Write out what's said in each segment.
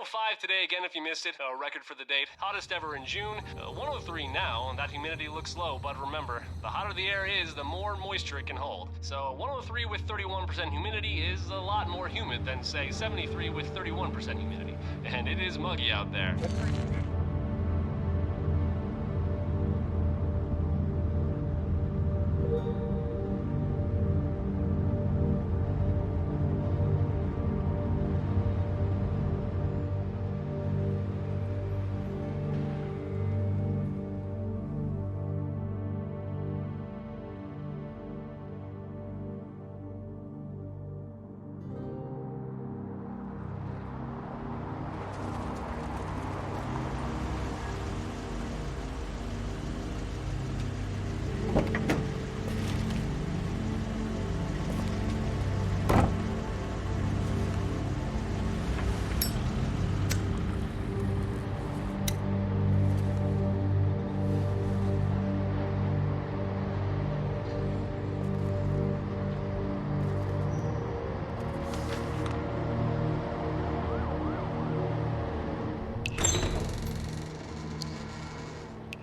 105 today again if you missed it, a record for the date. Hottest ever in June. 103 now, and that humidity looks low, but remember, the hotter the air is, the more moisture it can hold. So 103 with 31% humidity is a lot more humid than, say, 73 with 31% humidity. And it is muggy out there.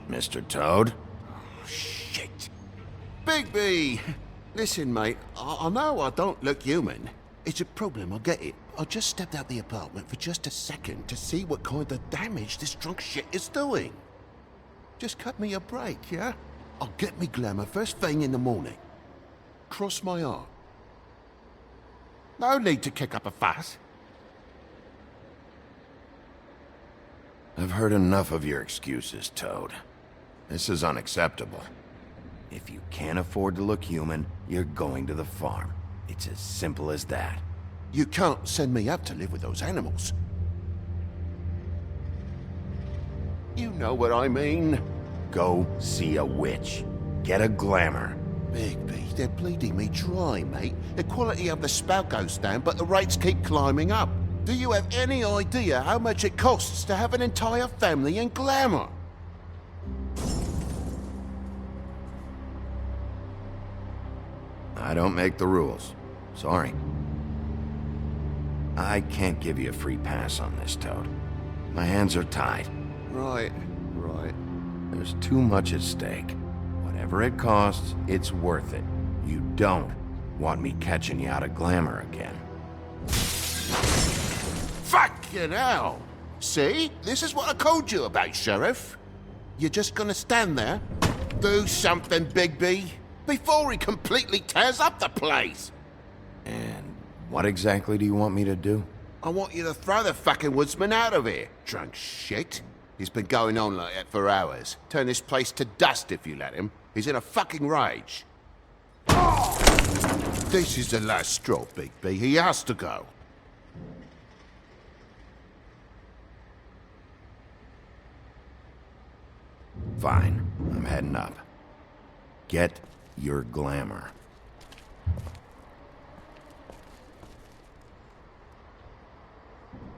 Mr. Toad? Oh, shit. Bigby! Listen, mate, I know I don't look human. It's a problem, I get it. I just stepped out the apartment for just a second to see what kind of damage this drunk shit is doing. Just cut me a break, yeah? I'll get me glamour first thing in the morning. Cross my heart. No need to kick up a fuss. I've heard enough of your excuses, Toad. This is unacceptable. If you can't afford to look human, you're going to the farm. It's as simple as that. You can't send me up to live with those animals. You know what I mean. Go see a witch. Get a glamour. Bigby, they're bleeding me dry, mate. The quality of the spout goes down, but the rates keep climbing up. Do you have any idea how much it costs to have an entire family in glamour? I don't make the rules. Sorry. I can't give you a free pass on this, Toad. My hands are tied. Right. There's too much at stake. Whatever it costs, it's worth it. You don't want me catching you out of glamour again. Fucking hell! See? This is what I told you about, Sheriff. You're just gonna stand there, do something, Bigby, before he completely tears up the place. And what exactly do you want me to do? I want you to throw the fucking woodsman out of here, drunk shit. He's been going on like that for hours. Turn this place to dust if you let him. He's in a fucking rage. This is the last straw, Bigby. He has to go. Fine. I'm heading up. Get your glamour.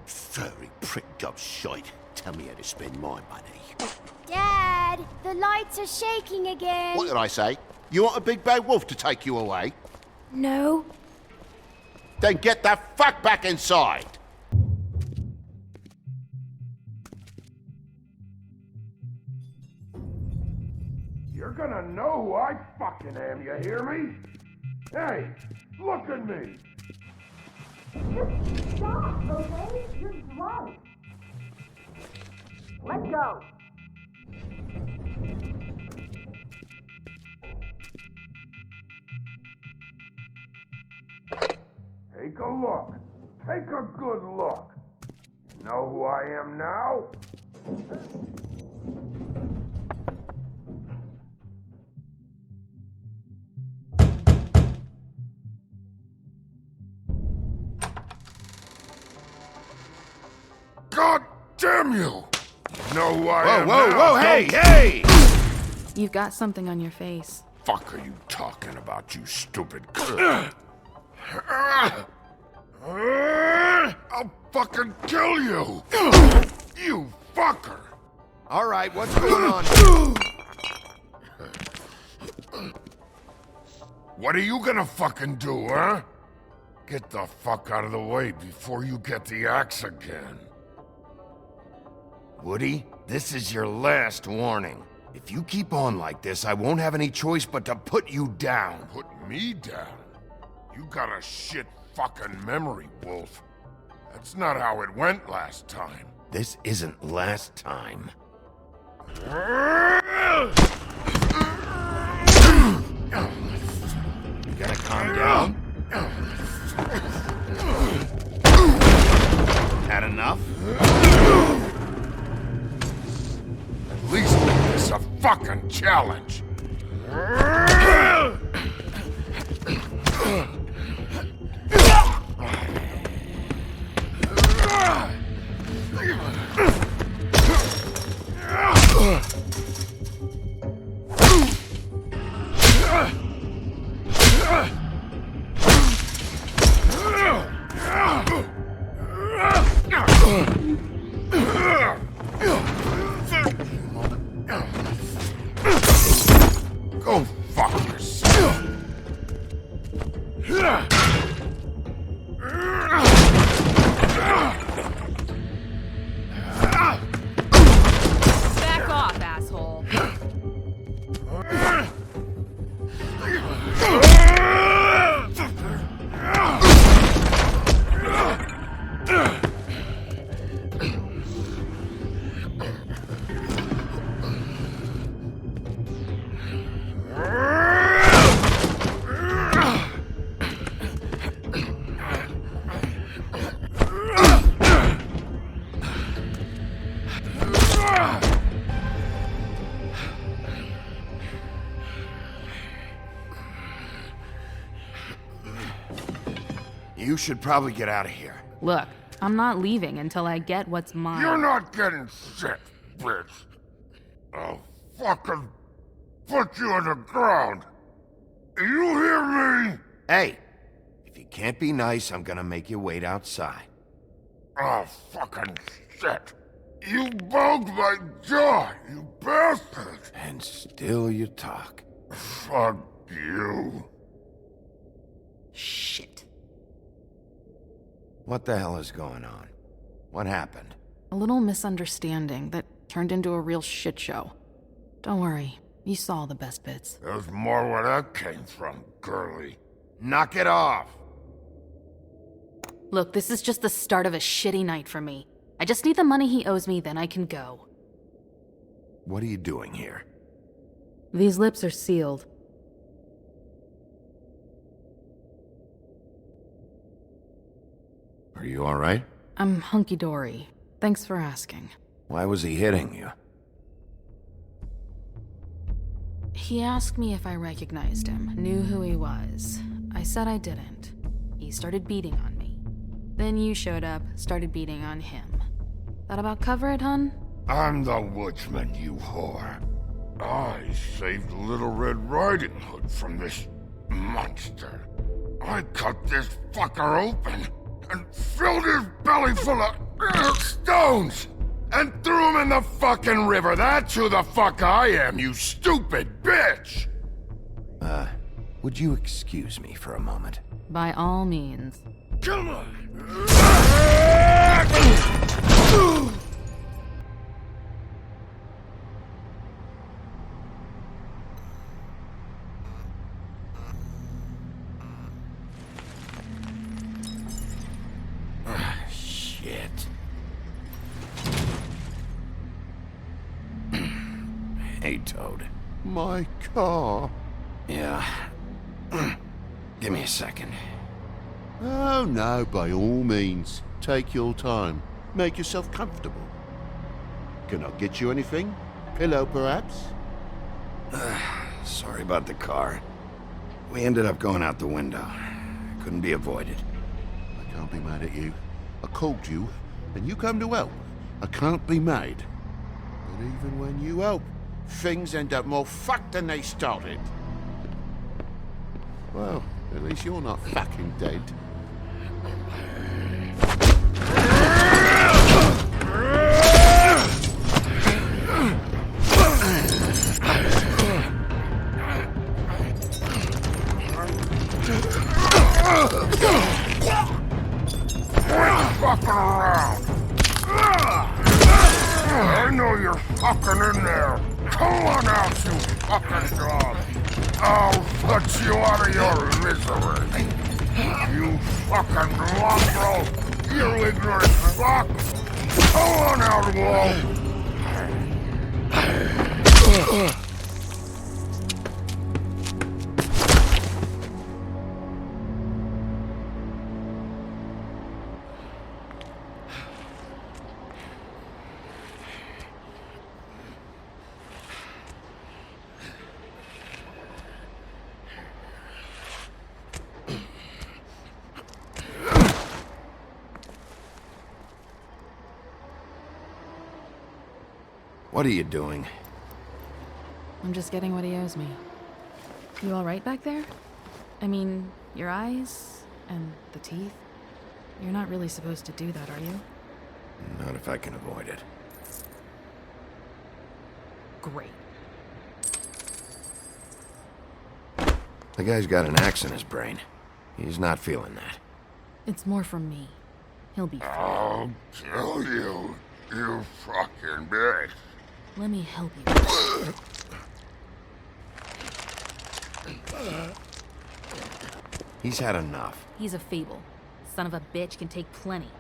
Furry prick gobshite. Tell me how to spend my money. Dad, the lights are shaking again. What did I say? You want a big bad wolf to take you away? No. Then get the fuck back inside! You're gonna know who I fucking am, you hear me? Hey, look at me! Just stop, okay? You're drunk. Let go. Take a look. Take a good look. Know who I am now? God damn you! Know who I am now? Whoa, hey! You've got something on your face. Fuck are you talking about, you stupid... I'll fucking kill you! You fucker! All right, what's going on? What are you gonna fucking do, huh? Get the fuck out of the way before you get the axe again. Woody, this is your last warning. If you keep on like this, I won't have any choice but to put you down. Put me down? You got a shit fucking memory, Wolf. That's not how it went last time. This isn't last time. You gotta calm down. Had enough? At least make this a fucking challenge. Go fuck yourself. Back off, asshole. You should probably get out of here. Look, I'm not leaving until I get what's mine. You're not getting shit, bitch. I'll fucking put you on the ground. You hear me? Hey, if you can't be nice, I'm gonna make you wait outside. Oh, fucking shit. You bugged my jaw, you bastard. And still you talk. Fuck you. Shit. What the hell is going on? What happened? A little misunderstanding that turned into a real shit show. Don't worry, you saw the best bits. There's more where that came from, girlie. Knock it off! Look, this is just the start of a shitty night for me. I just need the money he owes me, then I can go. What are you doing here? These lips are sealed. Are you alright? I'm hunky-dory. Thanks for asking. Why was he hitting you? He asked me if I recognized him, knew who he was. I said I didn't. He started beating on me. Then you showed up, started beating on him. That about cover it, hun? I'm the woodsman, you whore. I saved Little Red Riding Hood from this monster. I cut this fucker open and filled his belly full of stones and threw him in the fucking river. That's who the fuck I am, you stupid bitch! Would you excuse me for a moment? By all means. Come on! Shit. Hey, Toad. My car. Yeah. Give me a second. Oh, no, by all means. Take your time. Make yourself comfortable. Can I get you anything? Pillow, perhaps? Sorry about the car. We ended up going out the window. Couldn't be avoided. I can't be mad at you. I called you, and you come to help. I can't be mad. But even when you help, things end up more fucked than they started. Well, at least you're not fucking dead. Fuck around! fucking job. I'll put you out of your misery. You fucking mongrel. You ignorant fuck. Go on out, Wolf. What are you doing? I'm just getting what he owes me. You alright back there? I mean, your eyes and the teeth? You're not really supposed to do that, are you? Not if I can avoid it. Great. The guy's got an axe in his brain. He's not feeling that. It's more from me. He'll be fine. I'll kill you, you fucking bitch. Let me help you. He's had enough. He's a Fable. Son of a bitch can take plenty.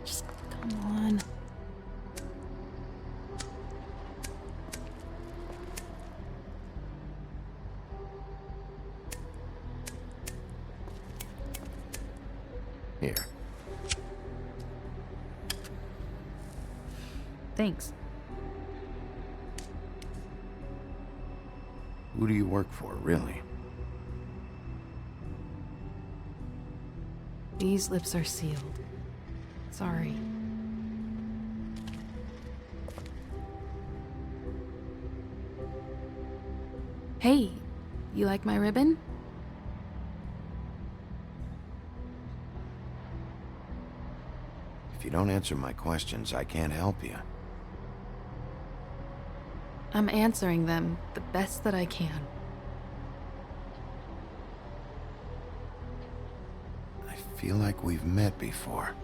Just come on. Here. Thanks. Who do you work for, really? These lips are sealed. Sorry. Hey, you like my ribbon? If you don't answer my questions, I can't help you. I'm answering them the best that I can. I feel like we've met before.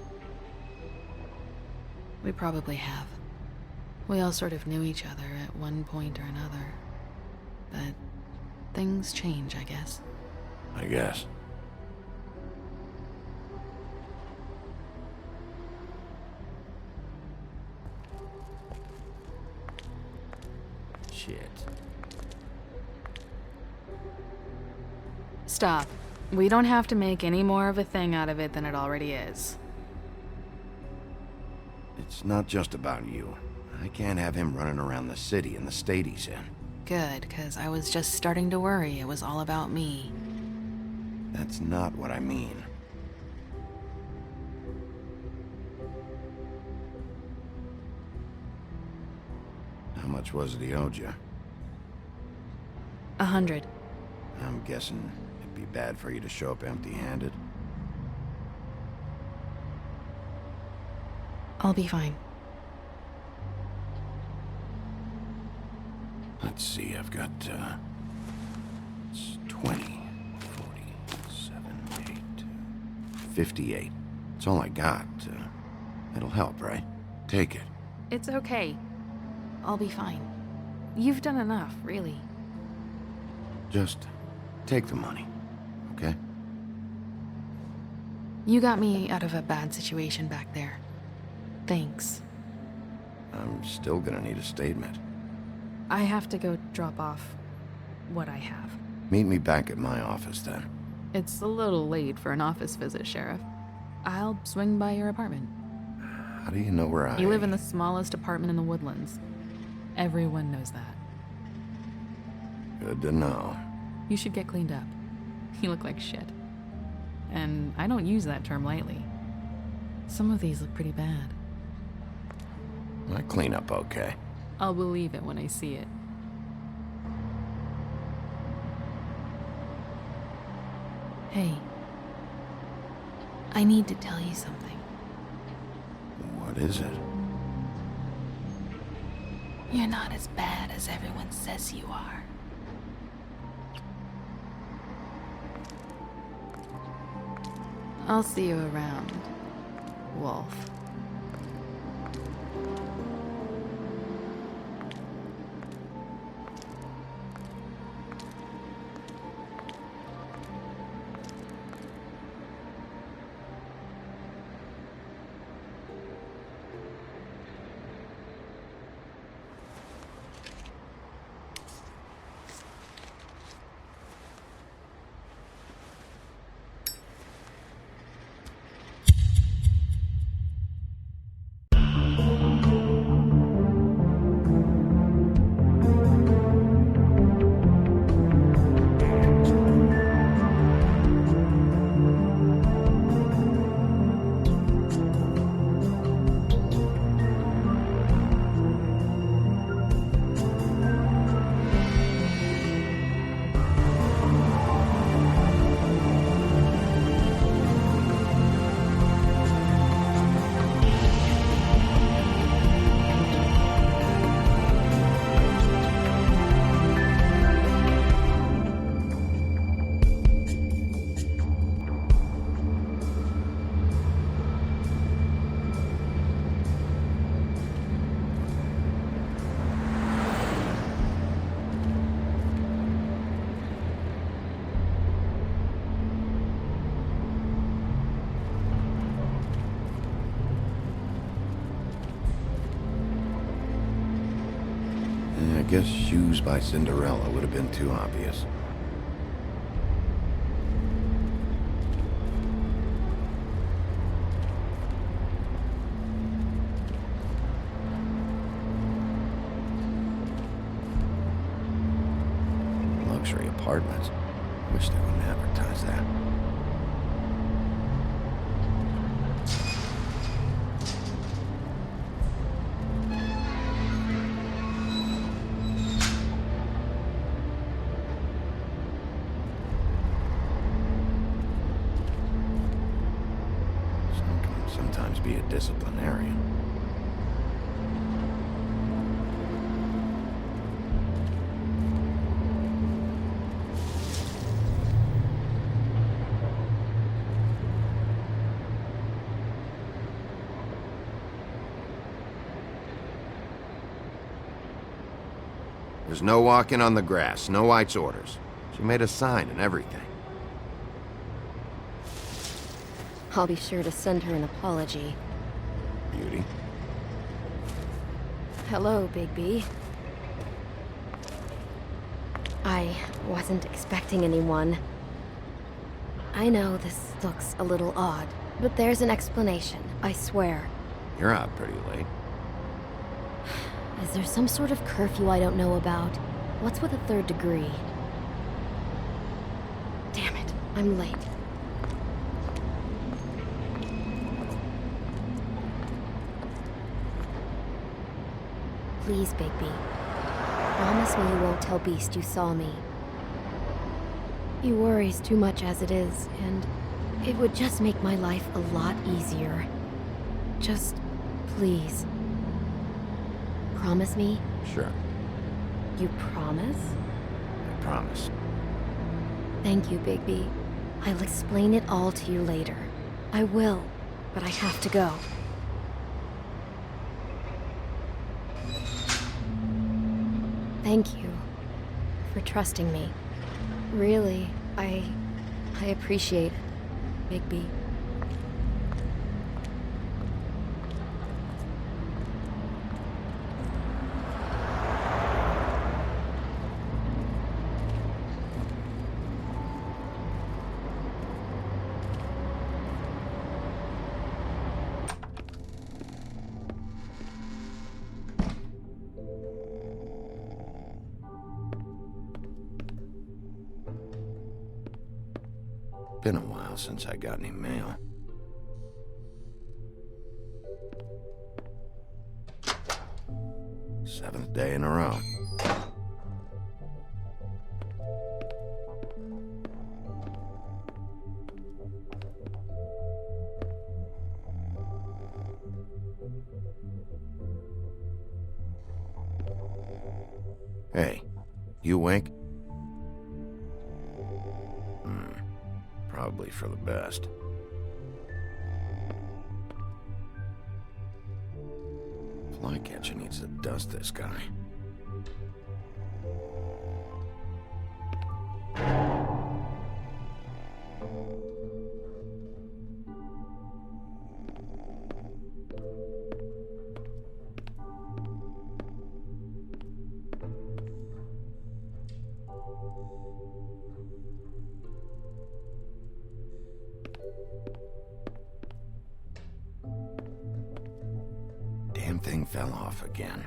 We probably have. We all sort of knew each other at one point or another. But things change, I guess. I guess. Shit. Stop. We don't have to make any more of a thing out of it than it already is. It's not just about you. I can't have him running around the city in the state he's in. Good, 'cause I was just starting to worry it was all about me. That's not what I mean. How much was it he owed you? 100. I'm guessing it'd be bad for you to show up empty-handed. I'll be fine. Let's see, I've got, it's 20, 47, 8, 58. It's all I got. It'll help, right? Take it. It's okay. I'll be fine. You've done enough, really. Just take the money, okay? You got me out of a bad situation back there. Thanks. I'm still gonna need a statement. I have to go drop off what I have. Meet me back at my office, then. It's a little late for an office visit, Sheriff. I'll swing by your apartment. How do you know where I... You live in the smallest apartment in the Woodlands. Everyone knows that. Good to know. You should get cleaned up. You look like shit. And I don't use that term lightly. Some of these look pretty bad. I clean up okay. I'll believe it when I see it. Hey. I need to tell you something. What is it? You're not as bad as everyone says you are. I'll see you around, Wolf. I guess Shoes by Cinderella would have been too obvious. Luxury apartments. Wish they wouldn't advertise that. Sometimes be a disciplinarian. There's no walking on the grass, no White's orders. She made a sign and everything. I'll be sure to send her an apology. Beauty. Hello, Bigby. I wasn't expecting anyone. I know this looks a little odd, but there's an explanation, I swear. You're out pretty late. Is there some sort of curfew I don't know about? What's with a third degree? Damn it, I'm late. Please, Bigby. Promise me you won't tell Beast you saw me. He worries too much as it is, and it would just make my life a lot easier. Just, please. Promise me? Sure, You promise? I promise. Thank you, Bigby. I'll explain it all to you later. I will, but I have to go. Thank you for trusting me. Really, I appreciate it, Bigby. Been a while since I got any mail. Seventh day in a row. You wink? Probably for the best. Flycatcher needs to dust this guy. Damn thing fell off again.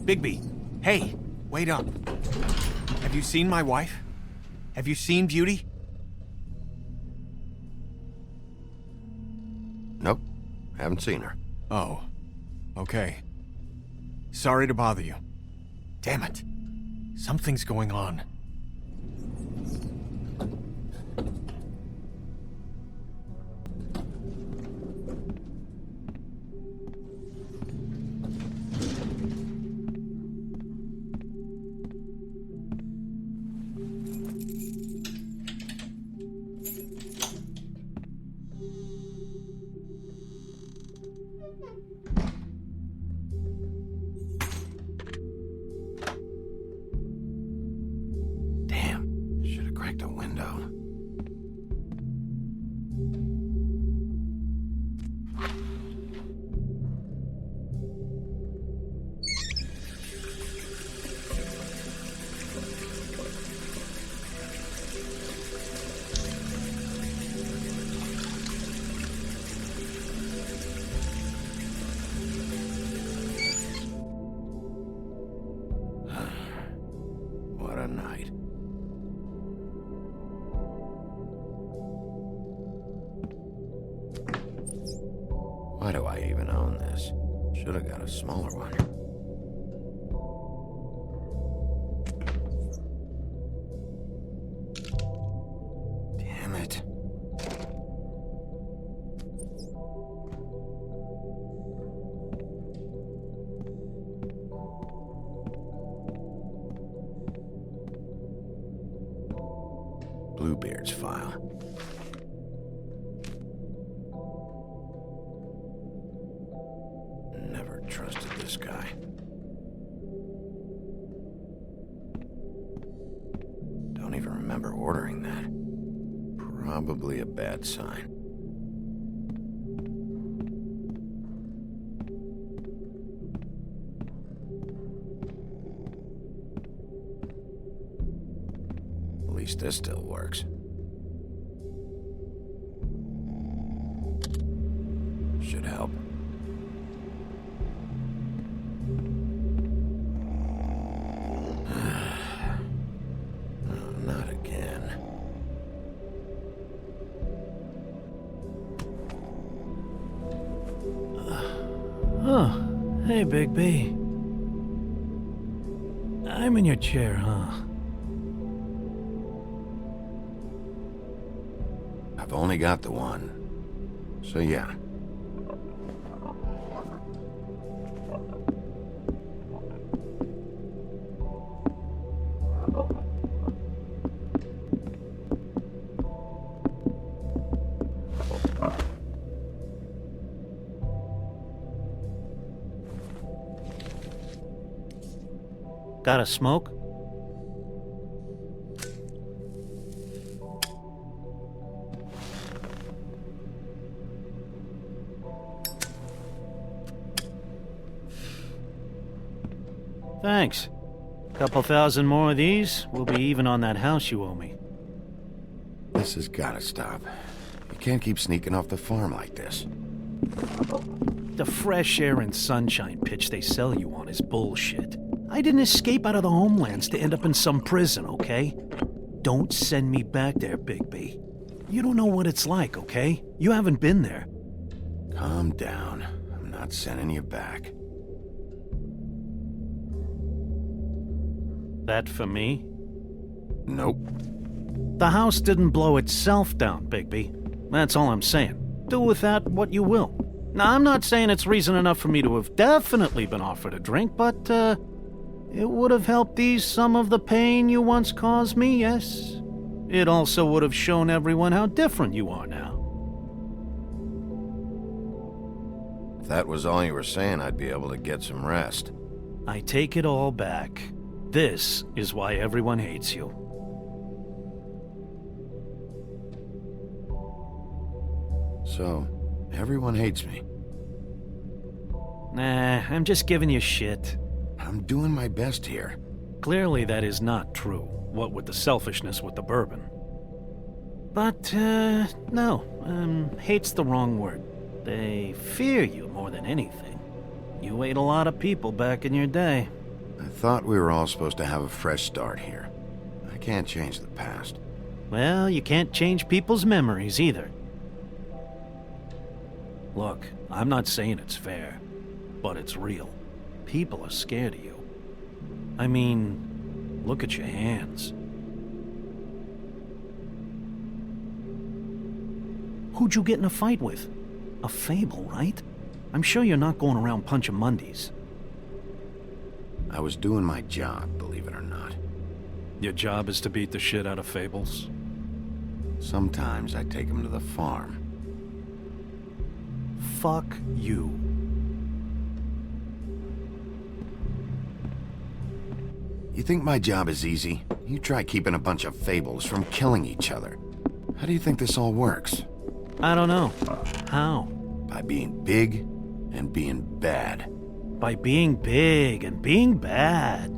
Bigby, hey, wait up. Have you seen my wife? Have you seen Beauty? Nope, haven't seen her. Oh, okay. Sorry to bother you. Damn it. Something's going on. Damn, should have cracked a window. What a night. Why do I even own this? Should have got a smaller one. Damn it. Bluebeard's file. Never trusted this guy. Don't even remember ordering that. Probably a bad sign. At least this still works. Should help. No, not again. Oh, hey, Big B. I'm in your chair, huh? I've only got the one. So yeah. Got a smoke? Thanks. Couple thousand more of these, we'll be even on that house you owe me. This has gotta stop. You can't keep sneaking off the farm like this. The fresh air and sunshine pitch they sell you on is bullshit. I didn't escape out of the homelands to end up in some prison, okay? Don't send me back there, Bigby. You don't know what it's like, okay? You haven't been there. Calm down. I'm not sending you back. That for me? Nope. The house didn't blow itself down, Bigby. That's all I'm saying. Do with that what you will. Now, I'm not saying it's reason enough for me to have definitely been offered a drink, but, it would have helped ease some of the pain you once caused me, yes? It also would have shown everyone how different you are now. If that was all you were saying, I'd be able to get some rest. I take it all back. This is why everyone hates you. So, everyone hates me. Nah, I'm just giving you shit. I'm doing my best here. Clearly that is not true, what with the selfishness with the bourbon. But, no, hate's the wrong word. They fear you more than anything. You ate a lot of people back in your day. I thought we were all supposed to have a fresh start here. I can't change the past. Well, you can't change people's memories either. Look, I'm not saying it's fair, but it's real. People are scared of you. I mean, look at your hands. Who'd you get in a fight with? A Fable, right? I'm sure you're not going around punching Mondays. I was doing my job, believe it or not. Your job is to beat the shit out of Fables? Sometimes I take them to the farm. Fuck you. You think my job is easy? You try keeping a bunch of Fables from killing each other. How do you think this all works? I don't know. How? By being big and being bad. By being big and being bad.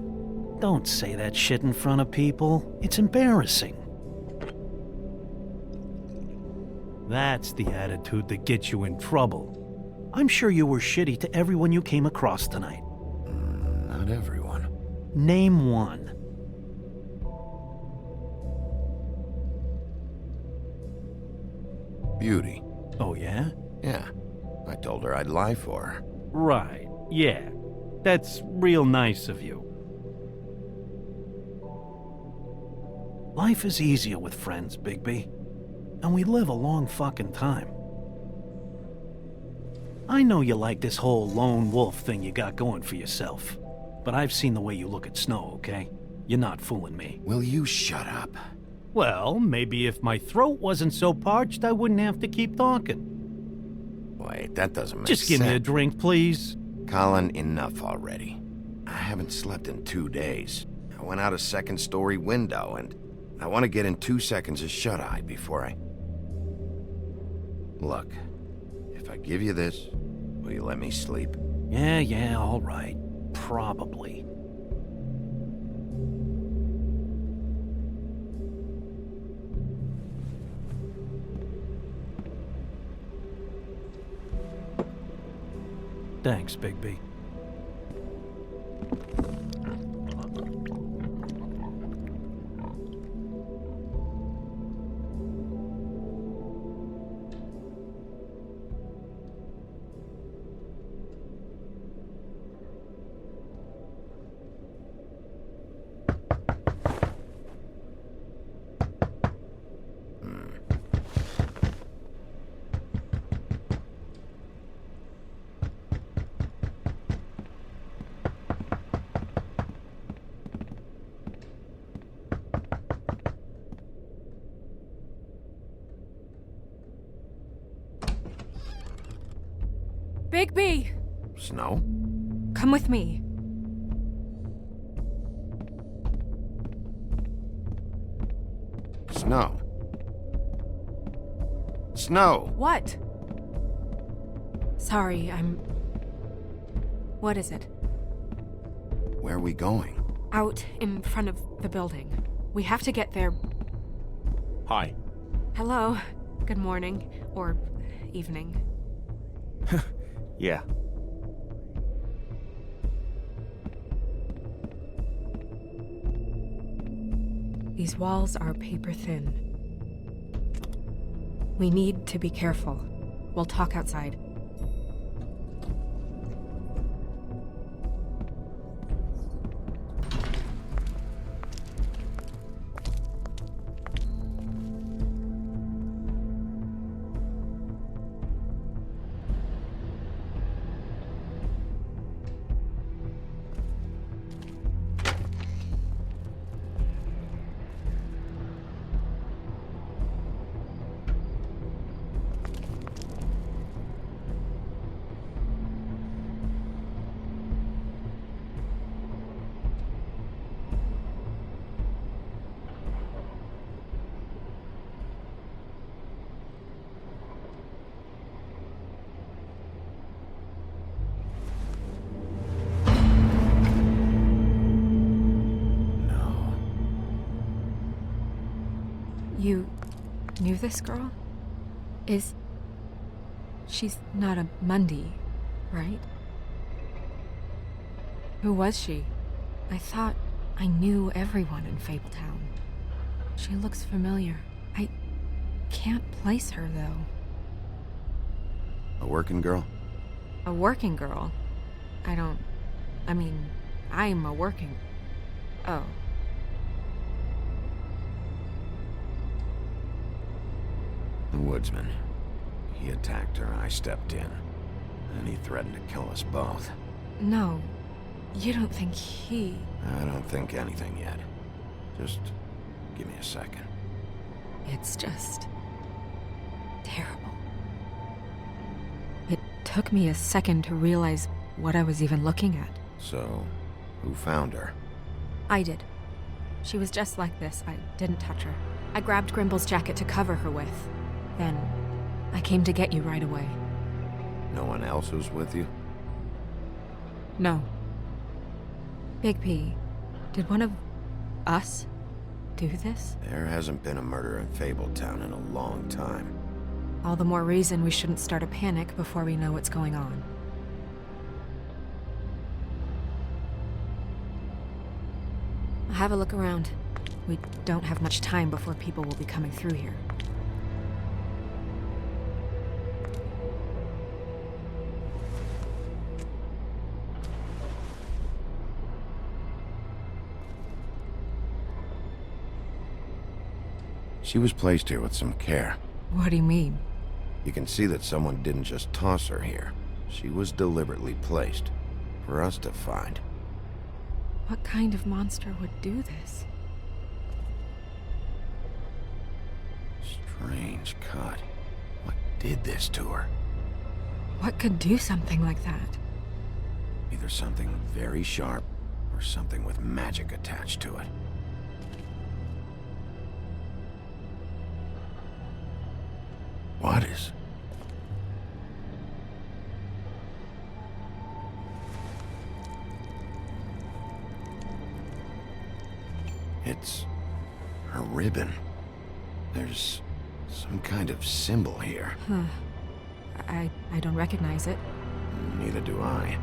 Don't say that shit in front of people. It's embarrassing. That's the attitude that gets you in trouble. I'm sure you were shitty to everyone you came across tonight. Not everyone. Name one. Beauty. Oh, yeah? Yeah. I told her I'd lie for her. Right, yeah. That's real nice of you. Life is easier with friends, Bigby. And we live a long fucking time. I know you like this whole lone wolf thing you got going for yourself. But I've seen the way you look at Snow, okay? You're not fooling me. Will you shut up? Well, maybe if my throat wasn't so parched, I wouldn't have to keep talking. Wait, that doesn't make sense. Just give me a drink, please. Colin, enough already. I haven't slept in 2 days. I went out a second-story window, and I want to get in 2 seconds of shut-eye before I... Look, if I give you this, will you let me sleep? Yeah, all right. Probably. Thanks, Bigby. Bigby! Snow? Come with me. Snow. Snow! What? Sorry, What is it? Where are we going? Out in front of the building. We have to get there. Hi. Hello. Good morning. Or evening. Yeah. These walls are paper thin. We need to be careful. We'll talk outside. You knew this girl? She's not a Mundy, right? Who was she? I thought I knew everyone in Fabletown. She looks familiar. I can't place her, though. A working girl? A working girl? I'm a working... Oh. The woodsman. He attacked her, I stepped in. And he threatened to kill us both. No, you don't think he... I don't think anything yet. Just give me a second. It's just... terrible. It took me a second to realize what I was even looking at. So, who found her? I did. She was just like this. I didn't touch her. I grabbed Grimble's jacket to cover her with. Then, I came to get you right away. No one else was with you? No. Big P, did one of us do this? There hasn't been a murder in Fabletown in a long time. All the more reason we shouldn't start a panic before we know what's going on. Have a look around. We don't have much time before people will be coming through here. She was placed here with some care. What do you mean? You can see that someone didn't just toss her here. She was deliberately placed. For us to find. What kind of monster would do this? Strange cut. What did this to her? What could do something like that? Either something very sharp, or something with magic attached to it. What is... It's... a ribbon. There's some kind of symbol here. Huh. I don't recognize it. Neither do I.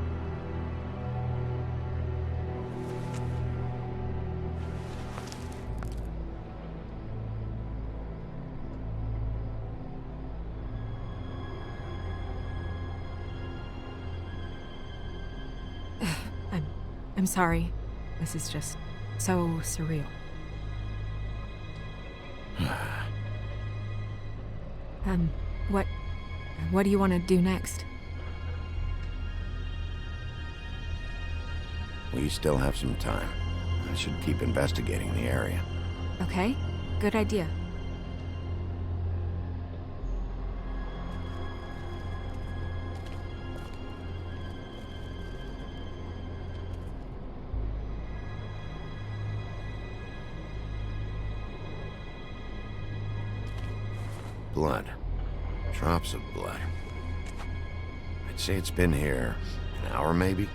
I'm sorry. This is just so surreal. What do you want to do next? We still have some time. I should keep investigating the area. Okay, good idea. Blood. Drops of blood. I'd say it's been here an hour, maybe?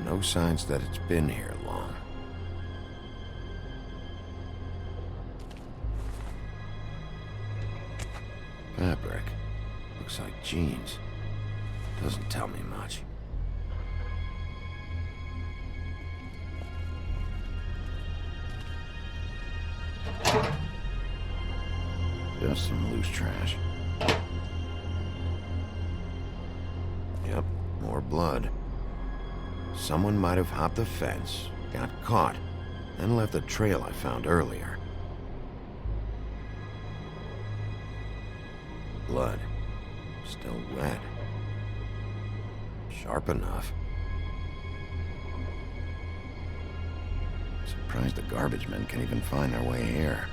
No signs that it's been here long. Looks like jeans. Doesn't tell me much. Just some loose trash. Yep, more blood. Someone might have hopped the fence, got caught, then left the trail I found earlier. Blood. Still wet. Sharp enough. Surprised the garbage men can even find their way here.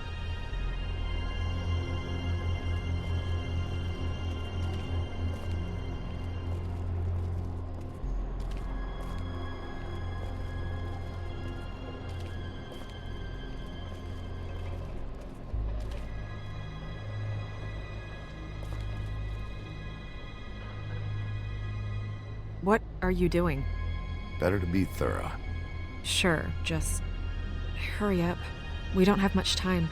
What are you doing? Better to be thorough. Sure, just hurry up. We don't have much time.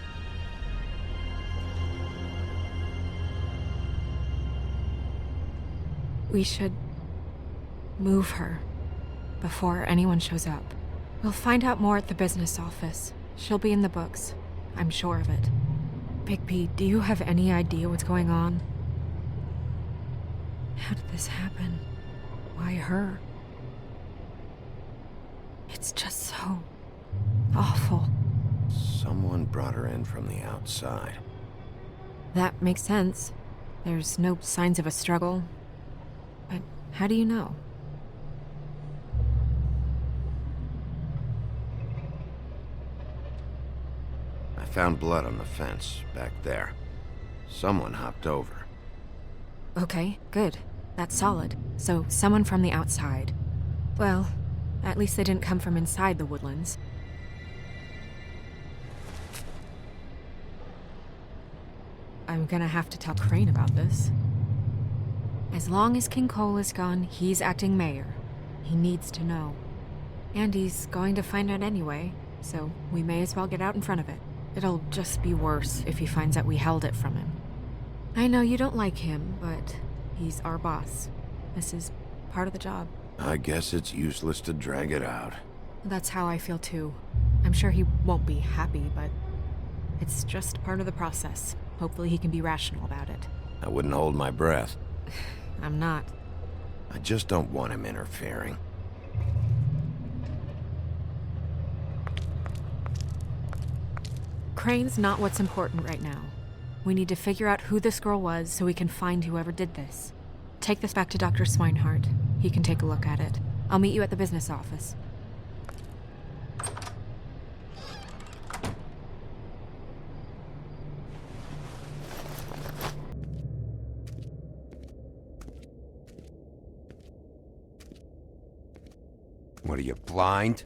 We should move her before anyone shows up. We'll find out more at the business office. She'll be in the books. I'm sure of it. Bigby, do you have any idea what's going on? How did this happen? Why her? It's just so awful. Someone brought her in from the outside. That makes sense. There's no signs of a struggle. But how do you know? I found blood on the fence, back there. Someone hopped over. Okay, good. That's solid. So, someone from the outside. Well, at least they didn't come from inside the woodlands. I'm gonna have to tell Crane about this. As long as King Cole is gone, he's acting mayor. He needs to know. And he's going to find out anyway, so we may as well get out in front of it. It'll just be worse if he finds out we held it from him. I know you don't like him, but he's our boss. This is part of the job. I guess it's useless to drag it out. That's how I feel too. I'm sure he won't be happy, but it's just part of the process. Hopefully he can be rational about it. I wouldn't hold my breath. I'm not. I just don't want him interfering. Crane's not what's important right now. We need to figure out who this girl was so we can find whoever did this. Take this back to Dr. Swinehart. He can take a look at it. I'll meet you at the business office. What are you, blind?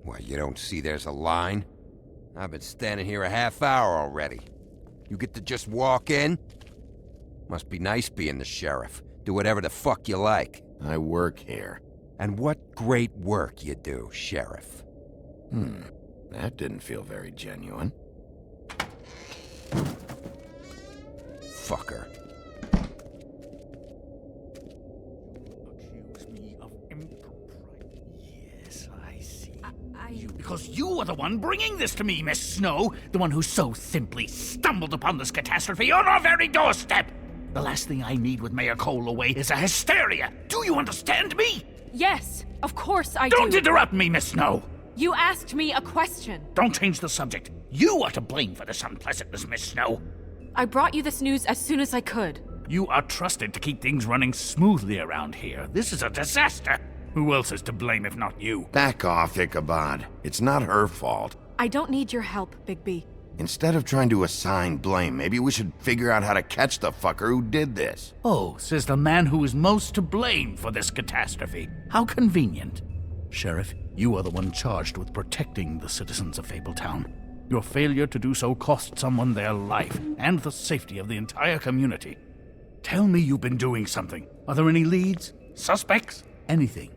What, you don't see there's a line? I've been standing here a half hour already. You get to just walk in? Must be nice being the sheriff. Do whatever the fuck you like. I work here. And what great work you do, Sheriff. That didn't feel very genuine. Fucker. Accuse me of impropriety. Yes, I see. Because you are the one bringing this to me, Miss Snow. The one who so simply stumbled upon this catastrophe on our very doorstep. The last thing I need with Mayor Cole away is a hysteria. Do you understand me? Yes, of course I do. Don't interrupt me, Miss Snow. You asked me a question. Don't change the subject. You are to blame for this unpleasantness, Miss Snow. I brought you this news as soon as I could. You are trusted to keep things running smoothly around here. This is a disaster. Who else is to blame if not you? Back off, Ichabod. It's not her fault. I don't need your help, Bigby. Instead of trying to assign blame, maybe we should figure out how to catch the fucker who did this. Oh, says the man who is most to blame for this catastrophe. How convenient. Sheriff, you are the one charged with protecting the citizens of Fabletown. Your failure to do so cost someone their life and the safety of the entire community. Tell me you've been doing something. Are there any leads? Suspects? Anything.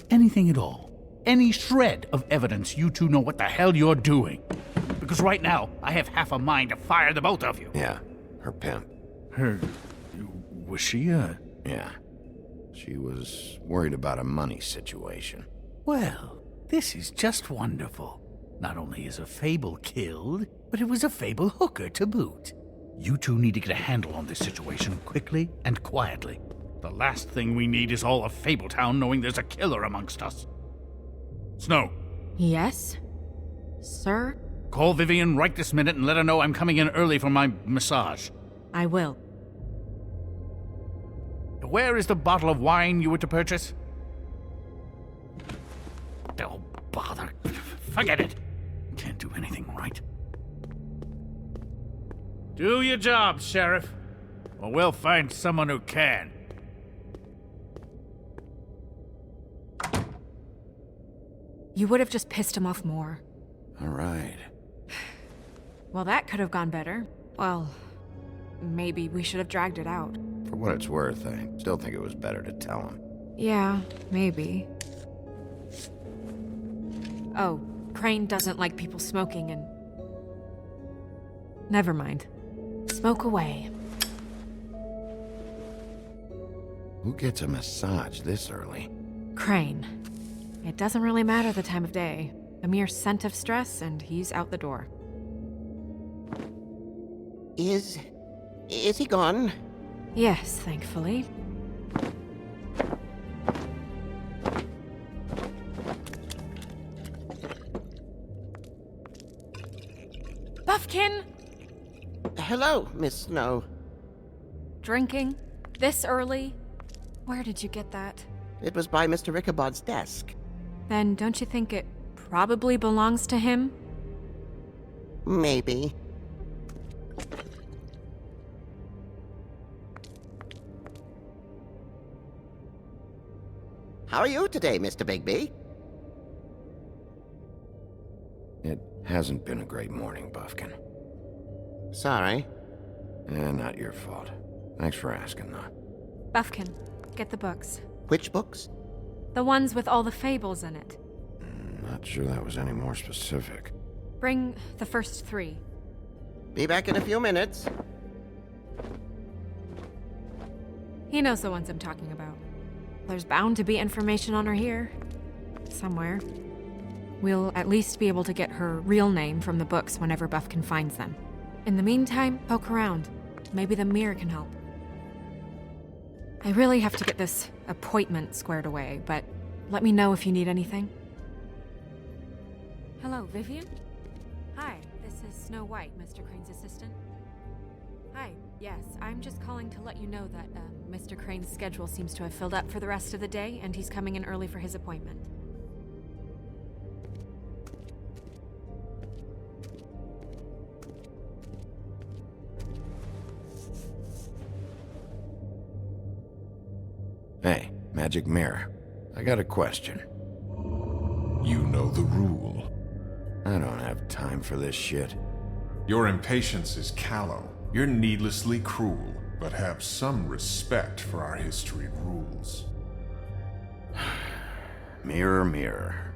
Anything at all. Any shred of evidence you two know what the hell you're doing. Because right now, I have half a mind to fire the both of you. Yeah, her pimp. Her Was she, Yeah. She was worried about a money situation. Well, this is just wonderful. Not only is a Fable killed, but it was a Fable hooker to boot. You two need to get a handle on this situation quickly and quietly. The last thing we need is all of Fabletown knowing there's a killer amongst us. Snow. Yes? Sir? Call Vivian right this minute and let her know I'm coming in early for my massage. I will. Where is the bottle of wine you were to purchase? Oh, bother. Forget it. Can't do anything right. Do your job, Sheriff, or we'll find someone who can. You would have just pissed him off more. All right. Well, that could have gone better. Well, maybe we should have dragged it out. For what it's worth, I still think it was better to tell him. Yeah, maybe. Oh, Crane doesn't like people smoking and... Never mind. Smoke away. Who gets a massage this early? Crane. It doesn't really matter the time of day. A mere scent of stress and he's out the door. Is he gone? Yes, thankfully. Buffkin! Hello, Miss Snow. Drinking? This early? Where did you get that? It was by Mr. Ichabod's desk. Then don't you think it probably belongs to him? Maybe. How are you today, Mr. Bigby? It hasn't been a great morning, Buffkin. Sorry. Not your fault. Thanks for asking, though. Buffkin, get the books. Which books? The ones with all the fables in it. Not sure that was any more specific. Bring the first 3. Be back in a few minutes. He knows the ones I'm talking about. There's bound to be information on her here. Somewhere. We'll at least be able to get her real name from the books whenever Buffkin finds them. In the meantime, poke around. Maybe the mirror can help. I really have to get this appointment squared away, but let me know if you need anything. Hello, Vivian? Hi, this is Snow White, Mr. Crane's assistant. Hi, yes, I'm just calling to let you know that Mr. Crane's schedule seems to have filled up for the rest of the day, and he's coming in early for his appointment. Hey, Magic Mirror. I got a question. You know the rule. I don't have time for this shit. Your impatience is callow. You're needlessly cruel, but have some respect for our history rules. Mirror, mirror.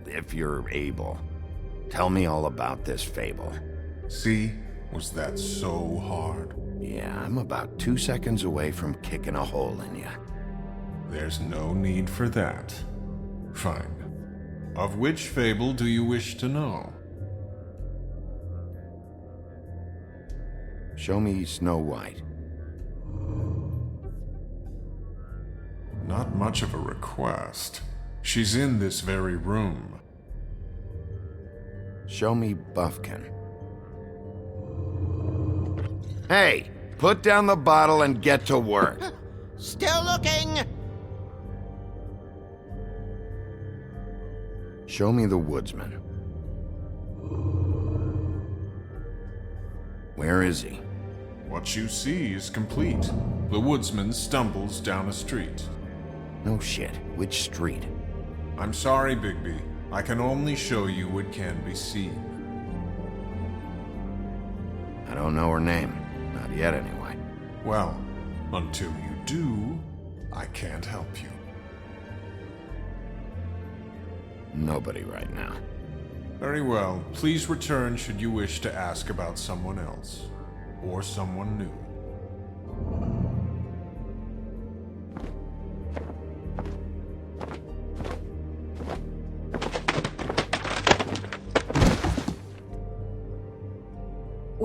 If you're able, tell me all about this fable. See? Was that so hard? Yeah, I'm about 2 seconds away from kicking a hole in you. There's no need for that. Fine. Of which fable do you wish to know? Show me Snow White. Not much of a request. She's in this very room. Show me Buffkin. Hey, put down the bottle and get to work. Still looking! Show me the woodsman. Where is he? What you see is complete. The woodsman stumbles down a street. No shit. Which street? I'm sorry, Bigby. I can only show you what can be seen. I don't know her name. Not yet, anyway. Well, until you do, I can't help you. Nobody right now. Very well. Please return should you wish to ask about someone else. Or someone new.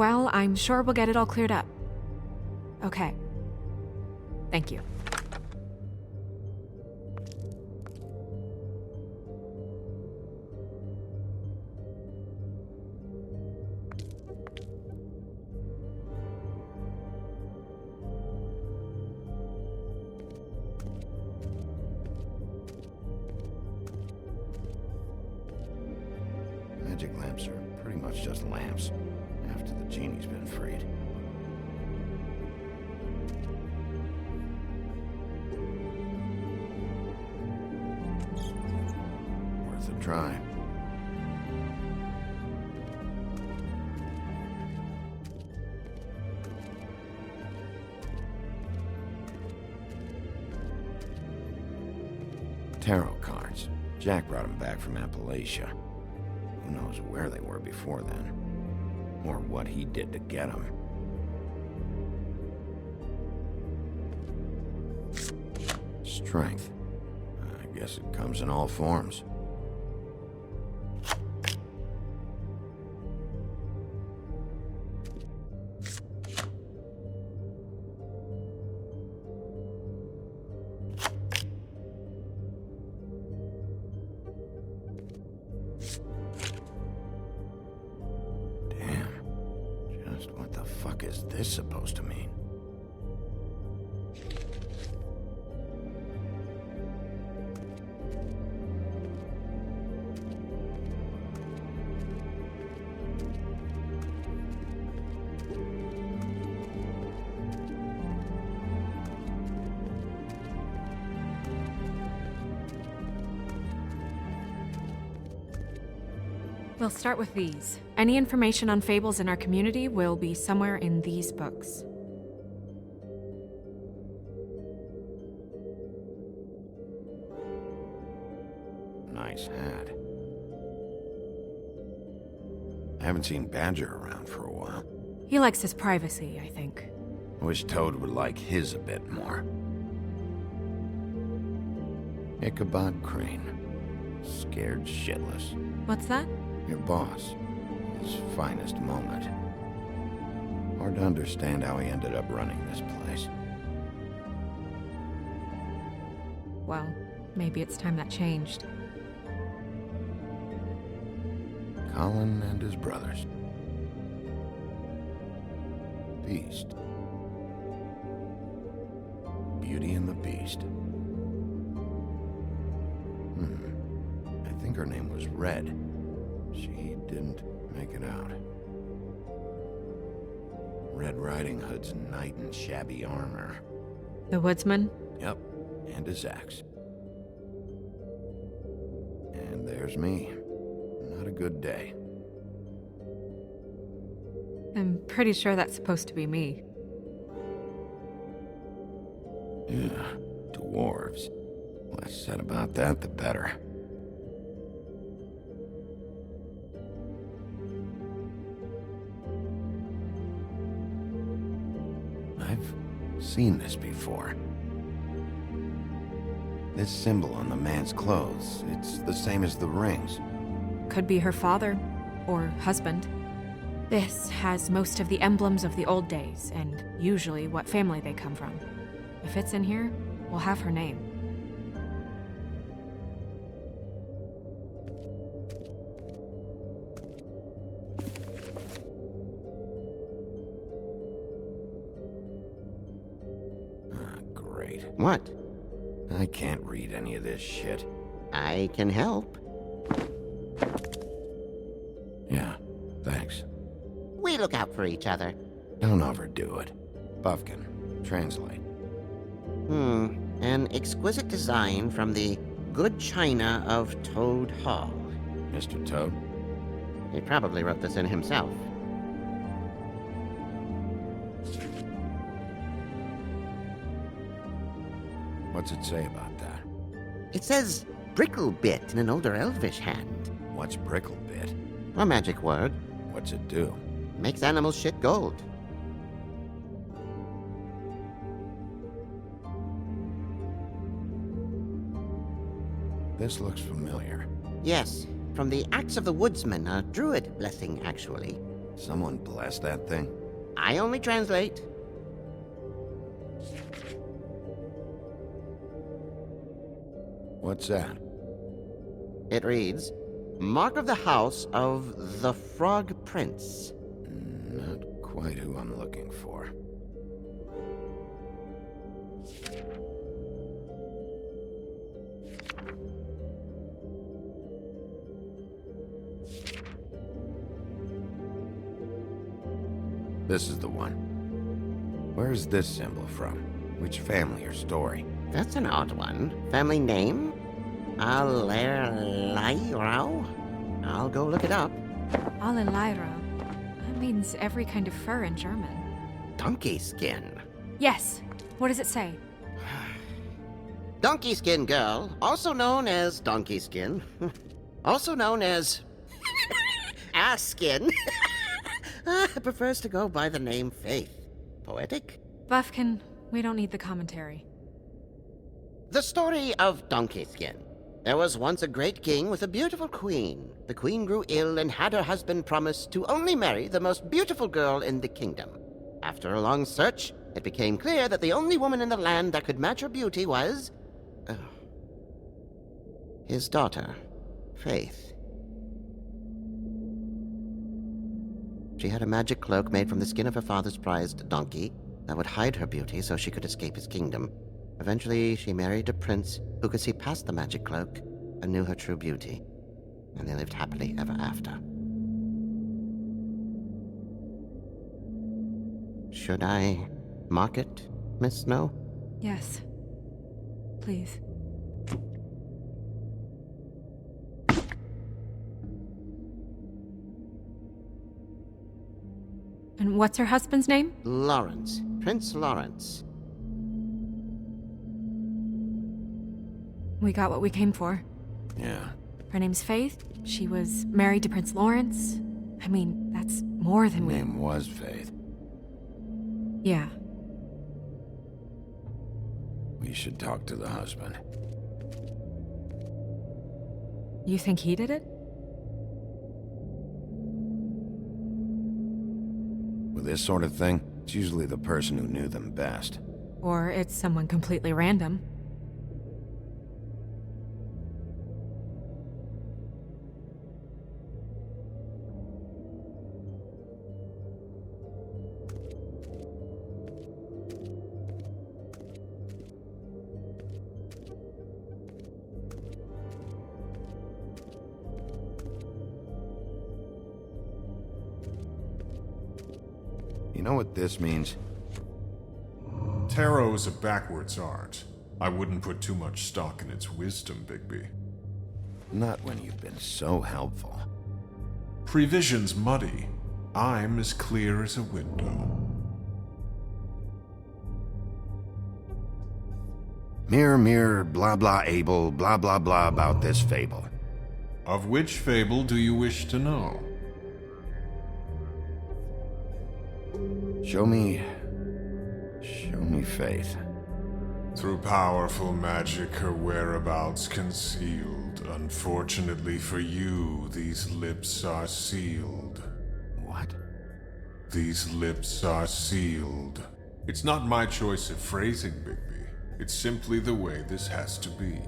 Well, I'm sure we'll get it all cleared up. Okay. Thank you. Magic lamps are pretty much just lamps, after the genie's been freed. Worth a try. Tarot cards. Jack brought them back from Appalachia. Who knows where they were before then, or what he did to get them. Strength. I guess it comes in all forms. What the fuck is this supposed to mean? We'll start with these. Any information on Fables in our community will be somewhere in these books. Nice hat. I haven't seen Badger around for a while. He likes his privacy, I think. I wish Toad would like his a bit more. Ichabod Crane. Scared shitless. What's that? Your boss. His finest moment. Hard to understand how he ended up running this place. Well, maybe it's time that changed. Colin and his brothers. Beast. Beauty and the Beast. I think her name was Red. She didn't make it out. Red Riding Hood's knight in shabby armor. The woodsman? Yep, and his axe. And there's me. Not a good day. I'm pretty sure that's supposed to be me. Yeah, dwarves. Less said about that, the better. I've seen this before. This symbol on the man's clothes, it's the same as the rings. Could be her father, or husband. This has most of the emblems of the old days, and usually what family they come from. If it's in here, we'll have her name. Great. What? I can't read any of this shit. I can help. Yeah, thanks. We look out for each other. Don't overdo it. Buffkin, translate. An exquisite design from the good china of Toad Hall. Mr. Toad? He probably wrote this in himself. What's it say about that? It says Bricklebit in an older elvish hand. What's Bricklebit? A magic word. What's it do? Makes animals shit gold. This looks familiar. Yes, from the Axe of the Woodsman, a druid blessing, actually. Someone bless that thing? I only translate. What's that? It reads, Mark of the House of the Frog Prince. Not quite who I'm looking for. This is the one. Where's this symbol from? Which family or story? That's an odd one. Family name? Alerairo? I'll go look it up. Alelairo. That means every kind of fur in German. Donkey skin. Yes. What does it say? Donkey skin girl, also known as donkey skin. Also known as ass skin. Prefers to go by the name Faith. Poetic? Buffkin, we don't need the commentary. The story of Donkey Skin. There was once a great king with a beautiful queen. The queen grew ill and had her husband promise to only marry the most beautiful girl in the kingdom. After a long search, it became clear that the only woman in the land that could match her beauty was... his daughter, Faith. She had a magic cloak made from the skin of her father's prized donkey that would hide her beauty so she could escape his kingdom. Eventually, she married a prince who could see past the magic cloak and knew her true beauty. And they lived happily ever after. Should I mark it, Miss Snow? Yes. Please. And what's her husband's name? Lawrence. Prince Lawrence. We got what we came for. Yeah. Her name's Faith. She was married to Prince Lawrence. I mean, that's more than we... Name was Faith. Yeah. We should talk to the husband. You think he did it? With this sort of thing, it's usually the person who knew them best. Or it's someone completely random. You know what this means? Tarot is a backwards art. I wouldn't put too much stock in its wisdom, Bigby. Not when you've been so helpful. Prevision's muddy. I'm as clear as a window. Mirror, mirror, blah blah able, blah blah blah about this fable. Of which fable do you wish to know? Show me Faith. Through powerful magic, her whereabouts concealed. Unfortunately for you, these lips are sealed. What? These lips are sealed. It's not my choice of phrasing, Bigby. It's simply the way this has to be.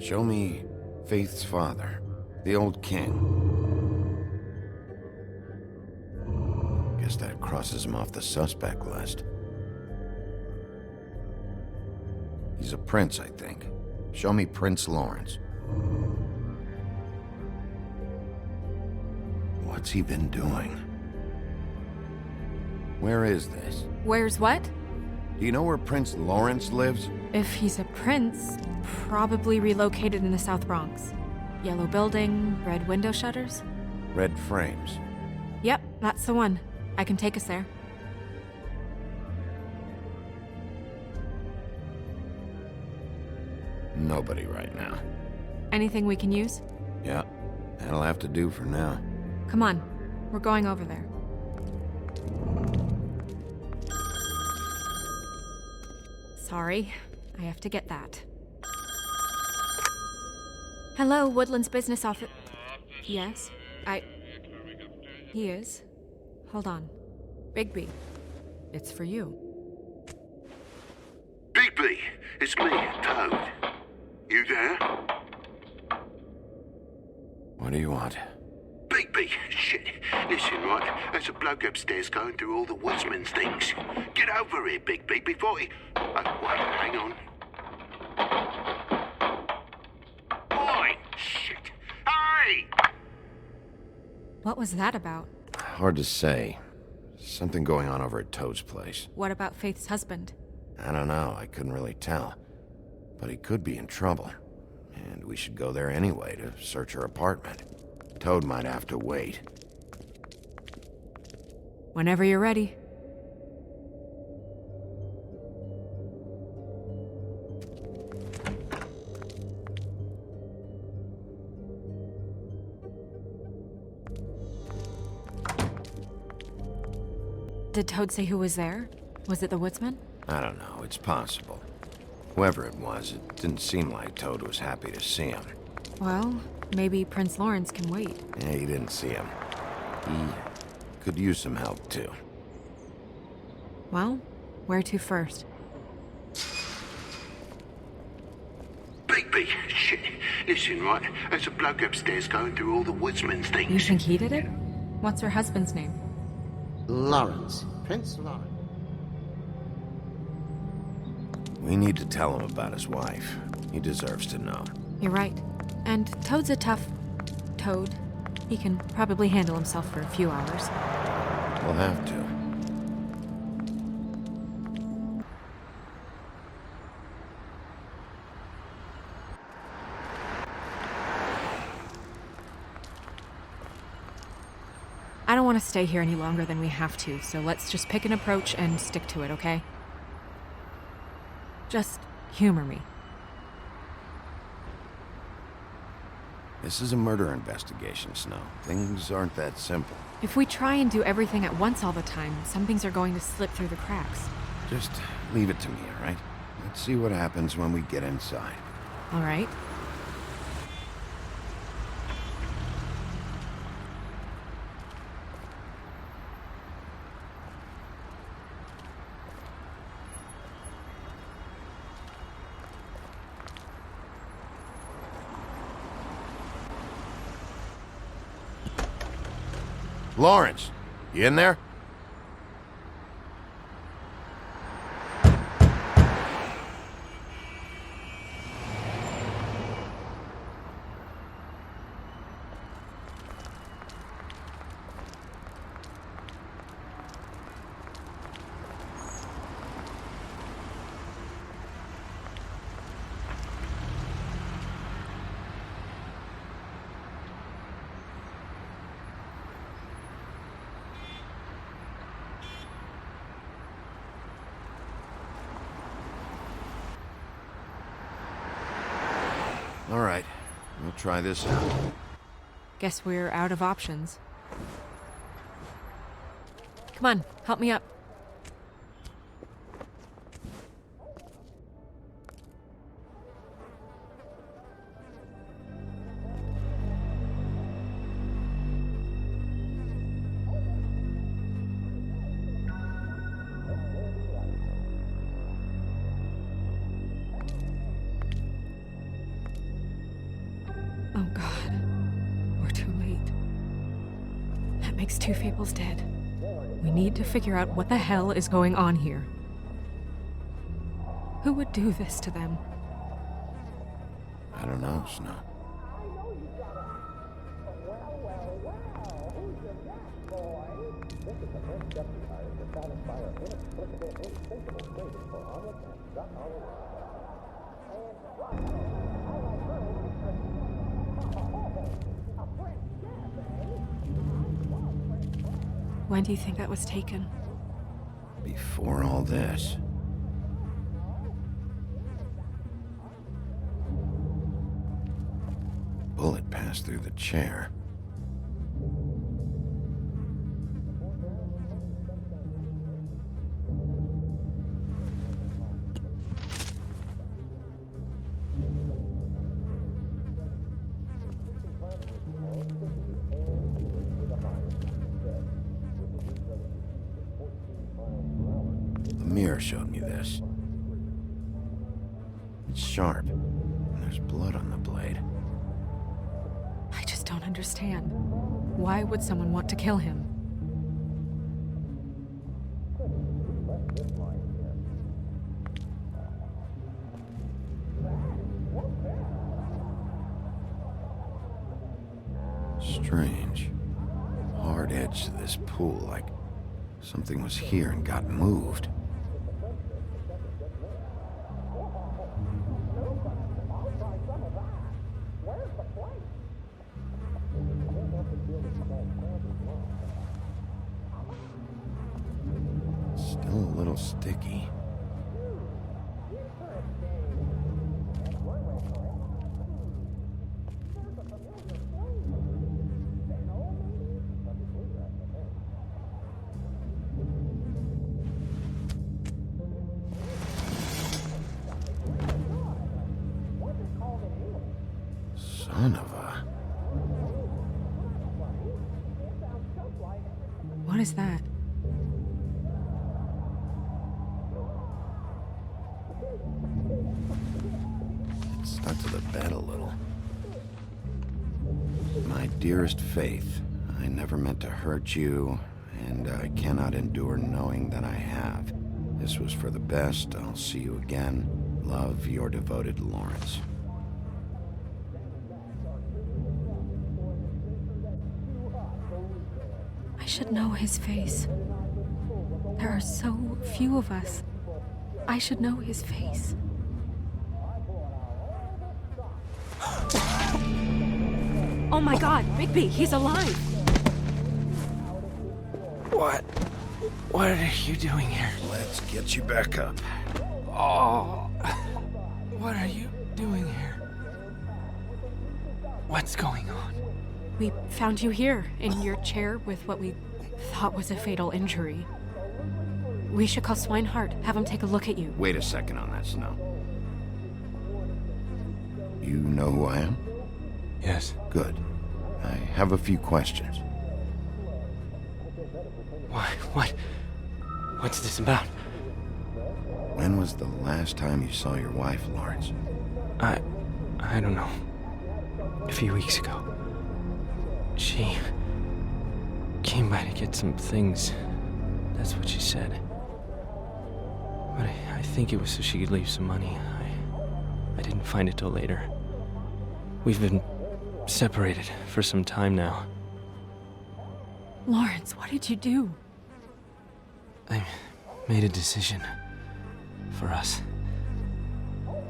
Show me Faith's father, the old king. Guess that crosses him off the suspect list. He's a prince, I think. Show me Prince Lawrence. What's he been doing? Where is this? Where's what? Do you know where Prince Lawrence lives? If he's a prince, probably relocated in the South Bronx. Yellow building, red window shutters? Red frames. Yep, that's the one. I can take us there. Nobody right now. Anything we can use? Yeah, that'll have to do for now. Come on, we're going over there. Sorry, I have to get that. Hello, Woodland's business office. Yes, He is. Hold on. Bigby, it's for you. Bigby, it's me, Toad. You there? What do you want? Bigby, shit. Listen, right, there's a bloke upstairs going through all the woodsman's things. Get over here, Bigby, before he... Oh, wait, hang on. Oi, shit. Hey! What was that about? Hard to say. Something going on over at Toad's place. What about Faith's husband? I don't know, I couldn't really tell. But he could be in trouble. And we should go there anyway to search her apartment. Toad might have to wait. Whenever you're ready. Did Toad say who was there? Was it the woodsman? I don't know, it's possible. Whoever it was, it didn't seem like Toad was happy to see him. Well, maybe Prince Lawrence can wait. Yeah, he didn't see him. He could use some help, too. Well, where to first? Bigby, shit. Listen, right, there's a bloke upstairs going through all the woodsman's things. You think he did it? What's her husband's name? Lawrence. Prince Lawrence. We need to tell him about his wife. He deserves to know. You're right. And Toad's a tough... Toad. He can probably handle himself for a few hours. We'll have to. I don't want to stay here any longer than we have to, so let's just pick an approach and stick to it, okay? Just humor me. This is a murder investigation, Snow. Things aren't that simple. If we try and do everything at once all the time, some things are going to slip through the cracks. Just leave it to me, all right? Let's see what happens when we get inside. All right. Lawrence, you in there? All right, we'll try this out. Guess we're out of options. Come on, help me up. Oh God, we're too late. That makes 2 Fables dead. We need to figure out what the hell is going on here. Who would do this to them? I don't know, Snow. When do you think that was taken? Before all this. Bullet passed through the chair. mirror showed me this. It's sharp, and there's blood on the blade. I just don't understand. Why would someone want to kill him? Strange. Hard edge to this pool, like something was here and got moved. Still a little sticky. Son of a... What is that? It stuck to the bed a little. My dearest Faith, I never meant to hurt you, and I cannot endure knowing that I have. This was for the best. I'll see you again. Love, your devoted Lawrence. I should know his face. There are so few of us. I should know his face. Oh my God, Bigby, he's alive! What are you doing here? Let's get you back up. Oh, what are you doing here? What's going on? We found you here, in your chair with what we thought was a fatal injury. We should call Swinehart, have him take a look at you. Wait a second on that, Snow. You know who I am? Yes. Good. I have a few questions. What's this about? When was the last time you saw your wife, Lawrence? I don't know. A few weeks ago. She came by to get some things. That's what she said. But I think it was so she could leave some money. I didn't find it till later. We've been separated for some time now. Lawrence, what did you do? I made a decision for us.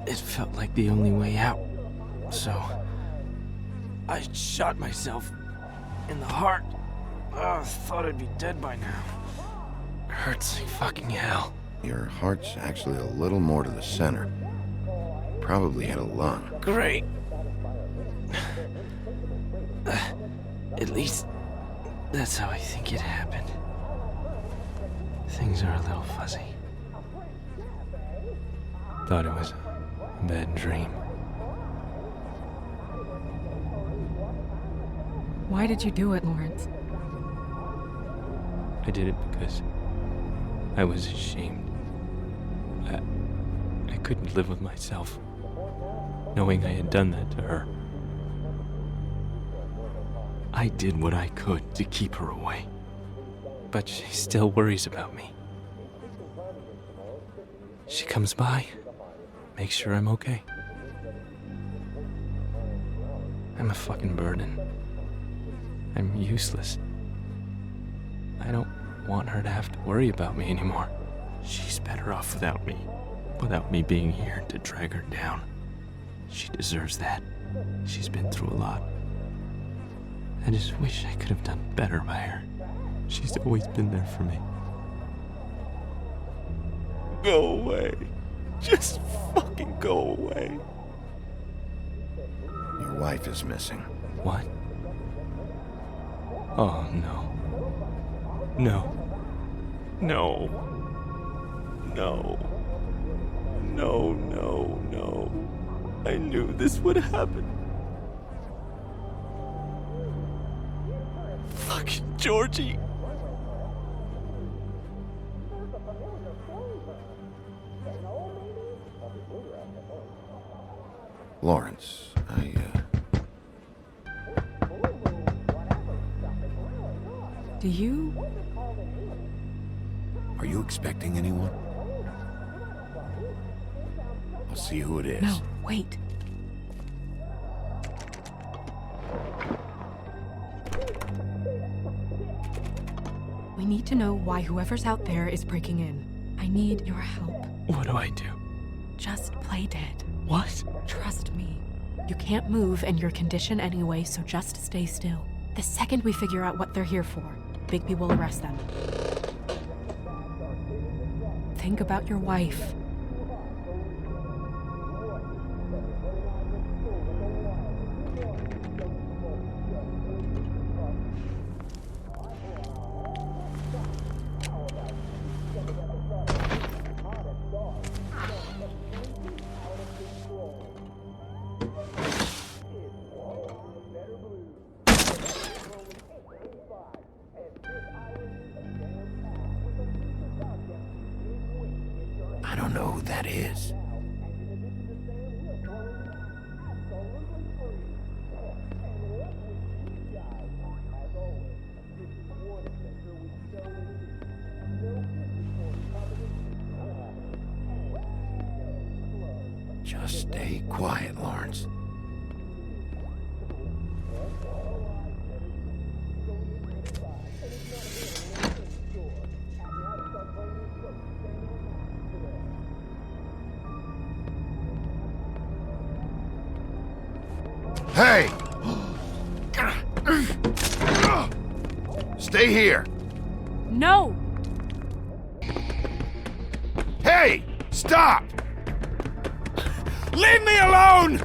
It felt like the only way out. So I shot myself in the heart. Oh, thought I'd be dead by now. Hurts like fucking hell. Your heart's actually a little more to the center. Probably hit a lung. Great. At least that's how I think it happened. Things are a little fuzzy. Thought it was a bad dream. Why did you do it, Lawrence? I did it because I was ashamed. I couldn't live with myself, knowing I had done that to her. I did what I could to keep her away, but she still worries about me. She comes by, makes sure I'm okay. I'm a fucking burden. I'm useless. I don't want her to have to worry about me anymore. She's better off without me being here to drag her down. She deserves that. She's been through a lot. I just wish I could have done better by her. She's always been there for me. Go away. Just fucking go away. Your wife is missing. What? Oh, no. No. No. No. No, no, no. I knew this would happen. Fucking Georgie. Lawrence, Do you? Are you expecting anyone? I'll see who it is. No, wait. We need to know why whoever's out there is breaking in. I need your help. What do I do? Just play dead. What? Trust me. You can't move in your condition anyway, so just stay still. The second we figure out what they're here for, Bigby will arrest them. Think about your wife. I don't know who that is. Just stay quiet, Lawrence. Hey! Stay here! No! Hey! Stop! Leave me alone!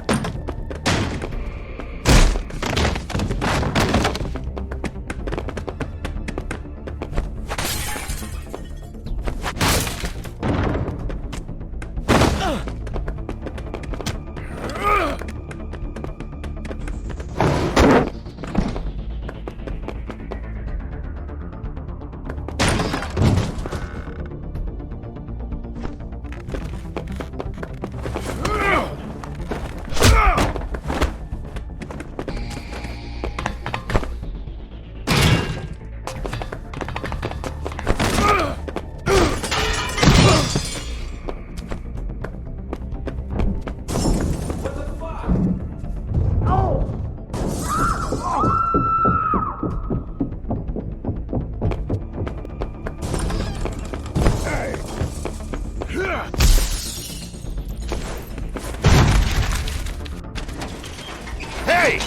Hey!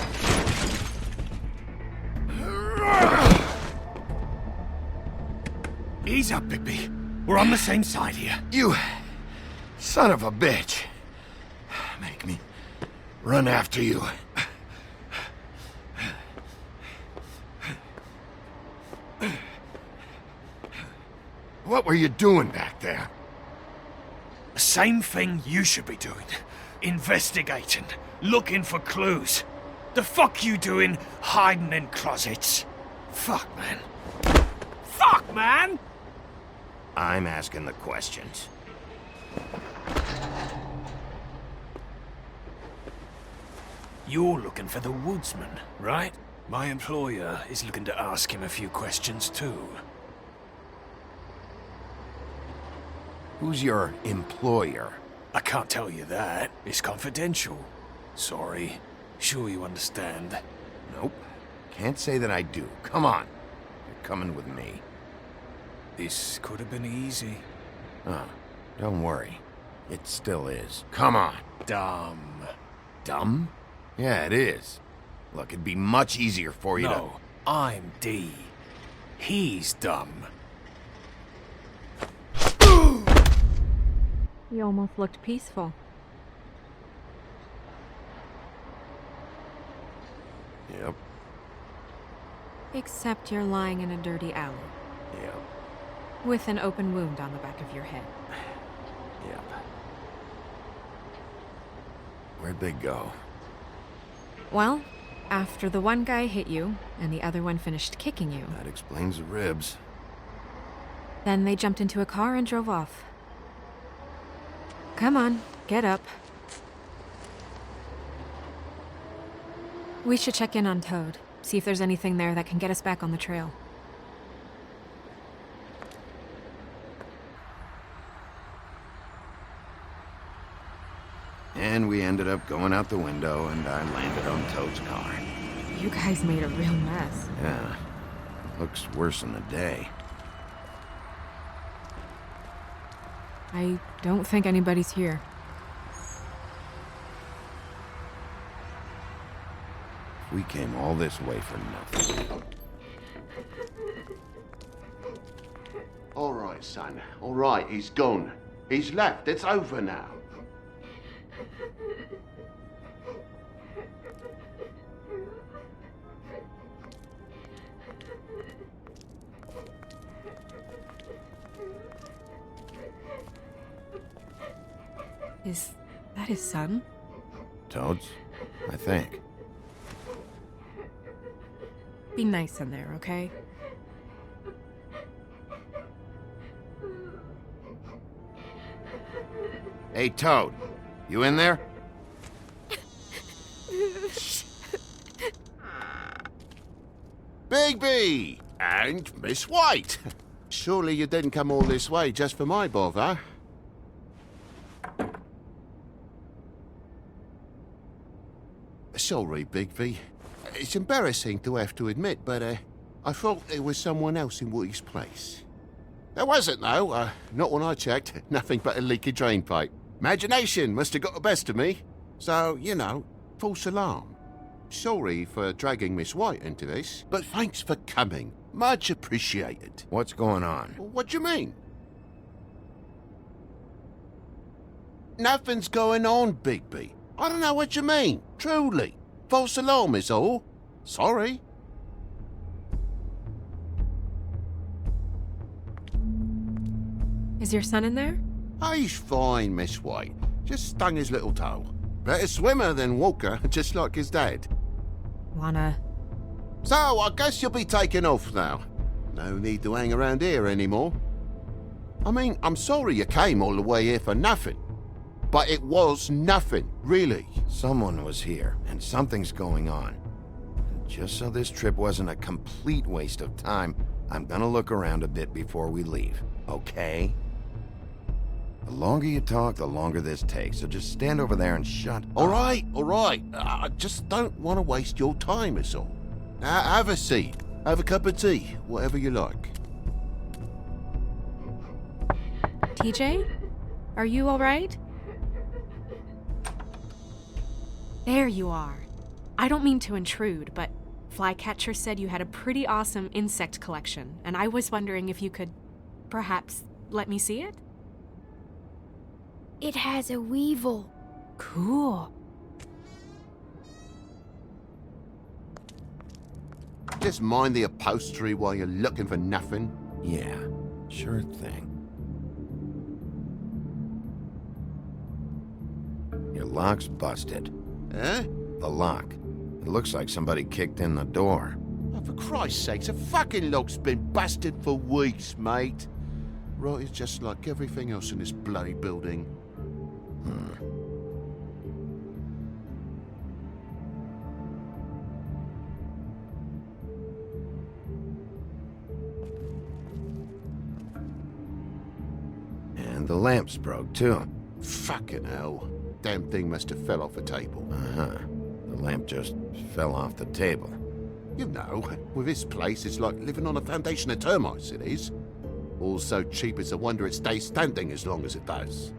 Ease up, Bigby. We're on the same side here. You son of a bitch. Make me run after you. What were you doing back there? The same thing you should be doing. Investigating. Looking for clues. The fuck you doing hiding in closets? Fuck, man. Fuck, man! I'm asking the questions. You're looking for the woodsman, right? My employer is looking to ask him a few questions too. Who's your employer? I can't tell you that. It's confidential. Sorry. Sure you understand. Nope. Can't say that I do. Come on. You're coming with me. This could have been easy. Oh, don't worry. It still is. Come on. Dumb. Dumb? Yeah, it is. Look, it'd be much easier for you No, I'm D. He's dumb. He almost looked peaceful. to... Yep. Except you're lying in a dirty alley. Yep. With an open wound on the back of your head. Yep. Where'd they go? Well, after the one guy hit you, and the other one finished kicking you, That explains the ribs. then they jumped into a car and drove off. Come on, get up. We should check in on Toad, see if there's anything there that can get us back on the trail. And we ended up going out the window, and I landed on Toad's car. You guys made a real mess. Yeah. Looks worse than the day. I don't think anybody's here. We came all this way for nothing. All right, son. All right, he's gone. He's left. It's over now. Is that his son? Toad's? I think. Be nice in there, okay? Hey, Toad. You in there? Bigby! And Miss White! Surely you didn't come all this way just for my bother? Sorry, Bigby. It's embarrassing to have to admit, but I thought there was someone else in Woody's place. There wasn't, though. Not when I checked. Nothing but a leaky drain pipe. Imagination must have got the best of me. So, you know, false alarm. Sorry for dragging Miss White into this, but thanks for coming. Much appreciated. What's going on? What do you mean? Nothing's going on, Bigby. I don't know what you mean. Truly. False alarm is all. Sorry. Is your son in there? He's fine, Miss White. Just stung his little toe. Better swimmer than walker, just like his dad. Wanna... So, I guess you'll be taking off now. No need to hang around here anymore. I mean, I'm sorry you came all the way here for nothing. But it was nothing, really. Someone was here, and something's going on. And just so this trip wasn't a complete waste of time, I'm gonna look around a bit before we leave, okay? The longer you talk, the longer this takes, so just stand over there and shut up. All right. I just don't want to waste your time, is all. Have a seat. Have a cup of tea, whatever you like. TJ? Are you all right? There you are. I don't mean to intrude, but Flycatcher said you had a pretty awesome insect collection, and I was wondering if you could perhaps let me see it? It has a weevil. Cool. Just mind the upholstery while you're looking for nothing. Yeah, sure thing. Your lock's busted. Eh? The lock. It looks like somebody kicked in the door. Oh, for Christ's sakes, a fucking lock's been busted for weeks, mate. Right, it's just like everything else in this bloody building. And the lamp's broke, too. Fucking hell. Damn thing must have fell off a table. Uh-huh. The lamp just fell off the table. You know, with this place, it's like living on a foundation of termites, it is. All so cheap it's a wonder it stays standing as long as it does.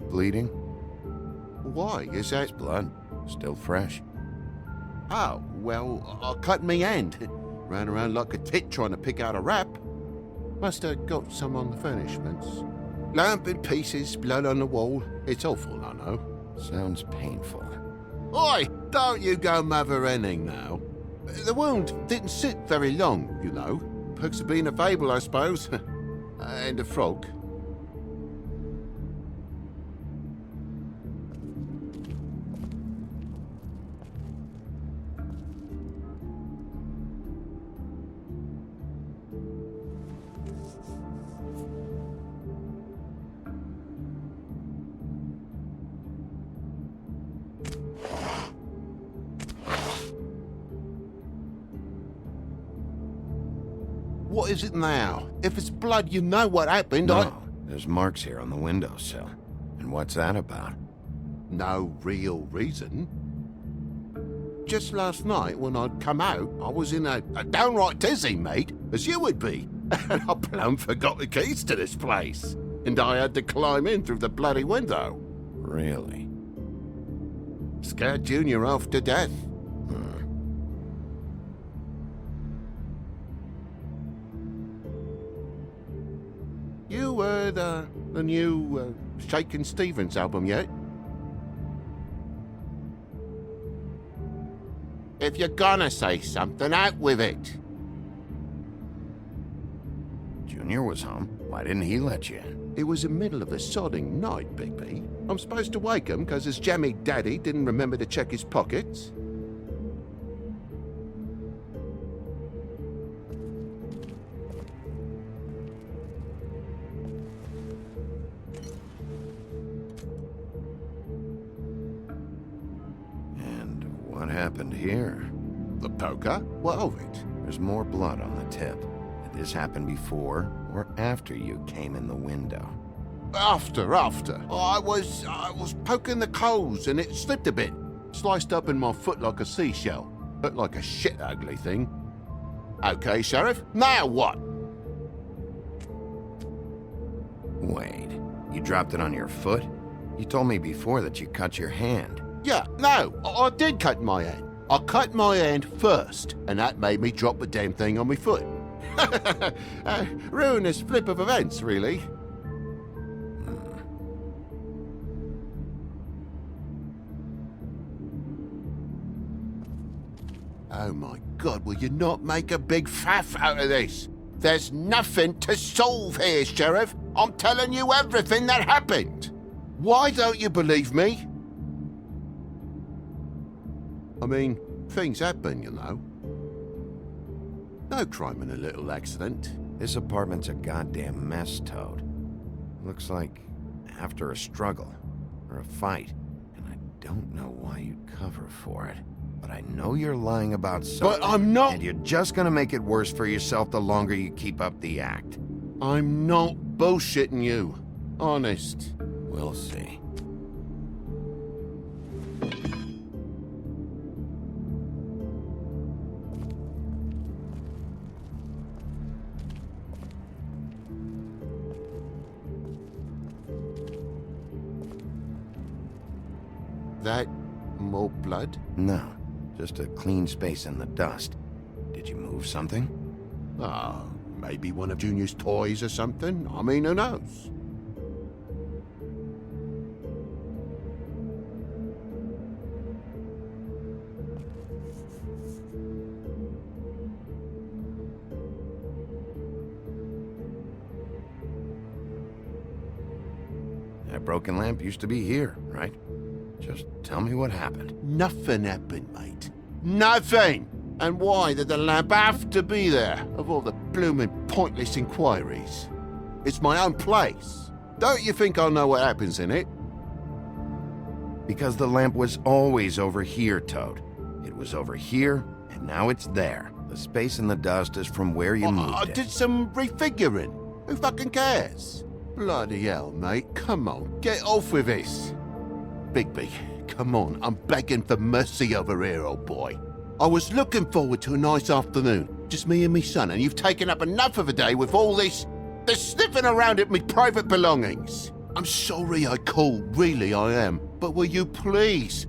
Bleeding? Why? Is that... It's blood. Still fresh. Oh, well, I cut me hand. Ran around like a tit trying to pick out a wrap. Must have got some on the furnishments. Lamp in pieces, blood on the wall. It's awful, I know. Sounds painful. Oi! Don't you go mother-henning now. The wound didn't sit very long, you know. Perks of being a fable, I suppose. And a frog. What is it now? If it's blood, you know what happened. No, there's marks here on the windowsill. And what's that about? No real reason. Just last night, when I'd come out, I was in a downright dizzy, mate, as you would be. And I plumb forgot the keys to this place. And I had to climb in through the bloody window. Really? Scared Junior off to death. You heard the new Shakin' Stevens album yet? If you're gonna say something, out with it. Junior was home. Why didn't he let you in? It was the middle of a sodding night, Bigby. I'm supposed to wake him because his jammy daddy didn't remember to check his pockets. And what happened here? The poker? What of it? There's more blood on the tip. Did this happen before or after you came in the window? After. I was poking the coals and it slipped a bit. Sliced up in my foot like a seashell. Looked like a shit ugly thing. Okay, Sheriff, now what? Wait, you dropped it on your foot? You told me before that you cut your hand. Yeah, no, I did cut my hand. I cut my hand first, and that made me drop the damn thing on my foot. Ruinous flip of events, really. Oh my God, will you not make a big faff out of this? There's nothing to solve here, Sheriff. I'm telling you everything that happened. Why don't you believe me? I mean, things happen, you know. No crime in a little accident. This apartment's a goddamn mess, Toad. Looks like after a struggle or a fight, and I don't know why you'd cover for it. But I know you're lying about something. But I'm not. And you're just gonna make it worse for yourself the longer you keep up the act. I'm not bullshitting you. Honest. We'll see. That more blood? No, just a clean space in the dust. Did you move something? Ah, maybe one of Junior's toys or something. I mean, who knows? That broken lamp used to be here, right? Just tell me what happened. Nothing happened, mate. Nothing! And why did the lamp have to be there, of all the blooming pointless inquiries? It's my own place. Don't you think I know what happens in it? Because the lamp was always over here, Toad. It was over here, and now it's there. The space in the dust is from where you moved I it. did some refiguring. Who fucking cares? Bloody hell, mate. Come on, get off with this. Bigby, come on. I'm begging for mercy over here, old boy. I was looking forward to a nice afternoon. Just me and me son, and you've taken up enough of a day with all this sniffing around at me private belongings. I'm sorry I called, really I am. But will you please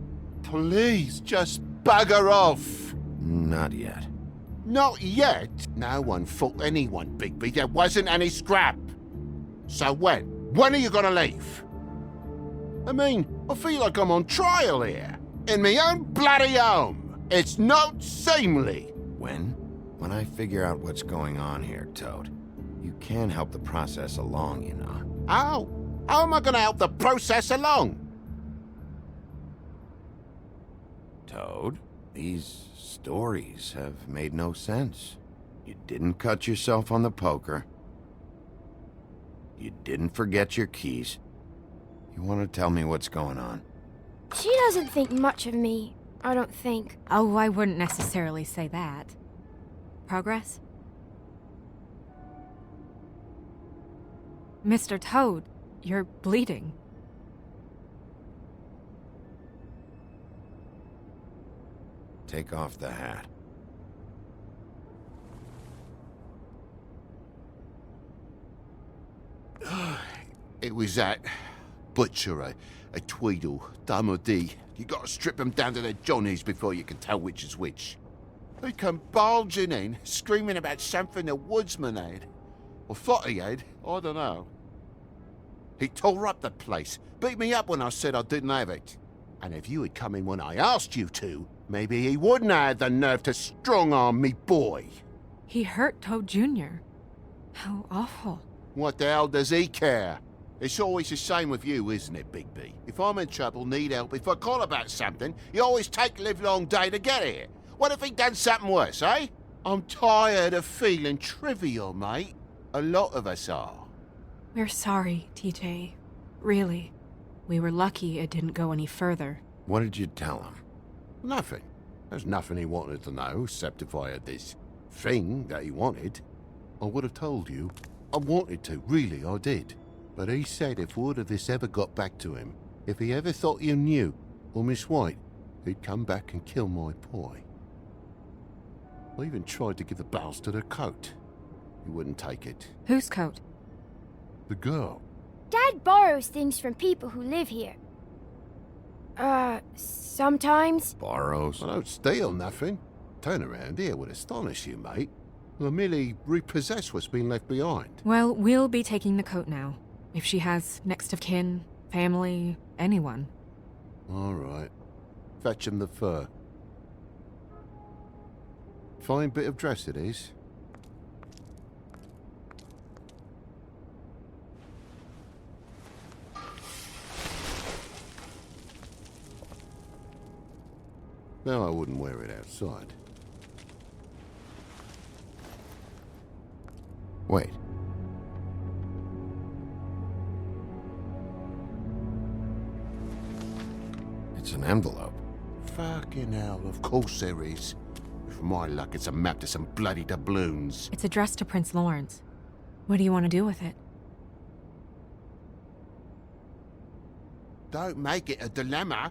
just bugger off? Not yet. Not yet? No one fought anyone, Bigby. There wasn't any scrap. So when? When are you gonna leave? I mean, I feel like I'm on trial here. In my own bloody home. It's not seemly. When? When I figure out what's going on here, Toad. You can help the process along, you know. How? How am I gonna help the process along? Toad, these stories have made no sense. You didn't cut yourself on the poker. You didn't forget your keys. You want to tell me what's going on? She doesn't think much of me, I don't think. Oh, I wouldn't necessarily say that. Progress? Mr. Toad, you're bleeding. Take off the hat. It was that butcher, a Tweedle, Dumody. You gotta strip them down to their johnnies before you can tell which is which. He come bulging in, screaming about something the woodsman had. Or thought he had, I don't know. He tore up the place, beat me up when I said I didn't have it. And if you had come in when I asked you to, maybe he wouldn't have had the nerve to strong-arm me boy. He hurt Toad Jr. How awful. What the hell does he care? It's always the same with you, isn't it, Bigby? If I'm in trouble, need help, if I call about something, you always take the livelong day to get here. What if he'd done something worse, eh? I'm tired of feeling trivial, mate. A lot of us are. We're sorry, TJ. Really. We were lucky it didn't go any further. What did you tell him? Nothing. There's nothing he wanted to know, except if I had this thing that he wanted. I would have told you. I wanted to, really, I did. But he said if word of this ever got back to him, if he ever thought you knew, or Miss White, he'd come back and kill my boy. I even tried to give the bastard a coat. He wouldn't take it. Whose coat? The girl. Dad borrows things from people who live here. Sometimes. Borrows? I don't steal nothing. Turn around here would astonish you, mate. I merely repossess what's been left behind. Well, we'll be taking the coat now. If she has next of kin, family, anyone. All right. Fetch him the fur. Fine bit of dress it is. No, I wouldn't wear it outside. Wait. It's an envelope. Fucking hell, of course there is. With my luck, it's a map to some bloody doubloons. It's addressed to Prince Lawrence. What do you want to do with it? Don't make it a dilemma.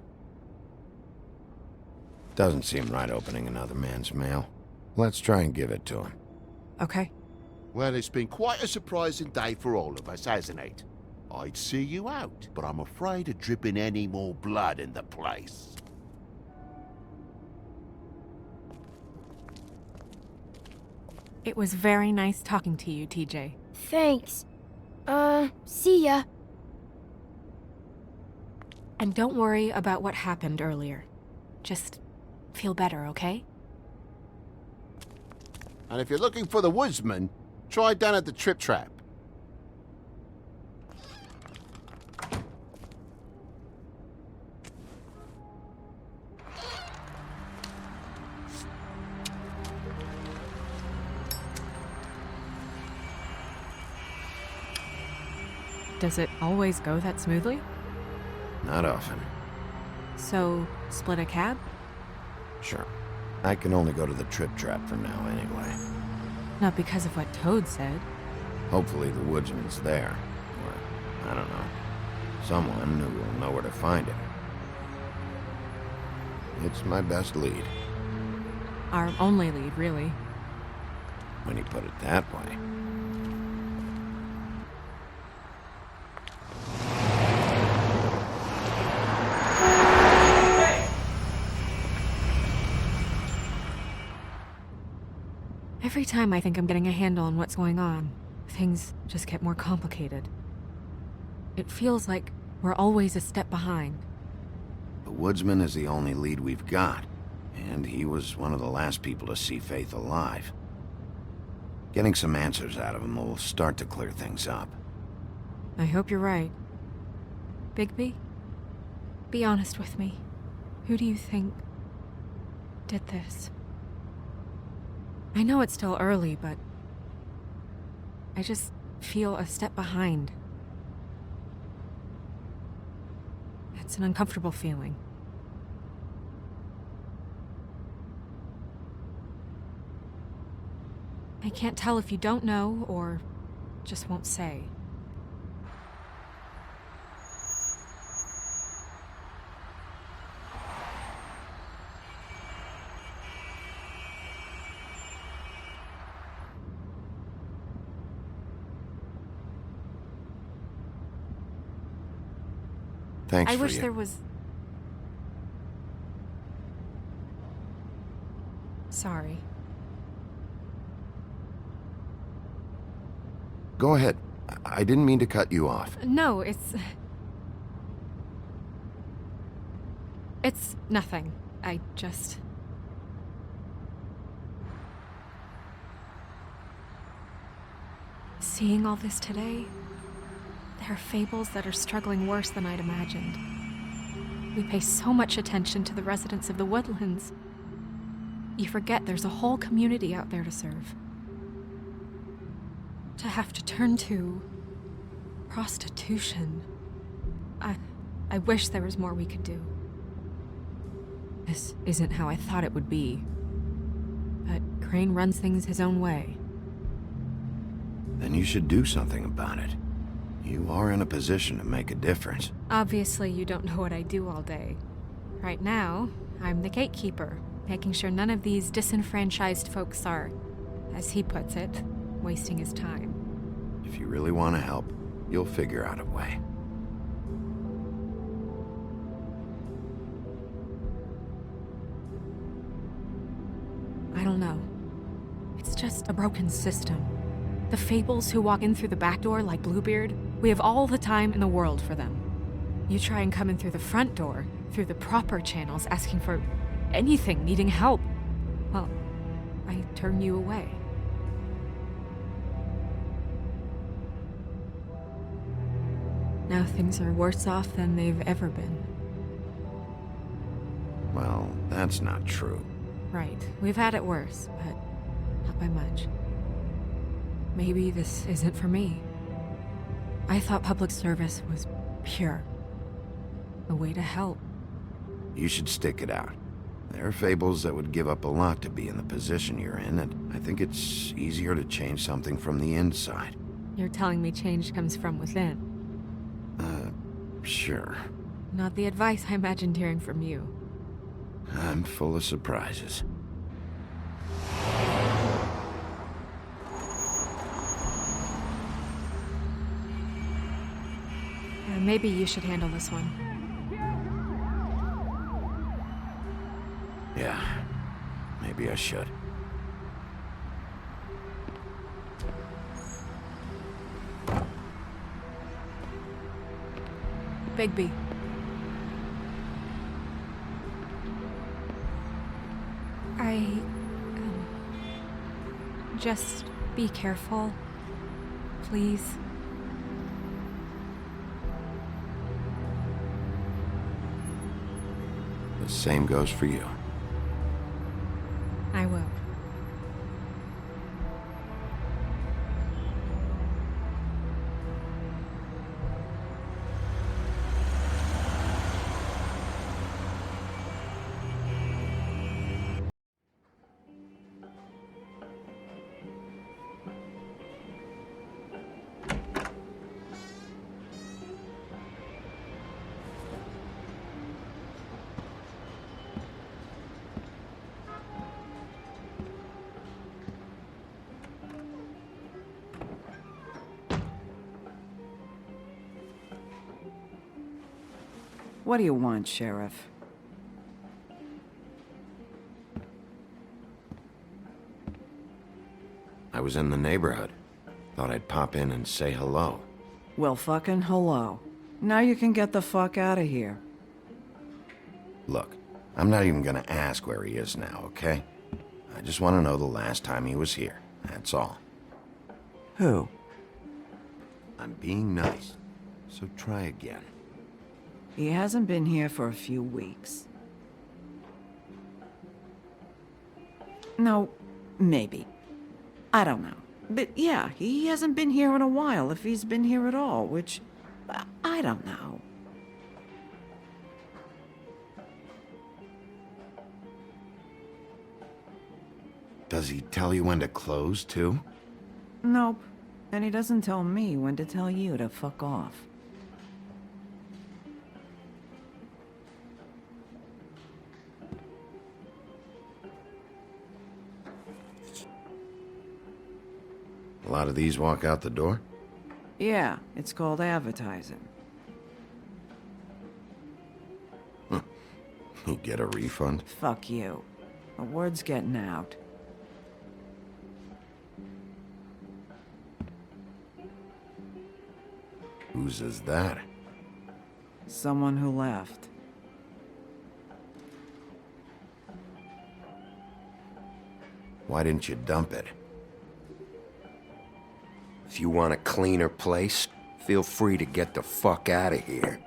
Doesn't seem right opening another man's mail. Let's try and give it to him. Okay. Well, it's been quite a surprising day for all of us, hasn't it? I'd see you out, but I'm afraid of dripping any more blood in the place. It was very nice talking to you, TJ. Thanks. See ya. And don't worry about what happened earlier. Just feel better, okay? And if you're looking for the woodsman, try down at the Trip Trap. Does it always go that smoothly? Not often. So, split a cab? Sure. I can only go to the Trip Trap for now, anyway. Not because of what Toad said. Hopefully the woodsman's there. Or, I don't know. Someone who will know where to find him. It's my best lead. Our only lead, really. When you put it that way. Every time I think I'm getting a handle on what's going on, things just get more complicated. It feels like we're always a step behind. The woodsman is the only lead we've got, and he was one of the last people to see Faith alive. Getting some answers out of him will start to clear things up. I hope you're right. Bigby, be honest with me. Who do you think did this? I know it's still early, but I just feel a step behind. It's an uncomfortable feeling. I can't tell if you don't know or just won't say. Thanks I for wish you. there was... Sorry. Go ahead. I didn't mean to cut you off. No, It's nothing. I just... Seeing all this today, there are fables that are struggling worse than I'd imagined. We pay so much attention to the residents of the woodlands. You forget there's a whole community out there to serve. To have to turn to prostitution. I wish there was more we could do. This isn't how I thought it would be. But Crane runs things his own way. Then you should do something about it. You are in a position to make a difference. Obviously, you don't know what I do all day. Right now, I'm the gatekeeper, making sure none of these disenfranchised folks are, as he puts it, wasting his time. If you really want to help, you'll figure out a way. I don't know. It's just a broken system. The Fables who walk in through the back door like Bluebeard, we have all the time in the world for them. You try and come in through the front door, through the proper channels, asking for anything, needing help. Well, I turn you away. Now things are worse off than they've ever been. Well, that's not true. Right. We've had it worse, but not by much. Maybe this isn't for me. I thought public service was pure. A way to help. You should stick it out. There are Fables that would give up a lot to be in the position you're in, and I think it's easier to change something from the inside. You're telling me change comes from within. Sure. Not the advice I imagined hearing from you. I'm full of surprises. Maybe you should handle this one. Yeah, maybe I should. Bigby. Just be careful, please. The same goes for you. I will. What do you want, Sheriff? I was in the neighborhood. Thought I'd pop in and say hello. Well, fucking hello. Now you can get the fuck out of here. Look, I'm not even gonna ask where he is now, okay? I just want to know the last time he was here. That's all. Who? I'm being nice, so try again. He hasn't been here for a few weeks. No, maybe. I don't know. But yeah, he hasn't been here in a while, if he's been here at all, which... I don't know. Does he tell you when to close, too? Nope. And he doesn't tell me when to tell you to fuck off. A lot of these walk out the door? Yeah, it's called advertising. You get a refund? Fuck you. The word's getting out. Whose is that? Someone who left. Why didn't you dump it? If you want a cleaner place, feel free to get the fuck out of here.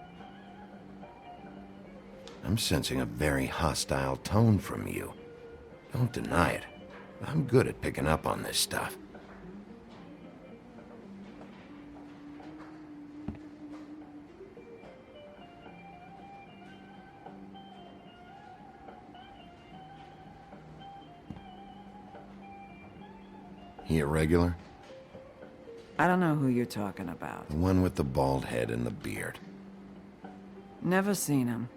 I'm sensing a very hostile tone from you. Don't deny it. I'm good at picking up on this stuff. He a regular? I don't know who you're talking about. The one with the bald head and the beard. Never seen him.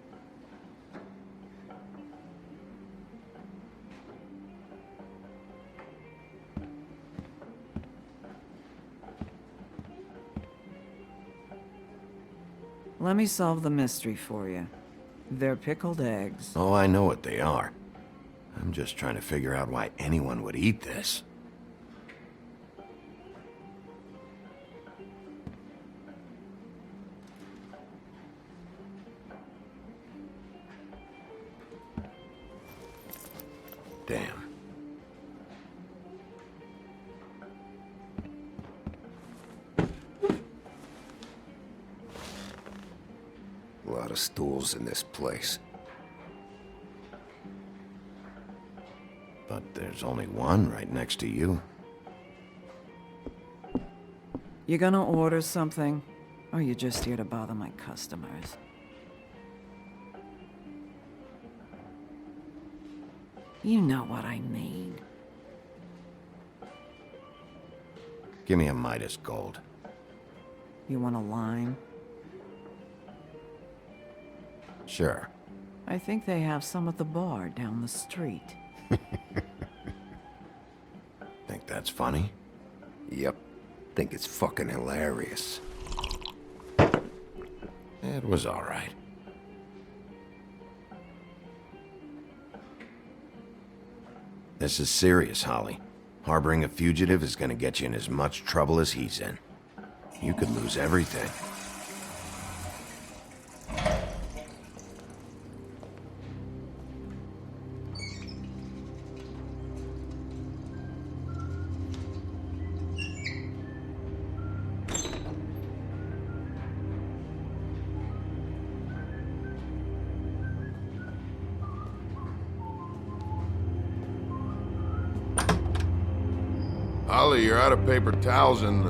Let me solve the mystery for you. They're pickled eggs. Oh, I know what they are. I'm just trying to figure out why anyone would eat this. Damn. A lot of stools in this place. But there's only one right next to you. You gonna order something? Or you just here to bother my customers? You know what I mean. Give me a Midas Gold. You want a lime? Sure. I think they have some at the bar down the street. Think that's funny? Yep. Think it's fucking hilarious. It was all right. This is serious, Holly. Harboring a fugitive is gonna get you in as much trouble as he's in. You could lose everything. Holly, you're out of paper towels and,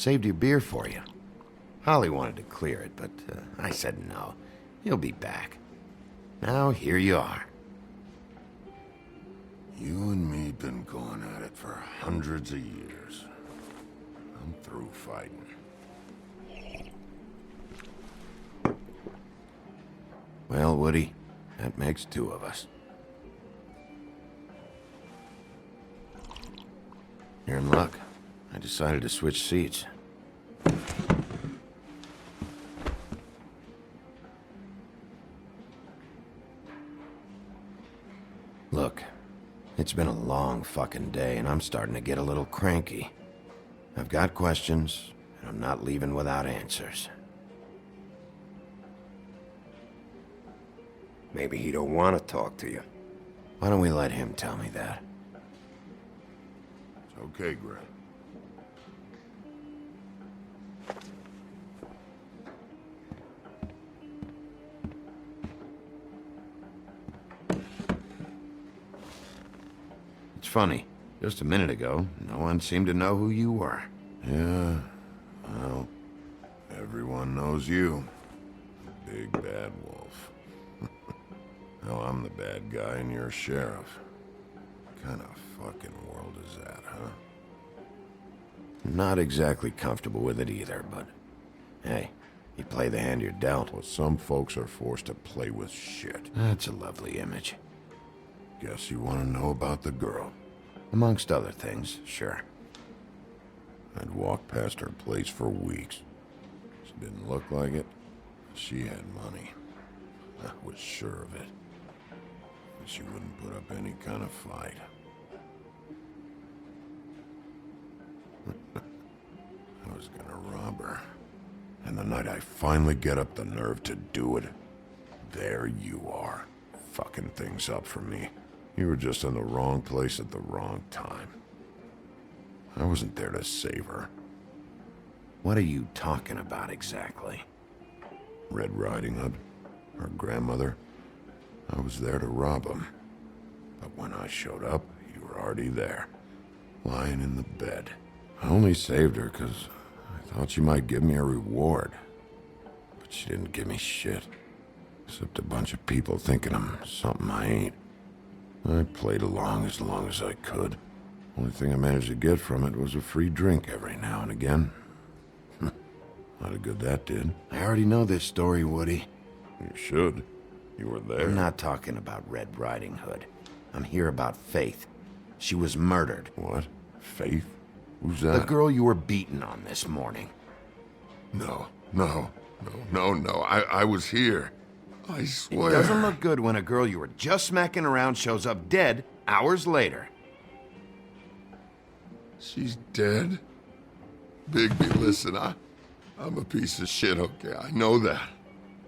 Saved your beer for you. Holly wanted to clear it, but I said no. He'll be back. Now, here you are. You and me been going at it for hundreds of years. I'm through fighting. Well, Woody, that makes two of us. You're in luck. I decided to switch seats. Look, it's been a long fucking day, and I'm starting to get a little cranky. I've got questions, and I'm not leaving without answers. Maybe he don't want to talk to you. Why don't we let him tell me that? It's okay, Greg. It's funny. Just a minute ago, no one seemed to know who you were. Yeah, well, everyone knows you. Big bad wolf. Now I'm the bad guy and you're sheriff. What kind of fucking world is that, huh? Not exactly comfortable with it either, but hey, you play the hand you're dealt. Well, some folks are forced to play with shit. That's a lovely image. Guess you want to know about the girl. Amongst other things, sure. I'd walked past her place for weeks. She didn't look like it. She had money. I was sure of it. And she wouldn't put up any kind of fight. I was gonna rob her. And the night I finally get up the nerve to do it, there you are, fucking things up for me. You were just in the wrong place at the wrong time. I wasn't there to save her. What are you talking about exactly? Red Riding Hood, her grandmother. I was there to rob him. But when I showed up, you were already there, lying in the bed. I only saved her because I thought she might give me a reward. But she didn't give me shit. Except a bunch of people thinking I'm something I ain't. I played along as I could. Only thing I managed to get from it was a free drink every now and again. Not a good that did. I already know this story, Woody. You should. You were there. I'm not talking about Red Riding Hood. I'm here about Faith. She was murdered. What? Faith? Who's that? The girl you were beaten on this morning. No. I was here. I swear. It doesn't look good when a girl you were just smacking around shows up dead hours later. She's dead? Bigby, listen, I'm a piece of shit, okay? I know that.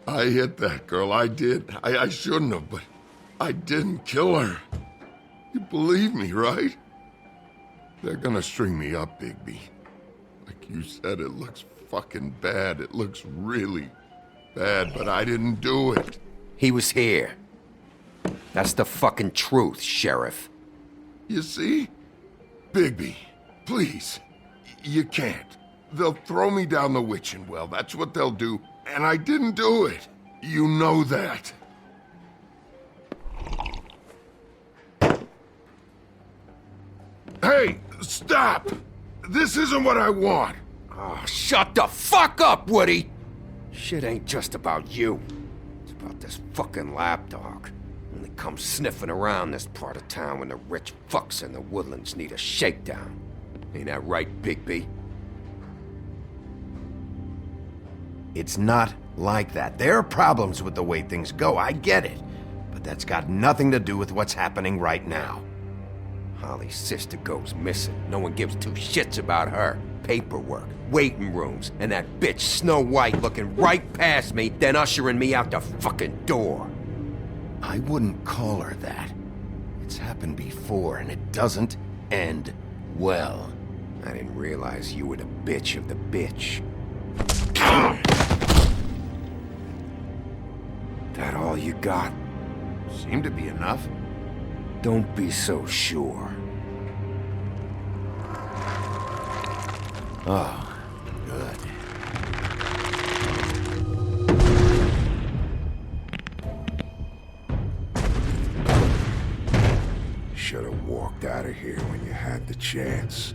I hit that girl, I did. I shouldn't have, but I didn't kill her. You believe me, right? They're gonna string me up, Bigby. Like you said, it looks fucking bad. It looks really bad, but I didn't do it. He was here. That's the fucking truth, Sheriff. You see? Bigby, please. You can't. They'll throw me down the witching well. That's what they'll do. And I didn't do it. You know that. Hey, stop! This isn't what I want. Oh, shut the fuck up, Woody! Shit ain't just about you. It's about this fucking lapdog. Only comes sniffing around this part of town when the rich fucks in the woodlands need a shakedown. Ain't that right, Bigby? It's not like that. There are problems with the way things go, I get it. But that's got nothing to do with what's happening right now. Holly's sister goes missing. No one gives two shits about her. Paperwork, waiting rooms, and that bitch Snow White looking right past me, then ushering me out the fucking door. I wouldn't call her that. It's happened before, and it doesn't end well. I didn't realize you were the bitch of the bitch. That all you got? Seemed to be enough. Don't be so sure. Oh, good. Should have walked out of here when you had the chance.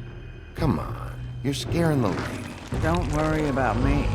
Come on, you're scaring the lady. Don't worry about me.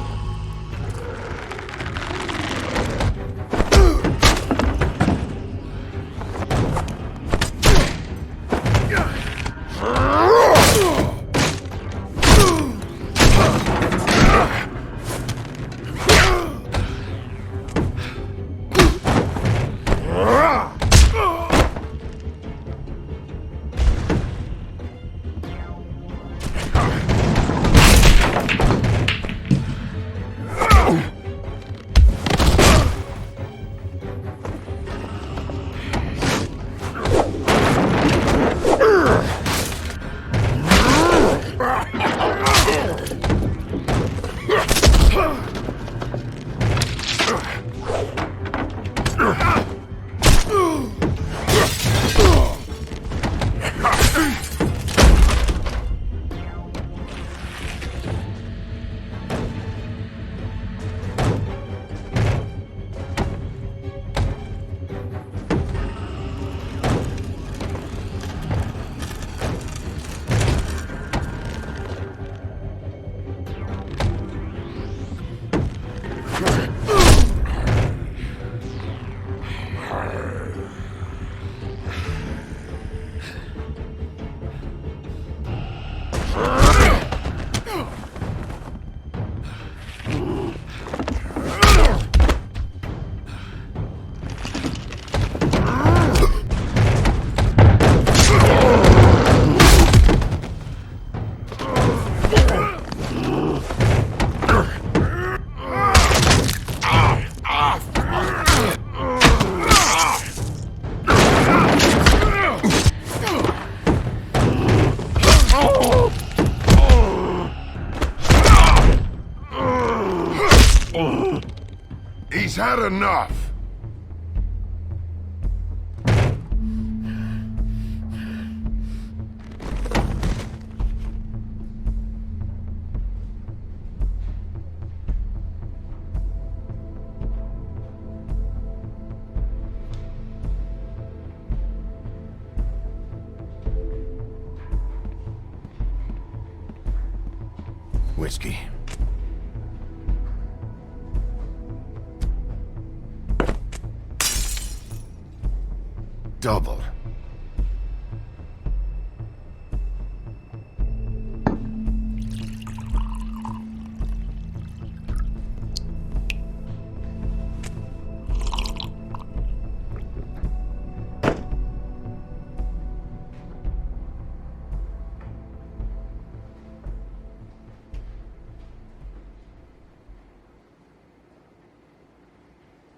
had enough! Whiskey. Double.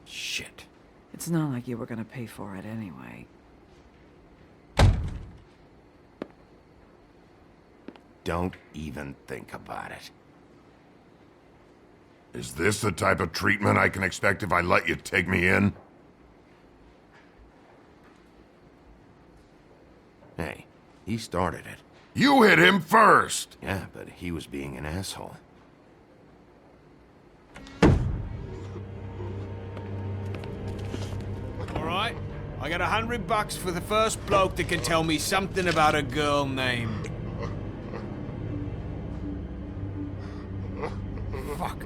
Shit. It's not like you were gonna pay for it anyway. Don't even think about it. Is this the type of treatment I can expect if I let you take me in? Hey, he started it. You hit him first! Yeah, but he was being an asshole. Alright, I got $100 for the first bloke that can tell me something about a girl named... Fuck.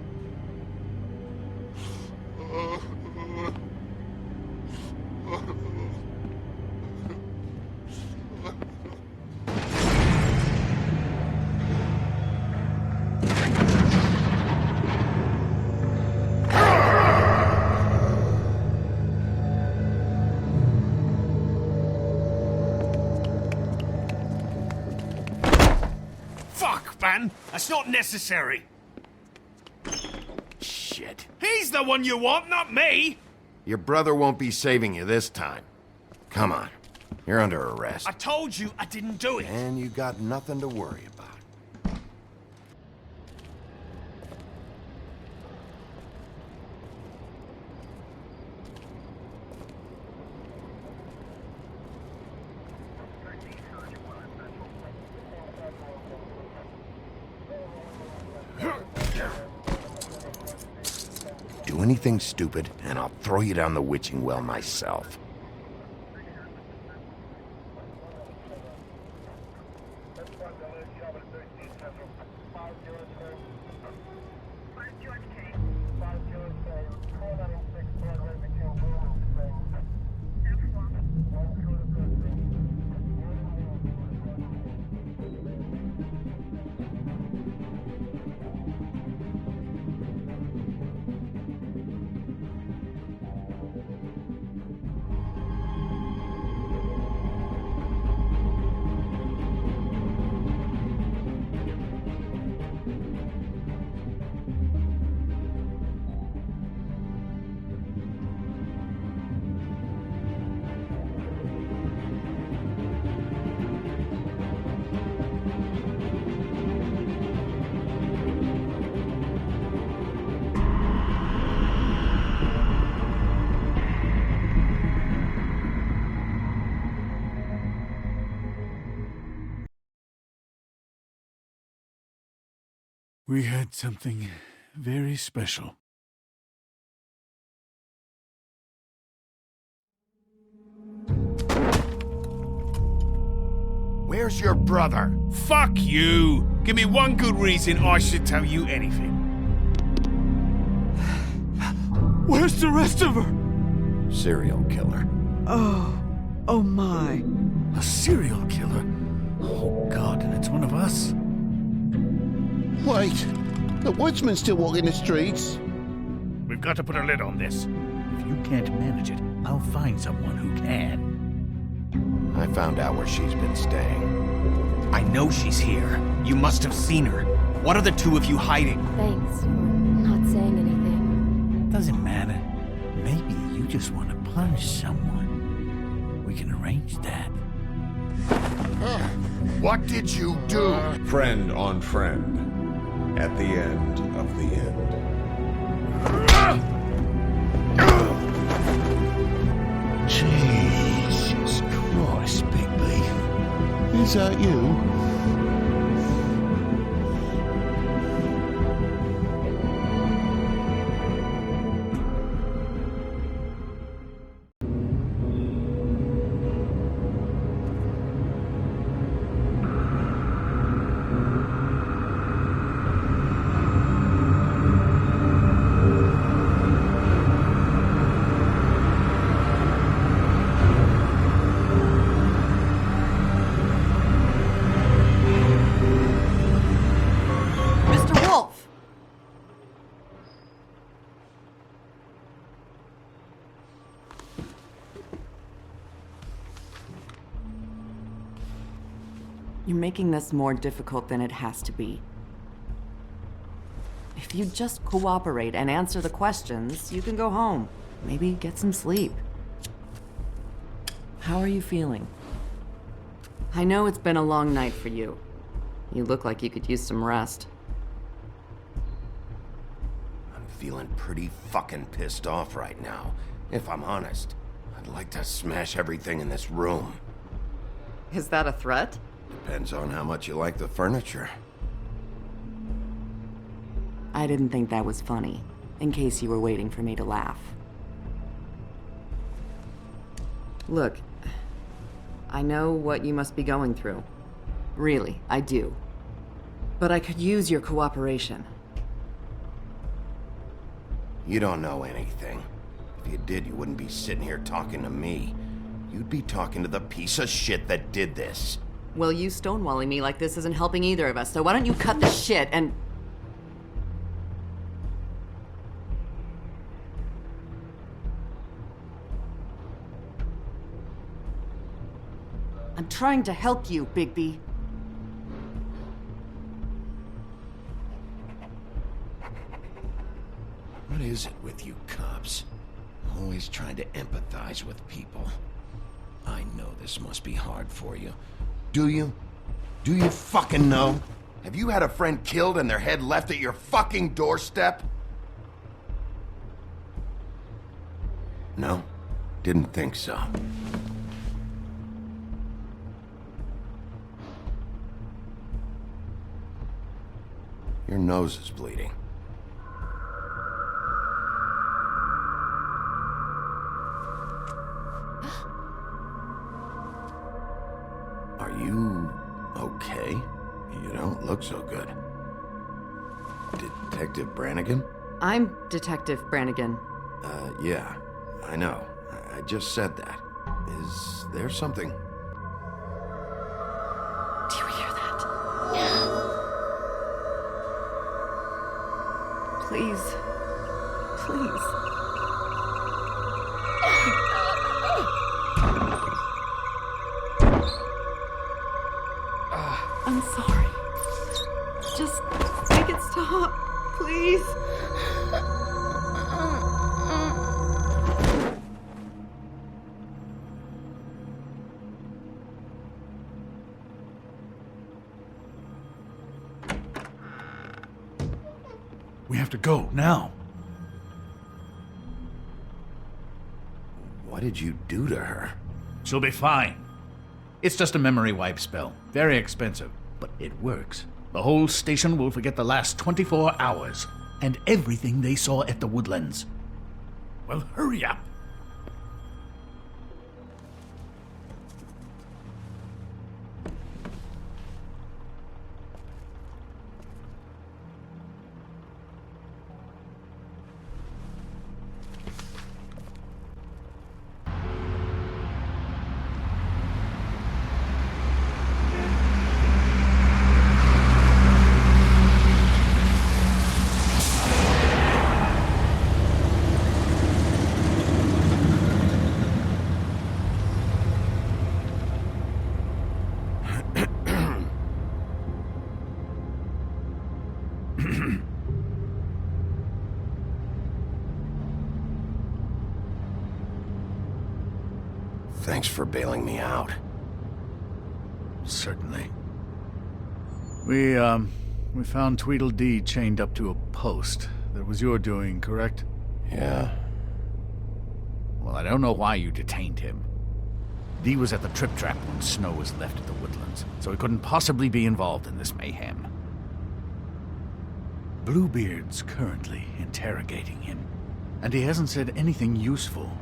Fuck, man! That's not necessary! Shit. He's the one you want, not me! Your brother won't be saving you this time. Come on. You're under arrest. I told you I didn't do it! And you got nothing to worry about. Do anything stupid, and I'll throw you down the witching well myself. We had something very special. Where's your brother? Fuck you! Give me one good reason I should tell you anything. Where's the rest of her? Serial killer. Oh my. A serial killer? Oh God, and it's one of us? Wait, the woodsman's still walking the streets. We've got to put a lid on this. If you can't manage it, I'll find someone who can. I found out where she's been staying. I know she's here. You must have seen her. What are the two of you hiding? Thanks for not saying anything. Doesn't matter. Maybe you just want to punish someone. We can arrange that. What did you do? Friend on friend. At the end of the end. desert you. You're making this more difficult than it has to be. If you just cooperate and answer the questions, you can go home. Maybe get some sleep. How are you feeling? I know it's been a long night for you. You look like you could use some rest. I'm feeling pretty fucking pissed off right now. If I'm honest, I'd like to smash everything in this room. Is that a threat? Depends on how much you like the furniture. I didn't think that was funny, in case you were waiting for me to laugh. Look, I know what you must be going through. Really, I do. But I could use your cooperation. You don't know anything. If you did, you wouldn't be sitting here talking to me. You'd be talking to the piece of shit that did this. Well, you stonewalling me like this isn't helping either of us, so why don't you cut the shit and... I'm trying to help you, Bigby. What is it with you cops? Always trying to empathize with people. I know this must be hard for you. Do you? Do you fucking know? Have you had a friend killed and their head left at your fucking doorstep? No? Didn't think so. Your nose is bleeding. Are you okay? You don't look so good. Detective Brannigan? I'm Detective Brannigan. Yeah, I know. I just said that. Is there something? Do you hear that? Please. Please. I'm sorry. Just make it stop, please. We have to go, now. What did you do to her? She'll be fine. It's just a memory wipe spell. Very expensive, but it works. The whole station will forget the last 24 hours, and everything they saw at the Woodlands. Well, hurry up. Thanks for bailing me out. Certainly. We found Tweedledee chained up to a post. That was your doing, correct? Yeah. Well, I don't know why you detained him. Dee was at the Trip Trap when Snow was left at the Woodlands, so he couldn't possibly be involved in this mayhem. Bluebeard's currently interrogating him, and he hasn't said anything useful.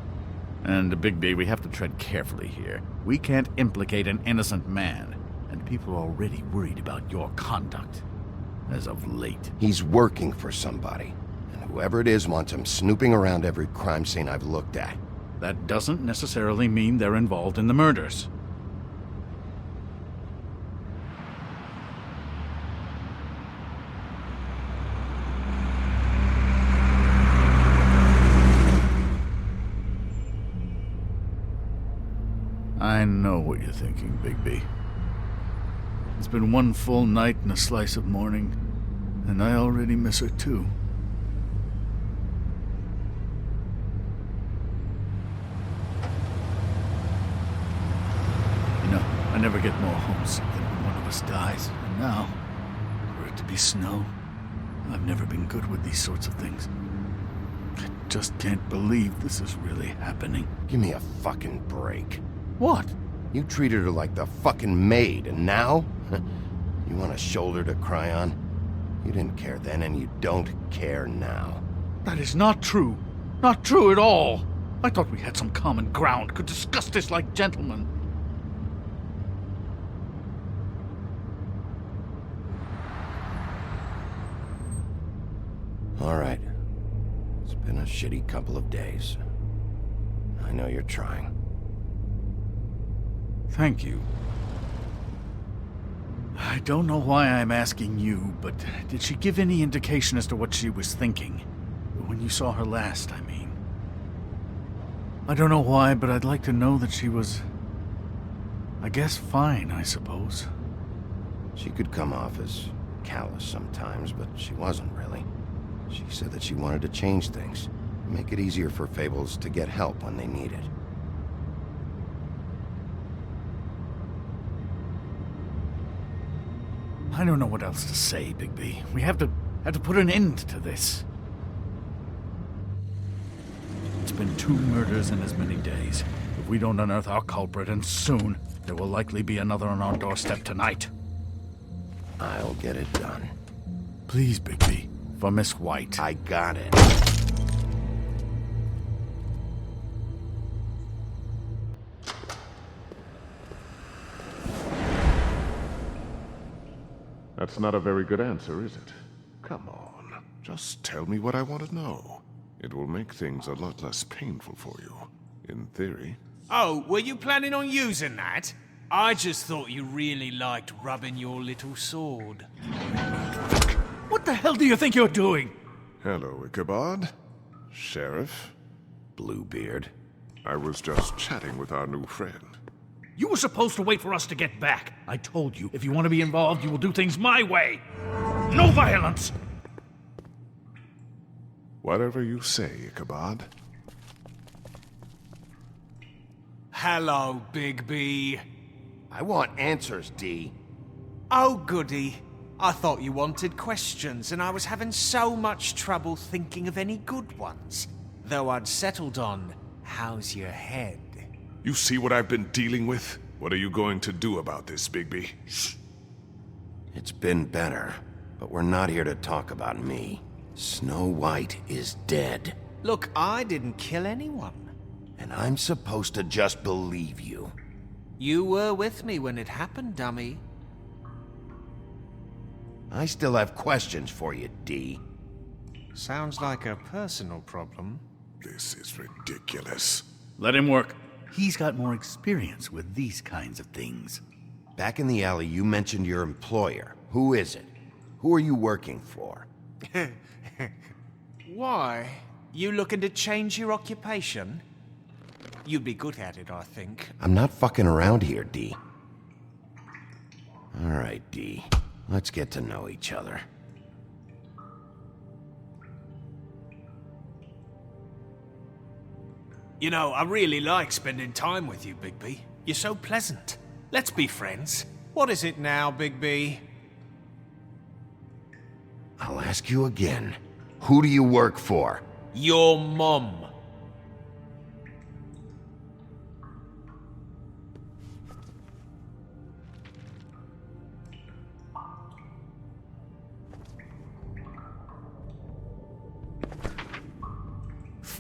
And, Bigby, we have to tread carefully here. We can't implicate an innocent man, and people are already worried about your conduct. As of late. He's working for somebody, and whoever it is wants him snooping around every crime scene I've looked at. That doesn't necessarily mean they're involved in the murders. I know what you're thinking, Bigby. It's been one full night and a slice of morning, and I already miss her too. You know, I never get more homesick than when one of us dies, and now, for it to be Snow, I've never been good with these sorts of things. I just can't believe this is really happening. Give me a fucking break. What? You treated her like the fucking maid, and now? You want a shoulder to cry on? You didn't care then, and you don't care now. That is not true. Not true at all. I thought we had some common ground, could discuss this like gentlemen. All right. It's been a shitty couple of days. I know you're trying. Thank you. I don't know why I'm asking you, but did she give any indication as to what she was thinking? When you saw her last, I mean. I don't know why, but I'd like to know that she was... I guess fine, I suppose. She could come off as callous sometimes, but she wasn't really. She said that she wanted to change things, make it easier for Fables to get help when they need it. I don't know what else to say, Bigby. We have to put an end to this. It's been 2 murders in as many days. If we don't unearth our culprit, and soon, there will likely be another on our doorstep tonight. I'll get it done. Please, Bigby. For Miss White. I got it. That's not a very good answer, is it? Come on. Just tell me what I want to know. It will make things a lot less painful for you. In theory. Oh, were you planning on using that? I just thought you really liked rubbing your little sword. What the hell do you think you're doing? Hello, Ichabod. Sheriff. Bluebeard. I was just chatting with our new friend. You were supposed to wait for us to get back. I told you, if you want to be involved, you will do things my way. No violence! Whatever you say, Ichabod. Hello, Big B. I want answers, D. Oh, goody. I thought you wanted questions, and I was having so much trouble thinking of any good ones. Though I'd settled on, how's your head? You see what I've been dealing with? What are you going to do about this, Bigby? Shh. It's been better, but we're not here to talk about me. Snow White is dead. Look, I didn't kill anyone. And I'm supposed to just believe you. You were with me when it happened, dummy. I still have questions for you, D. Sounds like a personal problem. This is ridiculous. Let him work. He's got more experience with these kinds of things. Back in the alley, you mentioned your employer. Who is it? Who are you working for? Why? You looking to change your occupation? You'd be good at it, I think. I'm not fucking around here, D. All right, D. Let's get to know each other. You know, I really like spending time with you, Bigby. You're so pleasant. Let's be friends. What is it now, Bigby? I'll ask you again. Who do you work for? Your mom.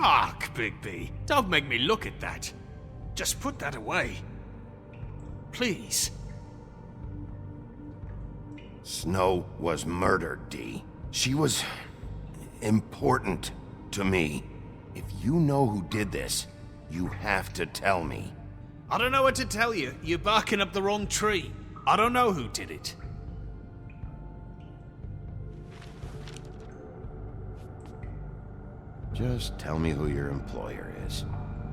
Fuck, Bigby. Don't make me look at that. Just put that away. Please. Snow was murdered, Dee. She was important to me. If you know who did this, you have to tell me. I don't know what to tell you. You're barking up the wrong tree. I don't know who did it. Just tell me who your employer is.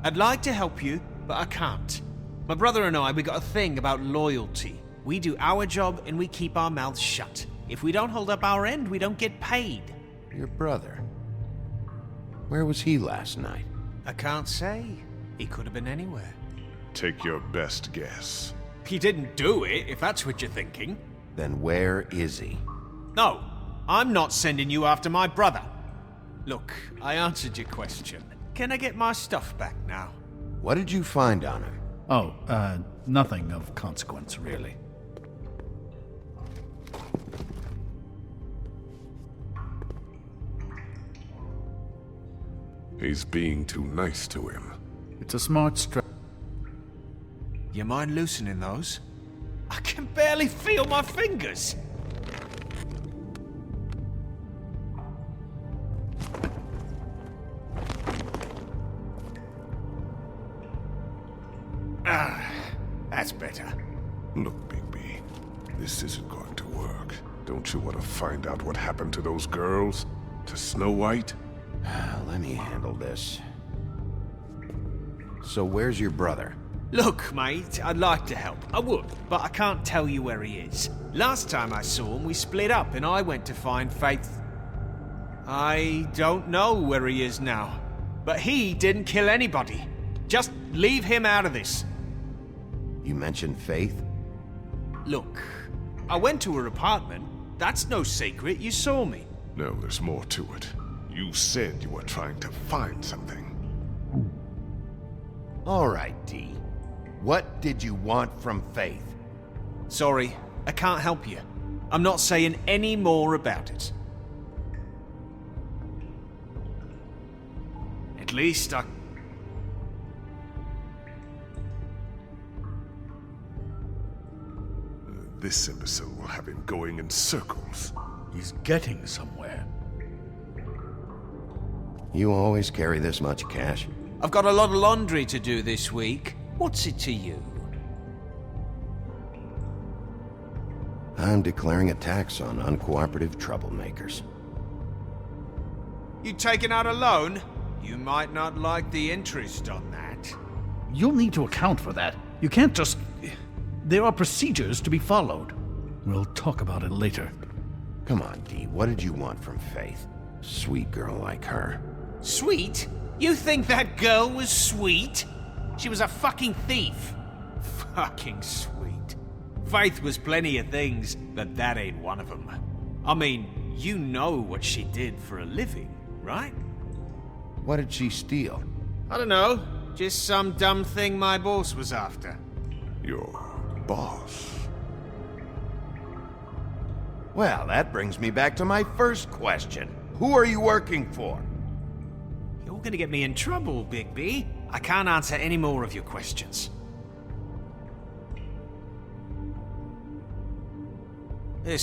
I'd like to help you, but I can't. My brother and I, we got a thing about loyalty. We do our job and we keep our mouths shut. If we don't hold up our end, we don't get paid. Your brother? Where was he last night? I can't say. He could have been anywhere. Take your best guess. He didn't do it, if that's what you're thinking. Then where is he? No, I'm not sending you after my brother. Look, I answered your question. Can I get my stuff back now? What did you find on him? Oh, nothing of consequence, really. He's being too nice to him. It's a smart You mind loosening those? I can barely feel my fingers. That's better. Look, Bigby, this isn't going to work. Don't you want to find out what happened to those girls? To Snow White? Let me handle this. So where's your brother? Look, mate, I'd like to help. I would, but I can't tell you where he is. Last time I saw him, we split up and I went to find Faith. I don't know where he is now, but he didn't kill anybody. Just leave him out of this. You mentioned Faith? Look, I went to her apartment. That's no secret. You saw me. No, there's more to it. You said you were trying to find something. All right, Dee. What did you want from Faith? Sorry, I can't help you. I'm not saying any more about it. At least I... This imbecile will have him going in circles. He's getting somewhere. You always carry this much cash? I've got a lot of laundry to do this week. What's it to you? I'm declaring a tax on uncooperative troublemakers. You taking out a loan? You might not like the interest on that. You'll need to account for that. You can't just... There are procedures to be followed. We'll talk about it later. Come on, Dee. What did you want from Faith? Sweet girl like her. Sweet? You think that girl was sweet? She was a fucking thief. Fucking sweet. Faith was plenty of things, but that ain't one of them. I mean, you know what she did for a living, right? What did she steal? I don't know. Just some dumb thing my boss was after. Your boss? Well, that brings me back to my first question. Who are you working for? You're gonna get me in trouble, Bigby. I can't answer any more of your questions. You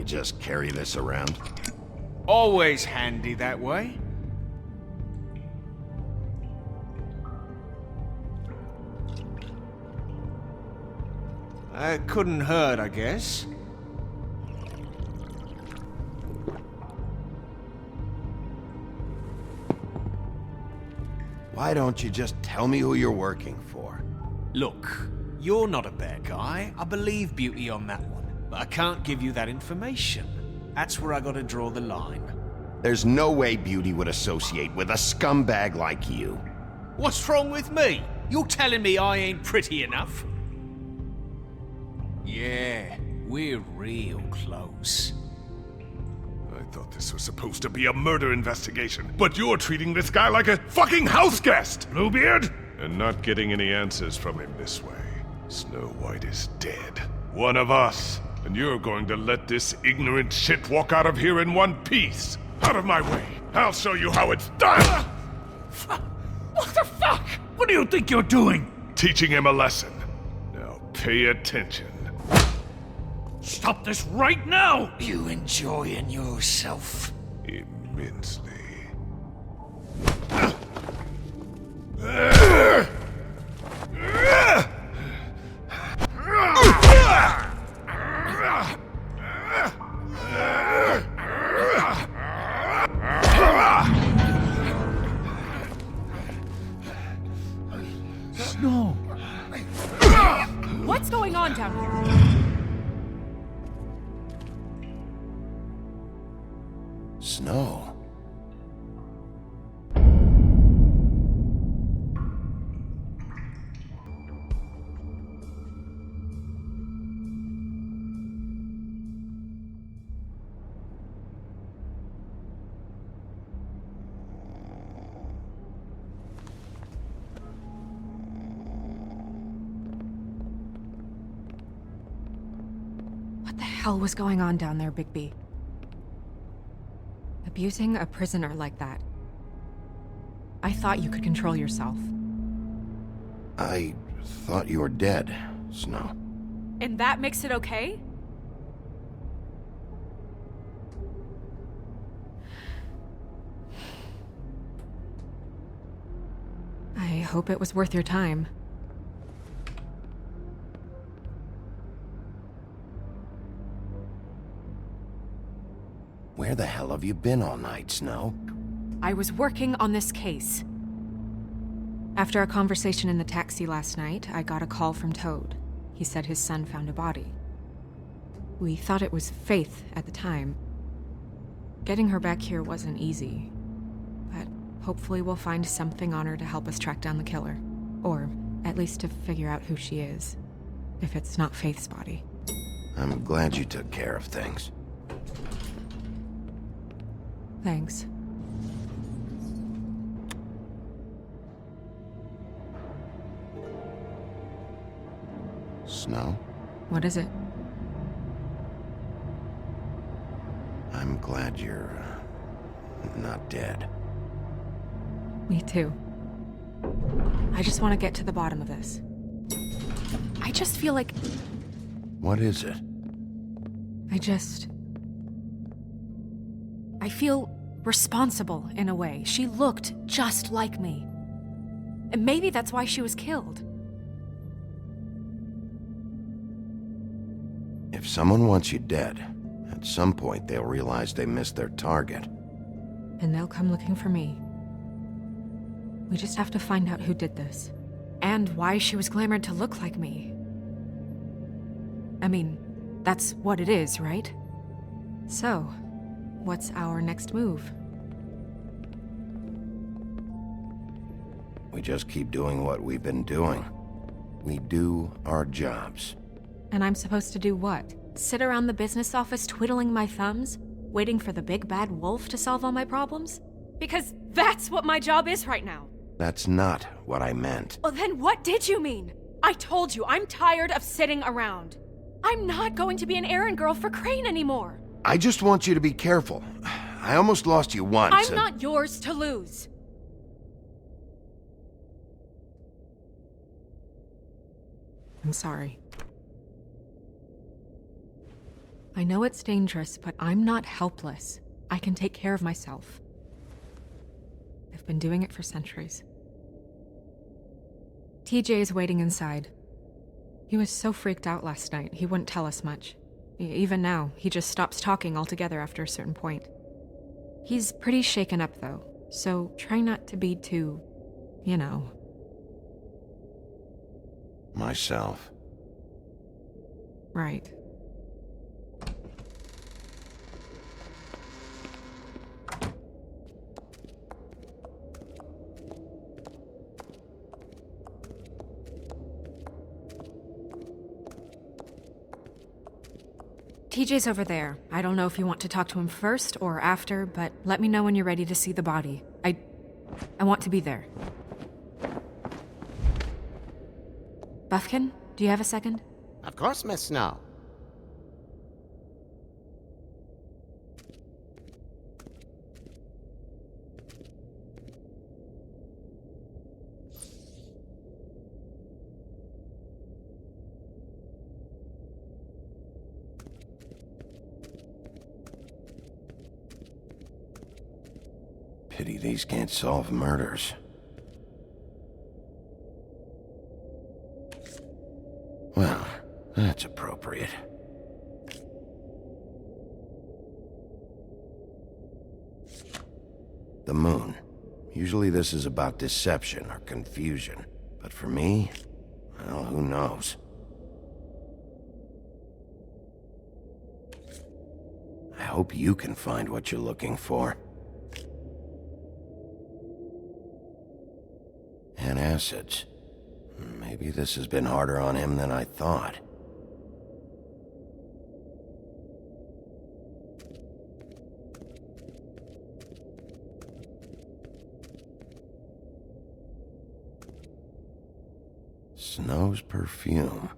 just carry this around? Always handy that way. It couldn't hurt, I guess. Why don't you just tell me who you're working for? Look, you're not a bad guy. I believe Beauty on that one. But I can't give you that information. That's where I gotta draw the line. There's no way Beauty would associate with a scumbag like you. What's wrong with me? You're telling me I ain't pretty enough? Yeah, we're real close. I thought this was supposed to be a murder investigation, but you're treating this guy like a fucking house guest, Bluebeard! And not getting any answers from him this way. Snow White is dead. One of us. And you're going to let this ignorant shit walk out of here in one piece. Out of my way! I'll show you how it's done! What the fuck? What do you think you're doing? Teaching him a lesson. Now pay attention. Stop this right now! You enjoying yourself? Immensely. Snow! What's going on down here? Snow. What the hell was going on down there, Bigby? Abusing a prisoner like that. I thought you could control yourself. I thought you were dead, Snow. And that makes it okay? I hope it was worth your time. Where the hell have you been all night, Snow? I was working on this case. After a conversation in the taxi last night, I got a call from Toad. He said his son found a body. We thought it was Faith at the time. Getting her back here wasn't easy, but hopefully we'll find something on her to help us track down the killer. Or at least to figure out who she is, if it's not Faith's body. I'm glad you took care of things. Thanks. Snow? What is it? I'm glad you're not dead. Me too. I just want to get to the bottom of this. I just feel like... What is it? I feel responsible in a way. She looked just like me. And maybe that's why she was killed. If someone wants you dead, at some point they'll realize they missed their target. And they'll come looking for me. We just have to find out who did this. And why she was glamored to look like me. I mean, that's what it is, right? So, what's our next move? We just keep doing what we've been doing. We do our jobs. And I'm supposed to do what? Sit around the business office twiddling my thumbs? Waiting for the big bad wolf to solve all my problems? Because that's what my job is right now. That's not what I meant. Well, then what did you mean? I told you, I'm tired of sitting around. I'm not going to be an errand girl for Crane anymore. I just want you to be careful. I almost lost you once. I'm not yours to lose. I'm sorry. I know it's dangerous, but I'm not helpless. I can take care of myself. I've been doing it for centuries. TJ is waiting inside. He was so freaked out last night, he wouldn't tell us much. Even now, he just stops talking altogether after a certain point. He's pretty shaken up, though, so try not to be too, you know. Myself. Right. TJ's over there. I don't know if you want to talk to him first or after, but let me know when you're ready to see the body. I want to be there. Buffkin, do you have a second? Of course, Miss Snow. Pity these can't solve murders. Well, that's appropriate. The moon. Usually this is about deception or confusion. But for me, well, who knows? I hope you can find what you're looking for. Antacids. Maybe this has been harder on him than I thought. Snow's perfume.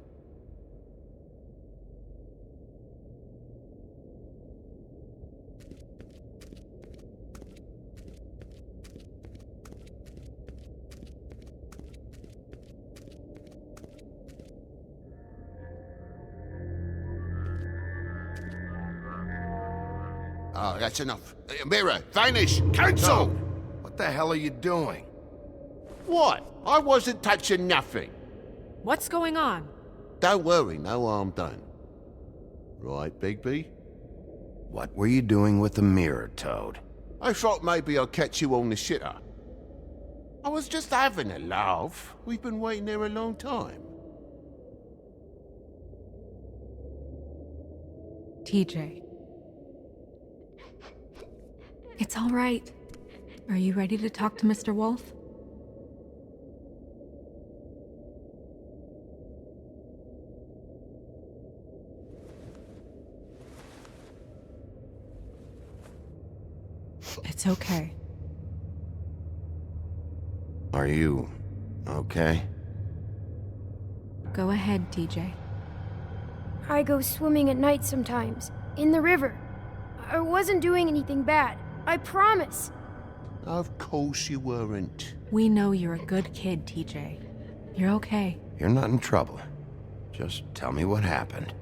Oh, that's enough. Mirror, vanish, cancel! No. What the hell are you doing? What? I wasn't touching nothing. What's going on? Don't worry, no harm done. Right, Bigby? What were you doing with the mirror, Toad? I thought maybe I'd catch you on the shitter. I was just having a laugh. We've been waiting there a long time. TJ. It's all right. Are you ready to talk to Mr. Wolf? It's okay. Are you okay? Go ahead, TJ. I go swimming at night sometimes, in the river. I wasn't doing anything bad. I promise. Of course you weren't. We know you're a good kid, TJ. You're okay. You're not in trouble. Just tell me what happened.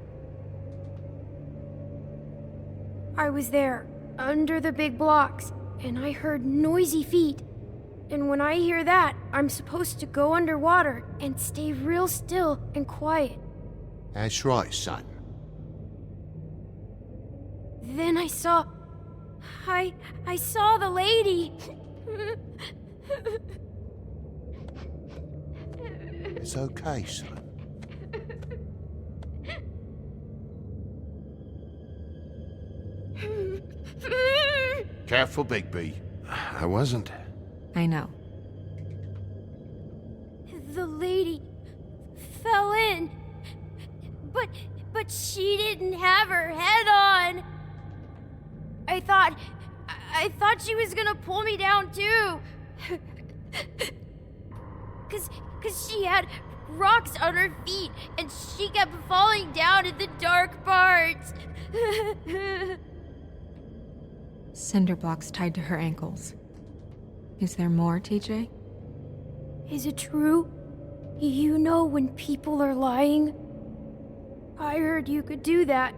I was there, under the big blocks, and I heard noisy feet. And when I hear that, I'm supposed to go underwater and stay real still and quiet. That's right, son. Then I saw... I saw the lady. It's okay, son. Careful, Bigby. I wasn't. I know. The lady fell in. But she didn't have her head on. I thought she was gonna pull me down too. Cause she had rocks on her feet and she kept falling down in the dark parts. Cinder blocks tied to her ankles. Is there more, TJ? Is it true? You know when people are lying? I heard you could do that.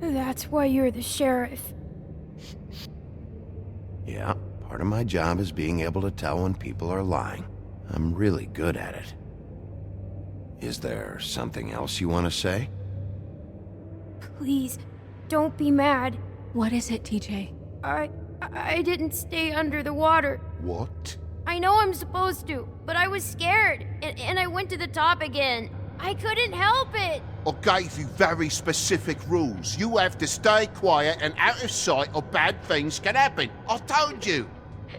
That's why you're the sheriff. Yeah, part of my job is being able to tell when people are lying. I'm really good at it. Is there something else you want to say? Please, don't be mad. What is it, TJ? I didn't stay under the water. What? I know I'm supposed to, but I was scared, and I went to the top again. I couldn't help it. I gave you very specific rules. You have to stay quiet and out of sight or bad things can happen. I told you.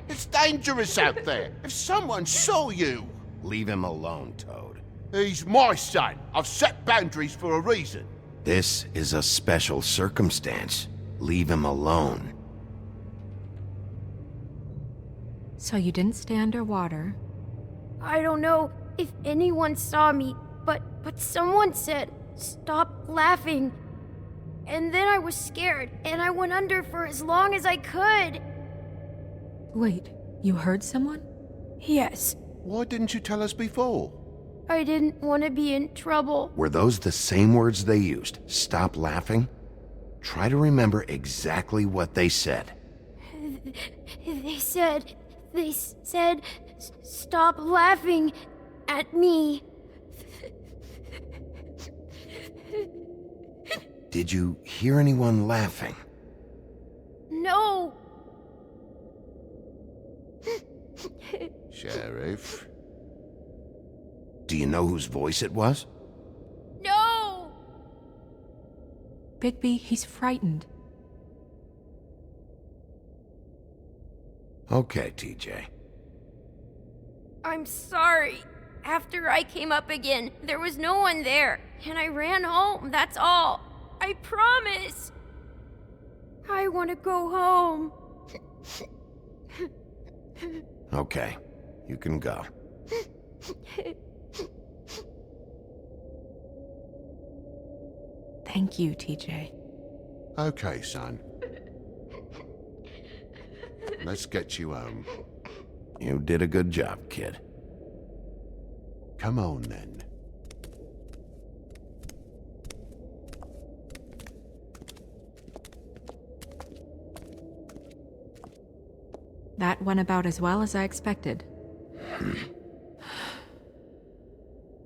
It's dangerous out there. If someone saw you... Leave him alone, Toad. He's my son. I've set boundaries for a reason. This is a special circumstance. Leave him alone. So you didn't stay underwater? I don't know if anyone saw me, but someone said, "Stop laughing." And then I was scared, and I went under for as long as I could. Wait, you heard someone? Yes. Why didn't you tell us before? I didn't want to be in trouble. Were those the same words they used? Stop laughing? Try to remember exactly what they said. They said, stop laughing at me. Did you hear anyone laughing? No. Sheriff? Do you know whose voice it was? No! Bigby, he's frightened. Okay, TJ. I'm sorry. After I came up again, there was no one there, and I ran home, that's all. I promise. I want to go home. Okay, you can go. Thank you, TJ. Okay, son. Let's get you home. You did a good job, kid. Come on, then. That went about as well as I expected.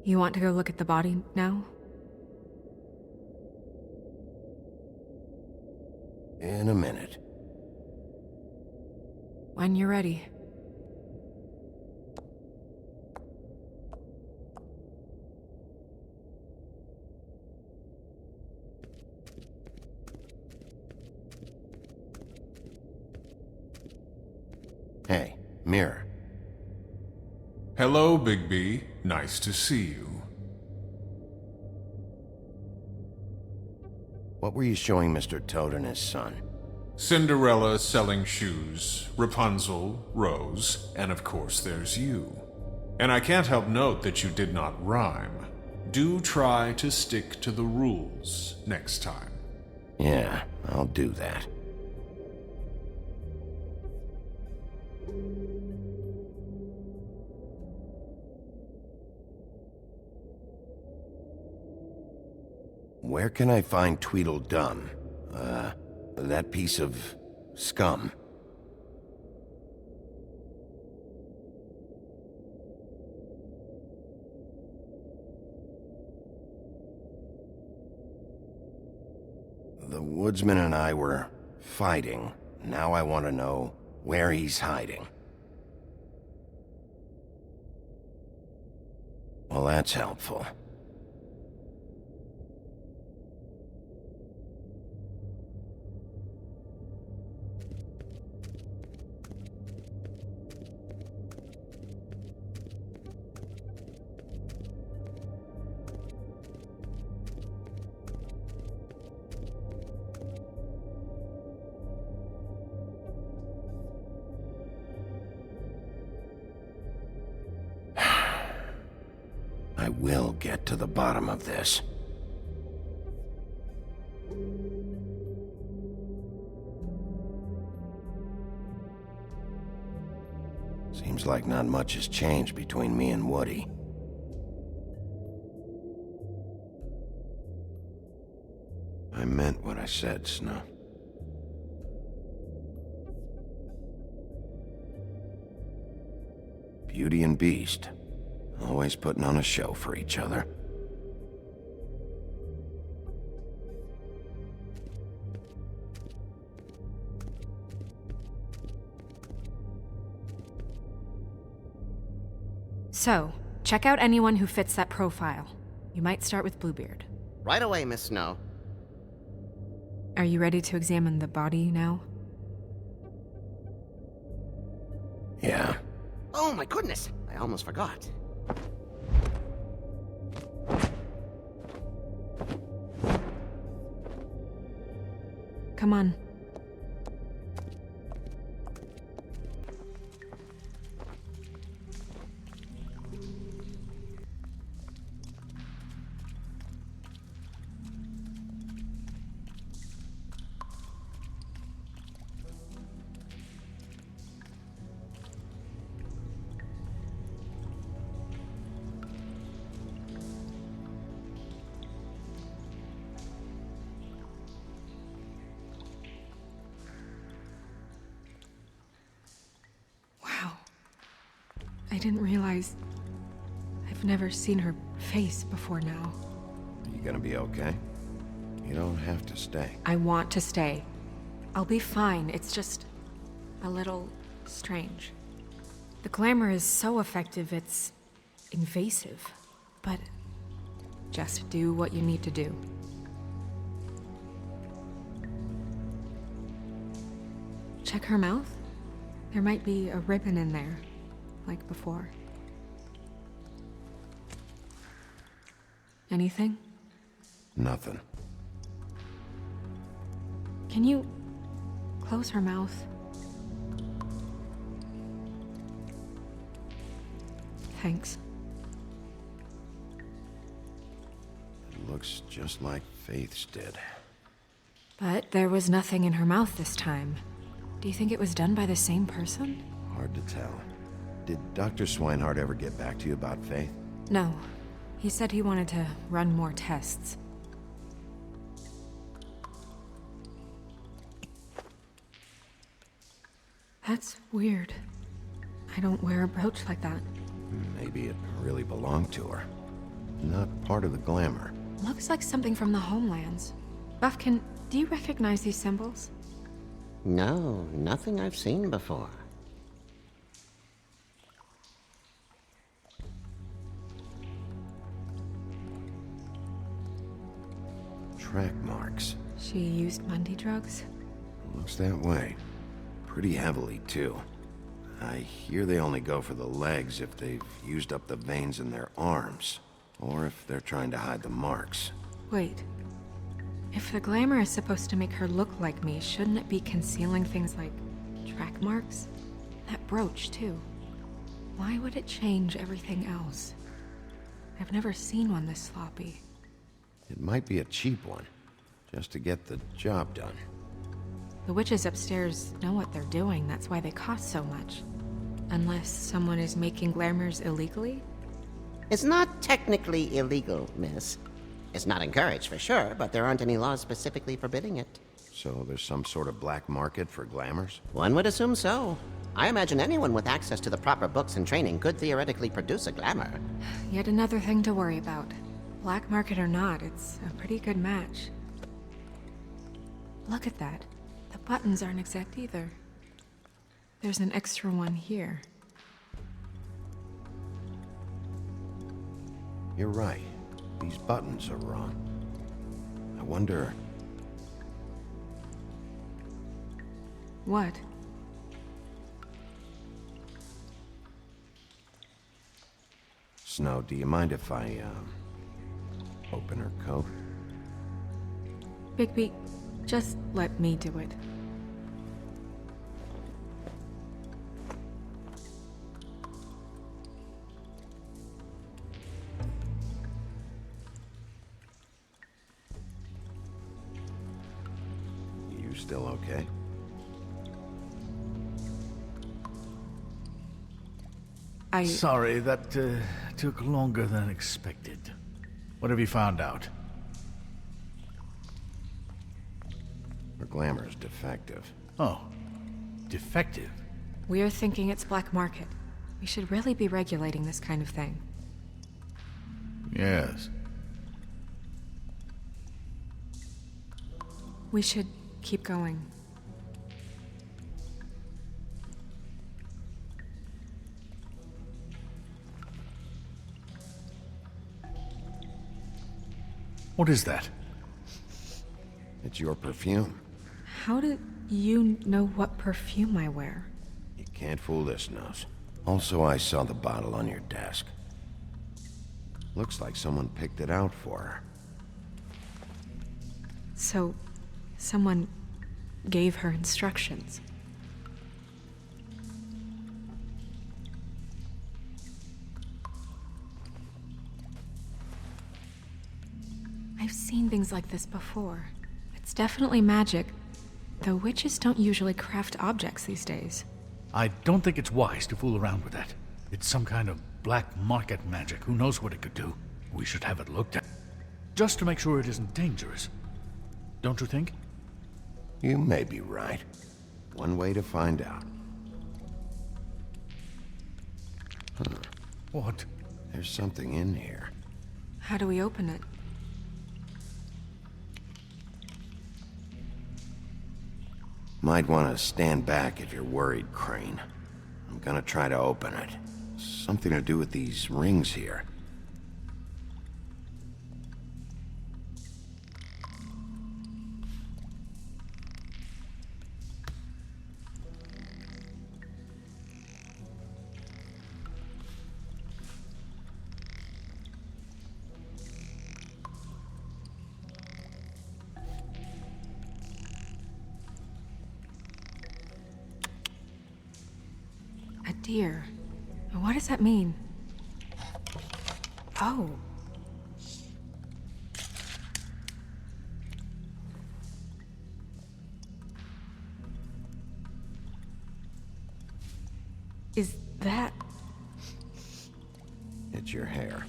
You want to go look at the body now? In a minute. When you're ready. Hey, Mirror. Hello, Bigby. Nice to see you. What were you showing Mr. Toad and his son? Cinderella selling shoes, Rapunzel, Rose, and of course there's you. And I can't help note that you did not rhyme. Do try to stick to the rules next time. Yeah, I'll do that. Where can I find Tweedledum? That piece of scum. The woodsman and I were fighting. Now I want to know where he's hiding. Well, that's helpful. I will get to the bottom of this. Seems like not much has changed between me and Woody. I meant what I said, Snow. Beauty and Beast. Always putting on a show for each other. So, check out anyone who fits that profile. You might start with Bluebeard. Right away, Miss Snow. Are you ready to examine the body now? Yeah. Oh my goodness, I almost forgot. Come on. I didn't realize... I've never seen her face before now. You gonna be okay? You don't have to stay. I want to stay. I'll be fine. It's just... a little strange. The glamour is so effective, it's... invasive. But... just do what you need to do. Check her mouth. There might be a ribbon in there, like before. Anything? Nothing. Can you close her mouth? Thanks. It looks just like Faith's did. But there was nothing in her mouth this time. Do you think it was done by the same person? Hard to tell. Did Dr. Swinehart ever get back to you about Faith? No. He said he wanted to run more tests. That's weird. I don't wear a brooch like that. Maybe it really belonged to her. Not part of the glamour. Looks like something from the homelands. Buffkin, do you recognize these symbols? No, nothing I've seen before. Track marks. She used Mundy drugs? Looks that way. Pretty heavily, too. I hear they only go for the legs if they've used up the veins in their arms, or if they're trying to hide the marks. Wait. If the glamour is supposed to make her look like me, shouldn't it be concealing things like track marks? That brooch, too. Why would it change everything else? I've never seen one this sloppy. It might be a cheap one, just to get the job done. The witches upstairs know what they're doing, that's why they cost so much. Unless someone is making glamours illegally? It's not technically illegal, miss. It's not encouraged for sure, but there aren't any laws specifically forbidding it. So there's some sort of black market for glamours? One would assume so. I imagine anyone with access to the proper books and training could theoretically produce a glamour. Yet another thing to worry about. Black market or not, it's a pretty good match. Look at that. The buttons aren't exact either. There's an extra one here. You're right. These buttons are wrong. I wonder... What? Snow, do you mind if I, open her coat? Bigby, just let me do it. You still okay? Sorry, that took longer than expected. What have you found out? Her glamour is defective. Oh, defective? We're thinking it's black market. We should really be regulating this kind of thing. Yes. We should keep going. What is that? It's your perfume. How do you know what perfume I wear? You can't fool this nose. Also, I saw the bottle on your desk. Looks like someone picked it out for her. So, someone gave her instructions. I've seen things like this before. It's definitely magic, though witches don't usually craft objects these days. I don't think it's wise to fool around with that. It's some kind of black market magic. Who knows what it could do? We should have it looked at. Just to make sure it isn't dangerous. Don't you think? You may be right. One way to find out. What? There's something in here. How do we open it? Might want to stand back if you're worried, Crane. I'm gonna try to open it. Something to do with these rings here. A deer. What does that mean? Oh. Is that... It's your hair.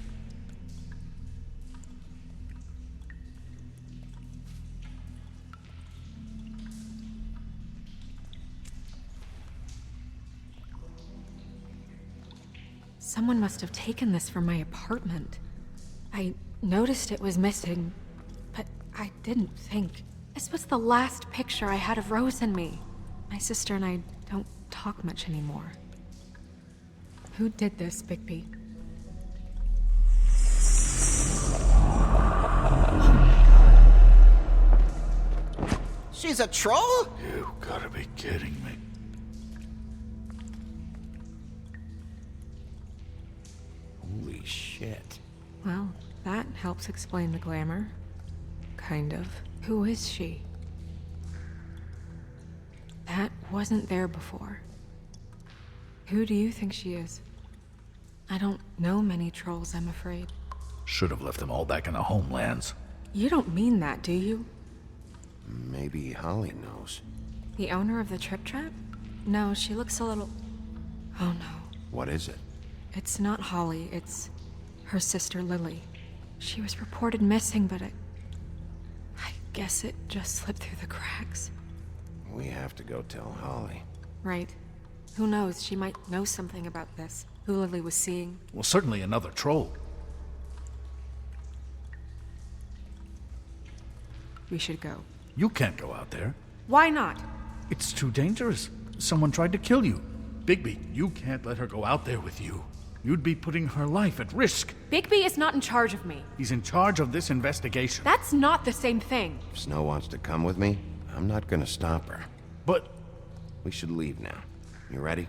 Someone must have taken this from my apartment. I noticed it was missing, but I didn't think. This was the last picture I had of Rose and me. My sister and I don't talk much anymore. Who did this, Bigby? She's a troll? You gotta be kidding me. Holy shit. Well, that helps explain the glamour. Kind of. Who is she? That wasn't there before. Who do you think she is? I don't know many trolls, I'm afraid. Should have left them all back in the homelands. You don't mean that, do you? Maybe Holly knows. The owner of the Trip Trap? No, she looks a little... Oh no. What is it? It's not Holly, it's her sister Lily. She was reported missing, but I guess it just slipped through the cracks. We have to go tell Holly. Right. Who knows, she might know something about this. Who Lily was seeing. Well, certainly another troll. We should go. You can't go out there. Why not? It's too dangerous. Someone tried to kill you. Bigby, you can't let her go out there with you. You'd be putting her life at risk. Bigby is not in charge of me. He's in charge of this investigation. That's not the same thing. If Snow wants to come with me, I'm not gonna stop her. But... We should leave now. You ready?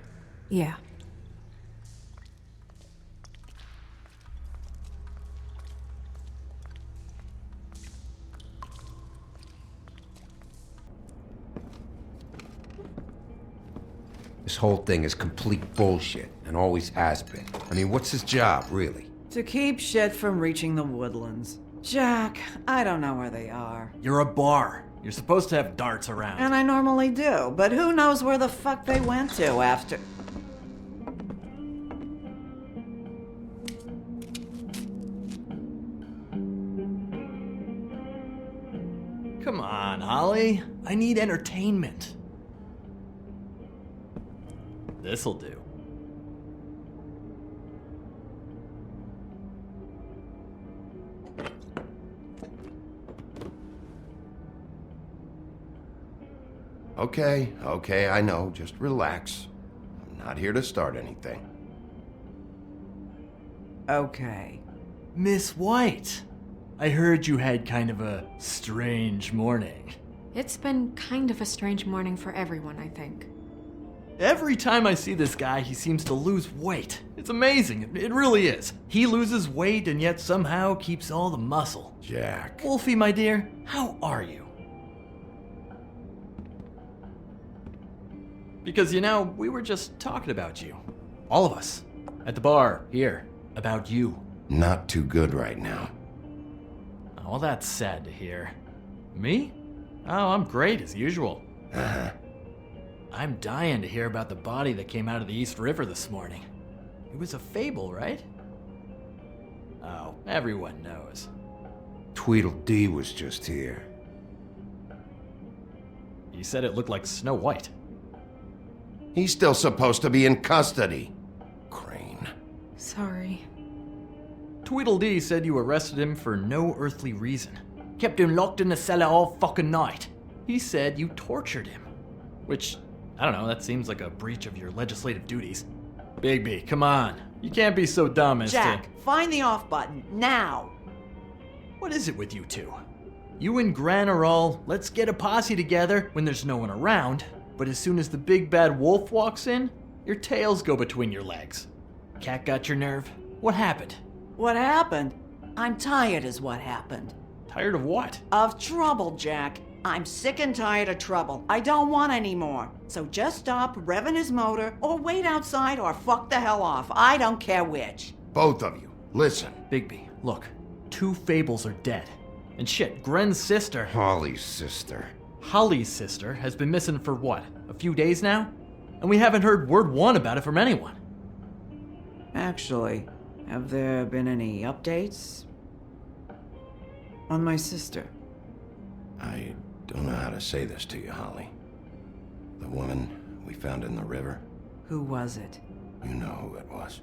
Yeah. This whole thing is complete bullshit, and always has been. I mean, what's his job, really? To keep shit from reaching the woodlands. Jack, I don't know where they are. You're a bar. You're supposed to have darts around. And I normally do, but who knows where the fuck they went to after... Come on, Holly. I need entertainment. This'll do. Okay, I know. Just relax. I'm not here to start anything. Okay. Miss White, I heard you had kind of a strange morning. It's been kind of a strange morning for everyone, I think. Every time I see this guy, he seems to lose weight. It's amazing. It really is. He loses weight and yet somehow keeps all the muscle. Jack. Wolfie, my dear, how are you? Because, you know, we were just talking about you. All of us. At the bar, here. About you. Not too good right now. Oh, well, that's sad to hear. Me? Oh, I'm great, as usual. Uh-huh. I'm dying to hear about the body that came out of the East River this morning. It was a fable, right? Oh, everyone knows. Tweedledee was just here. You said it looked like Snow White. He's still supposed to be in custody. Crane. Sorry. Tweedledee said you arrested him for no earthly reason. Kept him locked in the cellar all fucking night. He said you tortured him. Which, I don't know, that seems like a breach of your legislative duties. Bigby, come on. You can't be so dumb as Jack, find the off button, now! What is it with you two? You and Gran are all, let's get a posse together when there's no one around, but as soon as the big bad wolf walks in, your tails go between your legs. Cat got your nerve? What happened? What happened? I'm tired is what happened. Tired of what? Of trouble, Jack. I'm sick and tired of trouble. I don't want any more. So just stop revving his motor, or wait outside, or fuck the hell off. I don't care which. Both of you, listen. Bigby, look. 2 Fables are dead. And shit, Gren's sister... Holly's sister. Holly's sister has been missing for what, a few days now? And we haven't heard word one about it from anyone. Actually, have there been any updates on my sister? I don't know how to say this to you, Holly. The woman we found in the river. Who was it? You know who it was.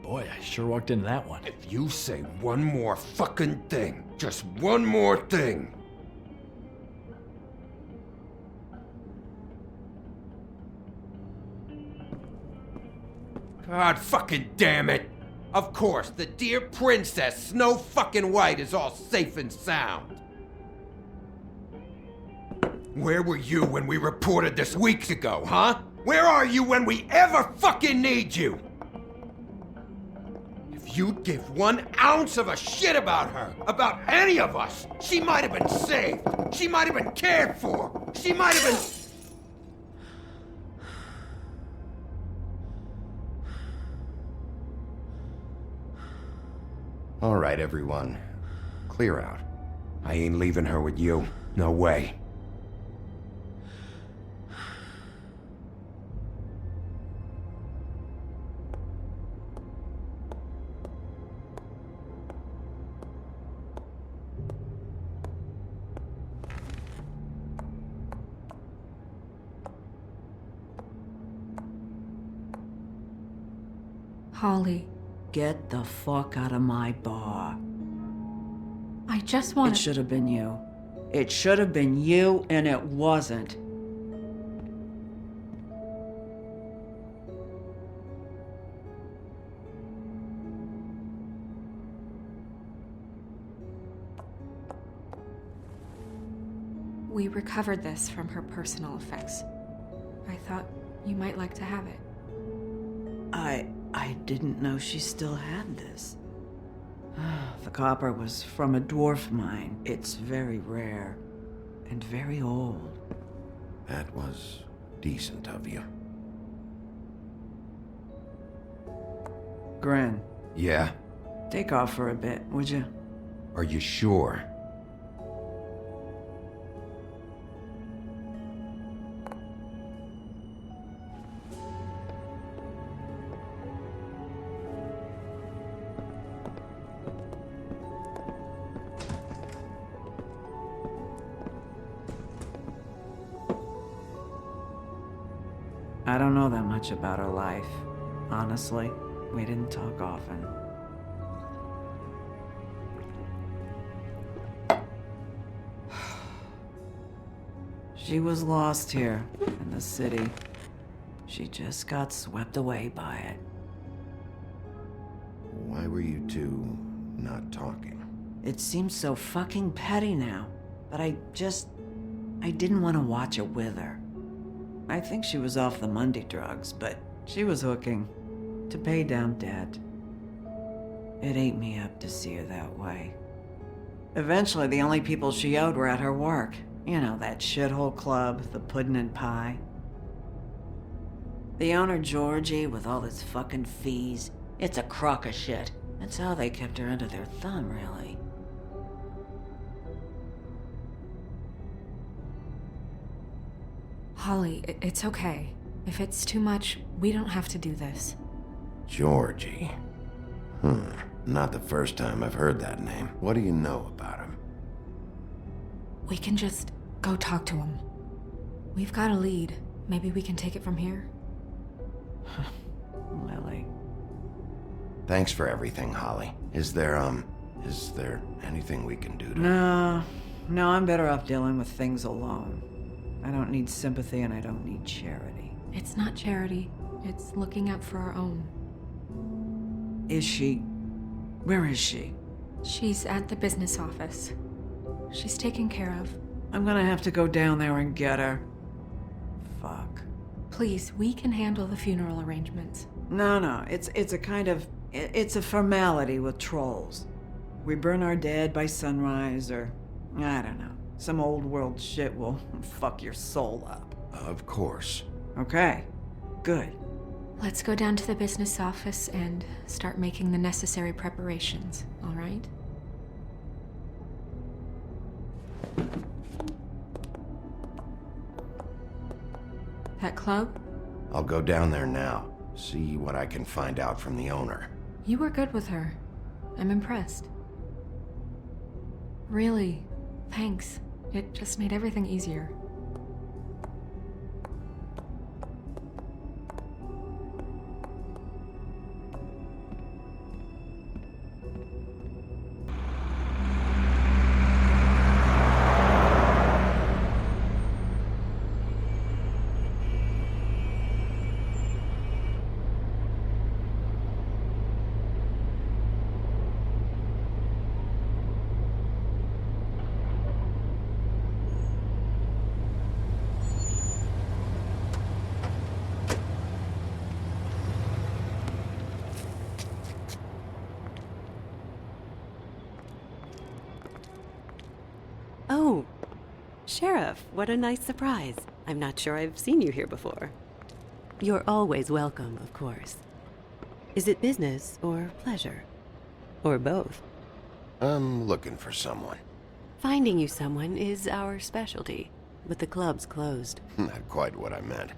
Boy, I sure walked into that one. If you say one more fucking thing, just one more thing. God fucking damn it! Of course, the dear Princess Snow fucking White is all safe and sound. Where were you when we reported this weeks ago, huh? Where are you when we ever fucking need you? If you'd give 1 ounce of a shit about her, about any of us, she might have been saved. She might have been cared for. She might have been... All right, everyone. Clear out. I ain't leaving her with you. No way. Holly, Get the fuck out of my bar. I just want It should have been you. It should have been you, and it wasn't. We recovered this from her personal effects. I thought you might like to have it. I didn't know she still had this. The copper was from a dwarf mine. It's very rare and very old. That was decent of you. Gren. Yeah? Take off for a bit, would you? Are you sure? I don't know that much about her life. Honestly, we didn't talk often. She was lost here in the city. She just got swept away by it. Why were you two not talking? It seems so fucking petty now, but I didn't want to watch it with her. I think she was off the Monday drugs, but she was hooking to pay down debt. It ate me up to see her that way. Eventually, the only people she owed were at her work. You know, that shithole club, the Puddin' and Pie. The owner, Georgie, with all his fucking fees, it's a crock of shit. That's how they kept her under their thumb, really. Holly, it's okay. If it's too much, we don't have to do this. Georgie. Not the first time I've heard that name. What do you know about him? We can just go talk to him. We've got a lead. Maybe we can take it from here? Lily. Thanks for everything, Holly. Is there anything we can do to... No, I'm better off dealing with things alone. I don't need sympathy and I don't need charity. It's not charity. It's looking out for our own. Is she? Where is she? She's at the business office. She's taken care of. I'm gonna have to go down there and get her. Fuck. Please, we can handle the funeral arrangements. No, it's a kind of... It's a formality with trolls. We burn our dead by sunrise, or... I don't know. Some old world shit will fuck your soul up. Of course. Okay. Good. Let's go down to the business office and start making the necessary preparations, all right? That club? I'll go down there now. See what I can find out from the owner. You were good with her. I'm impressed. Really, thanks. It just made everything easier. Oh, Sheriff, what a nice surprise. I'm not sure I've seen you here before. You're always welcome, of course. Is it business or pleasure? Or both? I'm looking for someone. Finding you someone is our specialty, but the club's closed. Not quite what I meant.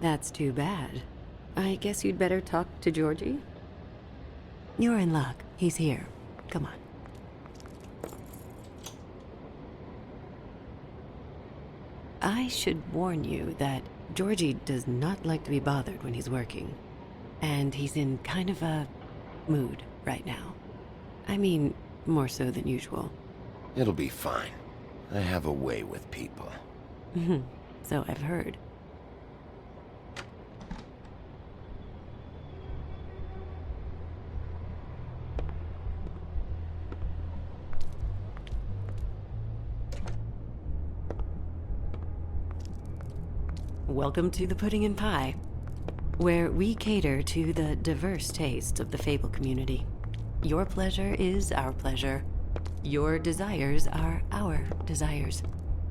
That's too bad. I guess you'd better talk to Georgie? You're in luck. He's here. Come on. I should warn you that Georgie does not like to be bothered when he's working. And he's in kind of a mood right now. I mean, more so than usual. It'll be fine. I have a way with people. So I've heard. Welcome to the Pudding and Pie, where we cater to the diverse tastes of the Fable community. Your pleasure is our pleasure. Your desires are our desires.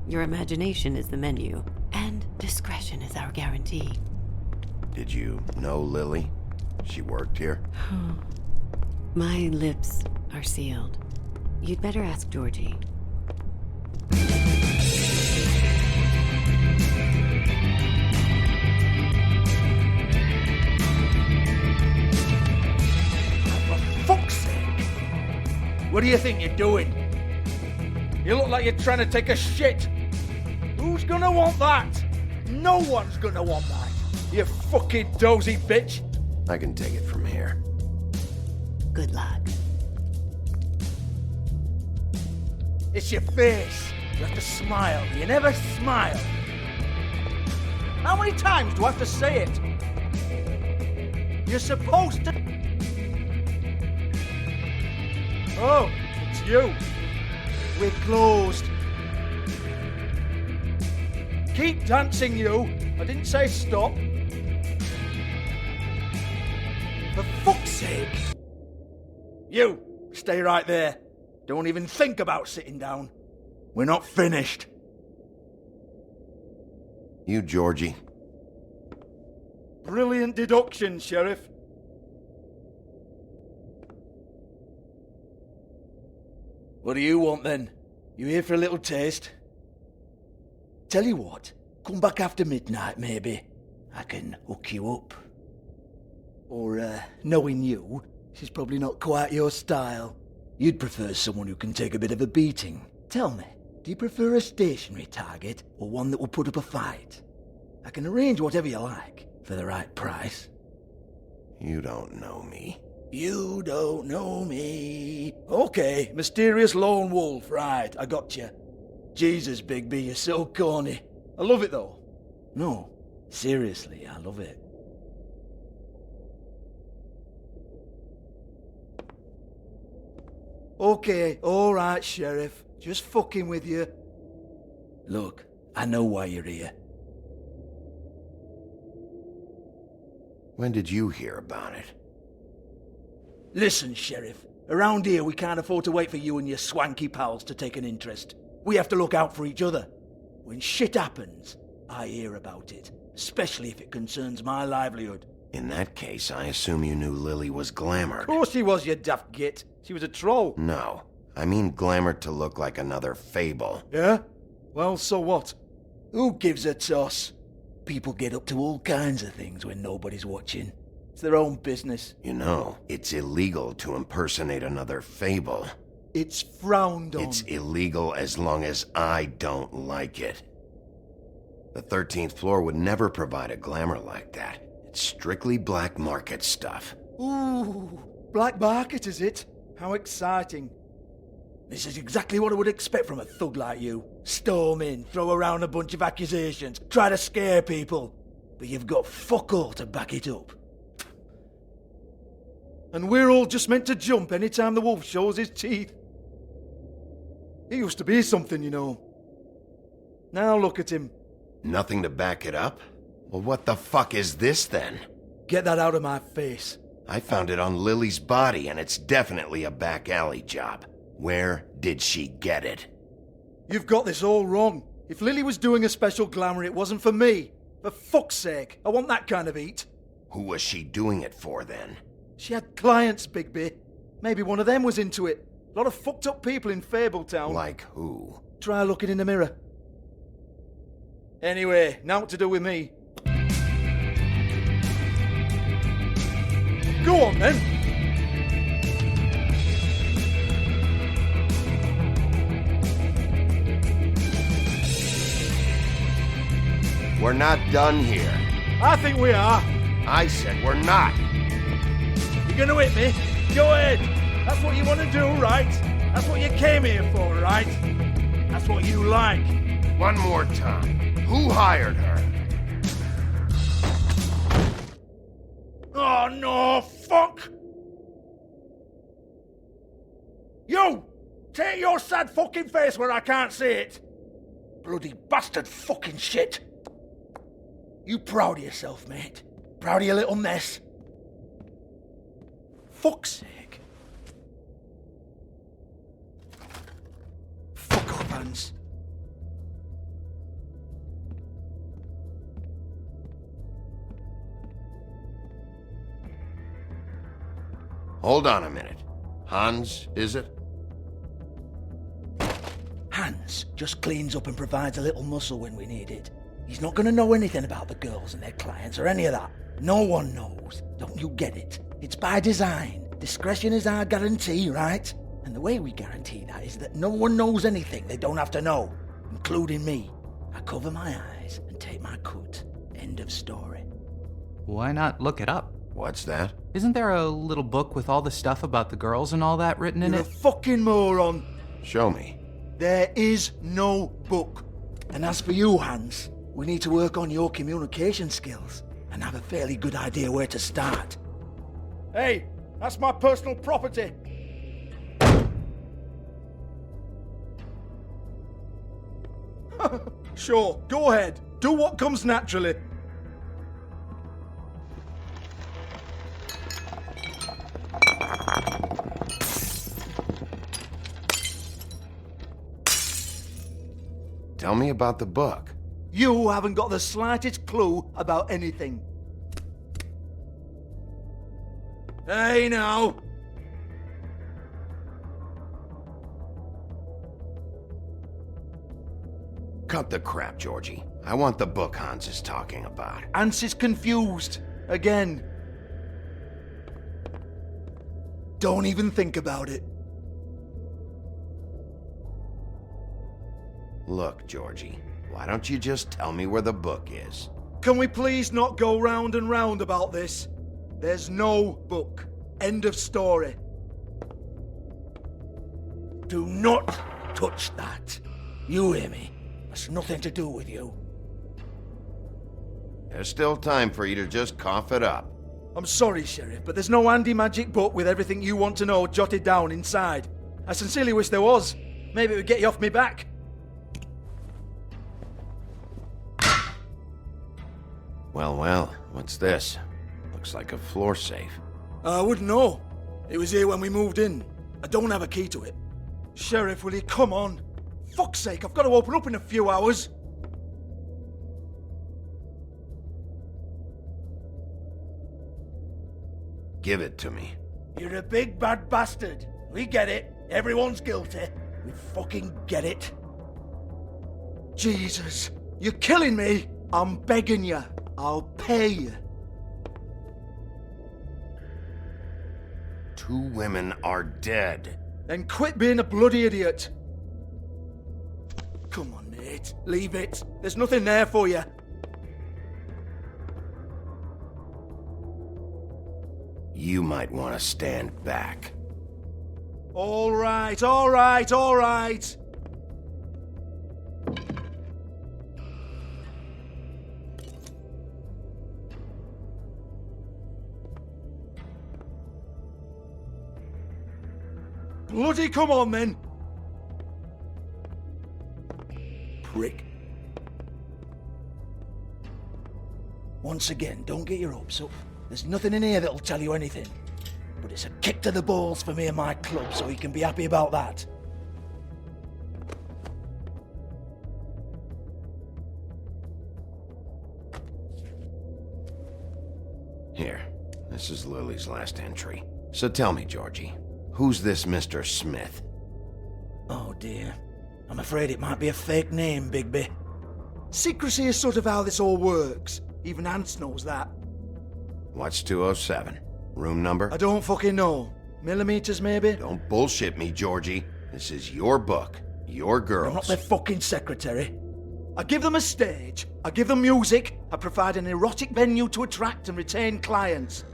Your imagination is the menu, and discretion is our guarantee. Did you know Lily? She worked here? My lips are sealed. You'd better ask Georgie. Fuck's sake! What do you think you're doing? You look like you're trying to take a shit. Who's gonna want that? No one's gonna want that. You fucking dozy bitch. I can take it from here. Good luck. It's your face. You have to smile. You never smile. How many times do I have to say it? You're supposed to... Oh, it's you. We're closed. Keep dancing, you. I didn't say stop. For fuck's sake. You, stay right there. Don't even think about sitting down. We're not finished. You, Georgie. Brilliant deduction, Sheriff. What do you want then? You here for a little taste? Tell you what, come back after midnight maybe. I can hook you up. Or, knowing you, she's probably not quite your style. You'd prefer someone who can take a bit of a beating. Tell me, do you prefer a stationary target or one that will put up a fight? I can arrange whatever you like for the right price. You don't know me. You don't know me. Okay, mysterious lone wolf, right, I got you. Jesus, Bigby, you're so corny. I love it though. No, seriously, I love it. Okay, alright, Sheriff. Just fucking with you. Look, I know why you're here. When did you hear about it? Listen, Sheriff. Around here, we can't afford to wait for you and your swanky pals to take an interest. We have to look out for each other. When shit happens, I hear about it. Especially if it concerns my livelihood. In that case, I assume you knew Lily was glamored. Of course she was, you daft git. She was a troll. No. I mean glamored to look like another Fable. Yeah? Well, so what? Who gives a toss? People get up to all kinds of things when nobody's watching. It's their own business. You know, it's illegal to impersonate another Fable. It's frowned on. It's illegal as long as I don't like it. The 13th floor would never provide a glamour like that. It's strictly black market stuff. Ooh, black market is it? How exciting. This is exactly what I would expect from a thug like you. Storm in, throw around a bunch of accusations, try to scare people. But you've got fuck all to back it up. And we're all just meant to jump any time the wolf shows his teeth. He used to be something, you know. Now look at him. Nothing to back it up? Well, what the fuck is this then? Get that out of my face. I found it on Lily's body, and it's definitely a back alley job. Where did she get it? You've got this all wrong. If Lily was doing a special glamour, it wasn't for me. For fuck's sake, I want that kind of eat. Who was she doing it for, then? She had clients, Bigby. Maybe one of them was into it. A lot of fucked up people in Fabletown. Like who? Try looking in the mirror. Anyway, now what to do with me. Go on, then. We're not done here. I think we are. I said we're not. You're gonna hit me? Go ahead. That's what you want to do, right? That's what you came here for, right? That's what you like. One more time. Who hired her? Oh, no, fuck! You! Take your sad fucking face where I can't see it! Bloody bastard fucking shit! You proud of yourself, mate? Proud of your little mess? Fuck's sake. Fuck off, Hans. Hold on a minute. Hans, is it? Hans just cleans up and provides a little muscle when we need it. He's not going to know anything about the girls and their clients or any of that. No one knows. Don't you get it? It's by design. Discretion is our guarantee, right? And the way we guarantee that is that no one knows anything they don't have to know, including me. I cover my eyes and take my cut. End of story. Why not look it up? What's that? Isn't there a little book with all the stuff about the girls and all that written in You're it? a fucking moron. Show me. There is no book. And as for you, Hans, we need to work on your communication skills and have a fairly good idea where to start. Hey, that's my personal property. Sure, go ahead. Do what comes naturally. Tell me about the book. You haven't got the slightest clue about anything. Hey, now. Cut the crap, Georgie. I want the book Hans is talking about. Hans is confused. Again. Don't even think about it. Look, Georgie, why don't you just tell me where the book is? Can we please not go round and round about this? There's no book. End of story. Do not touch that. You hear me? That's nothing to do with you. There's still time for you to just cough it up. I'm sorry, Sheriff, but there's no handy magic book with everything you want to know jotted down inside. I sincerely wish there was. Maybe it would get you off me back. Well, what's this? Looks like a floor safe. I wouldn't know. It was here when we moved in. I don't have a key to it. Sheriff, will you come on? Fuck's sake, I've got to open up in a few hours. Give it to me. You're a big bad bastard. We get it. Everyone's guilty. We fucking get it. Jesus, you're killing me. I'm begging you. I'll pay you. 2 women are dead. Then quit being a bloody idiot. Come on, Nate. Leave it. There's nothing there for you. You might want to stand back. All right, all right, all right. Bloody come on, then. Prick. Once again, don't get your hopes up. There's nothing in here that'll tell you anything. But it's a kick to the balls for me and my club, so you can be happy about that. Here, this is Lily's last entry. So tell me, Georgie, who's this Mr. Smith? Oh dear. I'm afraid it might be a fake name, Bigby. Secrecy is sort of how this all works. Even Ants knows that. What's 207? Room number? I don't fucking know. Millimeters, maybe? Don't bullshit me, Georgie. This is your book. Your girls. I'm not their fucking secretary. I give them a stage. I give them music. I provide an erotic venue to attract and retain clients.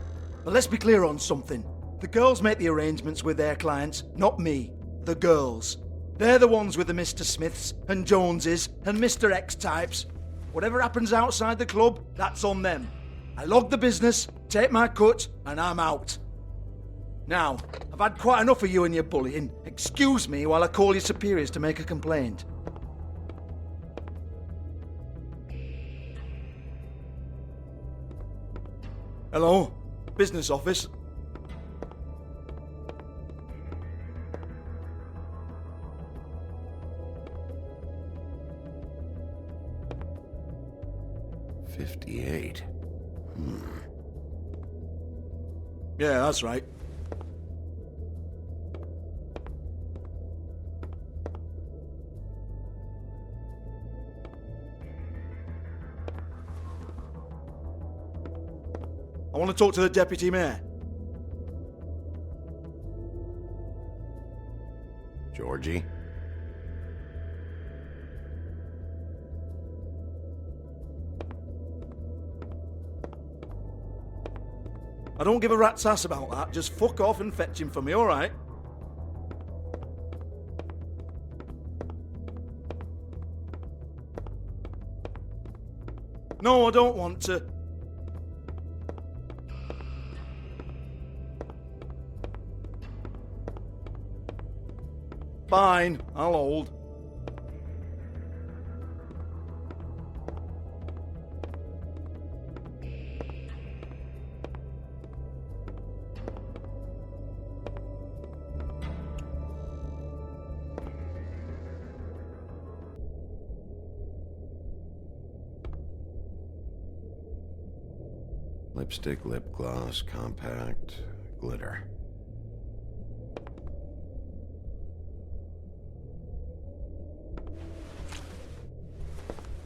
But let's be clear on something. The girls make the arrangements with their clients, not me. The girls. They're the ones with the Mr. Smiths and Joneses and Mr. X types. Whatever happens outside the club, that's on them. I log the business, take my cut, and I'm out. Now, I've had quite enough of you and your bullying. Excuse me while I call your superiors to make a complaint. Hello? Business office? $58. Yeah, that's right. I want to talk to the deputy mayor. Georgie? I don't give a rat's ass about that. Just fuck off and fetch him for me, alright? No, I don't want to. Fine, I'll hold. Lipstick, lip gloss, compact, glitter.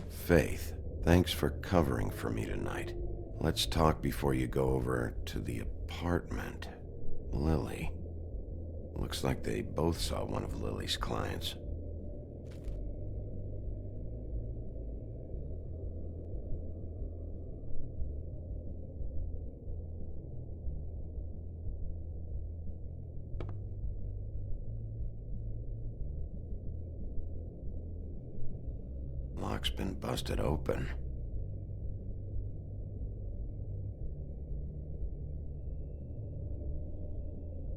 Faith, thanks for covering for me tonight. Let's talk before you go over to the apartment. Lily. Looks like they both saw one of Lily's clients. lock's been busted open.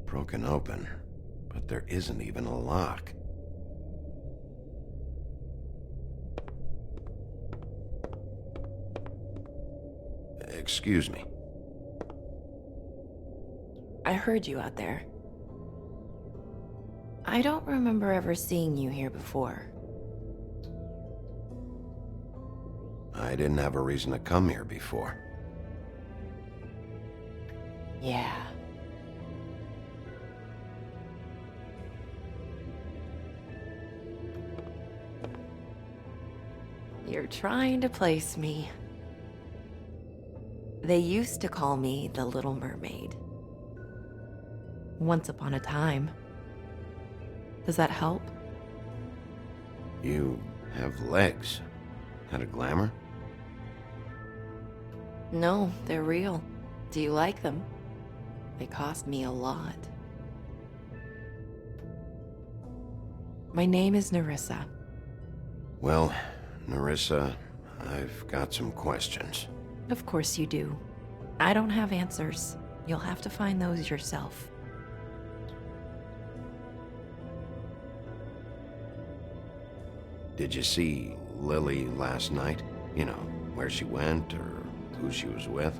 Broken open, but there isn't even a lock. Excuse me. I heard you out there. I don't remember ever seeing you here before. I didn't have a reason to come here before. Yeah. You're trying to place me. They used to call me the Little Mermaid. Once upon a time. Does that help? You have legs. Had a glamour? No, they're real. Do you like them? They cost me a lot. My name is Nerissa. Well, Nerissa, I've got some questions. Of course you do. I don't have answers. You'll have to find those yourself. Did you see Lily last night? You know, where she went or who she was with?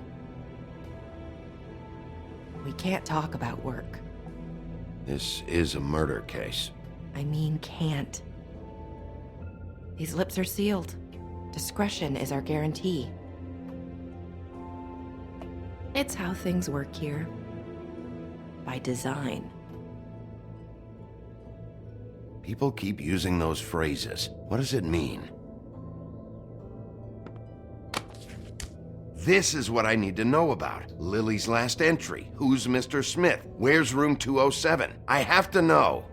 We can't talk about work. This is a murder case. I mean, can't. These lips are sealed. Discretion is our guarantee. It's how things work here. By design. People keep using those phrases. What does it mean? This is what I need to know about. Lily's last entry. Who's Mr. Smith? Where's room 207? I have to know.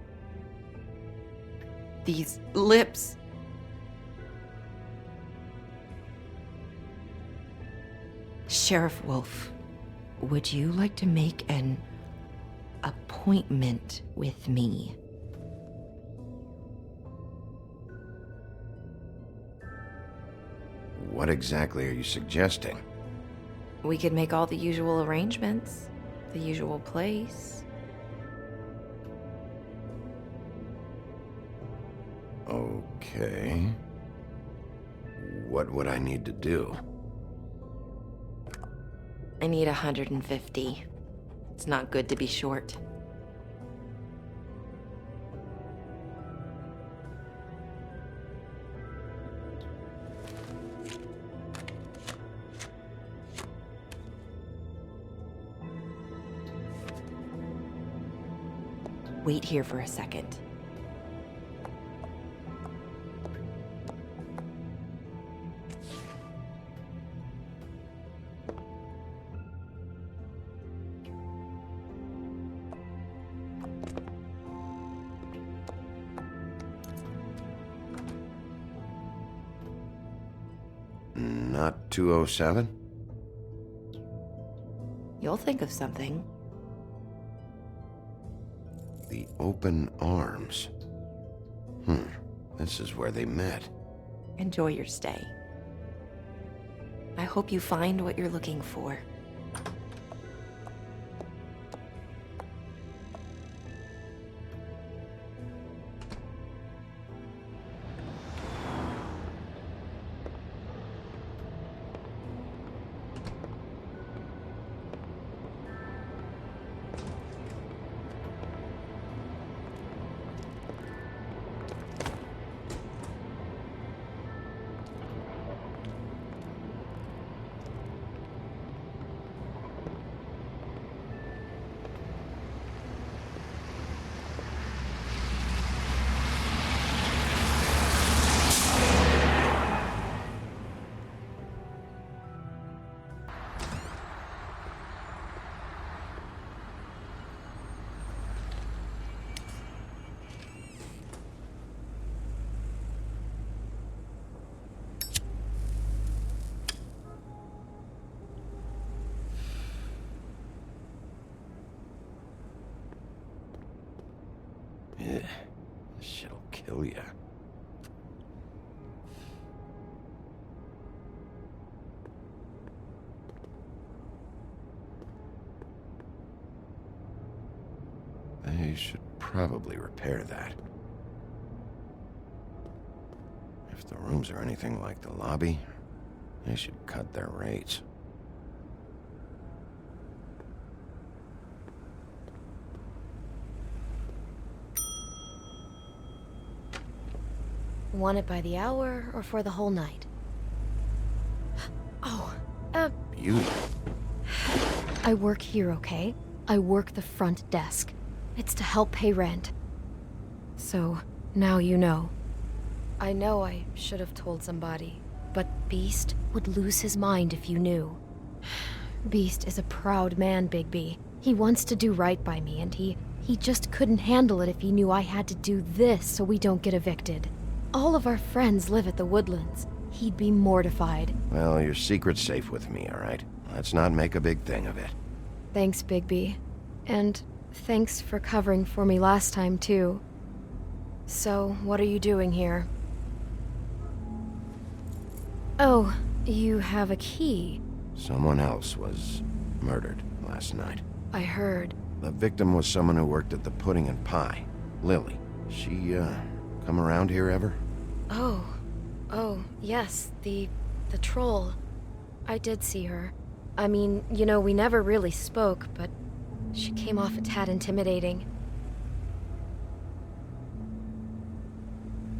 These lips. Sheriff Wolf, would you like to make an appointment with me? What exactly are you suggesting? We could make all the usual arrangements. The usual place. Okay. What would I need to do? I need 150. It's not good to be short. Wait here for a second. Not 207? You'll think of something. The open arms. This is where they met. Enjoy your stay. I hope you find what you're looking for. This shit'll kill ya. should probably repair that. If the rooms are anything like the lobby, they should cut their rates. Want it by the hour or for the whole night? Oh, Beauty. I work here, okay? I work the front desk. It's to help pay rent. So, now you know. I know I should have told somebody, but Beast would lose his mind if you knew. Beast is a proud man, Bigby. He wants to do right by me, and he just couldn't handle it if he knew I had to do this so we don't get evicted. All of our friends live at the Woodlands. He'd be mortified. Well, your secret's safe with me, all right? Let's not make a big thing of it. Thanks, Bigby. And thanks for covering for me last time, too. So, what are you doing here? Oh, you have a key. Someone else was murdered last night. I heard. The victim was someone who worked at the Pudding and Pie. Lily. She, come around here ever? Oh, yes, the troll. I did see her. I mean, you know, we never really spoke, but she came off a tad intimidating.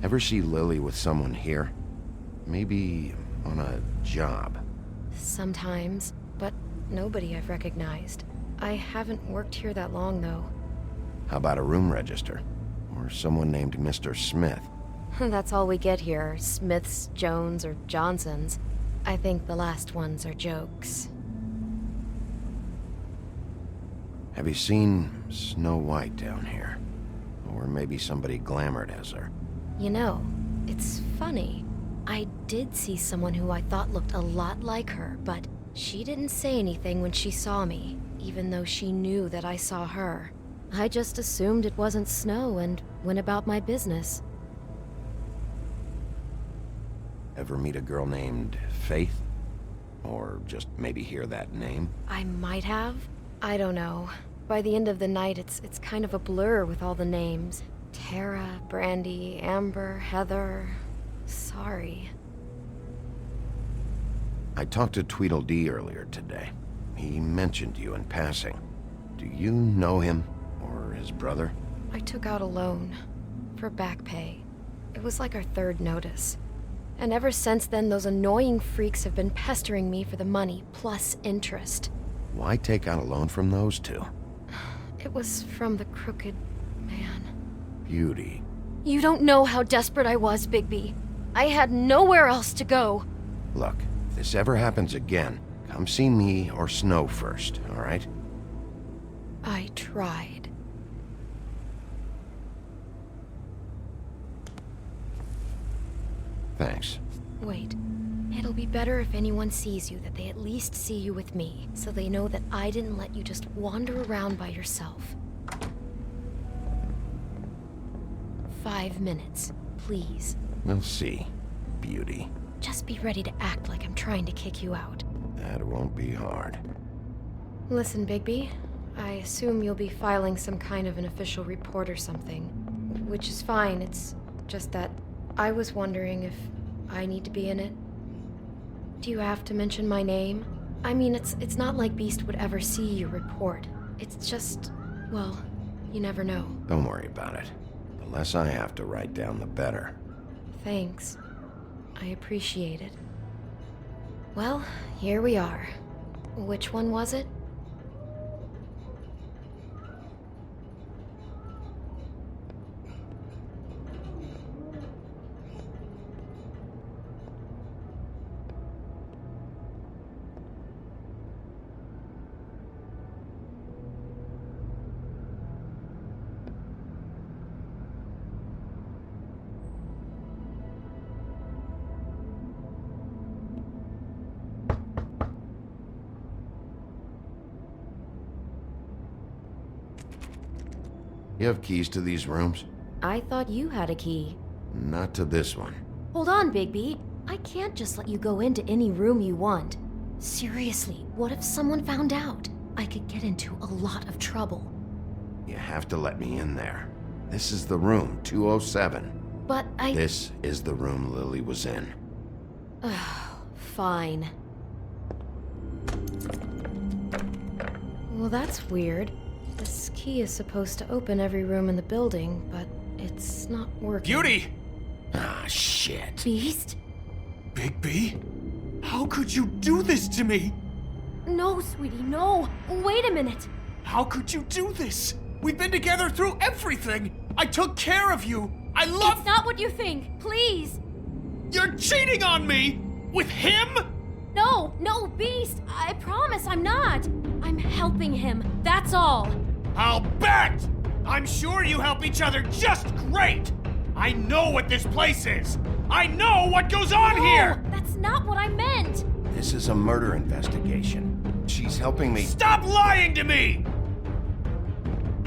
Ever see Lily with someone here? Maybe on a job. Sometimes, but nobody I've recognized. I haven't worked here that long, though. How about a room register? Or someone named Mr. Smith? That's all we get here, Smiths, Jones, or Johnsons. I think the last ones are jokes. Have you seen Snow White down here? Or maybe somebody glamored as her? You know, it's funny. I did see someone who I thought looked a lot like her, but she didn't say anything when she saw me, even though she knew that I saw her. I just assumed it wasn't Snow and went about my business. Ever meet a girl named Faith? Or just maybe hear that name? I might have. I don't know. By the end of the night, it's kind of a blur with all the names. Tara, Brandy, Amber, Heather... Sorry. I talked to Tweedledee earlier today. He mentioned you in passing. Do you know him? Or his brother? I took out a loan. For back pay. It was like our third notice. And ever since then, those annoying freaks have been pestering me for the money, plus interest. Why take out a loan from those two? It was from the crooked man. Beauty. You don't know how desperate I was, Bigby. I had nowhere else to go. Look, if this ever happens again, come see me or Snow first, all right? I tried. Thanks. Wait. It'll be better if anyone sees you that they at least see you with me, so they know that I didn't let you just wander around by yourself. 5 minutes, please. We'll see, Beauty. Just be ready to act like I'm trying to kick you out. That won't be hard. Listen, Bigby, I assume you'll be filing some kind of an official report or something. Which is fine, it's just that I was wondering if I need to be in it. Do you have to mention my name? I mean, it's not like Beast would ever see your report. It's just, well, you never know. Don't worry about it. The less I have to write down, the better. Thanks. I appreciate it. Well, here we are. Which one was it? You have keys to these rooms? I thought you had a key. Not to this one. Hold on, Bigby. I can't just let you go into any room you want. Seriously, what if someone found out? I could get into a lot of trouble. You have to let me in there. This is the room, 207. But This is the room Lily was in. Fine. Well, that's weird. This key is supposed to open every room in the building, but it's not working. Beauty! Ah, shit. Beast? Bigby? How could you do this to me? No, sweetie, no. Wait a minute. How could you do this? We've been together through everything. I took care of you. I love... It's not what you think. Please. You're cheating on me! With him? No, Beast. I promise I'm not. I'm helping him. That's all. I'll bet! I'm sure you help each other just great! I know what this place is! I know what goes on here! That's not what I meant! This is a murder investigation. She's helping me. Stop lying to me!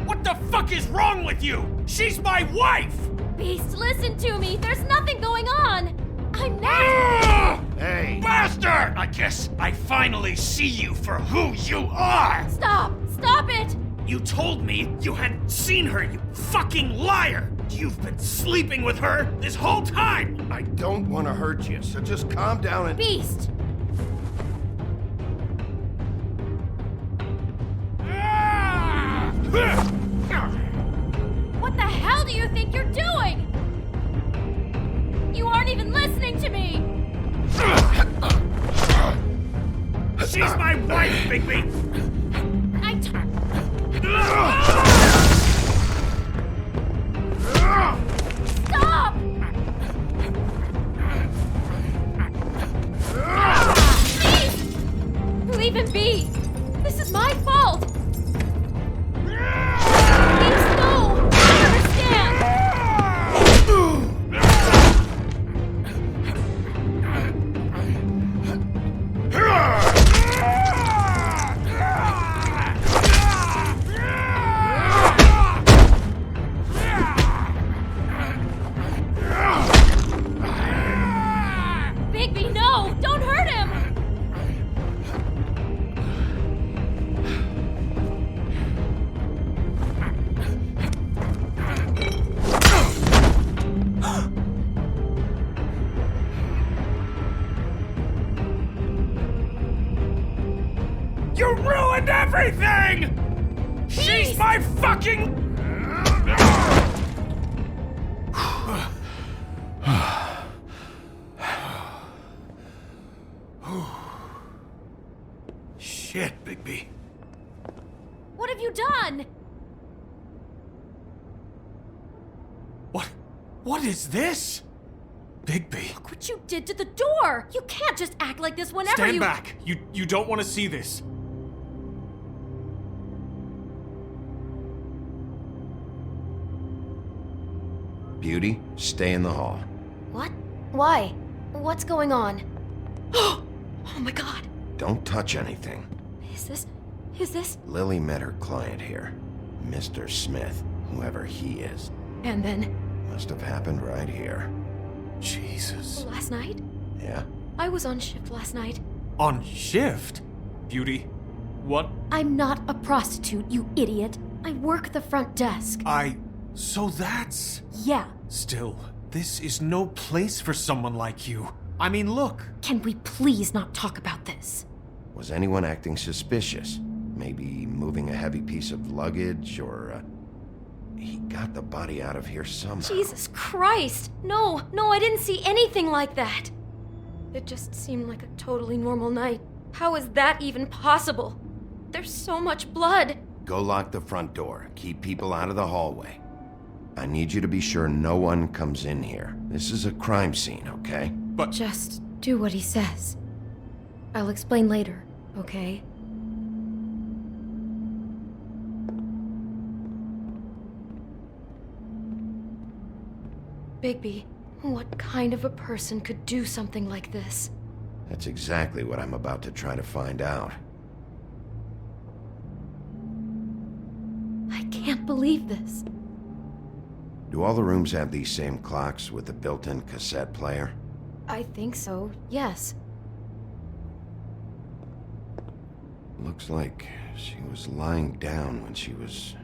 What the fuck is wrong with you? She's my wife! Beast, listen to me! There's nothing going on! I'm not... Hey! Bastard! I guess I finally see you for who you are! Stop! Stop it! You told me you hadn't seen her, you fucking liar! You've been sleeping with her this whole time! I don't want to hurt you, so just calm down and... Beast! What the hell do you think you're doing? You aren't even listening to me! She's my wife, Bigby! Stop! Please! Leave him be! This is my fault! Please, no! I understand! Bigby, no! Don't hurt him! You ruined everything! She's my fucking... Shit, Bigby. What have you done? What is this? Bigby. Look what you did to the door! You can't just act like this whenever Stand you- back! You don't want to see this. Beauty, stay in the hall. What? Why? What's going on? Oh my god! Don't touch anything. Is this? Lily met her client here. Mr. Smith, whoever he is. And then? Must have happened right here. Jesus. Last night? Yeah? I was on shift last night. On shift? Beauty, what? I'm not a prostitute, you idiot. I work the front desk. So that's... Yeah. Still, this is no place for someone like you. I mean, look. Can we please not talk about this? Was anyone acting suspicious? Maybe moving a heavy piece of luggage, or, he got the body out of here somehow. Jesus Christ! No, I didn't see anything like that. It just seemed like a totally normal night. How is that even possible? There's so much blood. Go lock the front door. Keep people out of the hallway. I need you to be sure no one comes in here. This is a crime scene, okay? But... Just do what he says. I'll explain later, okay? Bigby, what kind of a person could do something like this? That's exactly what I'm about to try to find out. I can't believe this. Do all the rooms have these same clocks with the built-in cassette player? I think so, yes. Looks like she was lying down when she was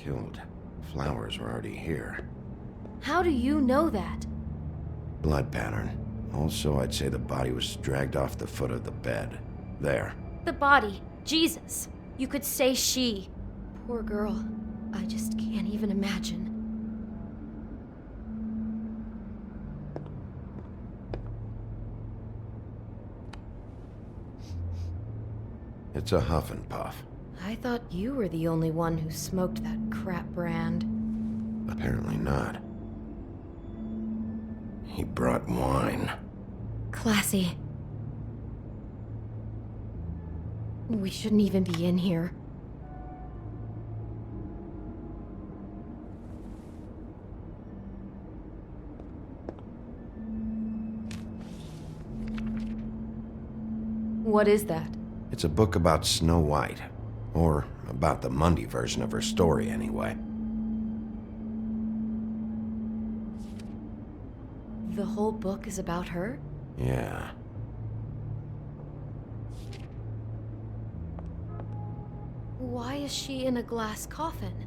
killed. Flowers were already here. How do you know that? Blood pattern. Also, I'd say the body was dragged off the foot of the bed. There. The body. Jesus. You could say she. Poor girl. I just can't even imagine. It's a huff and puff. I thought you were the only one who smoked that crap brand. Apparently not. He brought wine. Classy. We shouldn't even be in here. What is that? It's a book about Snow White. Or about the Mundy version of her story, anyway. The whole book is about her? Yeah. Why is she in a glass coffin?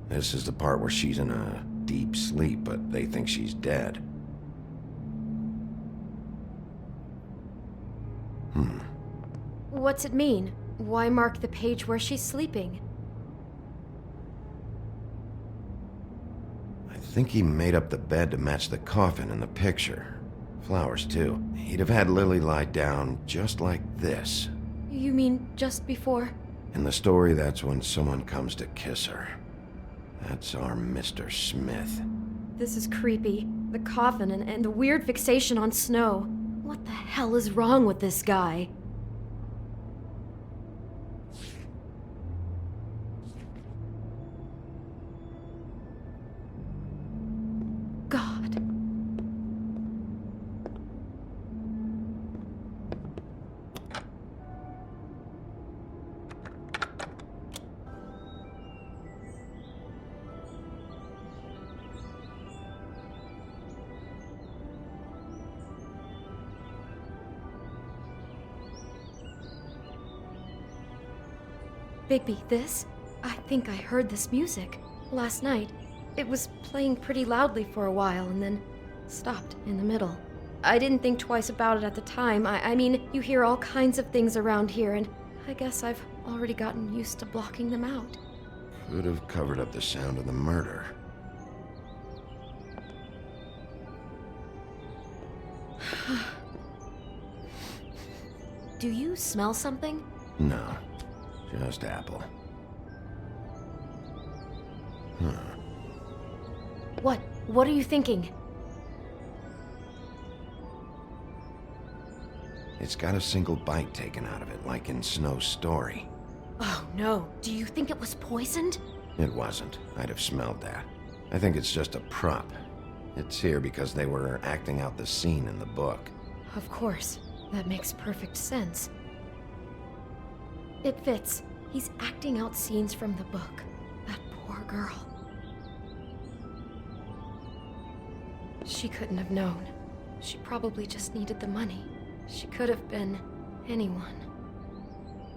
This is the part where she's in a deep sleep, but they think she's dead. What's it mean? Why mark the page where she's sleeping? I think he made up the bed to match the coffin in the picture. Flowers, too. He'd have had Lily lie down just like this. You mean just before? In the story, that's when someone comes to kiss her. That's our Mr. Smith. This is creepy. The coffin and the weird fixation on Snow. What the hell is wrong with this guy? God. Bigby, this? I think I heard this music. Last night. It was playing pretty loudly for a while and then stopped in the middle. I didn't think twice about it at the time. I mean, you hear all kinds of things around here, and I guess I've already gotten used to blocking them out. Could have covered up the sound of the murder. Do you smell something? No. Just apple. Huh. What? What are you thinking? It's got a single bite taken out of it, like in Snow's story. Oh no. Do you think it was poisoned? It wasn't. I'd have smelled that. I think it's just a prop. It's here because they were acting out the scene in the book. Of course. That makes perfect sense. It fits. He's acting out scenes from the book. That poor girl. She couldn't have known. She probably just needed the money. She could have been anyone.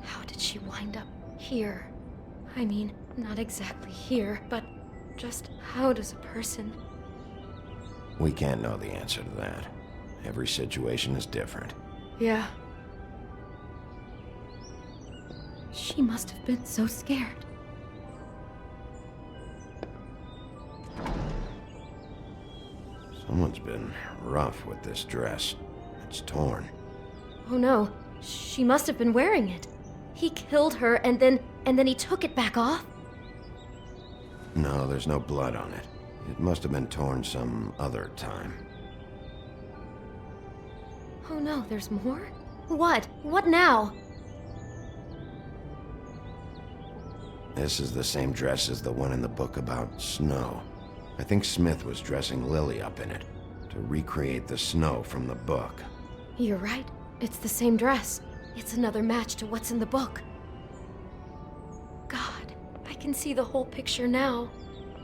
How did she wind up here? I mean, not exactly here, but just how does a person... We can't know the answer to that. Every situation is different. Yeah. She must have been so scared. Someone's been rough with this dress. It's torn. Oh no, she must have been wearing it. He killed her and then he took it back off? No, there's no blood on it. It must have been torn some other time. Oh no, there's more? What? What now? This is the same dress as the one in the book about Snow. I think Smith was dressing Lily up in it, to recreate the Snow from the book. You're right. It's the same dress. It's another match to what's in the book. God, I can see the whole picture now.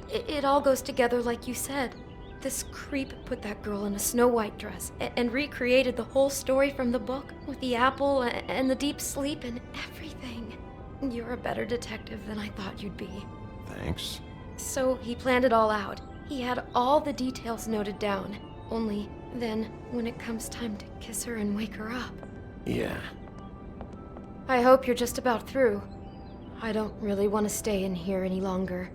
It all goes together like you said. This creep put that girl in a Snow White dress and recreated the whole story from the book with the apple and the deep sleep and everything. You're a better detective than I thought you'd be. Thanks. So he planned it all out. He had all the details noted down. Only then, when it comes time to kiss her and wake her up. Yeah. I hope you're just about through. I don't really want to stay in here any longer.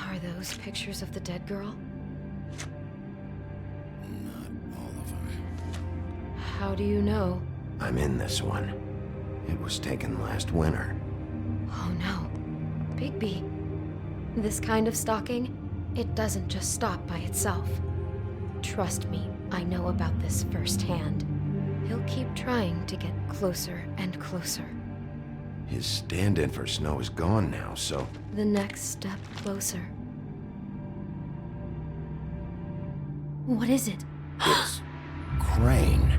Are those pictures of the dead girl? Not all of them. How do you know? I'm in this one. It was taken last winter. Oh no. Bigby. This kind of stalking, it doesn't just stop by itself. Trust me, I know about this firsthand. He'll keep trying to get closer and closer. His stand-in for Snow is gone now, so... The next step closer. What is it? It's... Crane.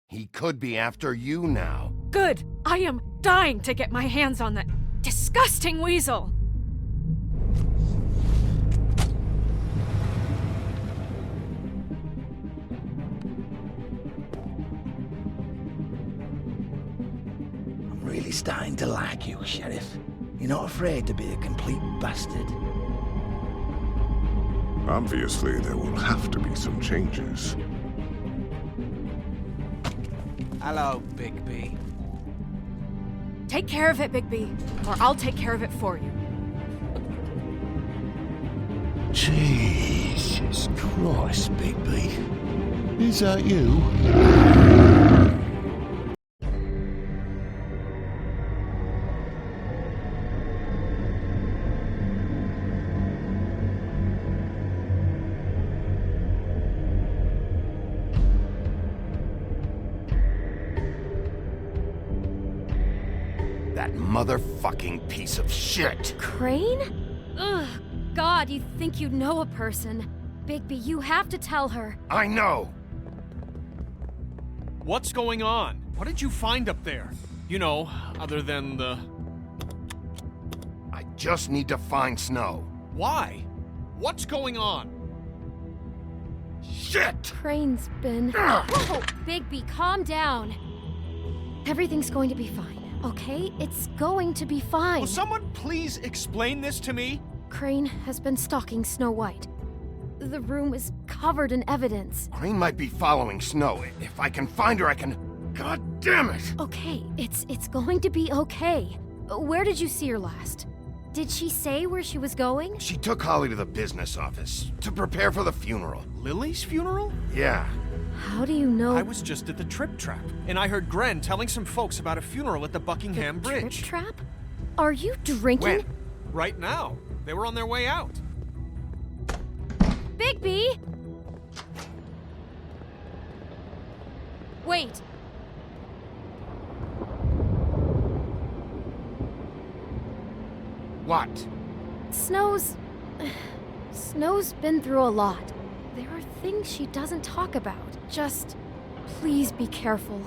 He could be after you now. Good! I am dying to get my hands on that disgusting weasel! I'm really starting to like you, Sheriff. You're not afraid to be a complete bastard. Obviously, there will have to be some changes. Hello, Bigby. Take care of it, Bigby, or I'll take care of it for you. Jesus Christ, Bigby. Is that you? That motherfucking piece of shit! Crane? Ugh, God, you think you know a person. Bigby, you have to tell her. I know! What's going on? What did you find up there? You know, other than the... I just need to find Snow. Why? What's going on? Shit! Crane's been... Whoa! Bigby, calm down. Everything's going to be fine. Okay? It's going to be fine. Will someone please explain this to me? Crane has been stalking Snow White. The room is covered in evidence. Crane might be following Snow. If I can find her, I can... God damn it! Okay, it's going to be okay. Where did you see her last? Did she say where she was going? She took Holly to the business office to prepare for the funeral. Lily's funeral? Yeah. How do you know? I was just at the Trip Trap, and I heard Gren telling some folks about a funeral at the Buckingham Bridge. Trip Trap? Are you drinking? When? Right now. They were on their way out. Bigby! Wait. What? Snow's been through a lot. There are things she doesn't talk about. Just please be careful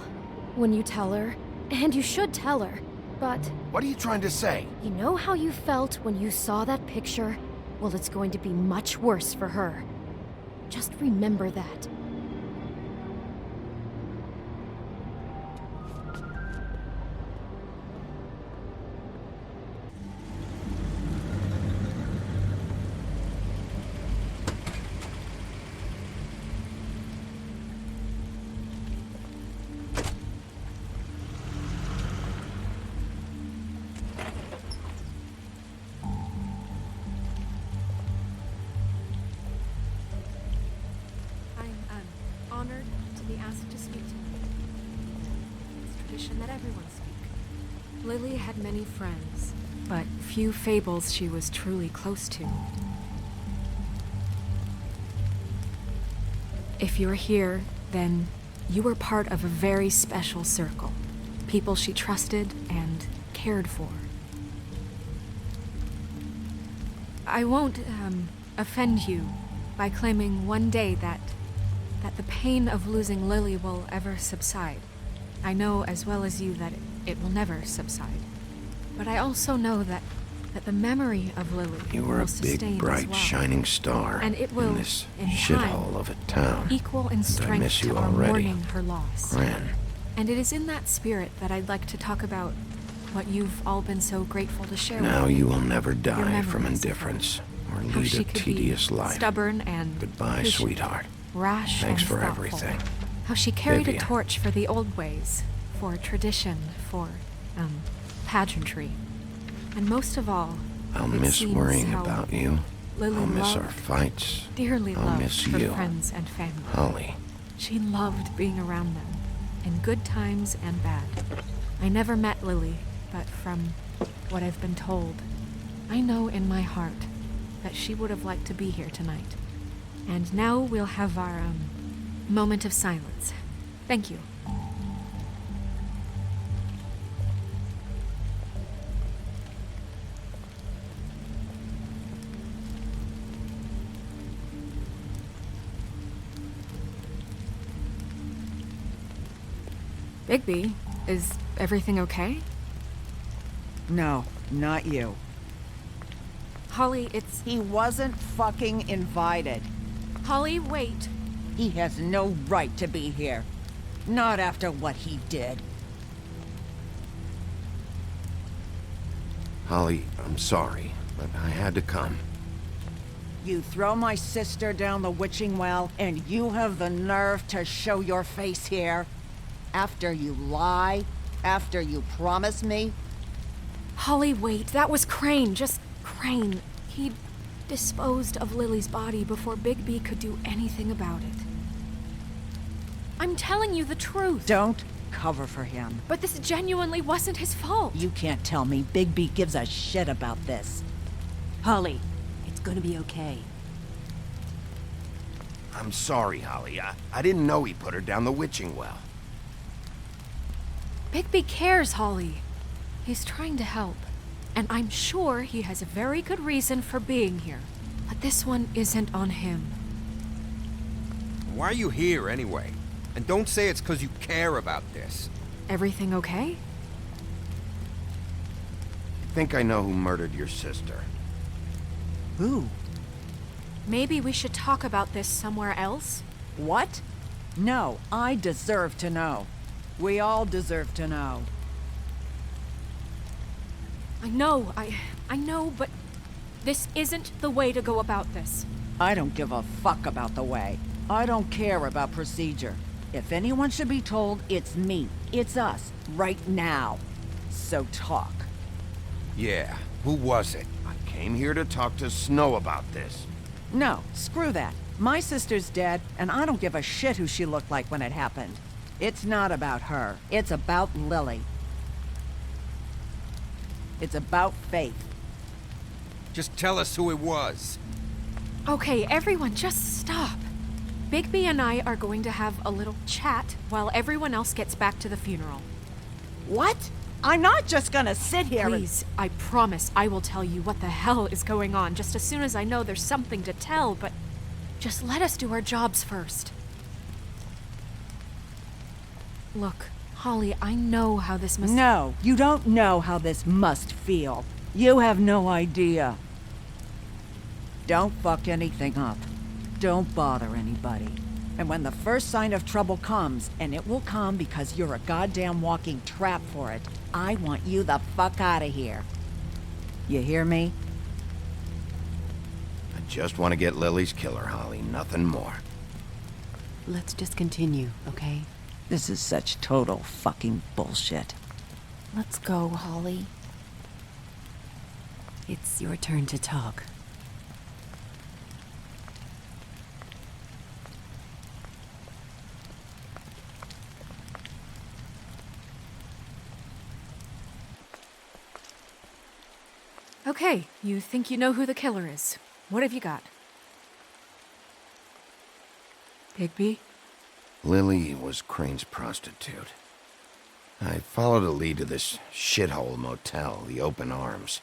when you tell her. And you should tell her. But... What are you trying to say? You know how you felt when you saw that picture? Well, it's going to be much worse for her. Just remember that. Honored to be asked to speak to me. It's tradition that everyone speak. Lily had many friends, but few Fables she was truly close to. If you're here, then you were part of a very special circle. People she trusted and cared for. I won't, offend you by claiming one day that the pain of losing Lily will ever subside. I know as well as you that it will never subside. But I also know that the memory of Lily You were will a sustain big, as bright, well. shining star And it will, in this in shithole time, of a town. equal in And I strength miss you to our already. mourning her loss. Ren. And it is in that spirit that I'd like to talk about what you've all been so grateful to share Now with me. you will never Your die memories from of her. indifference or How lead she a could tedious be life. stubborn and Goodbye, patient, sweetheart. rash Thanks and for thoughtful. everything. How she carried Vivian. a torch for the old ways, for tradition, for, pageantry. And most of all, I'll it miss seems worrying how about you. Lily I'll miss our loved, fights. dearly I'll loved miss her you. friends and family. Holly. She loved being around them, in good times and bad. I never met Lily, but from what I've been told, I know in my heart that she would have liked to be here tonight. And now we'll have our, moment of silence. Thank you. Bigby, is everything okay? No, not you. Holly, it's... He wasn't fucking invited. Holly, wait. He has no right to be here. Not after what he did. Holly, I'm sorry, but I had to come. You throw my sister down the witching well, and you have the nerve to show your face here? After you lie? After you promise me? Holly, wait. That was Crane. Just Crane. He disposed of Lily's body before Bigby could do anything about it. I'm telling you the truth. Don't cover for him. But this genuinely wasn't his fault. You can't tell me Bigby gives a shit about this. Holly, it's gonna be okay. I'm sorry, Holly. I didn't know he put her down the witching well. Bigby cares, Holly. He's trying to help. And I'm sure he has a very good reason for being here. But this one isn't on him. Why are you here, anyway? And don't say it's because you care about this. Everything okay? I think I know who murdered your sister. Who? Maybe we should talk about this somewhere else? What? No, I deserve to know. We all deserve to know. I know, but this isn't the way to go about this. I don't give a fuck about the way. I don't care about procedure. If anyone should be told, it's me. It's us, right now. So talk. Yeah, who was it? I came here to talk to Snow about this. No, screw that. My sister's dead, and I don't give a shit who she looked like when it happened. It's not about her. It's about Lily. It's about Faith. Just tell us who it was. Okay, everyone, just stop. Bigby and I are going to have a little chat while everyone else gets back to the funeral. What? I'm not just gonna sit here Please, I promise I will tell you what the hell is going on just as soon as I know there's something to tell, but just let us do our jobs first. Look, Holly, I know how this must... No, you don't know how this must feel. You have no idea. Don't fuck anything up. Don't bother anybody. And when the first sign of trouble comes, and it will come because you're a goddamn walking trap for it, I want you the fuck out of here. You hear me? I just want to get Lily's killer, Holly. Nothing more. Let's just continue, okay? This is such total fucking bullshit. Let's go, Holly. It's your turn to talk. Okay, you think you know who the killer is. What have you got? Bigby? Lily was Crane's prostitute. I followed a lead to this shithole motel, the Open Arms.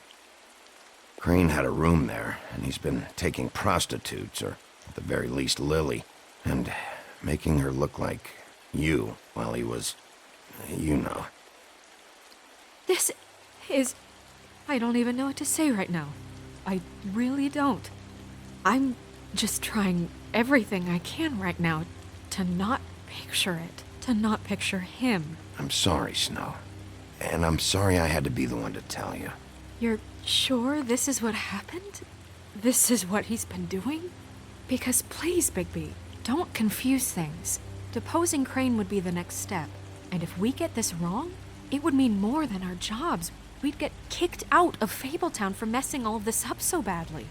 Crane had a room there, and he's been taking prostitutes, or at the very least Lily, and making her look like you while he was, you know. This is... I don't even know what to say right now. I really don't. I'm just trying everything I can right now to not picture it, to not picture him. I'm sorry, Snow. And I'm sorry I had to be the one to tell you. You're sure this is what happened? This is what he's been doing? Because please, Bigby, don't confuse things. Deposing Crane would be the next step. And if we get this wrong, it would mean more than our jobs. We'd get kicked out of Fabletown for messing all of this up so badly.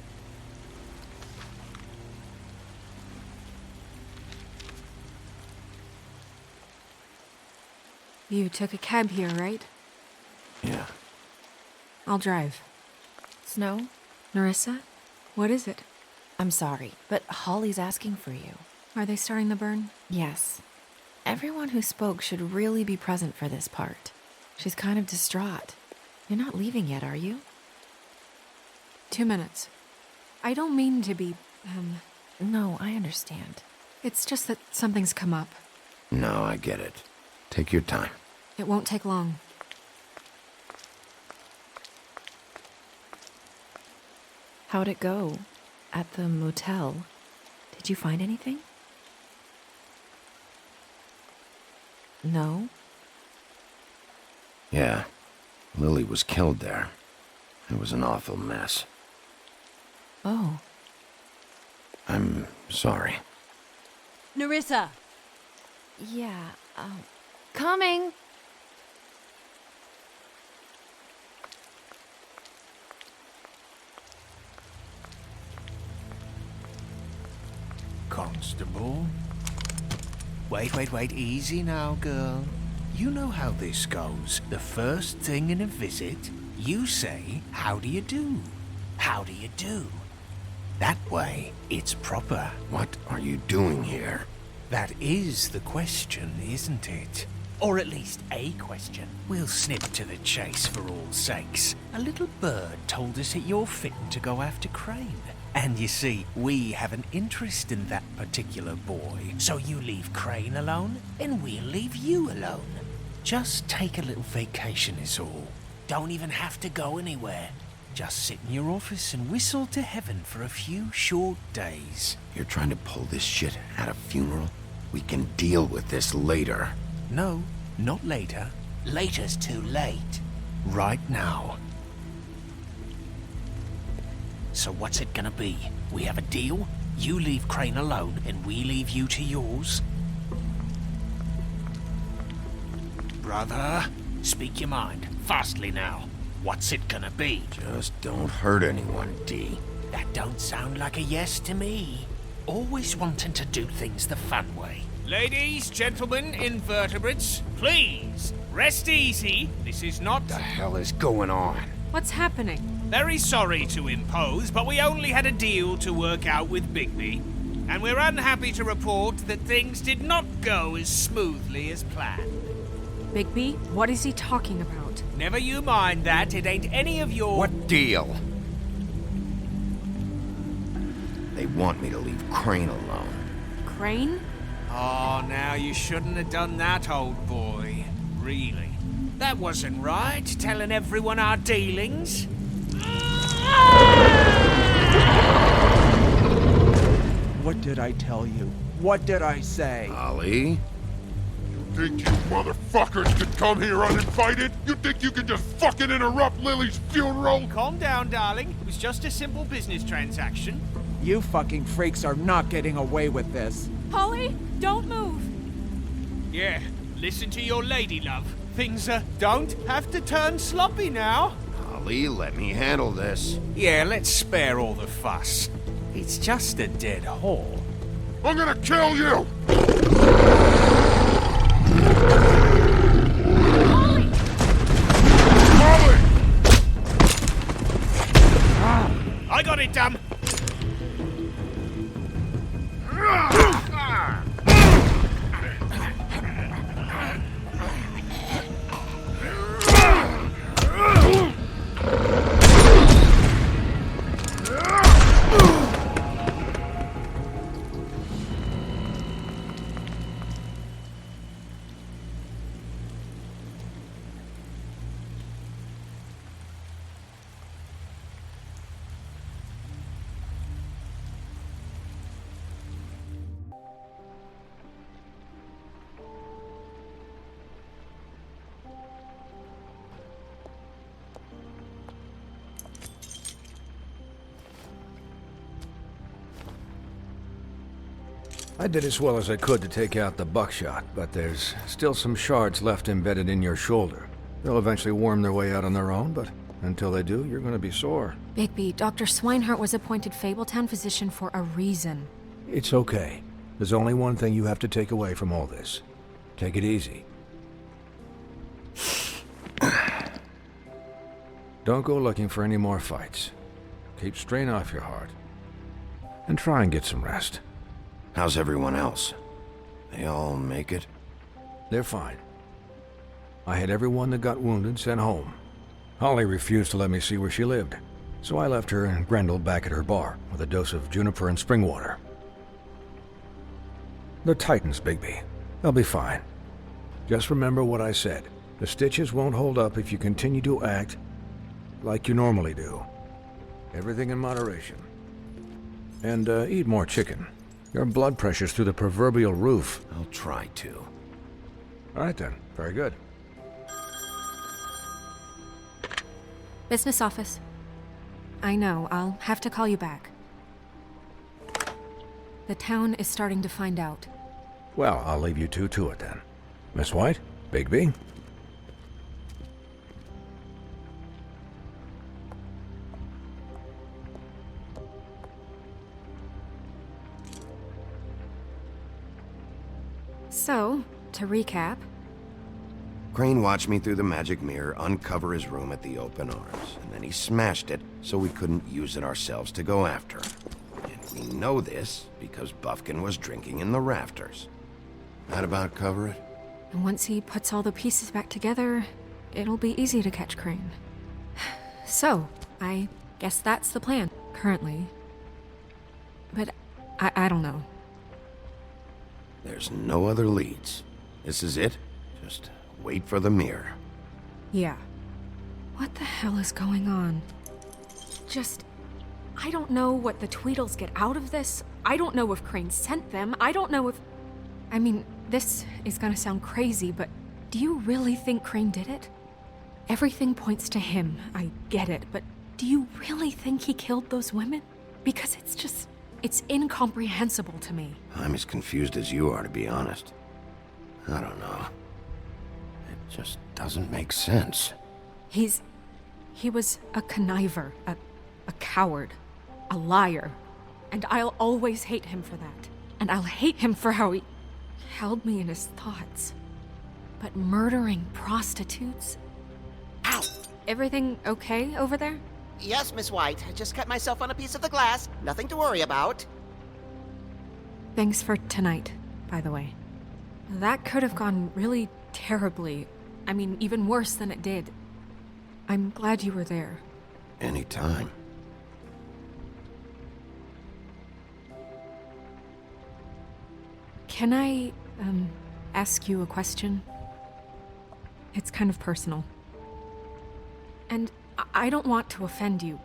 You took a cab here, right? Yeah. I'll drive. Snow? Nerissa? What is it? I'm sorry, but Holly's asking for you. Are they starting the burn? Yes. Everyone who spoke should really be present for this part. She's kind of distraught. You're not leaving yet, are you? 2 minutes. I don't mean to be, No, I understand. It's just that something's come up. No, I get it. Take your time. It won't take long. How'd it go? At the motel? Did you find anything? No? Yeah. Lily was killed there. It was an awful mess. Oh. I'm sorry. Nerissa! Yeah, coming! Constable? Wait, easy now, girl. You know how this goes. The first thing in a visit, you say, "How do you do? How do you do?" That way, it's proper. What are you doing here? That is the question, isn't it? Or at least a question. We'll snip to the chase for all sakes. A little bird told us that you're fitting to go after Crane. And you see, we have an interest in that particular boy. So you leave Crane alone, and we'll leave you alone. Just take a little vacation is all. Don't even have to go anywhere. Just sit in your office and whistle to heaven for a few short days. You're trying to pull this shit at a funeral? We can deal with this later. No, not later. Later's too late. Right now. So what's it gonna be? We have a deal? You leave Crane alone, and we leave you to yours? Brother, speak your mind. Fastly now. What's it gonna be? Just don't hurt anyone, D. That don't sound like a yes to me. Always wanting to do things the fun way. Ladies, gentlemen, invertebrates, please, rest easy. This is not... What the hell is going on? What's happening? Very sorry to impose, but we only had a deal to work out with Bigby. And we're unhappy to report that things did not go as smoothly as planned. Bigby, what is he talking about? Never you mind that, it ain't any of your... What deal? They want me to leave Crane alone. Crane? Oh, now you shouldn't have done that, old boy. Really. That wasn't right, telling everyone our dealings. What did I tell you? What did I say? Ollie? You think you motherfuckers could come here uninvited? You think you can just fucking interrupt Lily's funeral? Calm down, darling. It was just a simple business transaction. You fucking freaks are not getting away with this. Holly, don't move. Yeah, listen to your lady, love. Things don't have to turn sloppy now. Ollie, let me handle this. Yeah, let's spare all the fuss. It's just a dead whore. I'm gonna kill you! Holly! Holly! dumb! I did as well as I could to take out the buckshot, but there's still some shards left embedded in your shoulder. They'll eventually worm their way out on their own, but until they do, you're gonna be sore. Bigby, Dr. Swinehart was appointed Fabletown physician for a reason. It's okay. There's only one thing you have to take away from all this. Take it easy. Don't go looking for any more fights. Keep strain off your heart. And try and get some rest. How's everyone else? They all make it? They're fine. I had everyone that got wounded sent home. Holly refused to let me see where she lived, so I left her and Grendel back at her bar with a dose of juniper and spring water. They're Titans, Bigby. They'll be fine. Just remember what I said. The stitches won't hold up if you continue to act like you normally do. Everything in moderation. And eat more chicken. Your blood pressure's through the proverbial roof. I'll try to. All right then. Very good. Business office. I know, I'll have to call you back. The town is starting to find out. Well, I'll leave you two to it then. Miss White, Bigby. So, to recap... Crane watched me through the magic mirror uncover his room at the open arms, and then he smashed it so we couldn't use it ourselves to go after him. And we know this because Buffkin was drinking in the rafters. That about cover it? And once he puts all the pieces back together, it'll be easy to catch Crane. So, I guess that's the plan, currently. But I don't know. There's no other leads. This is it. Just wait for the mirror. Yeah. What the hell is going on? I don't know what the Tweedles get out of this. I don't know if Crane sent them. I don't know if... I mean, this is gonna sound crazy, but do you really think Crane did it? Everything points to him. I get it, but do you really think he killed those women? Because it's incomprehensible to me. I'm as confused as you are, to be honest. I don't know. It just doesn't make sense. He was a conniver, a coward, a liar. And I'll always hate him for that. And I'll hate him for how he held me in his thoughts. But murdering prostitutes? Ow! Everything okay over there? Yes, Miss White. I just cut myself on a piece of the glass. Nothing to worry about. Thanks for tonight, by the way. That could have gone really terribly. I mean, even worse than it did. I'm glad you were there. Anytime. Can I, ask you a question? It's kind of personal. And I don't want to offend you,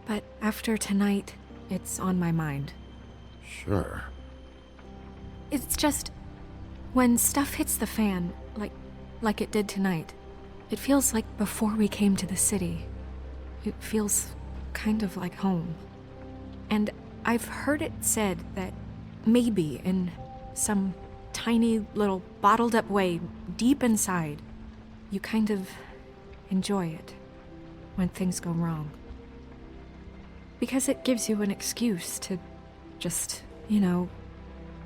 but after tonight, it's on my mind. Sure. It's just, when stuff hits the fan, like it did tonight, it feels like before we came to the city. It feels kind of like home. And I've heard it said that maybe in some tiny little bottled up way deep inside, you kind of enjoy it when things go wrong. Because it gives you an excuse to just,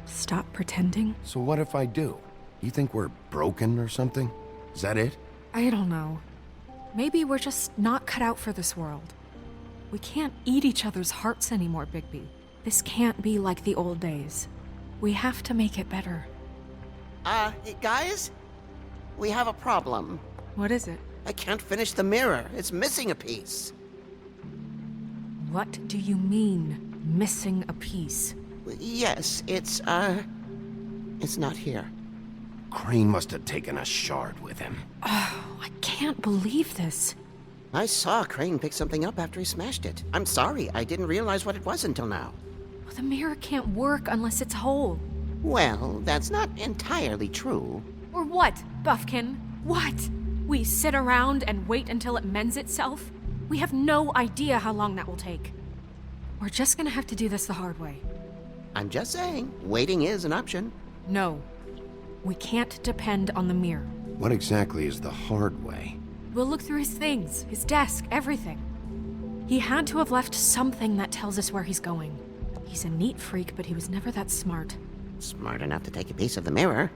stop pretending. So what if I do? You think we're broken or something? Is that it? I don't know. Maybe we're just not cut out for this world. We can't eat each other's hearts anymore, Bigby. This can't be like the old days. We have to make it better. Guys? We have a problem. What is it? I can't finish the mirror. It's missing a piece. What do you mean, missing a piece? Yes, it's not here. Crane must have taken a shard with him. Oh, I can't believe this. I saw Crane pick something up after he smashed it. I'm sorry, I didn't realize what it was until now. Well, the mirror can't work unless it's whole. Well, that's not entirely true. Or what, Buffkin? What? We sit around and wait until it mends itself? We have no idea how long that will take. We're just gonna have to do this the hard way. I'm just saying, waiting is an option. No. We can't depend on the mirror. What exactly is the hard way? We'll look through his things, his desk, everything. He had to have left something that tells us where he's going. He's a neat freak, but he was never that smart. Smart enough to take a piece of the mirror.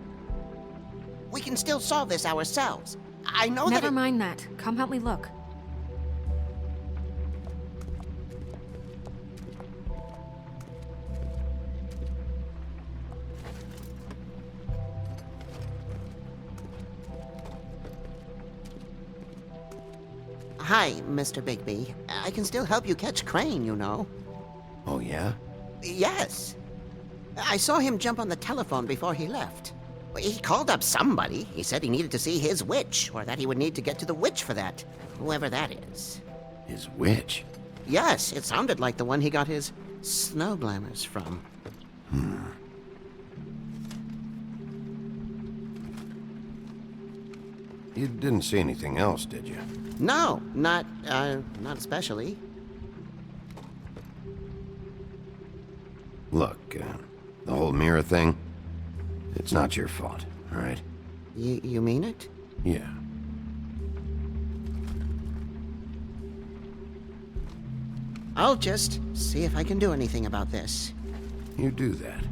We can still solve this ourselves. I know that Never mind that. Come help me look. Hi, Mr. Bigby. I can still help you catch Crane, you know. Oh, yeah? Yes. I saw him jump on the telephone before he left. He called up somebody. He said he needed to see his witch, or that he would need to get to the witch for that. Whoever that is. His witch? Yes, it sounded like the one he got his snow glamours from. You didn't see anything else, did you? No, not especially. Look, the whole mirror thing, it's not your fault, all right? You mean it? Yeah. I'll just see if I can do anything about this. You do that.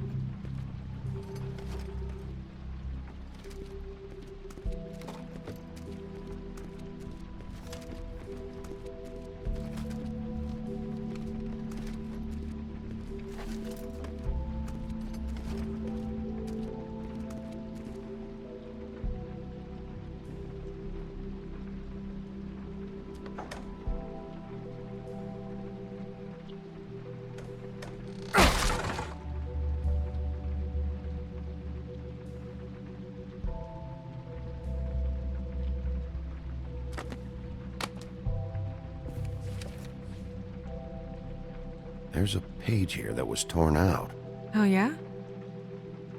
There's a page here that was torn out. Oh, yeah?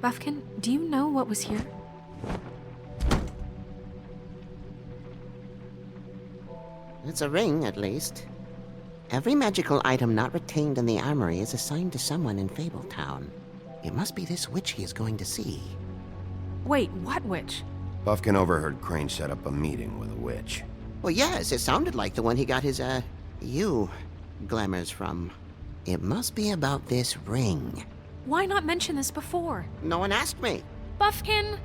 Buffkin, do you know what was here? It's a ring, at least. Every magical item not retained in the armory is assigned to someone in Fabletown. It must be this witch he is going to see. Wait, what witch? Buffkin overheard Crane set up a meeting with a witch. Well, yes, it sounded like the one he got his, glamours from. It must be about this ring. Why not mention this before? No one asked me. Buffkin!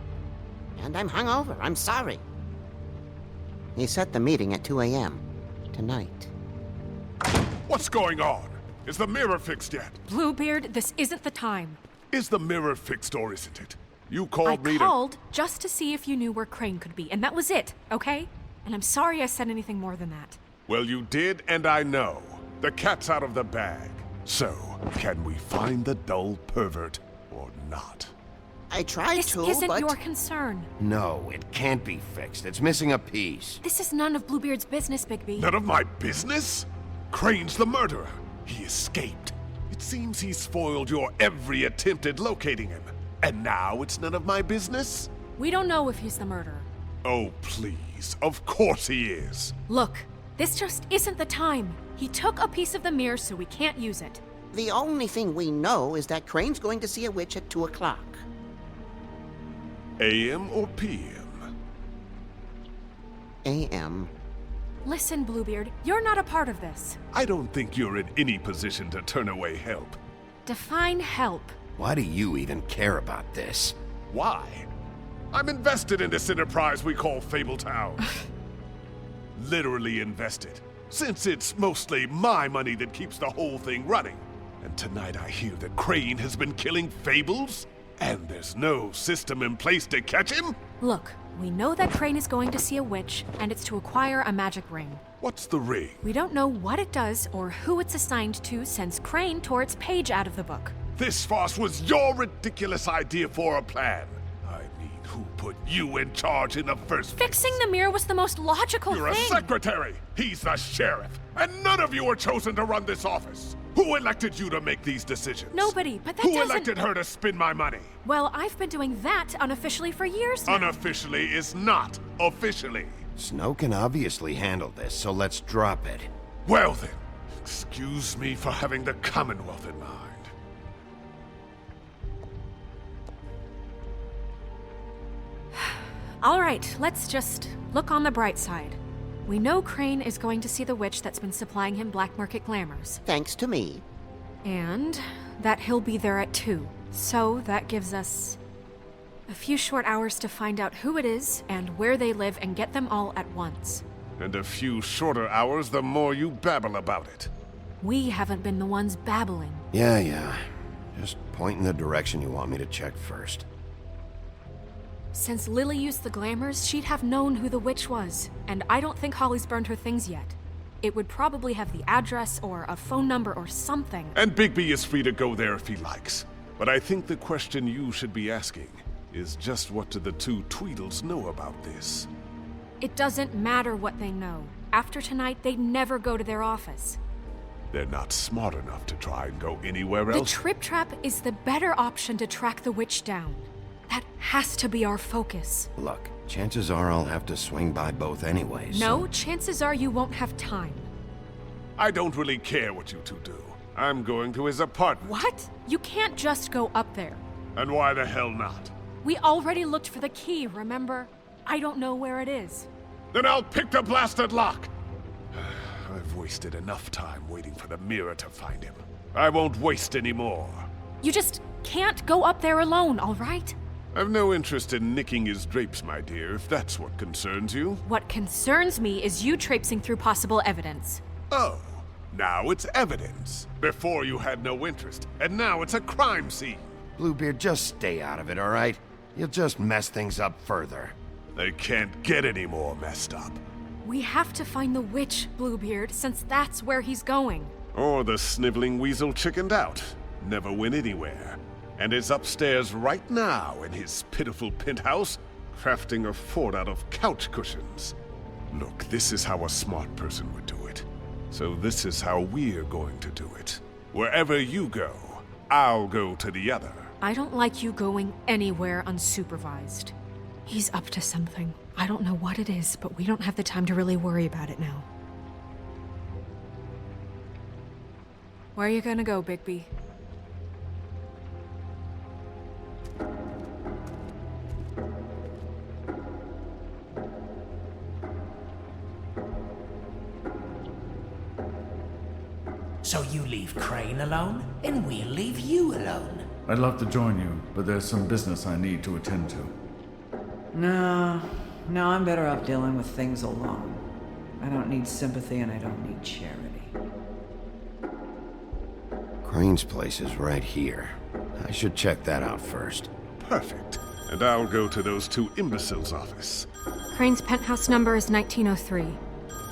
And I'm hungover. I'm sorry. He set the meeting at 2 a.m. tonight. What's going on? Is the mirror fixed yet? Bluebeard, this isn't the time. Is the mirror fixed or isn't it? You called me I called just to see if you knew where Crane could be, and that was it, okay? And I'm sorry I said anything more than that. Well, you did, and I know. The cat's out of the bag. So, can we find the dull pervert or not? I tried This to, isn't but... your concern. No, it can't be fixed. It's missing a piece. This is none of Bluebeard's business, Bigby. None of my business? Crane's the murderer. He escaped. It seems he spoiled your every attempt at locating him. And now it's none of my business? We don't know if he's the murderer. Oh, please. Of course he is. Look, this just isn't the time. He took a piece of the mirror, so we can't use it. The only thing we know is that Crane's going to see a witch at 2 o'clock. AM or PM? AM. Listen, Bluebeard, you're not a part of this. I don't think you're in any position to turn away help. Define help. Why do you even care about this? Why? I'm invested in this enterprise we call Fabletown. Literally invested. since it's mostly my money that keeps the whole thing running. And tonight I hear that Crane has been killing Fables, and there's no system in place to catch him? Look, we know that Crane is going to see a witch, and it's to acquire a magic ring. What's the ring? We don't know what it does or who it's assigned to since Crane tore its page out of the book. This farce was your ridiculous idea for a plan. I mean, who put you in charge in the first place? Fixing the mirror was the most logical You're thing. a secretary! He's the sheriff! And none of you were chosen to run this office! Who elected you to make these decisions? Nobody, but that Who doesn't... elected her to spend my money? Well, I've been doing that unofficially for years now. Unofficially is not officially. Snow can obviously handle this, so let's drop it. Well then, excuse me for having the Commonwealth in mind. All right, let's just look on the bright side. We know Crane is going to see the witch that's been supplying him black market glamours. Thanks to me. And that he'll be there at 2. So that gives us a few short hours to find out who it is and where they live and get them all at once. And a few shorter hours the more you babble about it. We haven't been the ones babbling. Yeah. Just point in the direction you want me to check first. Since Lily used the glamours, she'd have known who the witch was, and I don't think Holly's burned her things yet. It would probably have the address or a phone number or something. And Bigby is free to go there if he likes. But I think the question you should be asking is just what do the two Tweedles know about this? It doesn't matter what they know. After tonight, they'd never go to their office. They're not smart enough to try and go anywhere else. The Trip Trap is the better option to track the witch down. That has to be our focus. Look, chances are I'll have to swing by both anyways. No, chances are you won't have time. I don't really care what you two do. I'm going to his apartment. What? You can't just go up there. And why the hell not? We already looked for the key, remember? I don't know where it is. Then I'll pick the blasted lock! I've wasted enough time waiting for the mirror to find him. I won't waste any more. You just can't go up there alone, all right? I've no interest in nicking his drapes, my dear, if that's what concerns you. What concerns me is you traipsing through possible evidence. Oh, now it's evidence. Before you had no interest, and now it's a crime scene. Bluebeard, just stay out of it, all right? You'll just mess things up further. They can't get any more messed up. We have to find the witch, Bluebeard, since that's where he's going. Or the sniveling weasel chickened out. Never went anywhere. And is upstairs right now in his pitiful penthouse, crafting a fort out of couch cushions. Look, this is how a smart person would do it. So this is how we're going to do it. Wherever you go, I'll go to the other. I don't like you going anywhere unsupervised. He's up to something. I don't know what it is, but we don't have the time to really worry about it now. Where are you gonna go, Bigby? So you leave Crane alone, and we'll leave you alone. I'd love to join you, but there's some business I need to attend to. No, I'm better off dealing with things alone. I don't need sympathy and I don't need charity. Crane's place is right here. I should check that out first. Perfect. And I'll go to those two imbeciles' office. Crane's penthouse number is 1903.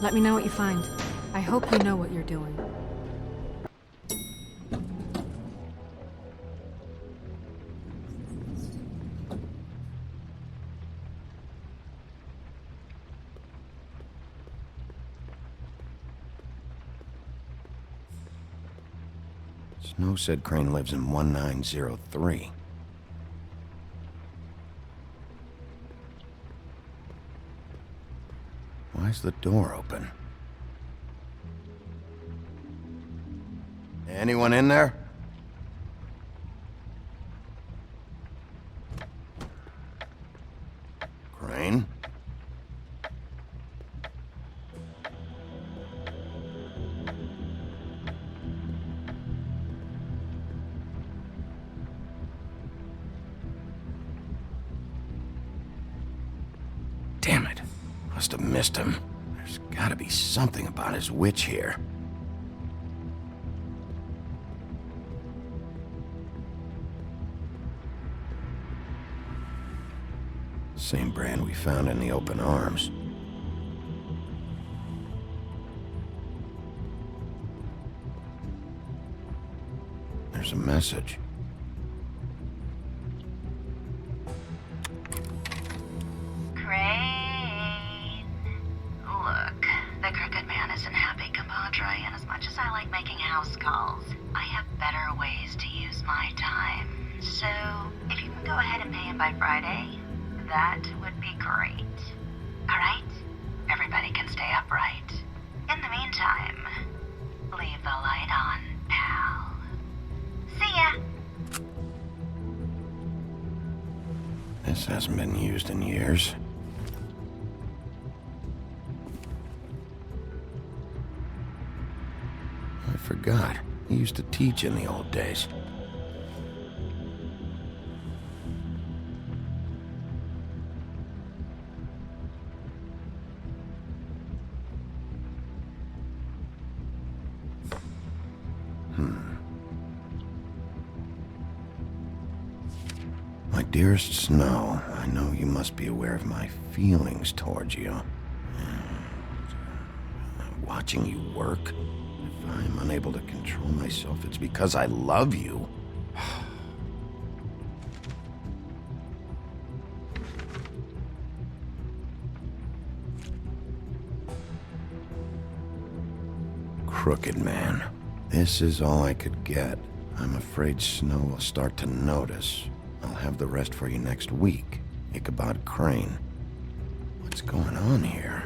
Let me know what you find. I hope you know what you're doing. Snow said Crane lives in 1903. Why's the door open? Anyone in there? Crane? Damn it. Must have missed him. There's Gotta be something about his witch here. Same brand we found in the open arms. There's a message. Crane. Look, the Crooked Man isn't happy, compadre, and as much as I like making house calls, I have better ways to use my time. So, if you can go ahead and pay him by Friday, that would be great. Alright? Everybody can stay upright. In the meantime, leave the light on, pal. See ya! This hasn't been used in years. I forgot. He used to teach in the old days. My dearest Snow, I know you must be aware of my feelings towards you. Watching you work, if I'm unable to control myself, it's because I love you. Crooked Man. This is all I could get. I'm afraid Snow will start to notice. I'll have the rest for you next week. Ichabod Crane. What's going on here?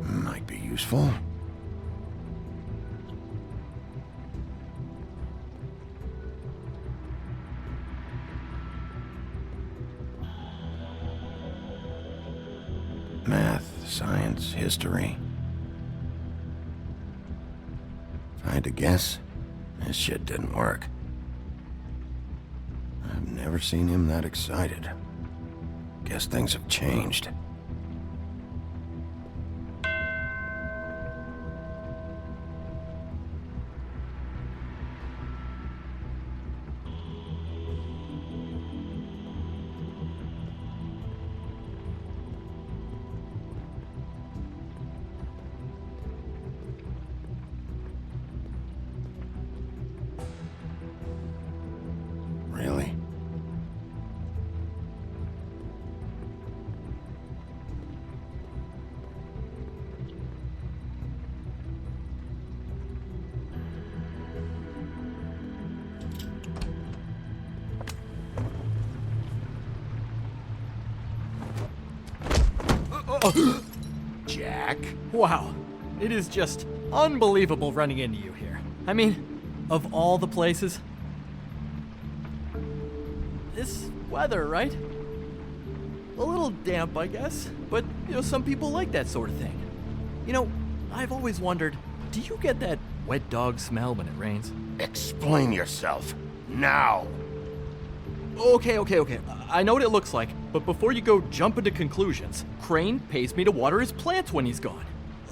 Might be useful. Math, science, history. If I had to guess, this shit didn't work. I've never seen him that excited. Guess things have changed. Really? Jack? Wow. It is just unbelievable running into you here. I mean, of all the places. This weather, right? A little damp, I guess. But, some people like that sort of thing. I've always wondered, do you get that wet dog smell when it rains? Explain yourself. Now! Okay. I know what it looks like, but before you go jumping to conclusions, Crane pays me to water his plants when he's gone.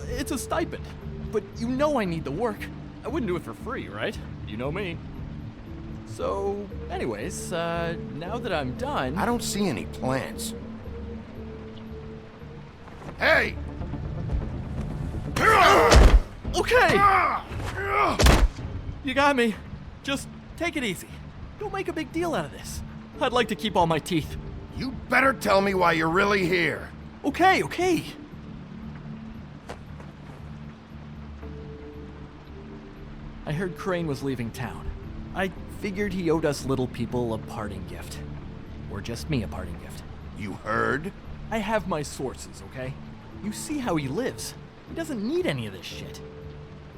It's a stipend. But I need the work. I wouldn't do it for free, right? You know me. So, anyways, now that I'm done... I don't see any plants. Hey! Okay! You got me. Just take it easy. Don't make a big deal out of this. I'd like to keep all my teeth. You better tell me why you're really here. Okay. I heard Crane was leaving town. I figured he owed us little people a parting gift. Or just me a parting gift. You heard? I have my sources, okay? You see how he lives. He doesn't need any of this shit.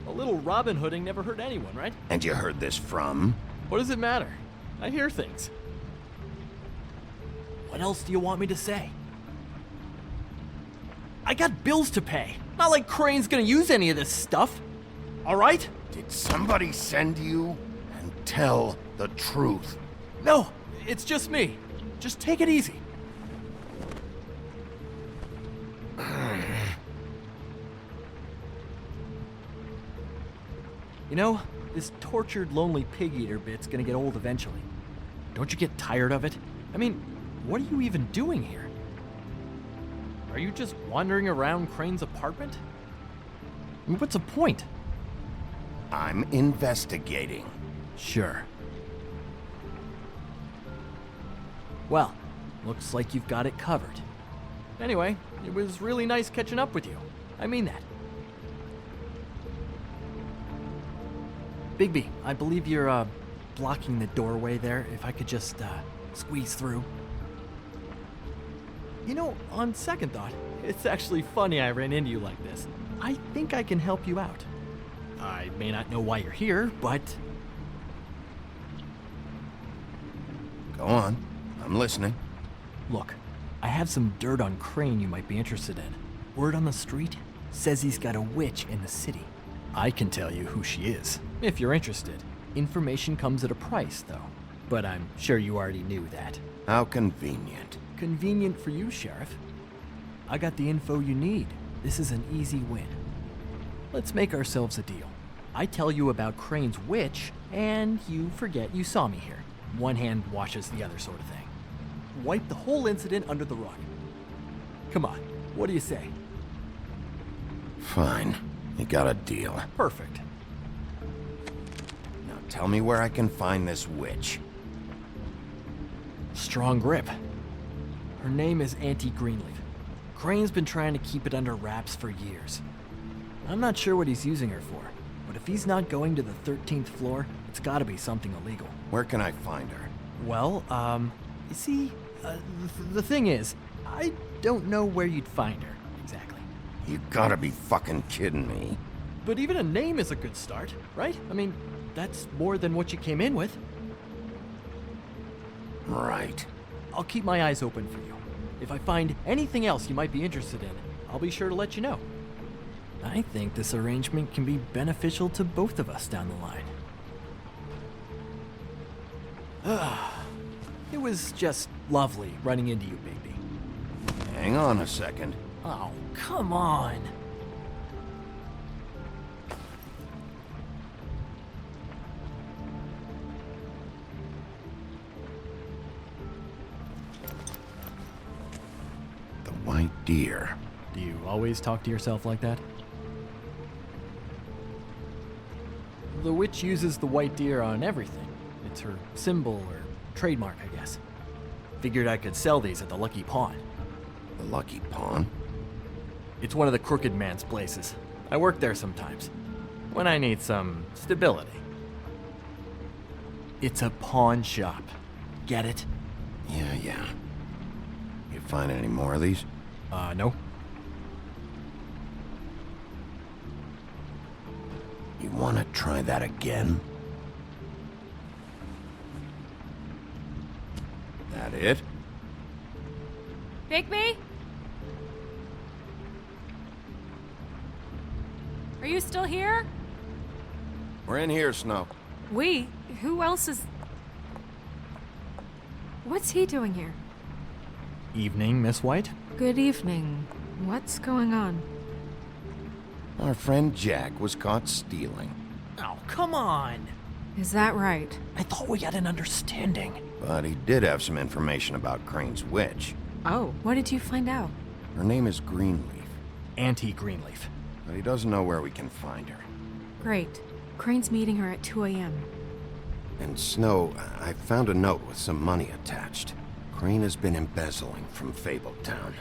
A little Robin Hooding never hurt anyone, right? And you heard this from? What does it matter? I hear things. What else do you want me to say? I got bills to pay. Not like Crane's gonna use any of this stuff. All right? Did somebody send you? And tell the truth. No, it's just me. Just take it easy. You know, this tortured, lonely pig-eater bit's gonna get old eventually. Don't you get tired of it? I mean, what are you even doing here? Are you just wandering around Crane's apartment? I mean, what's the point? I'm investigating. Sure. Well, looks like you've got it covered. Anyway, it was really nice catching up with you. I mean that. Bigby, I believe you're, blocking the doorway there. If I could just, squeeze through. You know, on second thought, it's actually funny I ran into you like this. I think I can help you out. I may not know why you're here, but... Go on. I'm listening. Look, I have some dirt on Crane you might be interested in. Word on the street says he's got a witch in the city. I can tell you who she is, if you're interested. Information comes at a price, though. But I'm sure you already knew that. How convenient. Convenient for you, Sheriff. I got the info you need. This is an easy win. Let's make ourselves a deal. I tell you about Crane's witch, and you forget you saw me here. One hand washes the other sort of thing. Wipe the whole incident under the rug. Come on, what do you say? Fine. You got a deal. Perfect. Now tell me where I can find this witch. Strong grip. Her name is Auntie Greenleaf. Crane's been trying to keep it under wraps for years. I'm not sure what he's using her for, but if he's not going to the 13th floor, it's gotta be something illegal. Where can I find her? Well, you see, the thing is, I don't know where you'd find her, exactly. You gotta be fucking kidding me. But even a name is a good start, right? I mean, that's more than what you came in with. Right. I'll keep my eyes open for you. If I find anything else you might be interested in, I'll be sure to let you know. I think this arrangement can be beneficial to both of us down the line. It was just lovely running into you, baby. Hang on a second. Oh, come on. The white deer. Do you always talk to yourself like that? The witch uses the white deer on everything. It's her symbol or trademark, I guess. Figured I could sell these at the Lucky Pawn. The Lucky Pawn? It's one of the crooked man's places. I work there sometimes, when I need some stability. It's a pawn shop. Get it? Yeah. You find any more of these? No. You wanna try that again? That it? Bigby? Are you still here? We're in here, Snow. We? Who else is... What's he doing here? Evening, Miss White. Good evening. What's going on? Our friend Jack was caught stealing. Oh, come on. Is that right? I thought we had an understanding. But he did have some information about Crane's witch. Oh, what did you find out? Her name is Greenleaf. Auntie Greenleaf. But he doesn't know where we can find her. Great. Crane's meeting her at 2 a.m. And Snow, I found a note with some money attached. Crane has been embezzling from Fabletown.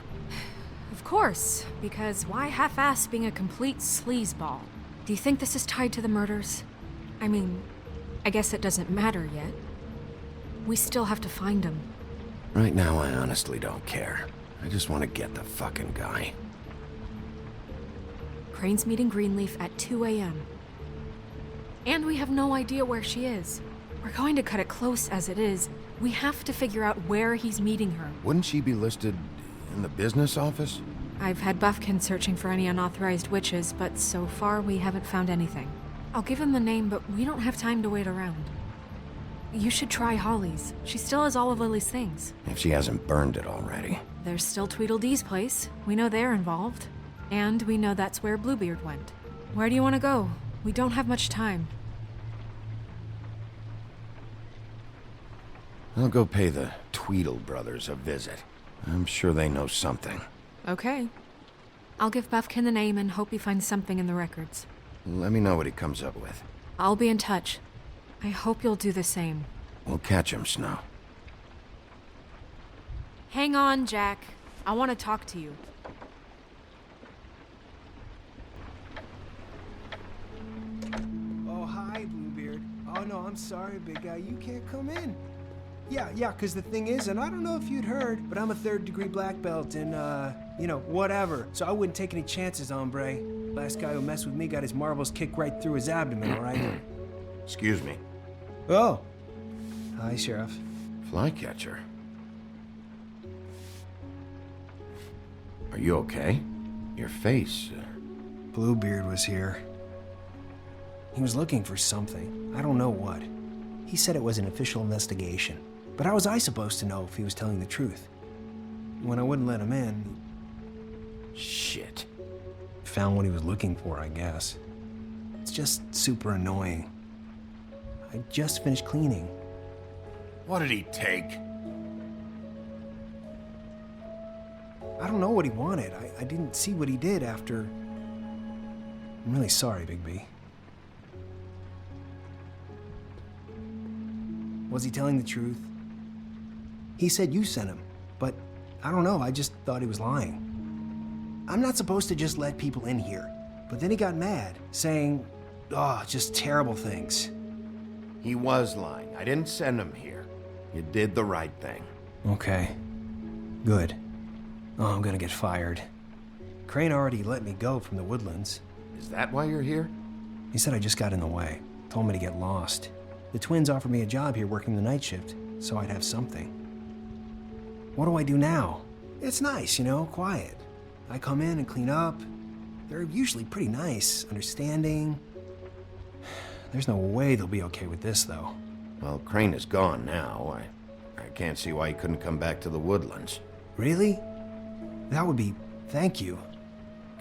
Of course, because why half-ass being a complete sleazeball? Do you think this is tied to the murders? I mean, I guess it doesn't matter yet. We still have to find him. Right now, I honestly don't care. I just want to get the fucking guy. Crane's meeting Greenleaf at 2 a.m. And we have no idea where she is. We're going to cut it close as it is. We have to figure out where he's meeting her. Wouldn't she be listed in the business office? I've had Buffkin searching for any unauthorized witches, but so far we haven't found anything. I'll give him the name, but we don't have time to wait around. You should try Holly's. She still has all of Lily's things. If she hasn't burned it already. There's still Tweedledee's place. We know they're involved. And we know that's where Bluebeard went. Where do you want to go? We don't have much time. I'll go pay the Tweedle brothers a visit. I'm sure they know something. Okay. I'll give Buffkin the name and hope he finds something in the records. Let me know what he comes up with. I'll be in touch. I hope you'll do the same. We'll catch him, Snow. Hang on, Jack. I want to talk to you. Oh, hi, Bluebeard. Oh, no, I'm sorry, big guy. You can't come in. Yeah, because the thing is, and I don't know if you'd heard, but I'm a third-degree black belt and, whatever. So I wouldn't take any chances, hombre. Last guy who messed with me got his marbles kicked right through his abdomen, all right? Excuse me. Oh. Hi, Sheriff. Flycatcher. Are you okay? Your face... Bluebeard was here. He was looking for something. I don't know what. He said it was an official investigation. But how was I supposed to know if he was telling the truth? When I wouldn't let him in... Shit. Found what he was looking for, I guess. It's just super annoying. I just finished cleaning. What did he take? I don't know what he wanted. I didn't see what he did after... I'm really sorry, Big B. Was he telling the truth? He said you sent him, but I don't know, I just thought he was lying. I'm not supposed to just let people in here, but then he got mad, saying, just terrible things. He was lying. I didn't send him here. You did the right thing. Okay. Good. Oh, I'm gonna get fired. Crane already let me go from the Woodlands. Is that why you're here? He said I just got in the way. Told me to get lost. The twins offered me a job here working the night shift, so I'd have something. What do I do now? It's nice, quiet. I come in and clean up. They're usually pretty nice, understanding. There's no way they'll be okay with this, though. Well, Crane is gone now. I can't see why he couldn't come back to the Woodlands. Really? That would be... thank you.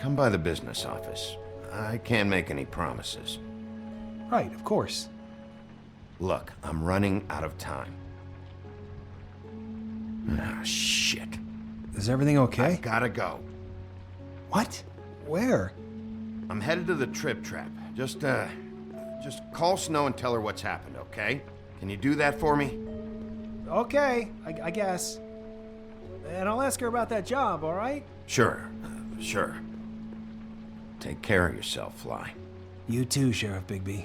Come by the business office. I can't make any promises. Right, of course. Look, I'm running out of time. Ah, shit. Is everything okay? I gotta go. What? Where? I'm headed to the Trip Trap. Just call Snow and tell her what's happened, okay? Can you do that for me? Okay, I guess. And I'll ask her about that job, all right? Sure, sure. Take care of yourself, Fly. You too, Sheriff Bigby.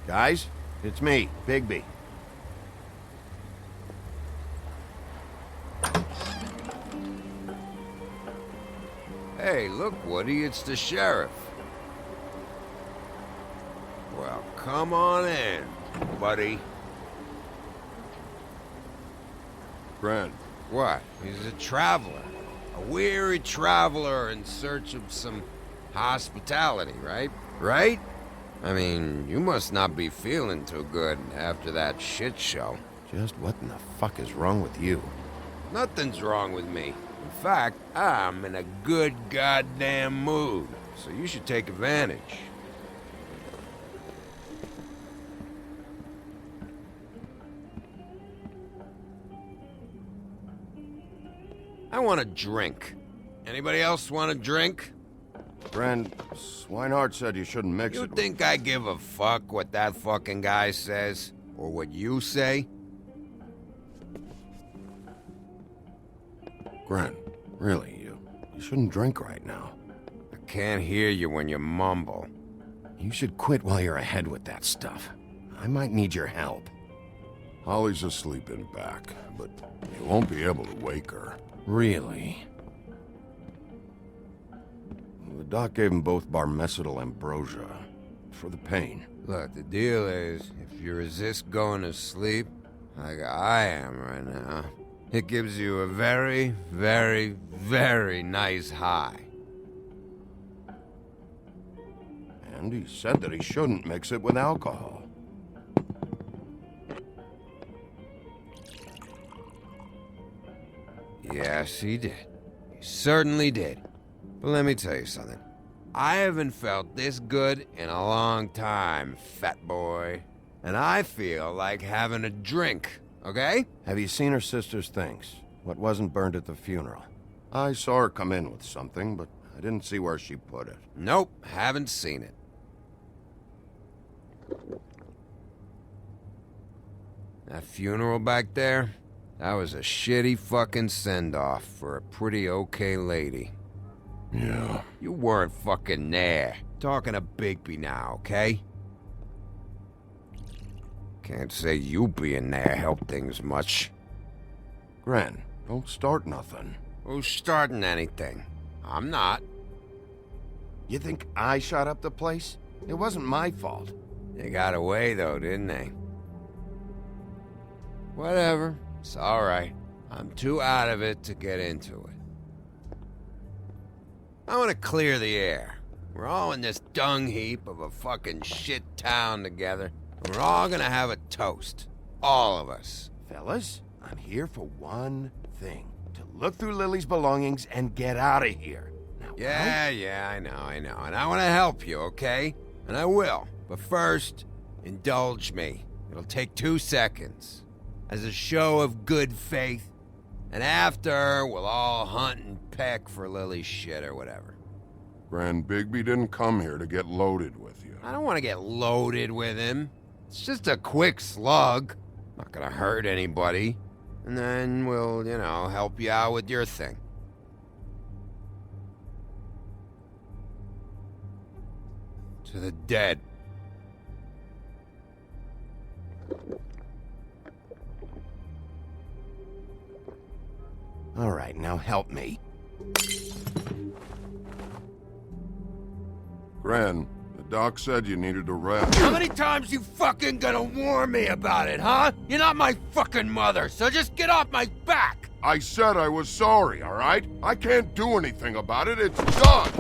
Guys, it's me, Bigby. Hey, look, Woody, it's the sheriff. Well, come on in, buddy. Brent. What? He's a traveler. A weary traveler in search of some hospitality, right? Right? I mean, you must not be feeling too good after that shit show. Just what in the fuck is wrong with you? Nothing's wrong with me. In fact, I'm in a good goddamn mood, so you should take advantage. I want a drink. Anybody else want a drink? Friend, Swinehart said you shouldn't mix You it. think I give a fuck what that fucking guy says? Or what you say? Gren, really, you shouldn't drink right now. I can't hear you when you mumble. You should quit while you're ahead with that stuff. I might need your help. Holly's asleep in back, but you won't be able to wake her. Really? The doc gave them both barmecidal ambrosia for the pain. Look, the deal is, if you resist going to sleep, like I am right now, it gives you a very, very, very nice high. And he said that he shouldn't mix it with alcohol. Yes, he did. He certainly did. But let me tell you something. I haven't felt this good in a long time, fat boy. And I feel like having a drink, okay? Have you seen her sister's things? What wasn't burned at the funeral? I saw her come in with something, but I didn't see where she put it. Nope, haven't seen it. That funeral back there? That was a shitty fucking send-off for a pretty okay lady. Yeah. You weren't fucking there. Talking to Bigby now, okay? Can't say you being there helped things much. Gren, don't start nothing. Who's starting anything? I'm not. You think I shot up the place? It wasn't my fault. They got away though, didn't they? Whatever. It's alright. I'm too out of it to get into it. I want to clear the air. We're all in this dung heap of a fucking shit town together. And we're all gonna have a toast. All of us. Fellas, I'm here for one thing. To look through Lily's belongings and get out of here. Now, Yeah, I know. And I want to help you, okay? And I will. But first, indulge me. It'll take 2 seconds. As a show of good faith. And after, we'll all hunt and peck for Lily's shit or whatever. Grand Bigby didn't come here to get loaded with you. I don't want to get loaded with him. It's just a quick slug. Not gonna hurt anybody. And then we'll, help you out with your thing. To the dead. All right, now help me. Gran, the doc said you needed a rest. How many times you fucking gonna warn me about it, huh? You're not my fucking mother, so just get off my back! I said I was sorry, all right? I can't do anything about it. It's done!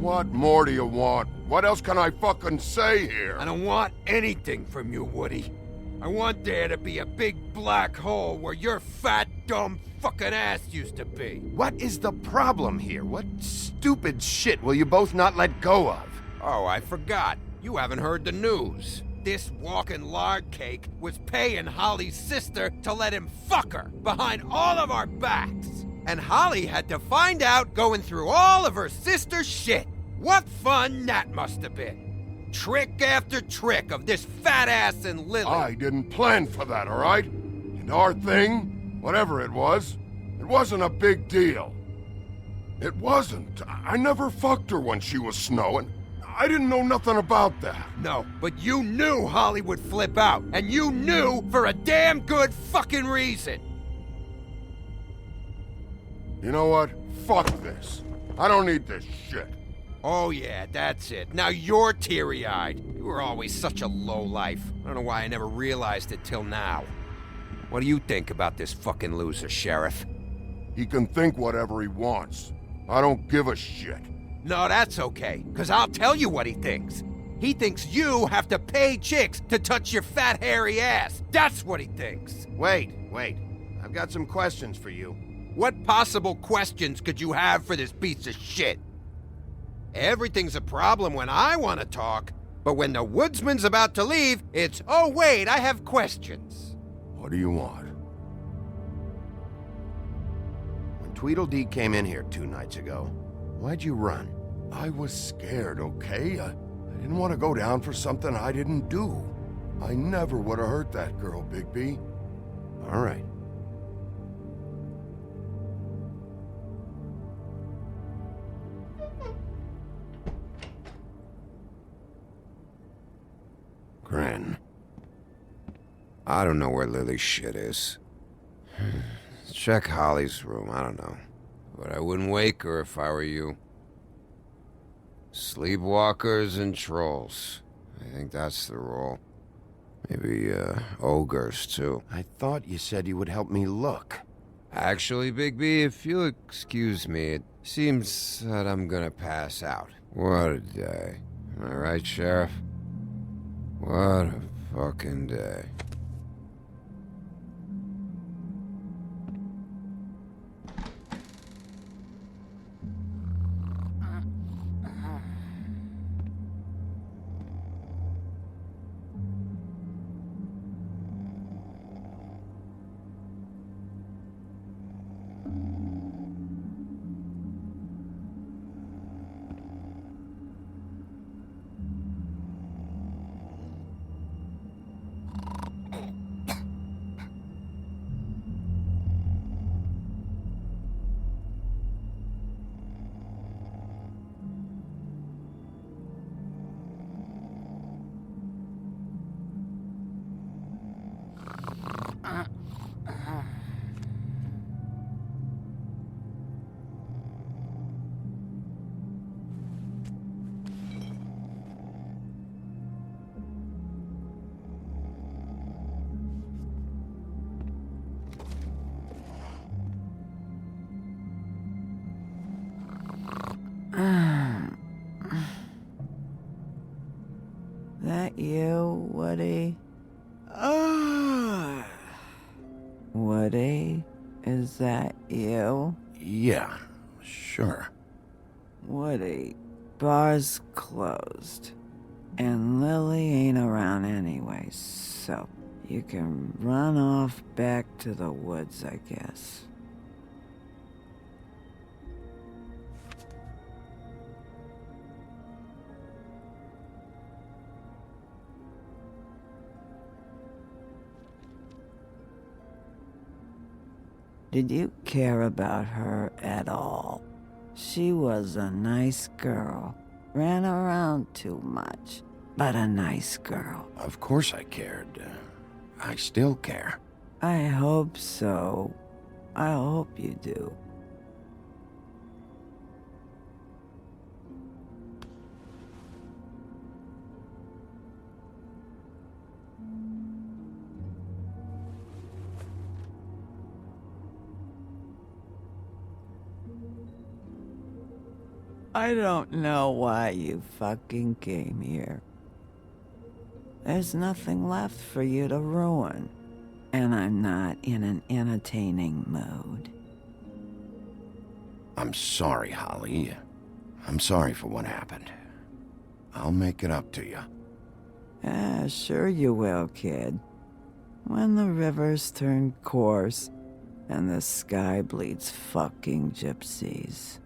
What more do you want? What else can I fucking say here? I don't want anything from you, Woody. I want there to be a big black hole where your fat, dumb fucking ass used to be. What is the problem here? What stupid shit will you both not let go of? Oh, I forgot. You haven't heard the news. This walking lard cake was paying Holly's sister to let him fuck her behind all of our backs. And Holly had to find out going through all of her sister's shit. What fun that must have been. Trick after trick of this fat ass and Lily. I didn't plan for that, all right? And our thing, whatever it wasn't a big deal. It wasn't. I never fucked her when she was snowing. I didn't know nothing about that. No, but you knew Holly would flip out. And you knew for a damn good fucking reason. You know what? Fuck this. I don't need this shit. Oh yeah, that's it. Now you're teary-eyed. You were always such a lowlife. I don't know why I never realized it till now. What do you think about this fucking loser, Sheriff? He can think whatever he wants. I don't give a shit. No, that's okay, because I'll tell you what he thinks. He thinks you have to pay chicks to touch your fat, hairy ass. That's what he thinks. Wait. I've got some questions for you. What possible questions could you have for this piece of shit? Everything's a problem when I want to talk, but when the woodsman's about to leave, it's, oh wait, I have questions. What do you want? When Tweedledee came in here 2 nights ago, why'd you run? I was scared, okay? I didn't want to go down for something I didn't do. I never would have hurt that girl, Bigby. All right. I don't know where Lily's shit is. Check Holly's room, I don't know. But I wouldn't wake her if I were you. Sleepwalkers and trolls. I think that's the rule. Maybe, ogres, too. I thought you said you would help me look. Actually, Bigby, if you'll excuse me, it seems that I'm gonna pass out. What a day. Am I right, Sheriff? What a fucking day. That you, Woody? Woody? Is that you? Yeah, sure. Woody, bar's closed. And Lily ain't around anyway, so you can run off back to the woods, I guess. Did you care about her at all? She was a nice girl. Ran around too much, but a nice girl. Of course I cared. I still care. I hope so. I hope you do. I don't know why you fucking came here. There's nothing left for you to ruin. And I'm not in an entertaining mood. I'm sorry, Holly. I'm sorry for what happened. I'll make it up to you. Ah, sure you will, kid. When the rivers turn coarse and the sky bleeds fucking gypsies.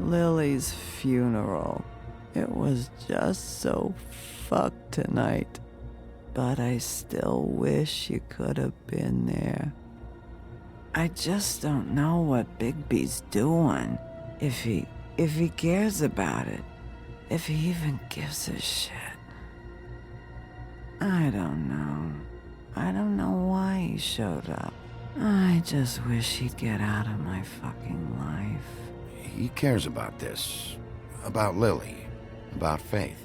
Lily's funeral. It was just so fucked tonight. But I still wish you could have been there. I just don't know what Bigby's doing. If he cares about it. If he even gives a shit. I don't know. I don't know why he showed up. I just wish he'd get out of my fucking life. He cares about this. About Lily. About Faith.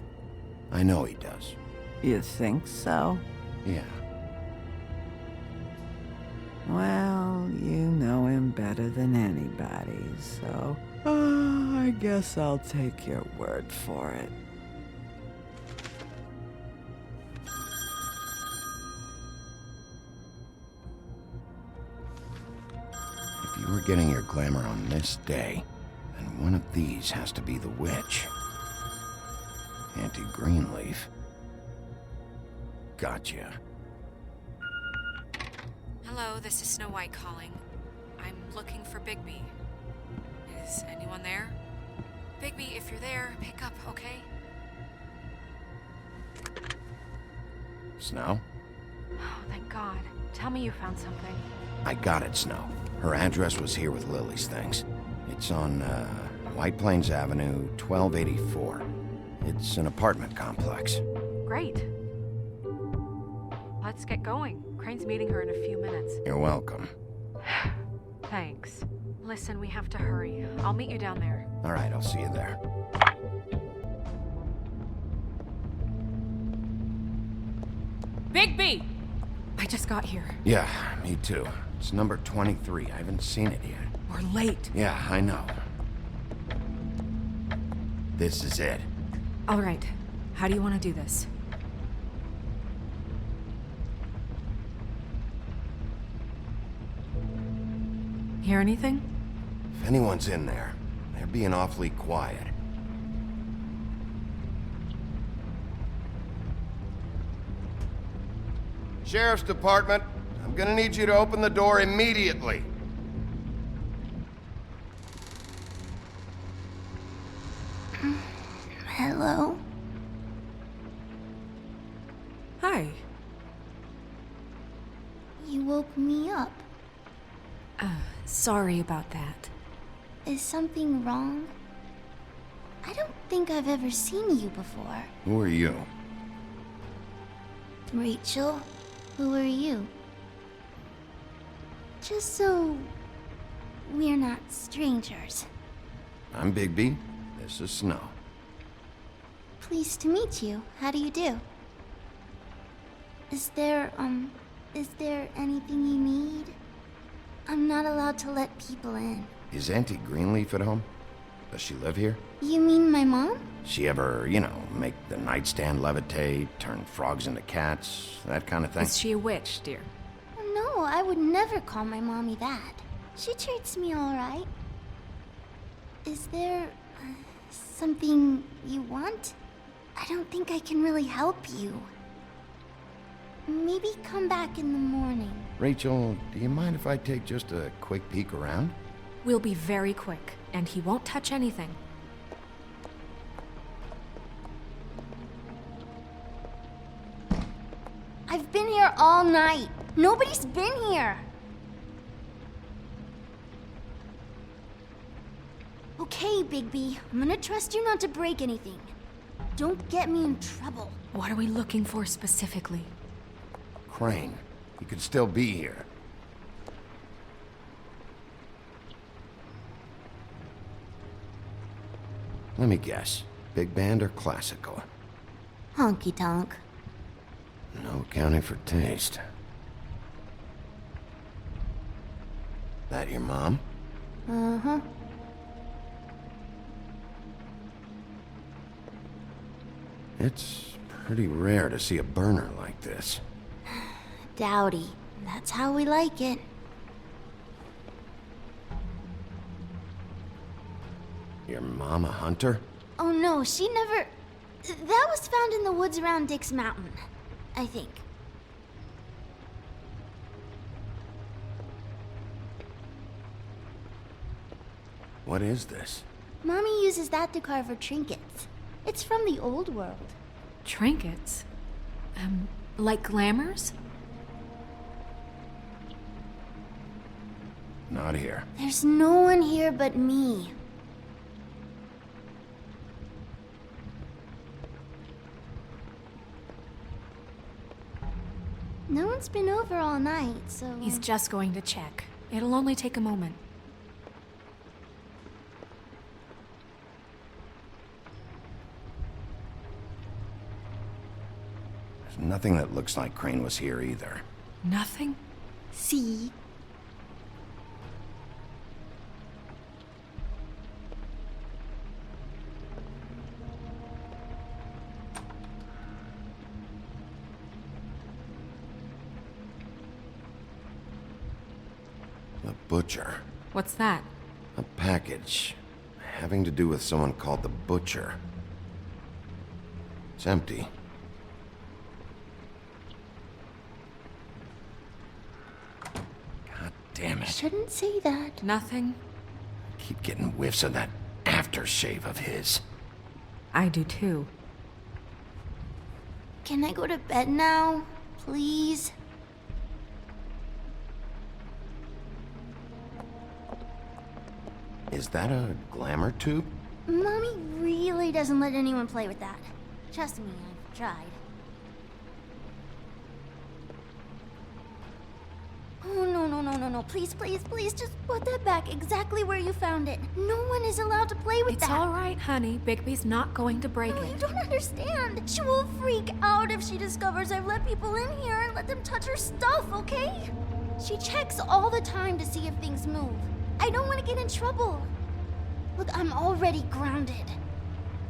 I know he does. You think so? Yeah. Well, you know him better than anybody, so... I guess I'll take your word for it. If you were getting your glamour on this day, then one of these has to be the witch. Auntie Greenleaf. Gotcha. Hello, this is Snow White calling. I'm looking for Bigby. Is anyone there? Bigby, if you're there, pick up, okay? Snow? Oh, thank God. Tell me you found something. I got it, Snow. Her address was here with Lily's things. It's on, White Plains Avenue, 1284. It's an apartment complex. Great. Let's get going. Crane's meeting her in a few minutes. You're welcome. Thanks. Listen, we have to hurry. I'll meet you down there. All right, I'll see you there. Bigby! I just got here. Yeah, me too. It's number 23. I haven't seen it yet. We're late. Yeah, I know. This is it. All right. How do you want to do this? Hear anything? If anyone's in there, they're being awfully quiet. Sheriff's Department, I'm gonna need you to open the door immediately. Hello? Hi. You woke me up. Sorry about that. Is something wrong? I don't think I've ever seen you before. Who are you? Rachel, who are you? Just so we're not strangers. I'm Bigby. This is Snow. Pleased to meet you. How do you do? Is there anything you need? I'm not allowed to let people in. Is Auntie Greenleaf at home? Does she live here? You mean my mom? She ever, make the nightstand levitate, turn frogs into cats, that kind of thing? Is she a witch, dear? No, I would never call my mommy that. She treats me all right. Is there something you want? I don't think I can really help you. Maybe come back in the morning. Rachel, do you mind if I take just a quick peek around? We'll be very quick, and he won't touch anything. I've been here all night. Nobody's been here. Okay, Bigby. I'm gonna trust you not to break anything. Don't get me in trouble. What are we looking for specifically? Crane. He could still be here. Let me guess. Big band or classical? Honky tonk. No accounting for taste. That your mom? Uh-huh. It's pretty rare to see a burner like this. Dowdy. That's how we like it. Your mom a hunter? Oh no, she never... That was found in the woods around Dick's Mountain, I think. What is this? Mommy uses that to carve her trinkets. It's from the old world. Trinkets? Like glamours? Not here. There's no one here but me. No one's been over all night, so... He's just going to check. It'll only take a moment. There's nothing that looks like Crane was here either. Nothing? See? The Butcher. What's that? A package having to do with someone called the Butcher. It's empty. damn it. Shouldn't say that. Nothing. Keep getting whiffs of that aftershave of his. I do too. Can I go to bed now? Please? Is that a glamour tube? Mommy really doesn't let anyone play with that. Trust me, I've tried. Oh, no. Please, just put that back exactly where you found it. No one is allowed to play with that. It's all right, honey. Bigby's not going to break it. You don't understand. She will freak out if she discovers I've let people in here and let them touch her stuff, okay? She checks all the time to see if things move. I don't want to get in trouble. Look, I'm already grounded.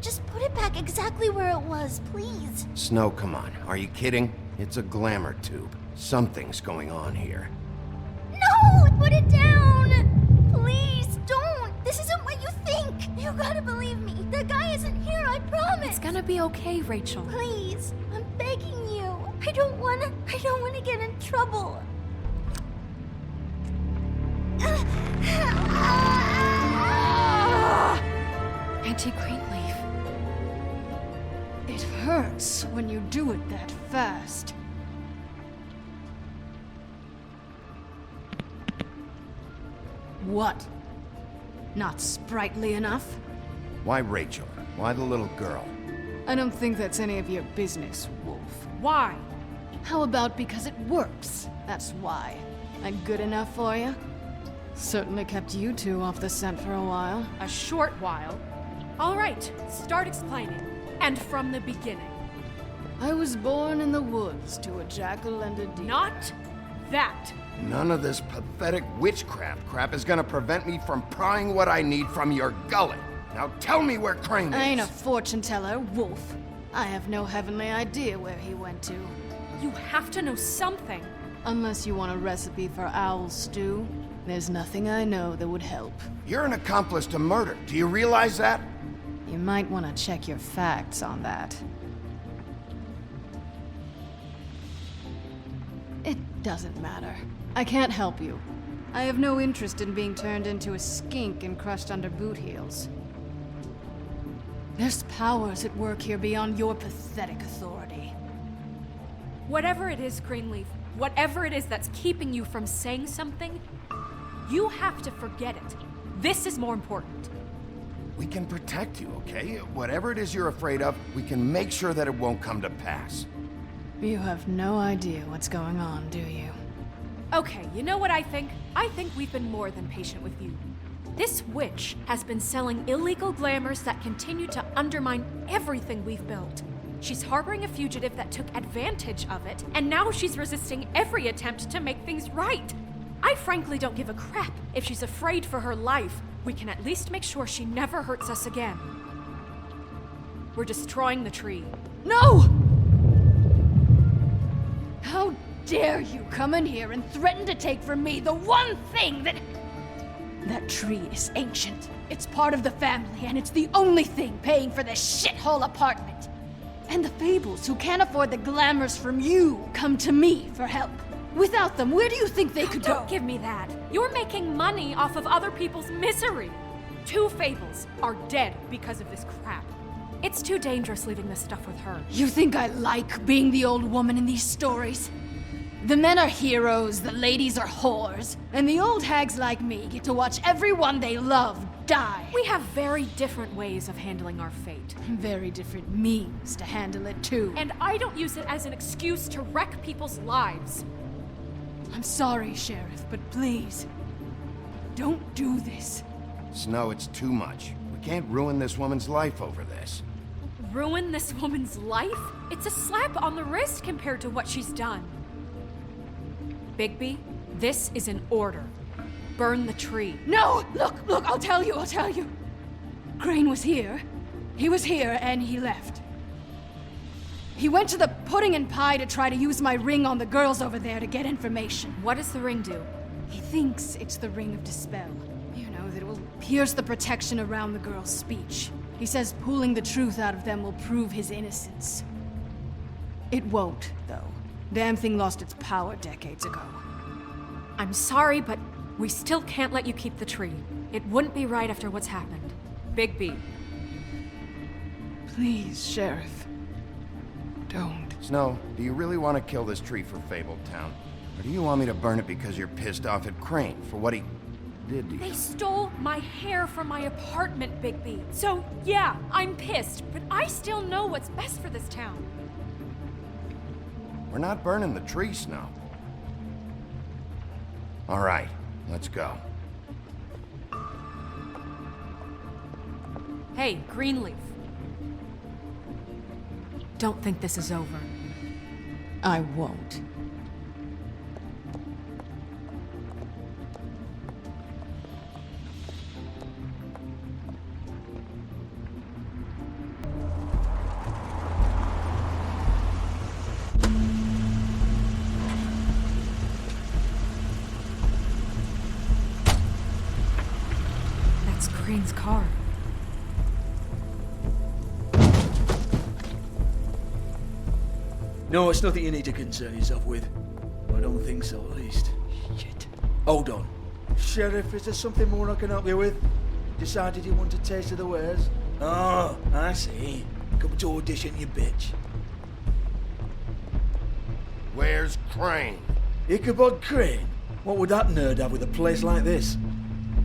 Just put it back exactly where it was, please. Snow, come on. Are you kidding? It's a glamour tube. Something's going on here. No! Put it down! Please, don't! This isn't what you think! You gotta believe me. The guy isn't here, I promise! It's gonna be okay, Rachel. Please, I'm begging you. I don't wanna get in trouble. Auntie Greenleaf. It hurts when you do it that fast. What? Not sprightly enough? Why Rachel? Why the little girl? I don't think that's any of your business, Wolf. Why? How about because it works? That's why. I'm good enough for you? Certainly kept you two off the scent for a while. A short while. All right, start explaining. And from the beginning. I was born in the woods to a jackal and a deer. Not that. None of this pathetic witchcraft crap is gonna prevent me from prying what I need from your gullet. Now tell me where Crane is. I ain't a fortune teller, Wolf. I have no heavenly idea where he went to. You have to know something. Unless you want a recipe for owl stew, there's nothing I know that would help. You're an accomplice to murder. Do you realize that? You might want to check your facts on that. It doesn't matter. I can't help you. I have no interest in being turned into a skink and crushed under boot heels. There's powers at work here beyond your pathetic authority. Whatever it is, Greenleaf, whatever it is that's keeping you from saying something, you have to forget it. This is more important. We can protect you, okay? Whatever it is you're afraid of, we can make sure that it won't come to pass. You have no idea what's going on, do you? Okay, you know what I think? I think we've been more than patient with you. This witch has been selling illegal glamours that continue to undermine everything we've built. She's harboring a fugitive that took advantage of it, and now she's resisting every attempt to make things right. I frankly don't give a crap if she's afraid for her life. We can at least make sure she never hurts us again. We're destroying the tree. No! How dare you come in here and threaten to take from me the one thing that... That tree is ancient. It's part of the family, and it's the only thing paying for this shithole apartment. And the Fables, who can't afford the glamours from you, come to me for help. Without them, where do you think they could go? Don't give me that. You're making money off of other people's misery. 2 Fables are dead because of this crap. It's too dangerous leaving this stuff with her. You think I like being the old woman in these stories? The men are heroes, the ladies are whores, and the old hags like me get to watch everyone they love die. We have very different ways of handling our fate. Very different means to handle it, too. And I don't use it as an excuse to wreck people's lives. I'm sorry, Sheriff, but please, don't do this. Snow, it's too much. We can't ruin this woman's life over this. Ruin this woman's life? It's a slap on the wrist compared to what she's done. Bigby, this is an order. Burn the tree. No! Look, I'll tell you. Crane was here. He was here, and he left. He went to the pudding and pie to try to use my ring on the girls over there to get information. What does the ring do? He thinks it's the ring of dispel. You know, that it will pierce the protection around the girls' speech. He says pulling the truth out of them will prove his innocence. It won't, though. Damn thing lost its power decades ago. I'm sorry, but We still can't let you keep the tree. It wouldn't be right after what's happened. Bigby. Please, Sheriff. Don't. Snow, do you really want to kill this tree for Fabletown? Or do you want me to burn it because you're pissed off at Crane for what he did to you? They stole my hair from my apartment, Bigby. So, yeah, I'm pissed, but I still know what's best for this town. We're not burning the tree, Snow. All right, let's go. Hey, Greenleaf. Don't think this is over. I won't. That's Crane's car. No, it's nothing you need to concern yourself with. I don't think so, at least. Shit. Hold on. Sheriff, is there something more I can help you with? Decided you want a taste of the wares? Oh, I see. Come to audition, you bitch. Where's Crane? Ichabod Crane? What would that nerd have with a place like this?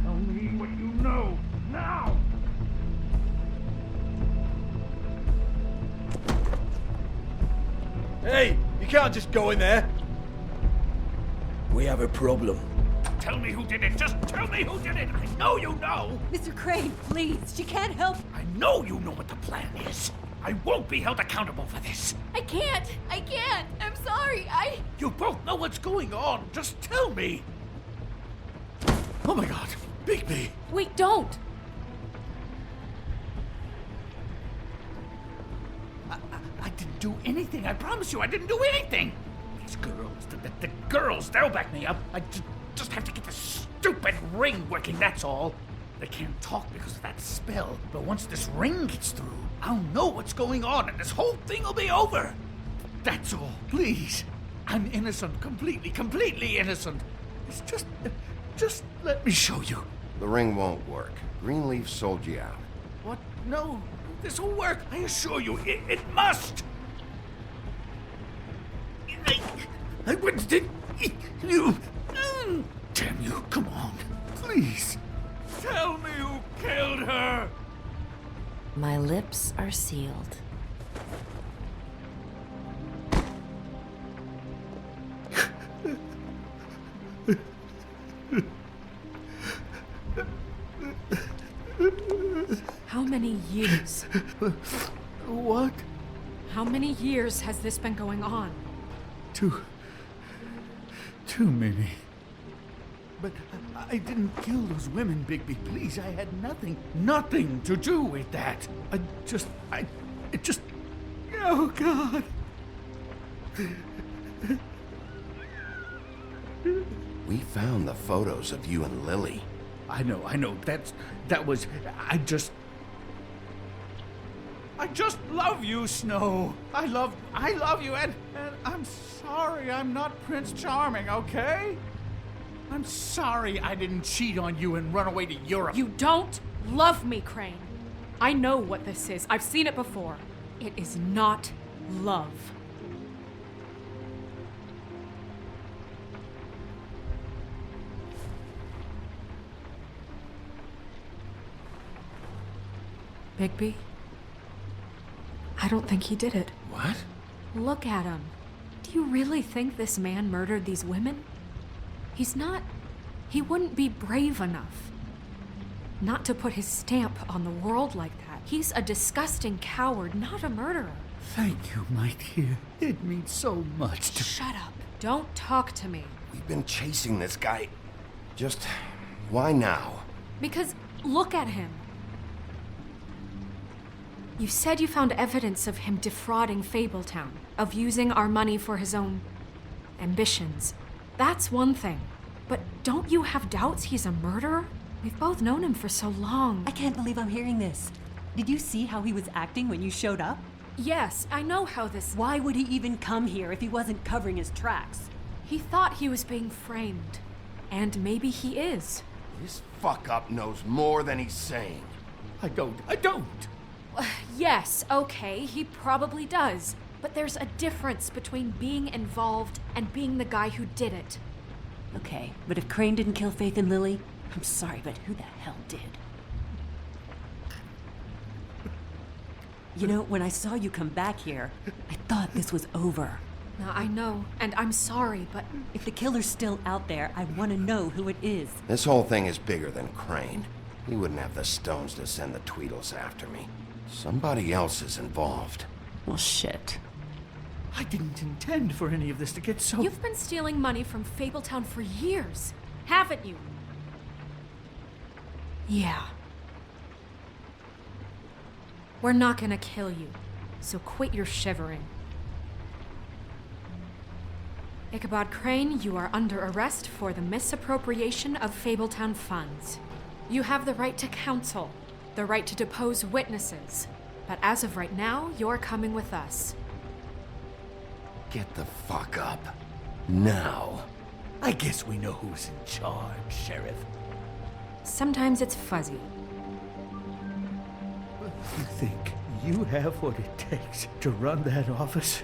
Tell me what you know, now! Hey, you can't just go in there. We have a problem. Tell me who did it, just tell me who did it! I know you know! Mr. Crane, please, she can't help. I know you know what the plan is! I won't be held accountable for this! I can't! I'm sorry, You both know what's going on, just tell me! Oh my god, Bigby! Wait, don't! I didn't do anything, I promise you, I didn't do anything! These girls, the girls, they'll back me up. I just have to get this stupid ring working, that's all. They can't talk because of that spell, but once this ring gets through, I'll know what's going on and this whole thing will be over. That's all, please. I'm innocent, completely innocent. It's just let me show you. The ring won't work. Greenleaf sold you out. What? No, this will work, I assure you, it must. I wouldn't you. Damn you, come on, please. Tell me who killed her! My lips are sealed. How many years? What? How many years has this been going on? Too many. But I didn't kill those women, Bigby. Please, I had nothing to do with that. It just, oh God. We found the photos of you and Lily. I know. I just love you, Snow. I love you, and I'm sorry I'm not Prince Charming, okay? I'm sorry I didn't cheat on you and run away to Europe. You don't love me, Crane. I know what this is. I've seen it before. It is not love. Bigby? I don't think he did it. What? Look at him. Do you really think this man murdered these women? He wouldn't be brave enough. Not to put his stamp on the world like that. He's a disgusting coward, not a murderer. Thank you, my dear. It means so much to... Shut up. Don't talk to me. We've been chasing this guy. Just... why now? Because look at him. You said you found evidence of him defrauding Fabletown, of using our money for his own ambitions. That's one thing. But don't you have doubts he's a murderer? We've both known him for so long. I can't believe I'm hearing this. Did you see how he was acting when you showed up? Yes, I know how this... Why would he even come here if he wasn't covering his tracks? He thought he was being framed. And maybe he is. This fuck-up knows more than he's saying. I don't. Yes, okay, he probably does. But there's a difference between being involved and being the guy who did it. Okay, but if Crane didn't kill Faith and Lily, I'm sorry, but who the hell did? You know, when I saw you come back here, I thought this was over. Now, I know, and I'm sorry, but... If the killer's still out there, I want to know who it is. This whole thing is bigger than Crane. He wouldn't have the stones to send the Tweedles after me. Somebody else is involved. Well, shit. I didn't intend for any of this to get so... You've been stealing money from Fabletown for years, haven't you? Yeah. We're not gonna kill you, so quit your shivering. Ichabod Crane, you are under arrest for the misappropriation of Fabletown funds. You have the right to counsel, the right to depose witnesses, but as of right now, you're coming with us. Get the fuck up. Now. I guess we know who's in charge, Sheriff. Sometimes it's fuzzy. You think you have what it takes to run that office?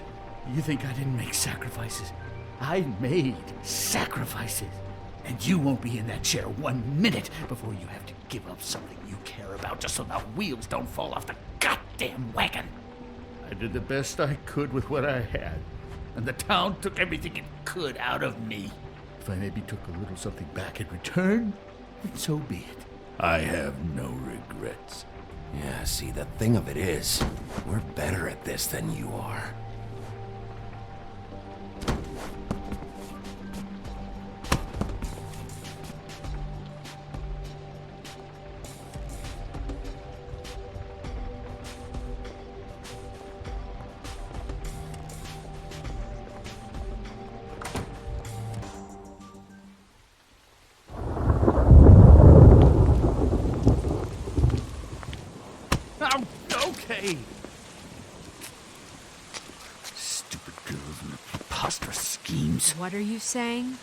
You think I didn't make sacrifices? I made sacrifices. And you won't be in that chair 1 minute before you have to give up something you care about just so the wheels don't fall off the goddamn wagon. I did the best I could with what I had, and the town took everything it could out of me. If I maybe took a little something back in return, then so be it. I have no regrets. Yeah, see, the thing of it is, we're better at this than you are. Okay. Stupid girls and their preposterous schemes. What are you saying?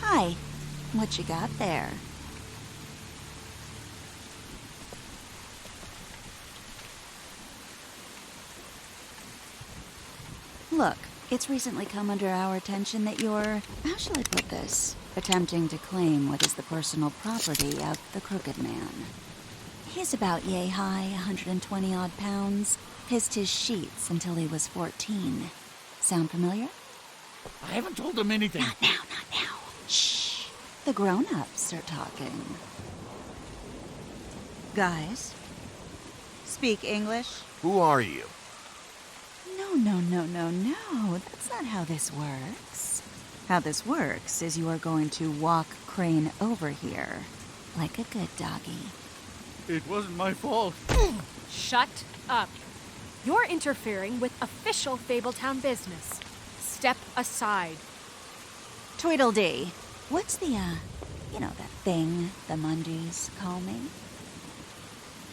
Hi. What you got there? Look, it's recently come under our attention that you're, how shall I put this, attempting to claim what is the personal property of the Crooked Man. He's about yay high, 120 odd pounds, pissed his sheets until he was 14. Sound familiar? I haven't told him anything. Not now. Shh. The grown-ups are talking. Guys, speak English? Who are you? No. That's not how this works. How this works is you are going to walk Crane over here, like a good doggy. It wasn't my fault. Shut up. You're interfering with official Fabletown business. Step aside. Tweedledee, what's the, that thing the Mundies call me?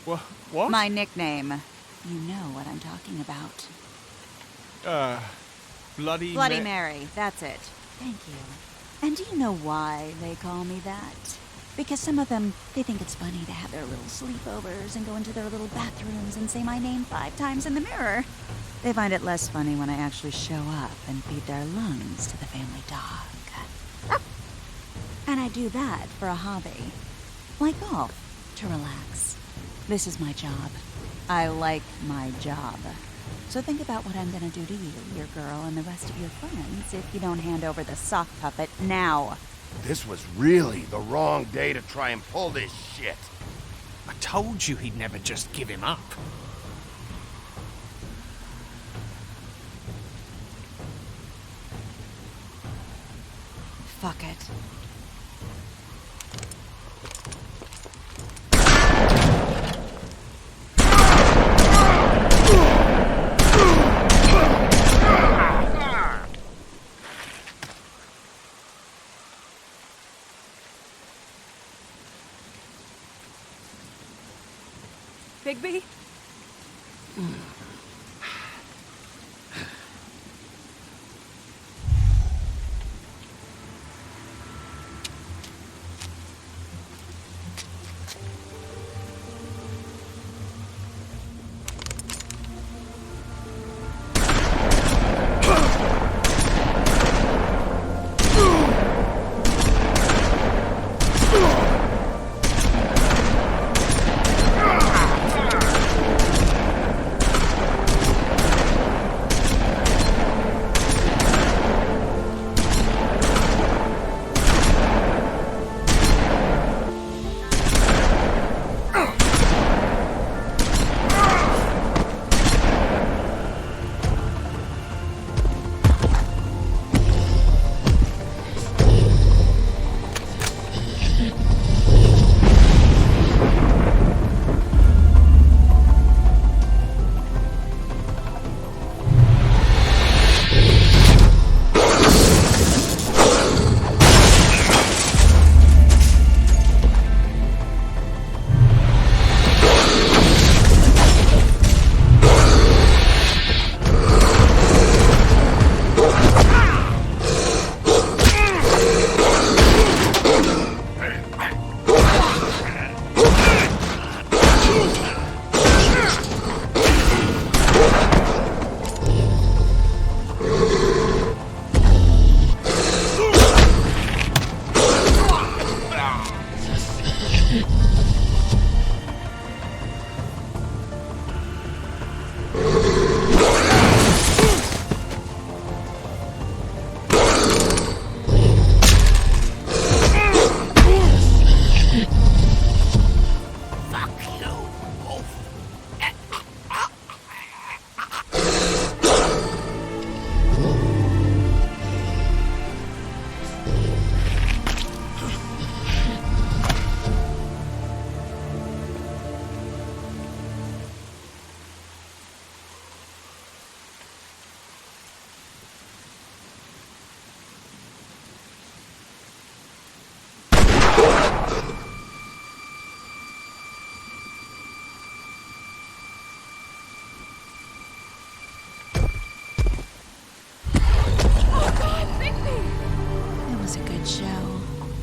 What? My nickname. You know what I'm talking about. Bloody Mary, that's it. Thank you. And do you know why they call me that? Because some of them, they think it's funny to have their little sleepovers and go into their little bathrooms and say my name 5 times in the mirror. They find it less funny when I actually show up and feed their lungs to the family dog. And I do that for a hobby. Like golf, to relax. This is my job. I like my job. So think about what I'm gonna do to you, your girl, and the rest of your friends if you don't hand over the sock puppet now. This was really the wrong day to try and pull this shit. I told you he'd never just give him up. Fuck it. Bigby?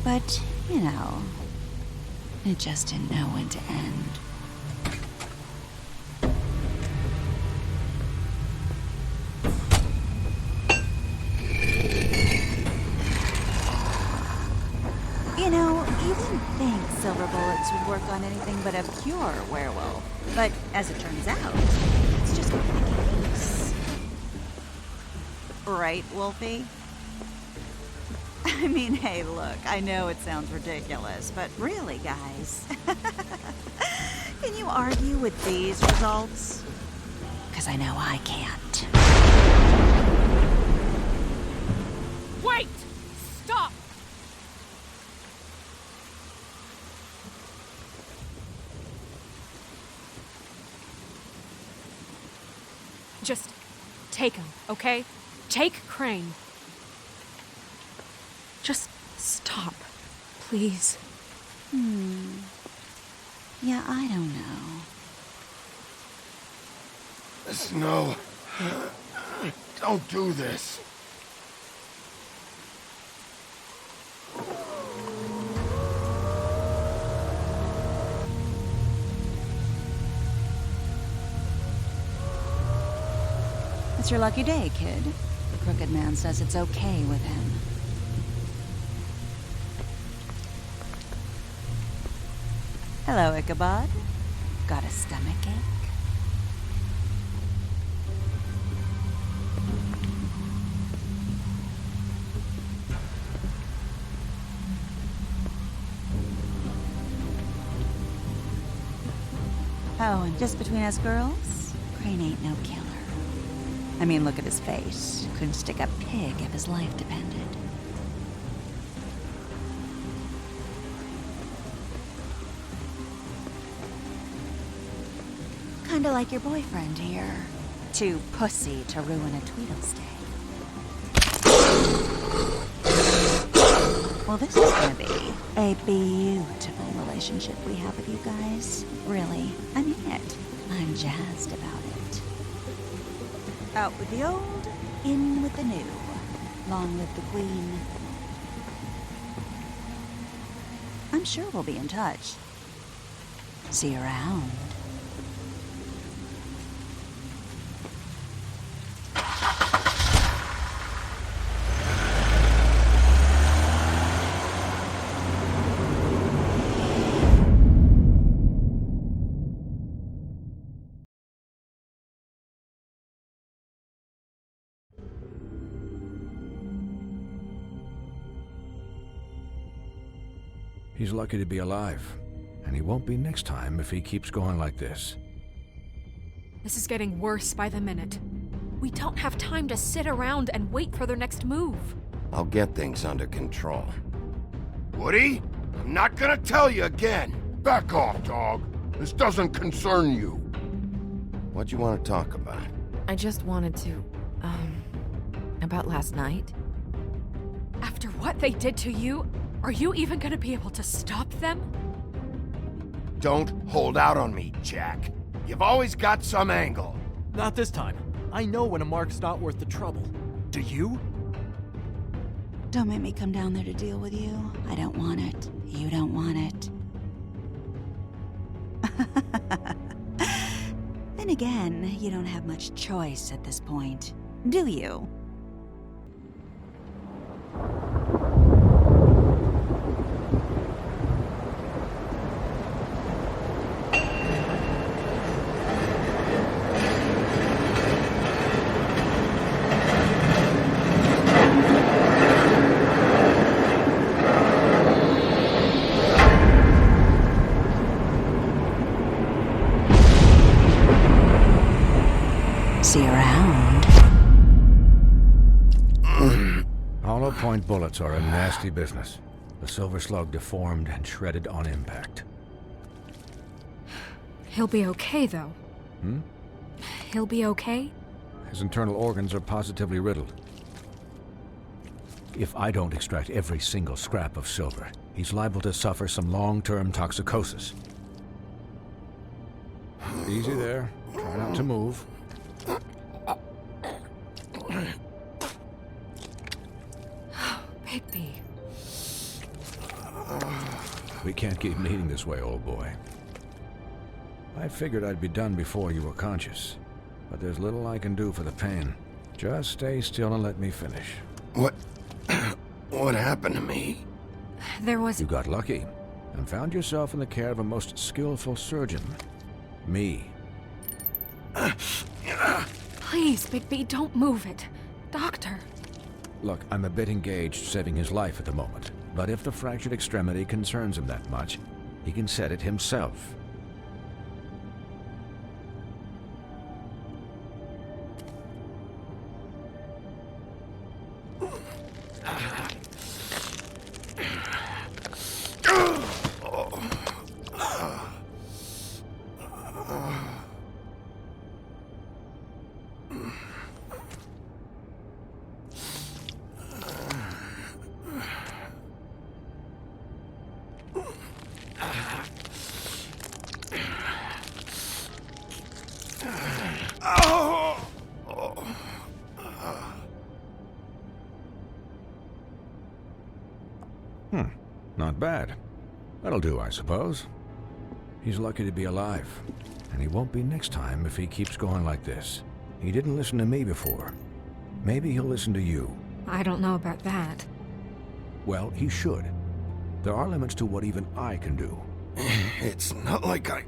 But, you know, it just didn't know when to end. You know, you didn't think silver bullets would work on anything but a pure werewolf. But as it turns out, it's just what making peace. Right, Wolfie? I mean, hey, look, I know it sounds ridiculous, but really, guys, can you argue with these results? Because I know I can't. Wait! Stop! Just take him, okay? Take Crane. Just stop, please. Yeah, I don't know. Snow, don't do this. It's your lucky day, kid. The Crooked Man says it's okay with him. Hello, Ichabod. Got a stomachache? Oh, and just between us girls, Crane ain't no killer. I mean, look at his face. Couldn't stick a pig if his life depended. Kinda like your boyfriend here. Too pussy to ruin a Tweedlestay. Well, this is gonna be a beautiful relationship we have with you guys. Really, I mean it. I'm jazzed about it. Out with the old, in with the new. Long live the Queen. I'm sure we'll be in touch. See you around. He's lucky to be alive, and he won't be next time if he keeps going like this. This is getting worse by the minute. We don't have time to sit around and wait for their next move. I'll get things under control. Woody, I'm not gonna tell you again. Back off, dog. This doesn't concern you. What you want to talk about? I just wanted to, about last night. After what they did to you, are you even gonna be able to stop them? Don't hold out on me, Jack. You've always got some angle. Not this time. I know when a mark's not worth the trouble. Do you? Don't make me come down there to deal with you. I don't want it. You don't want it. Then again, you don't have much choice at this point, do you? See you around. Hollow point bullets are a nasty business. The Silver Slug deformed and shredded on impact. He'll be okay, though. He'll be okay? His internal organs are positively riddled. If I don't extract every single scrap of silver, he's liable to suffer some long-term toxicosis. Easy there. Try not to move. Bigby. We can't keep meeting this way, old boy. I figured I'd be done before you were conscious, but there's little I can do for the pain. Just stay still and let me finish. What happened to me? There was... You got lucky and found yourself in the care of a most skillful surgeon. Me. Please, Bigby, don't move it. Doctor. Look, I'm a bit engaged saving his life at the moment, but if the fractured extremity concerns him that much, he can set it himself. Not bad. That'll do, I suppose. He's lucky to be alive, and he won't be next time if he keeps going like this. He didn't listen to me before. Maybe he'll listen to you. I don't know about that. Well, he should. There are limits to what even I can do. It's not like I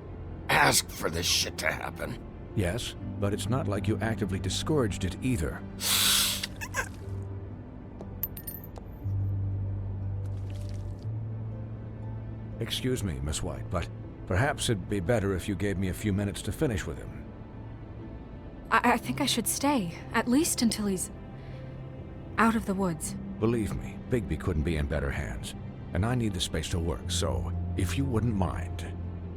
asked for this shit to happen. Yes, but it's not like you actively discouraged it either. Excuse me, Miss White, but Perhaps it'd be better if you gave me a few minutes to finish with him. I think I should stay, at least until he's out of the woods. Believe me, Bigby couldn't be in better hands, and I need the space to work, so if you wouldn't mind,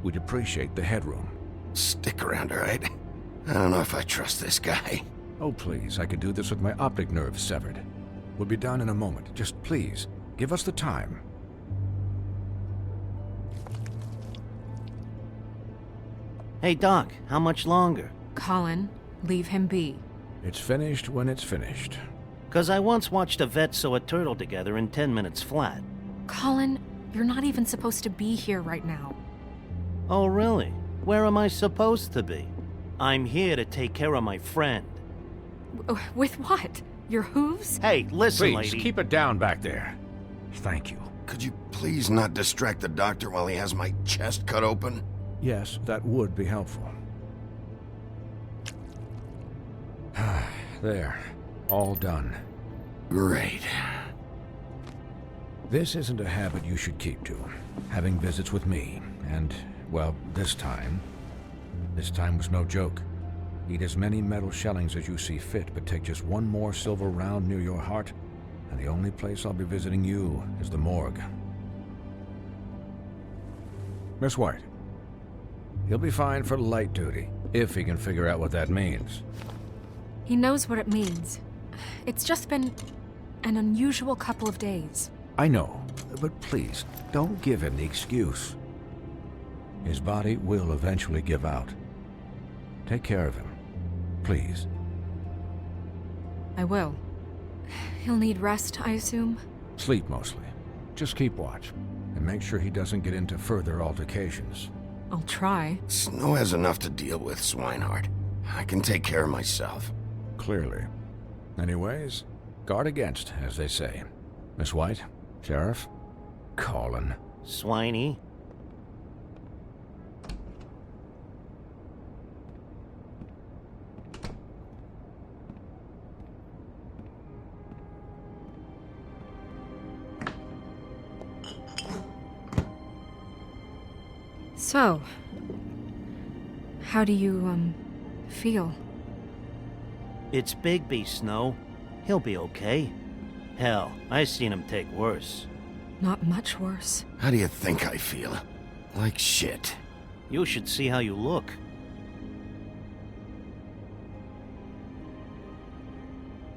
we'd appreciate the headroom. Stick around, all right? I don't know if I trust this guy. Oh, please, I could do this with my optic nerve severed. We'll be down in a moment. Just please, give us the time. Hey, Doc, how much longer? Colin, leave him be. It's finished when it's finished. 'Cause I once watched a vet sew a turtle together in 10 minutes flat. Colin, you're not even supposed to be here right now. Oh, really? Where am I supposed to be? I'm here to take care of my friend. With what? Your hooves? Hey, listen, Please, lady. keep it down back there. Thank you. Could you please not distract the doctor while he has my chest cut open? Yes, that would be helpful. There. All done. Great. This isn't a habit you should keep to. Having visits with me, and, well, this time was no joke. Eat as many metal shellings as you see fit, but take just one more silver round near your heart, and the only place I'll be visiting you is the morgue. Miss White. He'll be fine for light duty, if he can figure out what that means. He knows what it means. It's just been an unusual couple of days. I know, but please, don't give him the excuse. His body will eventually give out. Take care of him, please. I will. He'll need rest, I assume? Sleep mostly. Just keep watch, and make sure he doesn't get into further altercations. I'll try. Snow has enough to deal with, Swinehart. I can take care of myself. Clearly. Anyways, guard against, as they say. Miss White, Sheriff, Colin. Swiney. So, how do you, feel? It's Bigby, Snow. He'll be okay. Hell, I seen him take worse. Not much worse. How do you think I feel? Like shit. You should see how you look.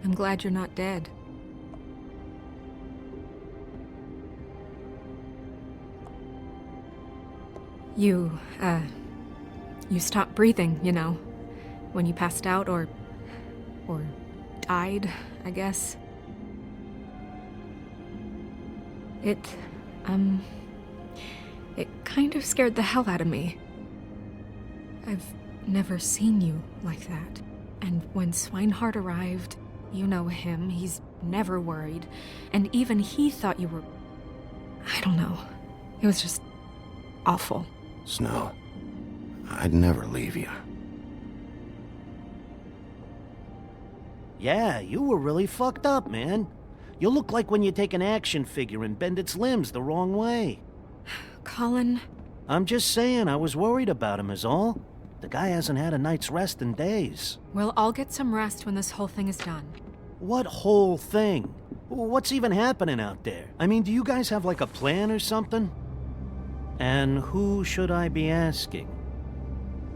I'm glad you're not dead. You stopped breathing, you know, when you passed out or died, I guess. It kind of scared the hell out of me. I've never seen you like that. And when Swinehart arrived, you know him, he's never worried. And even he thought you were... I don't know. It was just awful. Snow, I'd never leave you. Yeah, you were really fucked up, man. You look like when you take an action figure and bend its limbs the wrong way. Colin... I'm just saying, I was worried about him is all. The guy hasn't had a night's rest in days. Well, I'll get some rest when this whole thing is done. What whole thing? What's even happening out there? I mean, do you guys have like a plan or something? And who should I be asking?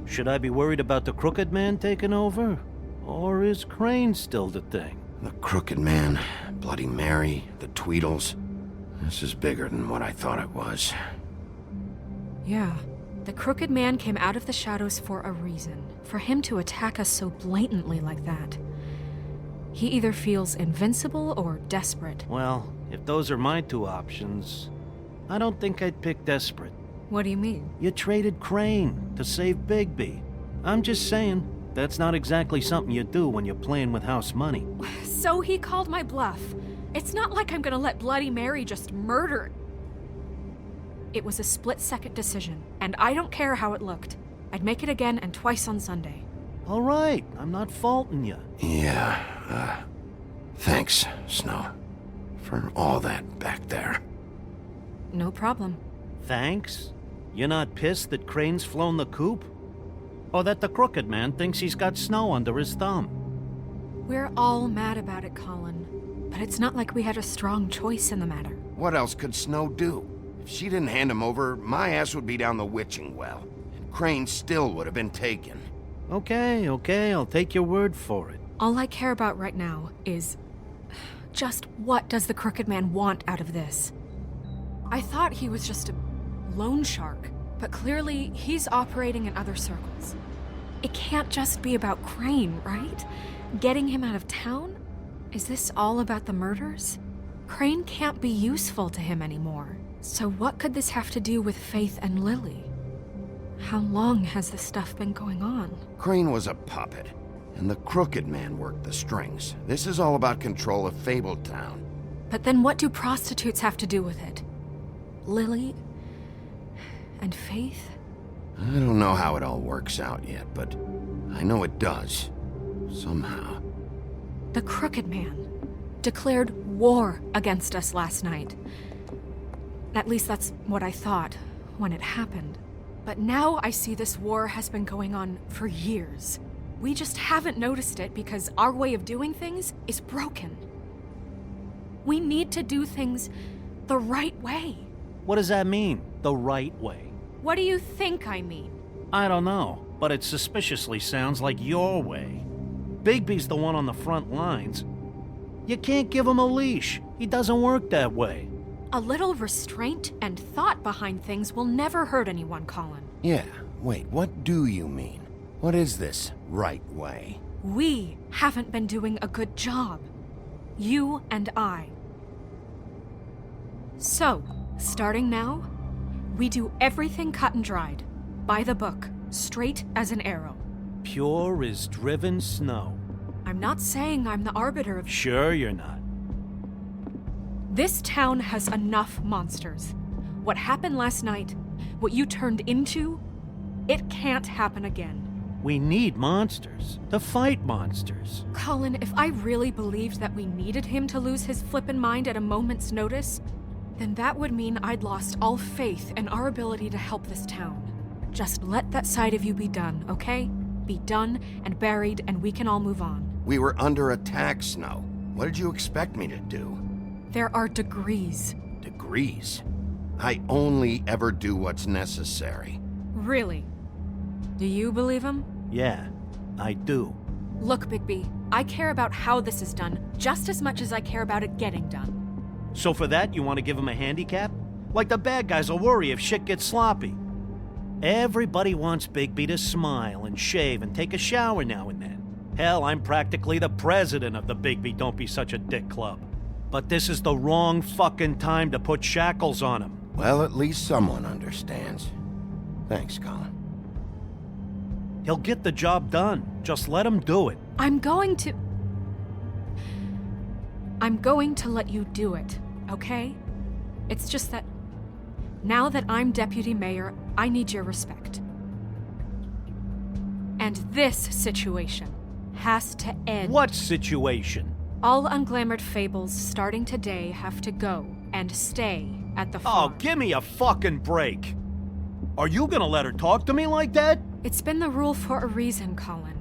Should I be worried about the Crooked Man taking over? Or is Crane still the thing? The Crooked Man, Bloody Mary, the Tweedles. This is bigger than what I thought it was. Yeah. The Crooked Man came out of the shadows for a reason. For him to attack us so blatantly like that. He either feels invincible or desperate. Well, if those are my two options, I don't think I'd pick desperate. What do you mean? You traded Crane to save Bigby. I'm just saying, that's not exactly something you do when you're playing with house money. So he called my bluff. It's not like I'm gonna let Bloody Mary just murder... It was a split-second decision, and I don't care how it looked. I'd make it again and twice on Sunday. All right, I'm not faulting you. Yeah, thanks, Snow, for all that back there. No problem. Thanks? You're not pissed that Crane's flown the coop? Or that the crooked man thinks he's got snow under his thumb? We're all mad about it, Colin. But it's not like we had a strong choice in the matter. What else could Snow do? If she didn't hand him over, my ass would be down the witching well. And Crane still would have been taken. Okay, I'll take your word for it. All I care about right now is... just what does the Crooked Man want out of this? I thought he was just a loan shark, but clearly he's operating in other circles. It can't just be about Crane, right? Getting him out of town? Is this all about the murders? Crane can't be useful to him anymore. So what could this have to do with Faith and Lily? How long has this stuff been going on? Crane was a puppet, and the Crooked Man worked the strings. This is all about control of Fabletown. But then what do prostitutes have to do with it? Lily? And Faith? I don't know how it all works out yet, but I know it does. Somehow. The Crooked Man declared war against us last night. At least that's what I thought when it happened. But now I see this war has been going on for years. We just haven't noticed it because our way of doing things is broken. We need to do things the right way. What does that mean, the right way? What do you think I mean? I don't know, but it suspiciously sounds like your way. Bigby's the one on the front lines. You can't give him a leash. He doesn't work that way. A little restraint and thought behind things will never hurt anyone, Colin. Yeah, wait, what do you mean? What is this right way? We haven't been doing a good job. You and I. So, starting now, we do everything cut and dried. By the book, straight as an arrow. Pure as driven snow. I'm not saying I'm the arbiter of... Sure you're not. This town has enough monsters. What happened last night, what you turned into, it can't happen again. We need monsters to fight monsters. Colin, if I really believed that we needed him to lose his flippin' mind at a moment's notice, then that would mean I'd lost all faith in our ability to help this town. Just let that side of you be done, okay? Be done and buried, and we can all move on. We were under attack, Snow. What did you expect me to do? There are degrees. Degrees? I only ever do what's necessary. Really? Do you believe him? Yeah, I do. Look, Bigby, I care about how this is done just as much as I care about it getting done. So for that, you want to give him a handicap? Like the bad guys will worry if shit gets sloppy. Everybody wants Bigby to smile and shave and take a shower now and then. Hell, I'm practically the president of the Bigby Don't Be Such a Dick Club. But this is the wrong fucking time to put shackles on him. Well, at least someone understands. Thanks, Colin. He'll get the job done. Just let him do it. I'm going to let you do it, okay? It's just that now that I'm deputy mayor, I need your respect. And this situation has to end. What situation? All unglamored fables starting today have to go and stay at the farm. Oh, give me a fucking break. Are you gonna let her talk to me like that? It's been the rule for a reason, Colin.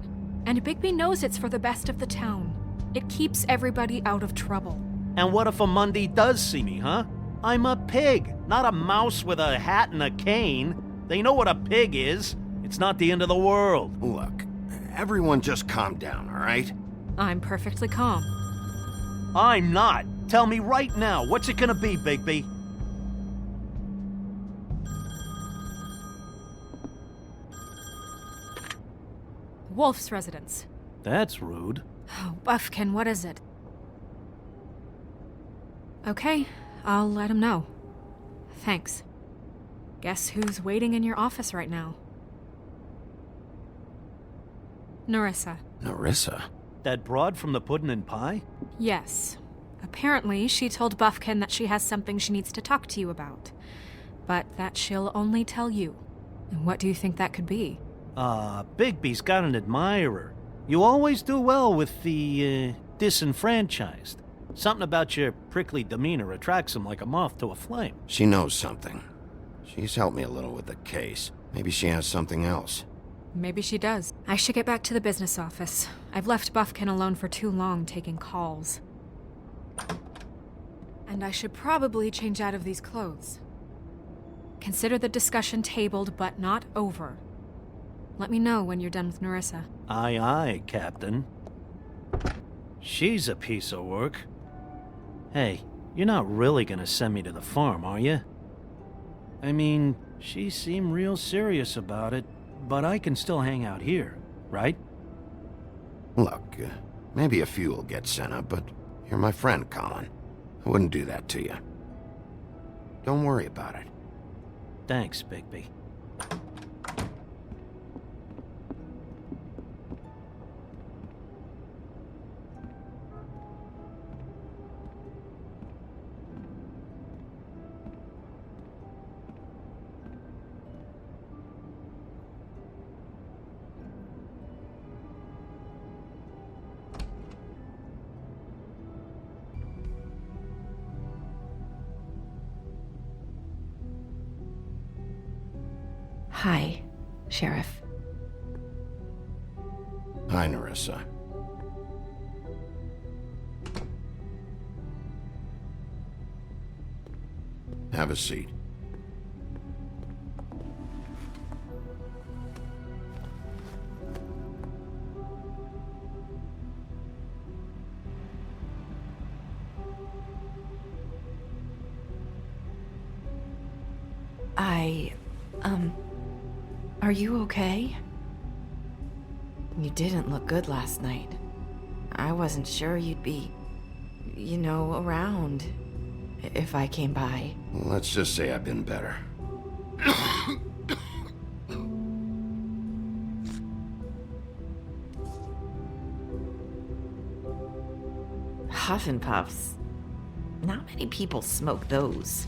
And Bigby knows it's for the best of the town. It keeps everybody out of trouble. And what if a Monday does see me, huh? I'm a pig, not a mouse with a hat and a cane. They know what a pig is. It's not the end of the world. Look, everyone just calm down, all right? I'm perfectly calm. I'm not. Tell me right now, what's it gonna be, Bigby? Wolf's residence. That's rude. Oh, Buffkin, what is it? Okay, I'll let him know. Thanks. Guess who's waiting in your office right now? Nerissa. Nerissa? That broad from the Puddin' and Pie? Yes. Apparently, she told Buffkin that she has something she needs to talk to you about. But that she'll only tell you. And what do you think that could be? Bigby's got an admirer. You always do well with the, disenfranchised. Something about your prickly demeanor attracts him like a moth to a flame. She knows something. She's helped me a little with the case. Maybe she has something else. Maybe she does. I should get back to the business office. I've left Buffkin alone for too long taking calls. And I should probably change out of these clothes. Consider the discussion tabled, but not over. Let me know when you're done with Nerissa. Aye, aye, Captain. She's a piece of work. Hey, you're not really gonna send me to the farm, are you? I mean, she seemed real serious about it, but I can still hang out here, right? Look, maybe a few will get sent up, but you're my friend, Colin. I wouldn't do that to you. Don't worry about it. Thanks, Bigby. Hi, Sheriff. Hi, Nerissa. Have a seat. Are you okay? You didn't look good last night. I wasn't sure you'd be, around if I came by. Let's just say I've been better. Huff and Puffs. Not many people smoke those.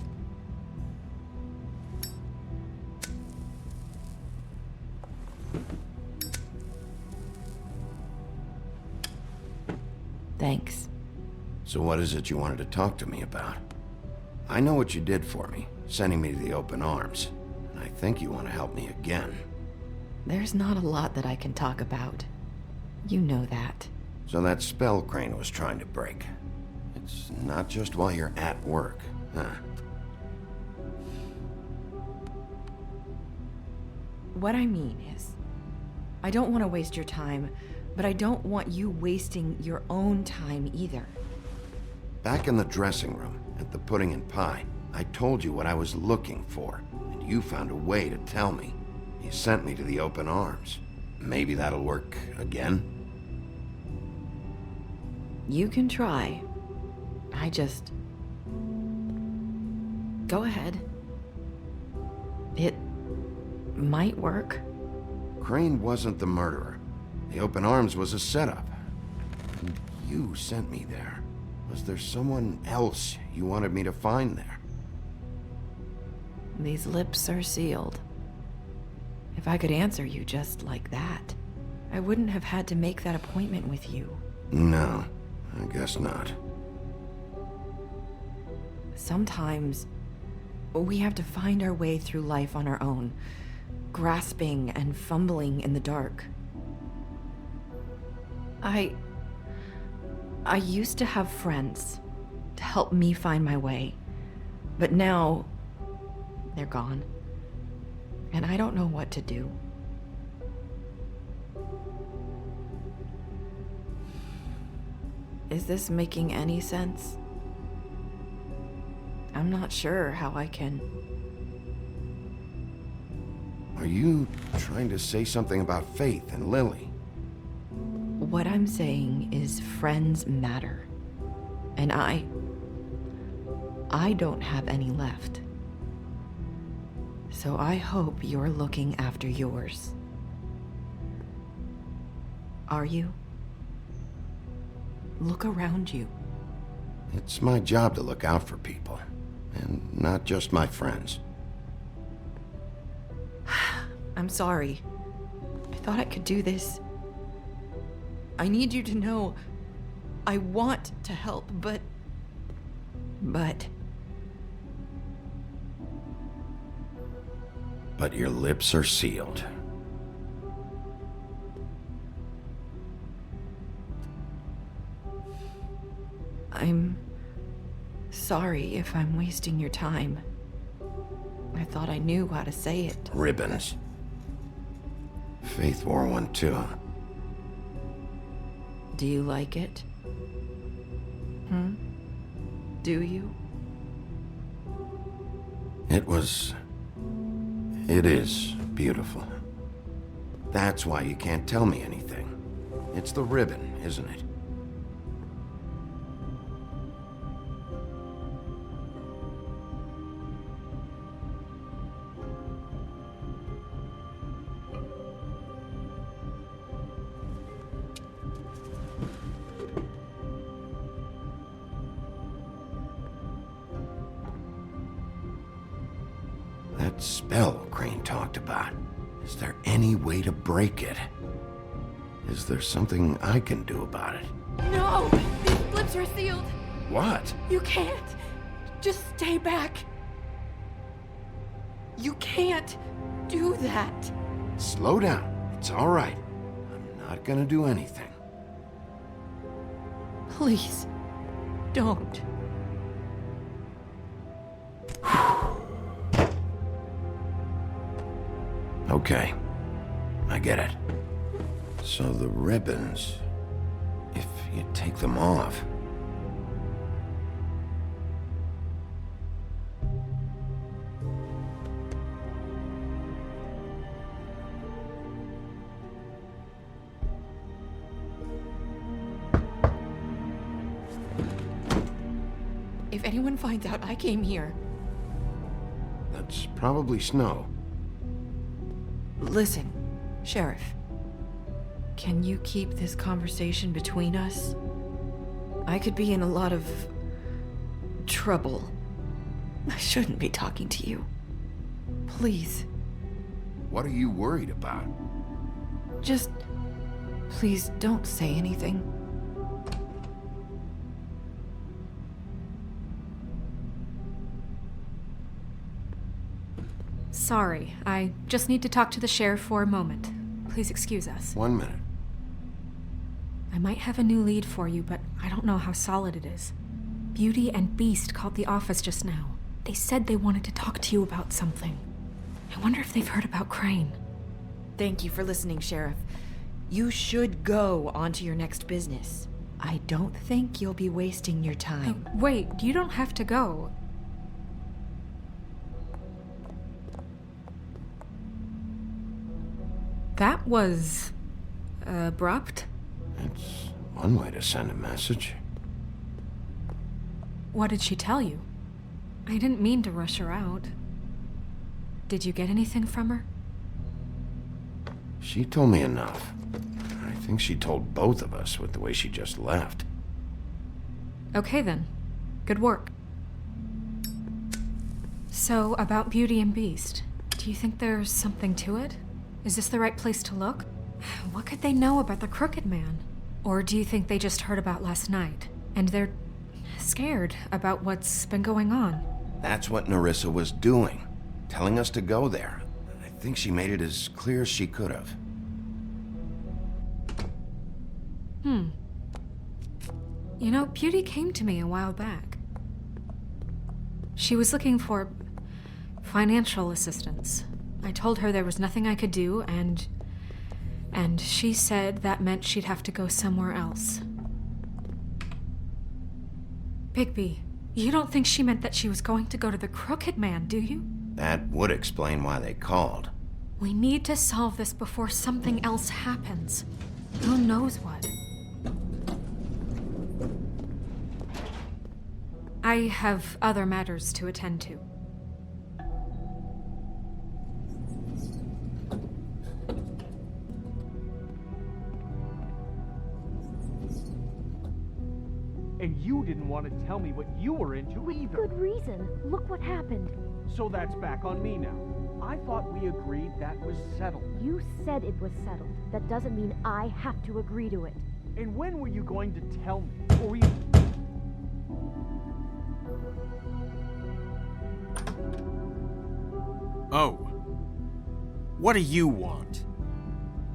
Thanks. So what is it you wanted to talk to me about? I know what you did for me, sending me to the open arms. And I think you want to help me again. There's not a lot that I can talk about. You know that. So that spell Crane was trying to break. It's not just while you're at work, huh? What I mean is, I don't want to waste your time, but I don't want you wasting your own time either. Back in the dressing room, at the pudding and pie, I told you what I was looking for, and you found a way to tell me. You sent me to the open arms. Maybe that'll work again? You can try. Go ahead. It might work. Crane wasn't the murderer. The open arms was a setup. And you sent me there. Was there someone else you wanted me to find there? These lips are sealed. If I could answer you just like that, I wouldn't have had to make that appointment with you. No, I guess not. Sometimes, we have to find our way through life on our own, grasping and fumbling in the dark. I used to have friends to help me find my way, but now they're gone, and I don't know what to do. Is this making any sense? I'm not sure how I can. Are you trying to say something about Faith and Lily? What I'm saying is friends matter. And I don't have any left. So I hope you're looking after yours. Are you? Look around you. It's my job to look out for people. And not just my friends. I'm sorry. I thought I could do this. I need you to know I want to help, but but your lips are sealed. I'm sorry if I'm wasting your time. I thought I knew how to say it. Ribbons. Faith wore one too. Do you like it? Do you? It is beautiful. That's why you can't tell me anything. It's the ribbon, isn't it? That spell Crane talked about. Is there any way to break it? Is there something I can do about it? No! These lips are sealed! What? You can't! Just stay back! You can't do that! Slow down. It's all right. I'm not gonna do anything. Please, don't. Okay, I get it. So the ribbons, if you take them off... If anyone finds out I came here... That's probably snow. Listen, Sheriff. Can you keep this conversation between us? I could be in a lot of trouble. I shouldn't be talking to you. Please. What are you worried about? Just... please don't say anything. Sorry, I just need to talk to the sheriff for a moment. Please excuse us. 1 minute. I might have a new lead for you, but I don't know how solid it is. Beauty and Beast called the office just now. They said they wanted to talk to you about something. I wonder if they've heard about Crane. Thank you for listening, Sheriff. You should go on to your next business. I don't think you'll be wasting your time. Wait, you don't have to go. That was... abrupt? It's one way to send a message. What did she tell you? I didn't mean to rush her out. Did you get anything from her? She told me enough. I think she told both of us with the way she just left. Okay then. Good work. So, about Beauty and Beast, do you think there's something to it? Is this the right place to look? What could they know about the Crooked Man? Or do you think they just heard about last night, and they're scared about what's been going on? That's what Nerissa was doing, telling us to go there. I think she made it as clear as she could have. You know, Beauty came to me a while back. She was looking for financial assistance. I told her there was nothing I could do, and she said that meant she'd have to go somewhere else. Bigby, you don't think she meant that she was going to go to the Crooked Man, do you? That would explain why they called. We need to solve this before something else happens. Who knows what? I have other matters to attend to. And you didn't want to tell me what you were into either. Good reason. Look what happened. So that's back on me now. I thought we agreed that was settled. You said it was settled. That doesn't mean I have to agree to it. And when were you going to tell me? Or you... Oh. What do you want?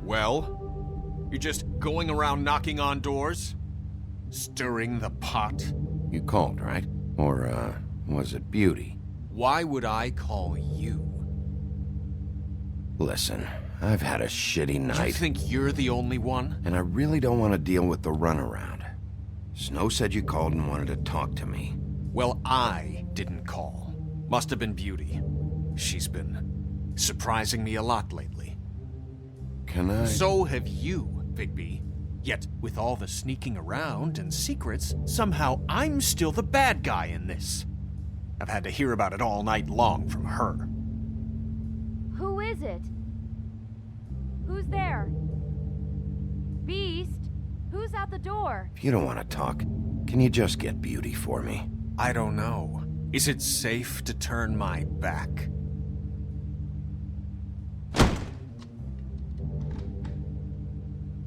Well, you're just going around knocking on doors? Stirring the pot? You called, right? Or, was it Beauty? Why would I call you? Listen, I've had a shitty night. You think you're the only one? And I really don't want to deal with the runaround. Snow said you called and wanted to talk to me. Well, I didn't call. Must have been Beauty. She's been surprising me a lot lately. Can I? So have you, Bigby. Yet, with all the sneaking around and secrets, somehow I'm still the bad guy in this. I've had to hear about it all night long from her. Who is it? Who's there? Beast? Who's out the door? If you don't want to talk, can you just get Beauty for me? I don't know. Is it safe to turn my back?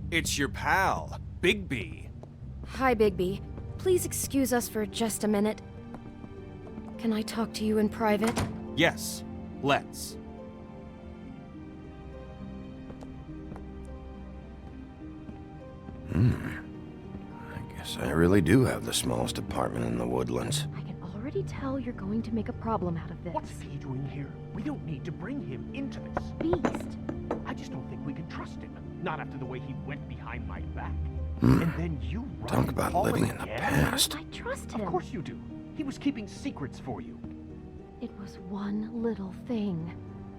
It's your pal, Bigby. Hi, Bigby. Please excuse us for just a minute. Can I talk to you in private? Yes, let's. I guess I really do have the smallest apartment in the Woodlands. I can already tell you're going to make a problem out of this. What's he doing here? We don't need to bring him into this. Beast? I just don't think we can trust him. Not after the way he went behind my back. And then you run Talk about Paul living in the again? past. I trust him. Of course you do. He was keeping secrets for you. It was one little thing.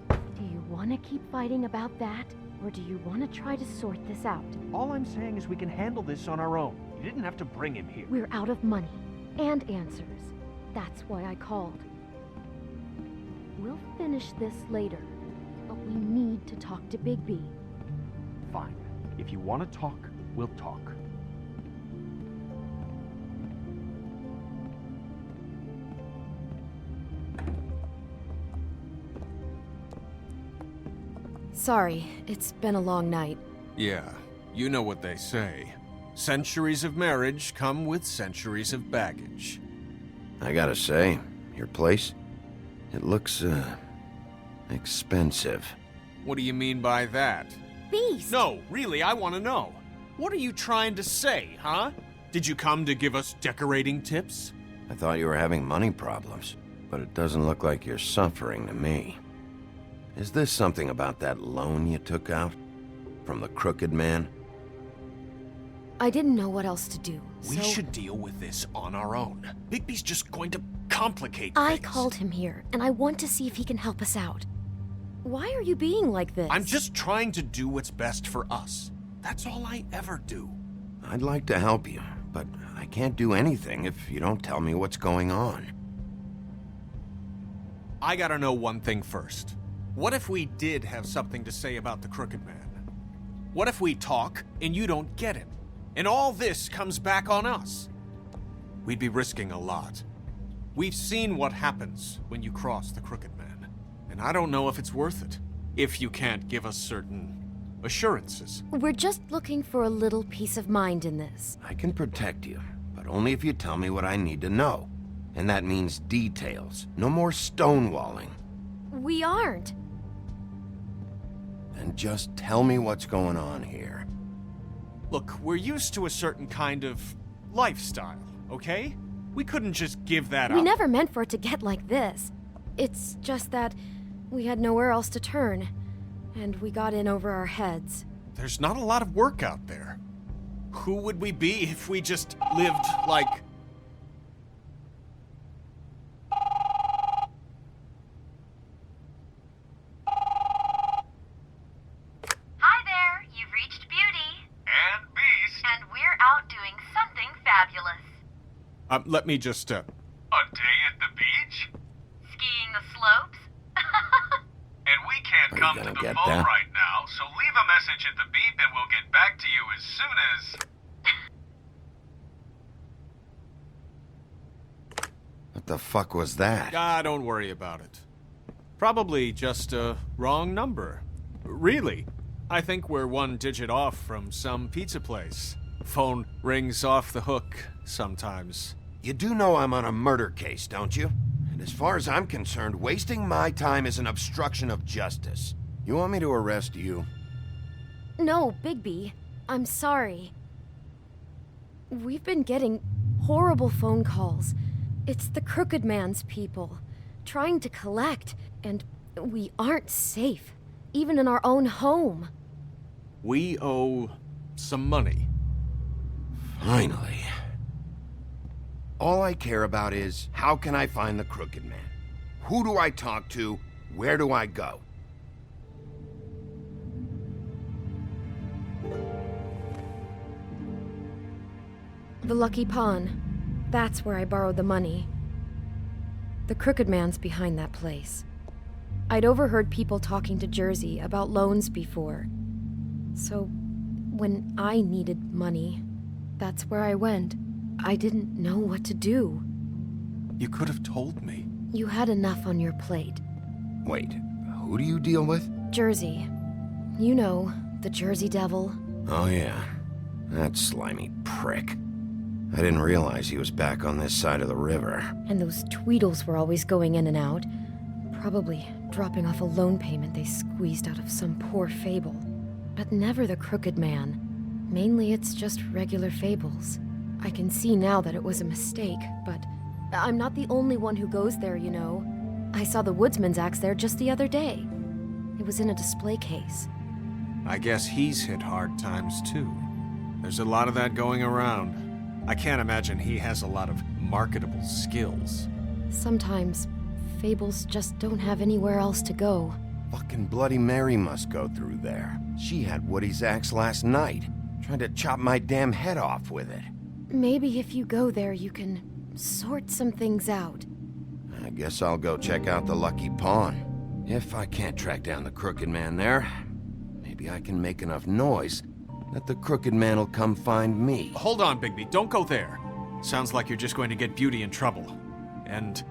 Do you want to keep fighting about that? Or do you want to try to sort this out? All I'm saying is we can handle this on our own. You didn't have to bring him here. We're out of money and answers. That's why I called. We'll finish this later, but we need to talk to Bigby. Fine. If you want to talk, we'll talk. Sorry, it's been a long night. Yeah, you know what they say. Centuries of marriage come with centuries of baggage. I gotta say, your place, it looks, expensive. What do you mean by that? Beast! No, really, I want to know. What are you trying to say, huh? Did you come to give us decorating tips? I thought you were having money problems, but it doesn't look like you're suffering to me. Is this something about that loan you took out? From the crooked man? I didn't know what else to do, We so should deal with this on our own. Bigby's just going to complicate I things. called him here, and I want to see if he can help us out. Why are you being like this? I'm just trying to do what's best for us. That's all I ever do. I'd like to help you, but I can't do anything if you don't tell me what's going on. I gotta know one thing first. What if we did have something to say about the Crooked Man? What if we talk and you don't get him? And all this comes back on us? We'd be risking a lot. We've seen what happens when you cross the Crooked Man. And I don't know if it's worth it. If you can't give us certain assurances. We're just looking for a little peace of mind in this. I can protect you, but only if you tell me what I need to know. And that means details. No more stonewalling. We aren't. Then just tell me what's going on here. Look, we're used to a certain kind of lifestyle, okay? We couldn't just give that up. We never meant for it to get like this. It's just that we had nowhere else to turn, and we got in over our heads. There's not a lot of work out there. Who would we be if we just lived like... Hi there, you've reached Beauty. And Beast. And we're out doing something fabulous. let me just, A day at the beach? Skiing the slopes? And we can't Are you come gonna to the get phone that? right now, so leave a message at the beep and we'll get back to you as soon as... What the fuck was that? don't worry about it. Probably just a wrong number. Really, I think we're one digit off from some pizza place. Phone rings off the hook sometimes. You do know I'm on a murder case, don't you? And as far as I'm concerned, wasting my time is an obstruction of justice. You want me to arrest you? No, Bigby. I'm sorry. We've been getting horrible phone calls. It's the Crooked Man's people, trying to collect, and we aren't safe, even in our own home. We owe some money. Finally. All I care about is, how can I find the Crooked Man? Who do I talk to? Where do I go? The Lucky Pawn. That's where I borrowed the money. The Crooked Man's behind that place. I'd overheard people talking to Jersey about loans before. So, when I needed money, that's where I went. I didn't know what to do. You could have told me. You had enough on your plate. Wait, who do you deal with? Jersey. You know, the Jersey Devil. Oh yeah, that slimy prick. I didn't realize he was back on this side of the river. And those Tweedles were always going in and out. Probably dropping off a loan payment they squeezed out of some poor Fable. But never the Crooked Man. Mainly it's just regular Fables. I can see now that it was a mistake, but I'm not the only one who goes there, you know. I saw the Woodsman's axe there just the other day. It was in a display case. I guess he's hit hard times too. There's a lot of that going around. I can't imagine he has a lot of marketable skills. Sometimes, Fables just don't have anywhere else to go. Fucking Bloody Mary must go through there. She had Woody's axe last night, trying to chop my damn head off with it. Maybe if you go there, you can sort some things out. I guess I'll go check out the Lucky Pawn. If I can't track down the Crooked Man there, maybe I can make enough noise that the Crooked Man will come find me. Hold on, Bigby. Don't go there. Sounds like you're just going to get Beauty in trouble. And...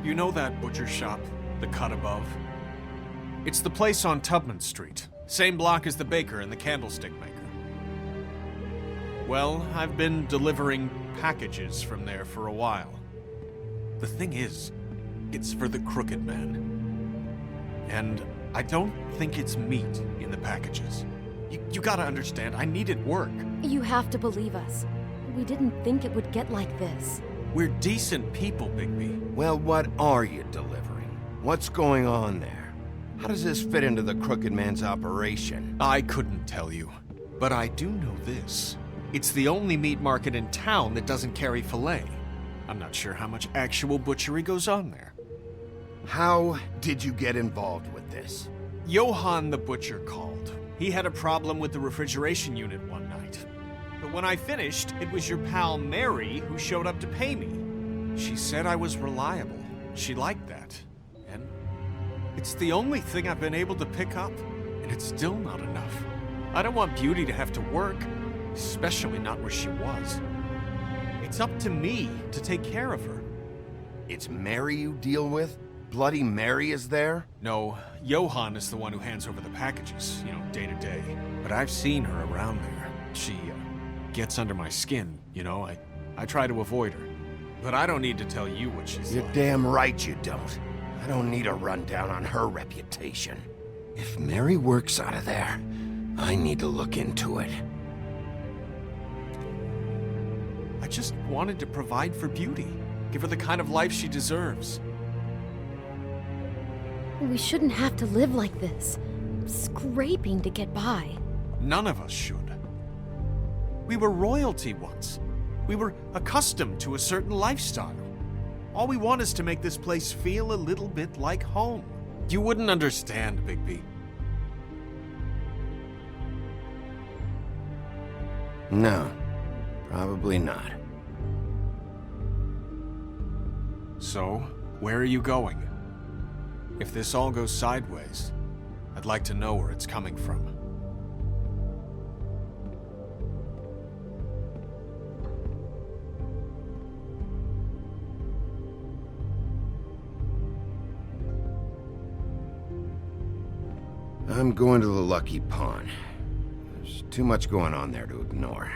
you know that butcher shop, the cut above? It's the place on Tubman Street. Same block as the baker and the candlestick maker. Well, I've been delivering packages from there for a while. The thing is, it's for the Crooked Man. And I don't think it's meat in the packages. You gotta understand, I needed work. You have to believe us. We didn't think it would get like this. We're decent people, Bigby. Well, what are you delivering? What's going on there? How does this fit into the Crooked Man's operation? I couldn't tell you, but I do know this. It's the only meat market in town that doesn't carry filet. I'm not sure how much actual butchery goes on there. How did you get involved with this? Johann the butcher called. He had a problem with the refrigeration unit one night. But when I finished, it was your pal Mary who showed up to pay me. She said I was reliable. She liked that. And it's the only thing I've been able to pick up, and it's still not enough. I don't want Beauty to have to work, especially not where she was. It's up to me to take care of her. It's Mary you deal with? Bloody Mary is there? No, Johann is the one who hands over the packages, day to day. But I've seen her around there. She gets under my skin, I try to avoid her. But I don't need to tell you what she's You're like. damn right you don't. I don't need a rundown on her reputation. If Mary works out of there, I need to look into it. I just wanted to provide for Beauty. Give her the kind of life she deserves. We shouldn't have to live like this, scraping to get by. None of us should. We were royalty once. We were accustomed to a certain lifestyle. All we want is to make this place feel a little bit like home. You wouldn't understand, Bigby. No, probably not. So, where are you going? If this all goes sideways, I'd like to know where it's coming from. I'm going to the Lucky Pawn. There's too much going on there to ignore.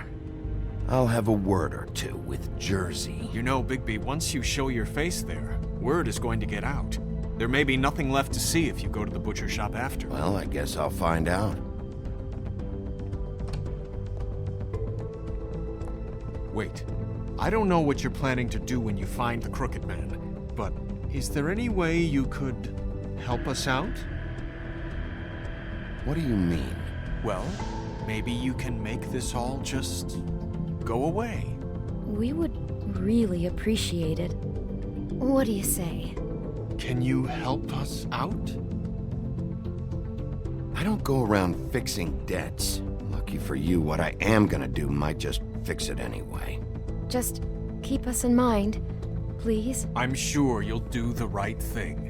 I'll have a word or two with Jersey. You know, Bigby, once you show your face there, Word is going to get out. There may be nothing left to see if you go to the butcher shop after. Well, I guess I'll find out. Wait. I don't know what you're planning to do when you find the Crooked Man, but is there any way you could help us out? What do you mean? Well, maybe you can make this all just go away. We would really appreciate it. What do you say? Can you help us out? I don't go around fixing debts. Lucky for you, what I am gonna do might just fix it anyway. Just keep us in mind, please. I'm sure you'll do the right thing.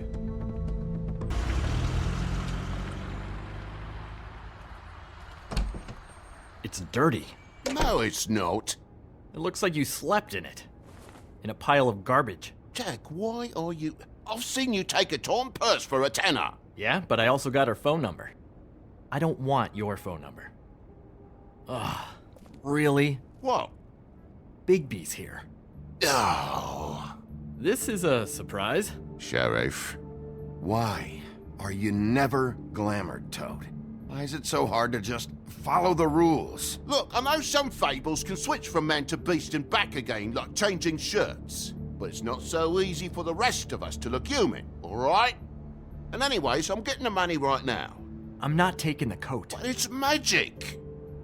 It's dirty. No, it's not. It looks like you slept in it. In a pile of garbage. Jack, why are you... I've seen you take a torn purse for a tenner. Yeah, but I also got her phone number. I don't want your phone number. Ugh. Really? What? Bigby's here. Oh. This is a surprise. Sheriff, why are you never glamored, Toad? Why is it so hard to just follow the rules? Look, I know some fables can switch from man to beast and back again, like changing shirts. But it's not so easy for the rest of us to look human, alright? And anyways, I'm getting the money right now. I'm not taking the coat. But it's magic.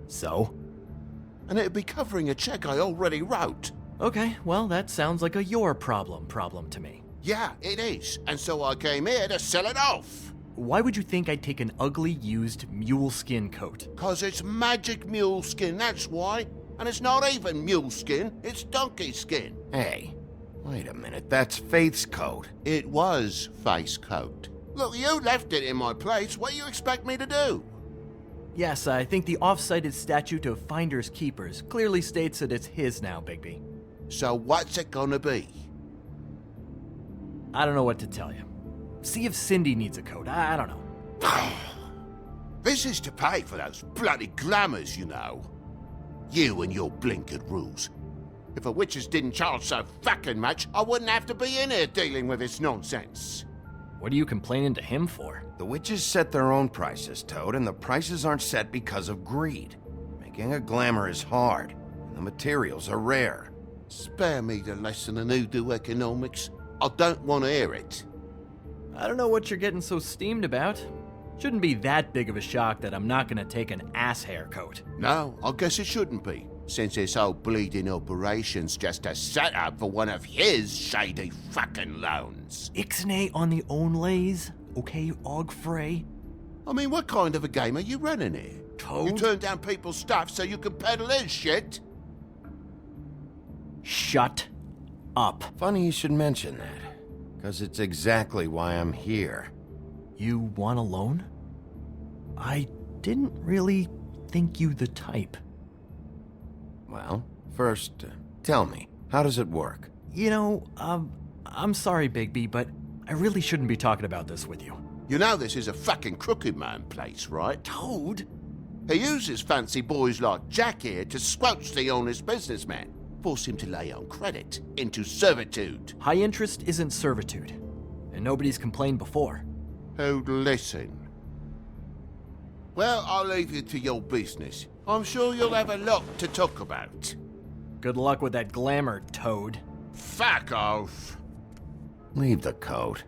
So? And it'd be covering a check I already wrote. Okay, well, that sounds like a your problem to me. Yeah, it is. And so I came here to sell it off. Why would you think I'd take an ugly, used mule skin coat? 'Cause it's magic mule skin, that's why. And it's not even mule skin, it's donkey skin. Hey, wait a minute, that's Faith's coat. It was Faith's coat. Look, you left it in my place. What do you expect me to do? Yes, I think the off-cited statute of Finders Keepers clearly states that it's his now, Bigby. So what's it gonna be? I don't know what to tell you. See if Cindy needs a coat. I don't know. This is to pay for those bloody glamours, you know. You and your blinkered rules. If the witches didn't charge so fucking much, I wouldn't have to be in here dealing with this nonsense. What are you complaining to him for? The witches set their own prices, Toad, and the prices aren't set because of greed. Making a glamour is hard, and the materials are rare. Spare me the lesson in hoodoo economics. I don't want to hear it. I don't know what you're getting so steamed about. Shouldn't be that big of a shock that I'm not gonna take an ass haircoat. No, I guess it shouldn't be, since this whole bleeding operation's just a setup for one of his shady fucking loans. Ixnay on the onlays, okay, Og Frey? I mean, what kind of a game are you running here? Toad? You turn down people's stuff so you can peddle his shit? Shut up. Funny you should mention that, because it's exactly why I'm here. You want a loan? I didn't really think you the type. Well, first, tell me, how does it work? You know, I'm sorry, Bigby, but I really shouldn't be talking about this with you. You know this is a fucking crooked man place, right? Toad? He uses fancy boys like Jack here to squelch the honest businessman. Force him to lay on credit into servitude. High interest isn't servitude, and nobody's complained before. Who'd listen? Well, I'll leave you to your business. I'm sure you'll have a lot to talk about. Good luck with that glamour, Toad. Fuck off. Leave the coat.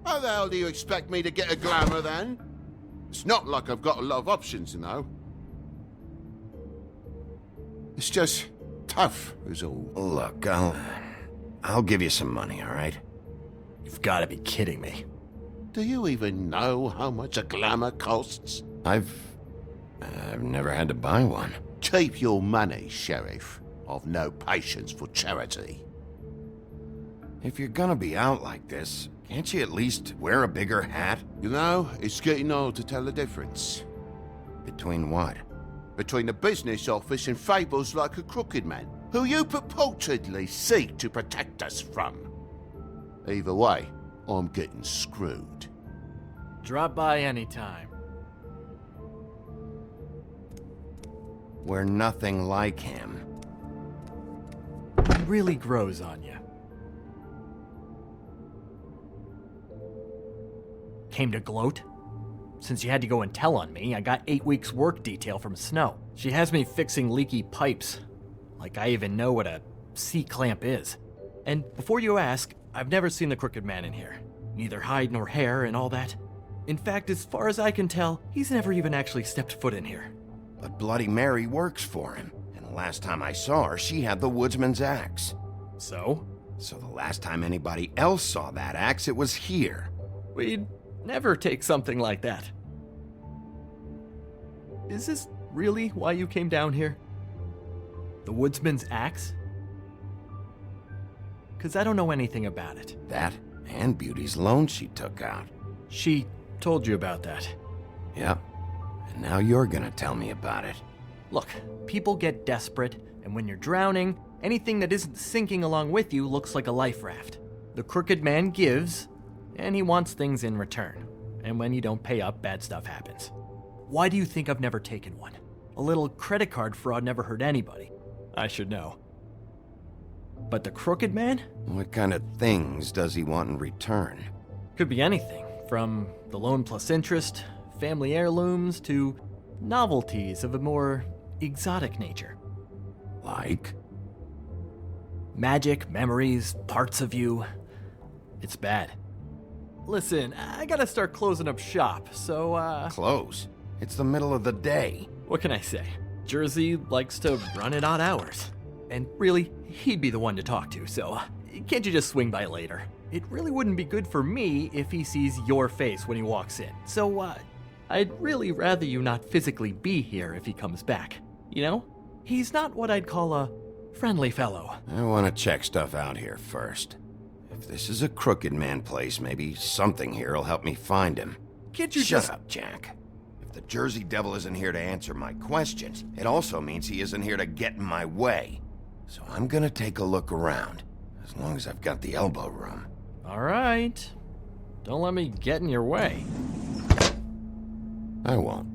How the hell do you expect me to get a glamour then? It's not like I've got a lot of options, you know. It's just tough, is all. Look, I'll give you some money, all right? You've got to be kidding me. Do you even know how much a glamour costs? I've never had to buy one. Keep your money, Sheriff. I've no patience for charity. If you're gonna be out like this, can't you at least wear a bigger hat? You know, it's getting hard to tell the difference. Between what? Between the business office and fables like a crooked man, who you purportedly seek to protect us from. Either way, I'm getting screwed. Drop by anytime. We're nothing like him. He really grows on you. came to gloat. Since you had to go and tell on me, I got 8 weeks work detail from Snow. She has me fixing leaky pipes. Like I even know what a C-clamp is. And before you ask, I've never seen the Crooked Man in here. Neither hide nor hair and all that. In fact, as far as I can tell, he's never even actually stepped foot in here. But Bloody Mary works for him. And the last time I saw her, she had the woodsman's axe. So? So the last time anybody else saw that axe, it was here. We'd never take something like that. Is this really why you came down here? The woodsman's axe? 'Cause I don't know anything about it. That and Beauty's loan she took out. She told you about that. Yep. And now you're gonna tell me about it. Look, people get desperate, and when you're drowning, anything that isn't sinking along with you looks like a life raft. The Crooked Man gives, and he wants things in return. And when you don't pay up, bad stuff happens. Why do you think I've never taken one? A little credit card fraud never hurt anybody. I should know. But the Crooked Man? What kind of things does he want in return? Could be anything, from the loan plus interest, family heirlooms, to novelties of a more exotic nature. Like? Magic, memories, parts of you. It's bad. Listen, I gotta start closing up shop, so, Close? It's the middle of the day. What can I say? Jersey likes to run at odd hours. And really, he'd be the one to talk to, so can't you just swing by later? It really wouldn't be good for me if he sees your face when he walks in. So, I'd really rather you not physically be here if he comes back. You know? He's not what I'd call a friendly fellow. I want to check stuff out here first. If this is a Crooked Man place, maybe something here will help me find him. Can't you Shut up, Jack. If the Jersey Devil isn't here to answer my questions, it also means he isn't here to get in my way. So I'm gonna take a look around, as long as I've got the elbow room. All right. Don't let me get in your way. I won't.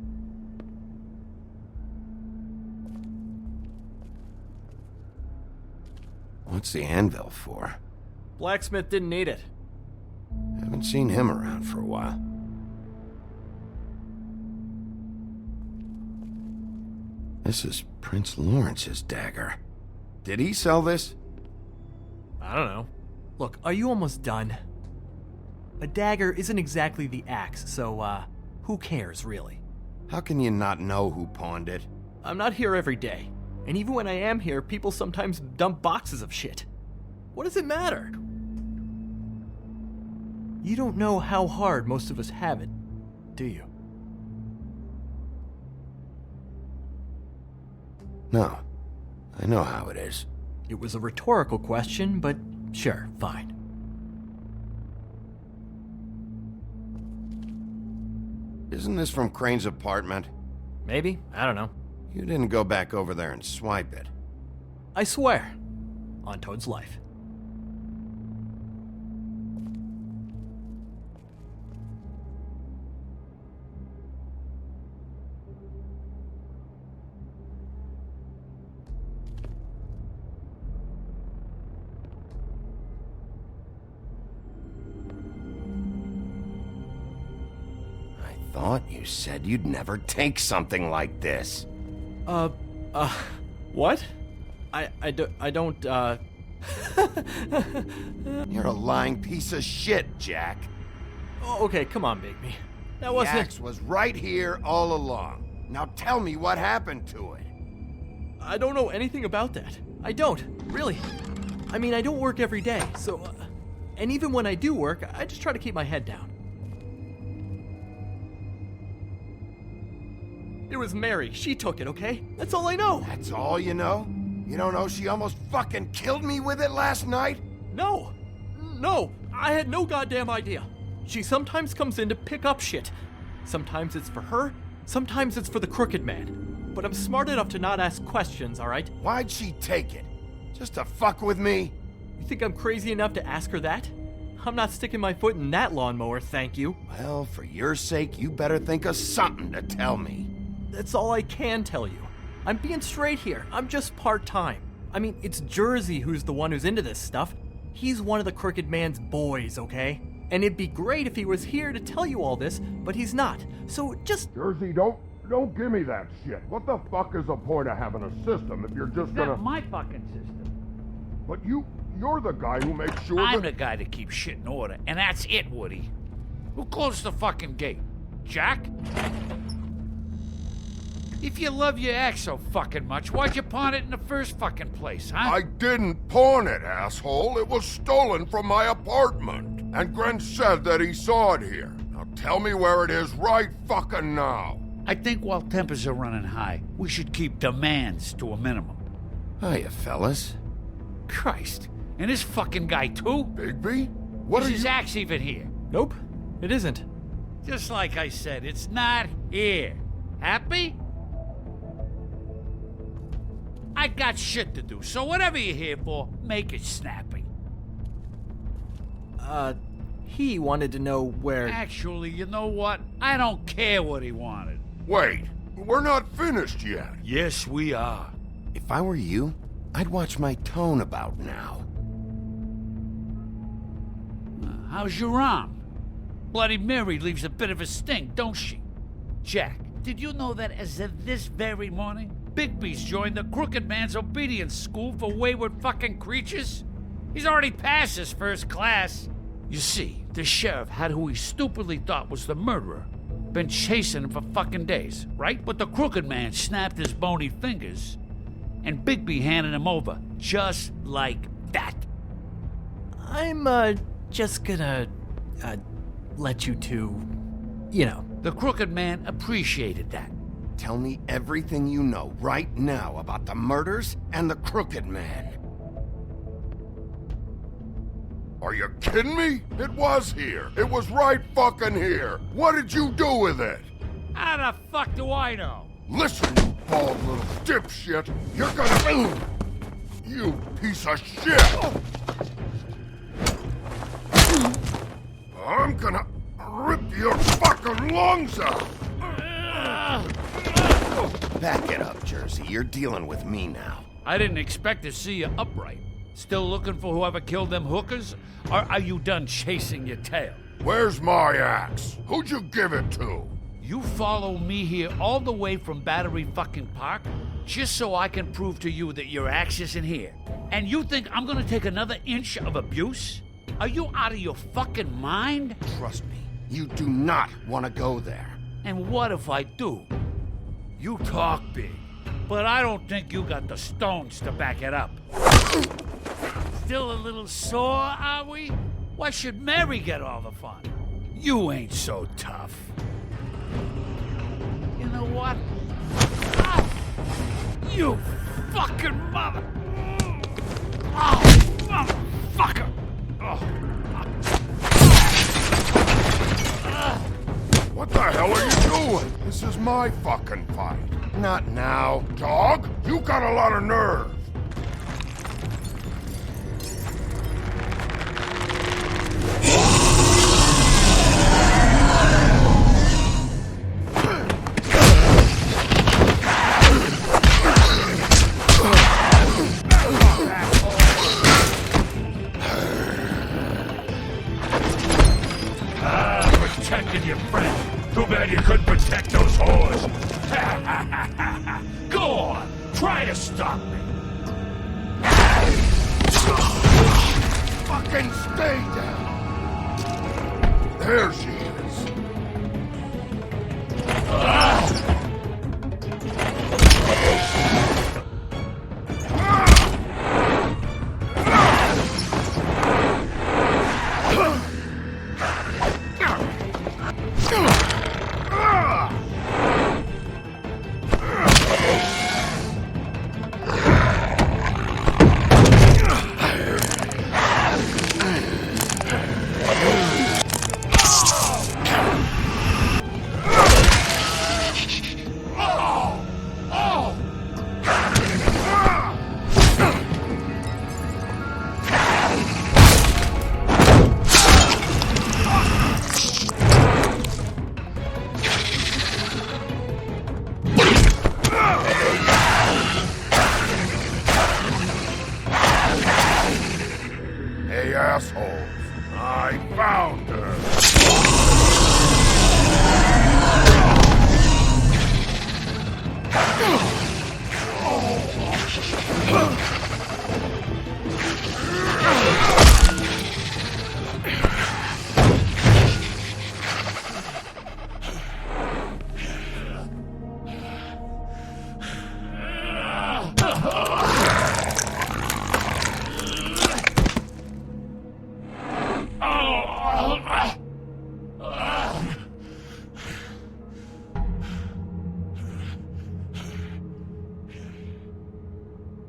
What's the anvil for? Blacksmith didn't need it. Haven't seen him around for a while. This is Prince Lawrence's dagger. Did he sell this? I don't know. Look, are you almost done? A dagger isn't exactly the axe, so, who cares, really? How can you not know who pawned it? I'm not here every day. And even when I am here, people sometimes dump boxes of shit. What does it matter? You don't know how hard most of us have it, do you? No. I know how it is. It was a rhetorical question, but sure, fine. Isn't this from Crane's apartment? Maybe. I don't know. You didn't go back over there and swipe it. I swear. On Toad's life. Thought you said you'd never take something like this. What? I don't, You're a lying piece of shit, Jack. Oh, okay, come on, Bigby. That wasn't... The axe was right here all along. Now tell me what happened to it. I don't know anything about that. I don't, really. I mean, I don't work every day, so... and even when I do work, I just try to keep my head down. It was Mary. She took it, okay? That's all I know. That's all you know? You don't know she almost fucking killed me with it last night? No. No. I had no goddamn idea. She sometimes comes in to pick up shit. Sometimes it's for her. Sometimes it's for the Crooked Man. But I'm smart enough to not ask questions, all right? Why'd she take it? Just to fuck with me? You think I'm crazy enough to ask her that? I'm not sticking my foot in that lawnmower, thank you. Well, for your sake, you better think of something to tell me. That's all I can tell you. I'm being straight here. I'm just part-time. I mean, it's Jersey who's the one who's into this stuff. He's one of the Crooked Man's boys, okay? And it'd be great if he was here to tell you all this, but he's not. So just... Jersey, don't give me that shit. What the fuck is the point of having a system if you're just gonna... That's my fucking system. But you're the guy who makes sure I'm the guy that keeps shit in order, and that's it, Woody. Who closed the fucking gate? Jack? If you love your ex so fucking much, why'd you pawn it in the first fucking place, huh? I didn't pawn it, asshole. It was stolen from my apartment. And Gren said that he saw it here. Now tell me where it is right fucking now. I think while tempers are running high, we should keep demands to a minimum. Hiya, fellas. Christ. And this fucking guy, too? Bigby? What is are his you... axe even here? Nope, it isn't. Just like I said, it's not here. Happy? I got shit to do, so whatever you're here for, make it snappy. He wanted to know where... Actually, you know what? I don't care what he wanted. Wait, we're not finished yet. Yes, we are. If I were you, I'd watch my tone about now. How's your arm? Bloody Mary leaves a bit of a stink, don't she? Jack, did you know that as of this very morning, Bigby's joined the Crooked Man's Obedience School for Wayward fucking Creatures? He's already passed his first class. You see, the sheriff had who he stupidly thought was the murderer. Been chasing him for fucking days, right? But the Crooked Man snapped his bony fingers, and Bigby handed him over, just like that. I'm, just gonna, let you two, you know. The Crooked Man appreciated that. Tell me everything you know right now about the murders and the Crooked Man. Are you kidding me? It was here. It was right fucking here. What did you do with it? How the fuck do I know? Listen, you bald little dipshit. You're gonna... You piece of shit! I'm gonna rip your fucking lungs out! Back it up, Jersey. You're dealing with me now. I didn't expect to see you upright. Still looking for whoever killed them hookers? Or are you done chasing your tail? Where's my axe? Who'd you give it to? You follow me here all the way from Battery fucking Park just so I can prove to you that your axe isn't here. And you think I'm gonna take another inch of abuse? Are you out of your fucking mind? Trust me, you do not want to go there. And what if I do? You talk big, but I don't think you got the stones to back it up. Still a little sore, are we? Why should Mary get all the fun? You ain't so tough. You know what? Ah! You fucking mother... Oh, motherfucker! Oh. What the hell are you doing? This is my fucking fight. Not now. Dog, you got a lot of nerve. Protecting your friend. Too bad you couldn't protect those whores. Go on, try to stop me. Fucking stay down. There she is.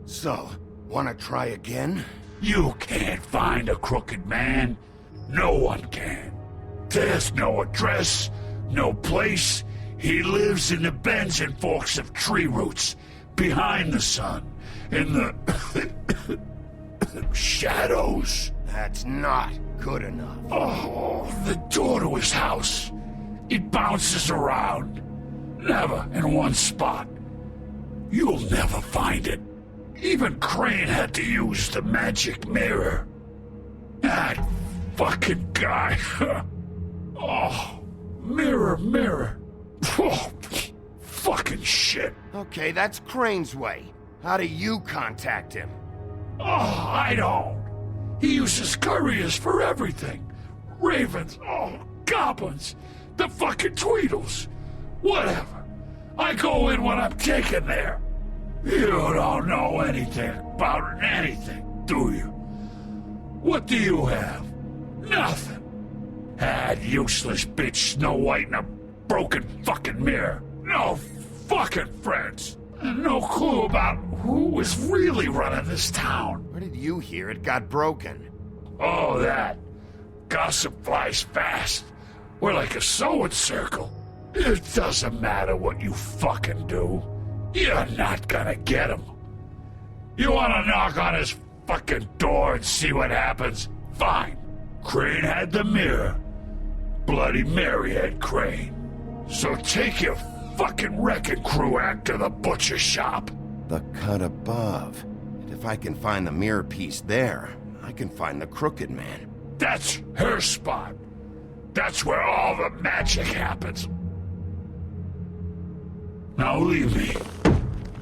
So, wanna try again? You can't find a crooked man. No one can. There's no address, no place. He lives in the bends and forks of tree roots, behind the sun, in the shadows. That's not good enough. Oh, the door to his house. It bounces around. Never in one spot. You'll never find it. Even Crane had to use the magic mirror. That fucking guy. Oh, mirror, mirror. Oh, fucking shit. Okay, that's Crane's way. How do you contact him? Oh, I don't. He uses couriers for everything. Ravens, goblins, the fucking Tweedles. Whatever. I go in when I'm taken there. You don't know anything about anything, do you? What do you have? Nothing. That useless bitch Snow White and a broken fucking mirror. No fucking friends. And no clue about who was really running this town. Where did you hear it got broken? Oh, that. Gossip flies fast. We're like a sewing circle. It doesn't matter what you fucking do. You're not gonna get him. You wanna knock on his fucking door and see what happens? Fine. Crane had the mirror. Bloody Mary had Crane. So take your fucking wrecking crew act to the butcher shop. The cut above. And if I can find the mirror piece there, I can find the crooked man. That's her spot. That's where all the magic happens. Now leave me,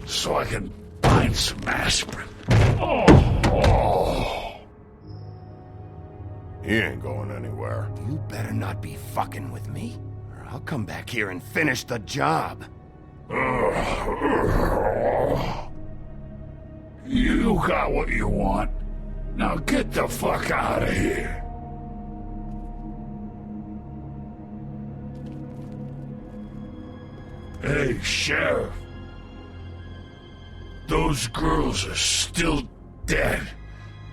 so I can find some aspirin. Oh. He ain't going anywhere. You better not be fucking with me, or I'll come back here and finish the job. You got what you want. Now get the fuck out of here. Hey, Sheriff. Those girls are still dead.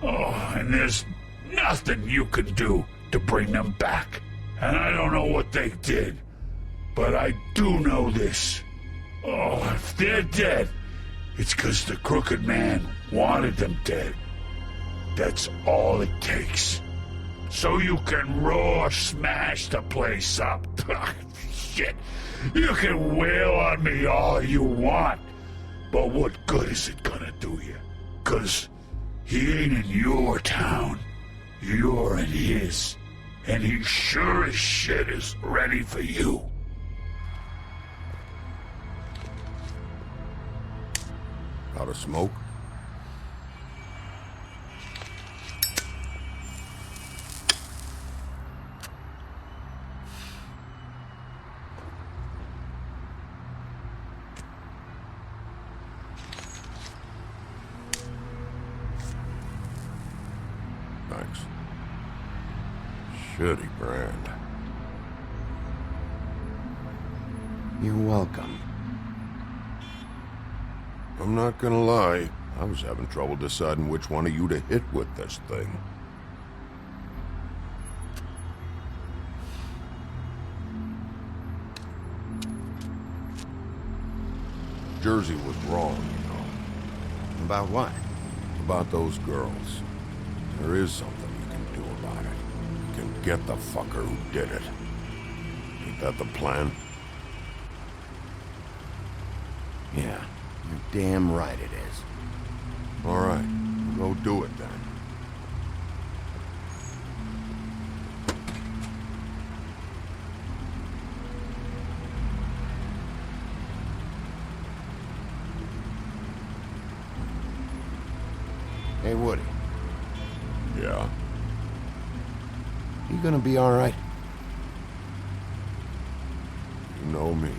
Oh, and there's nothing you can do to bring them back. And I don't know what they did, but I do know this. Oh, if they're dead, it's 'cause the crooked man wanted them dead. That's all it takes. So you can raw smash the place up. Shit. You can wail on me all you want, but what good is it gonna do you? 'Cause he ain't in your town. You're in his. And he sure as shit is ready for you. Out of smoke? Thanks. Shitty brand. You're welcome. I'm not gonna lie, I was having trouble deciding which one of you to hit with this thing. Jersey was wrong, you know. About what? About those girls. There is something you can do about it. You can get the fucker who did it. Ain't that the plan? Yeah, you're damn right it is. All right, go do it then. Hey, Woody. Yeah? You gonna be all right? You know me.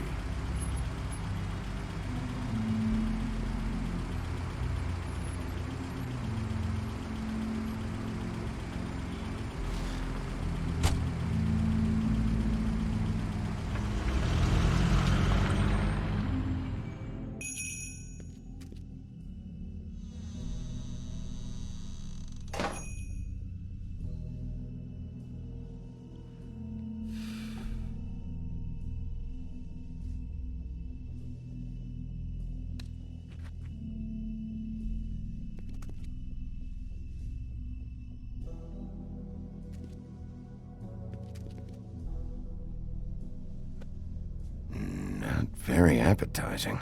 very appetizing.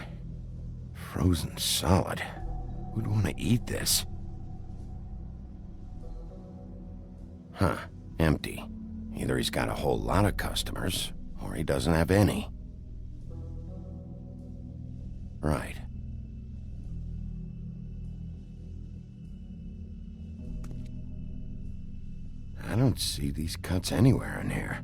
Frozen solid. Who'd want to eat this? Huh, empty. Either he's got a whole lot of customers, or he doesn't have any. Right. I don't see these cuts anywhere in here.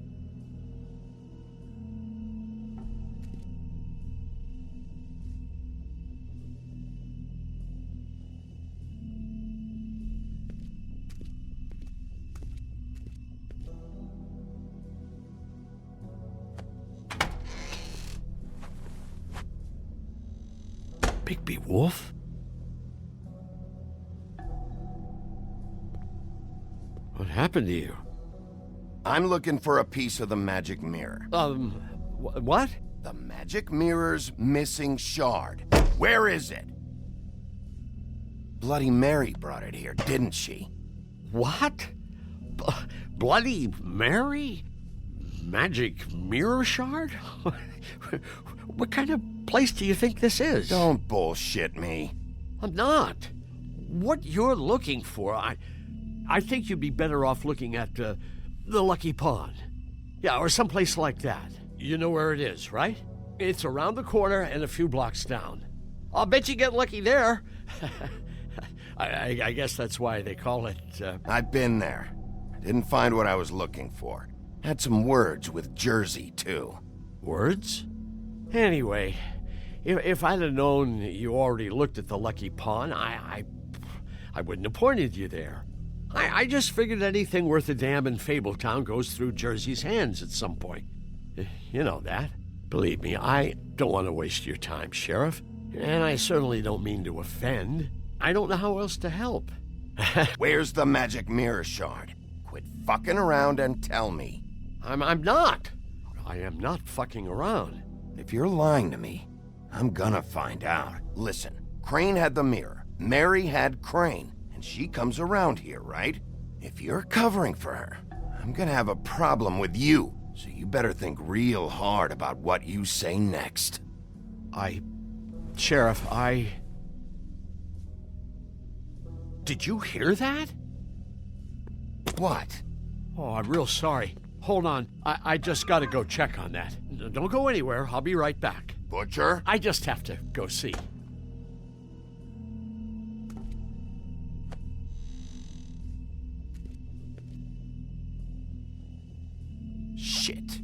Bigby Wolf? What happened to you? I'm looking for a piece of the magic mirror. What? The magic mirror's missing shard. Where is it? Bloody Mary brought it here, didn't she? What? Bloody Mary? Magic mirror shard? What kind of place do you think this is? Don't bullshit me. I'm not. What you're looking for, I think you'd be better off looking at the Lucky Pond. Yeah, or someplace like that. You know where it is, right? It's around the corner and a few blocks down. I'll bet you get lucky there. I guess that's why they call it... I've been there. Didn't find what I was looking for. Had some words with Jersey, too. Words? Anyway, if I'd have known you already looked at the Lucky Pond, I wouldn't have pointed you there. I just figured anything worth a damn in Fabletown goes through Jersey's hands at some point. You know that. Believe me, I don't want to waste your time, Sheriff. And I certainly don't mean to offend. I don't know how else to help. Where's the magic mirror shard? Quit fucking around and tell me. I'm not. I am not fucking around. If you're lying to me, I'm gonna find out. Listen, Crane had the mirror. Mary had Crane. And she comes around here, right? If you're covering for her, I'm gonna have a problem with you. So you better think real hard about what you say next. Sheriff, Did you hear that? What? Oh, I'm real sorry. Hold on. I just gotta go check on that. Don't go anywhere. I'll be right back. Butcher? I just have to go see. Shit.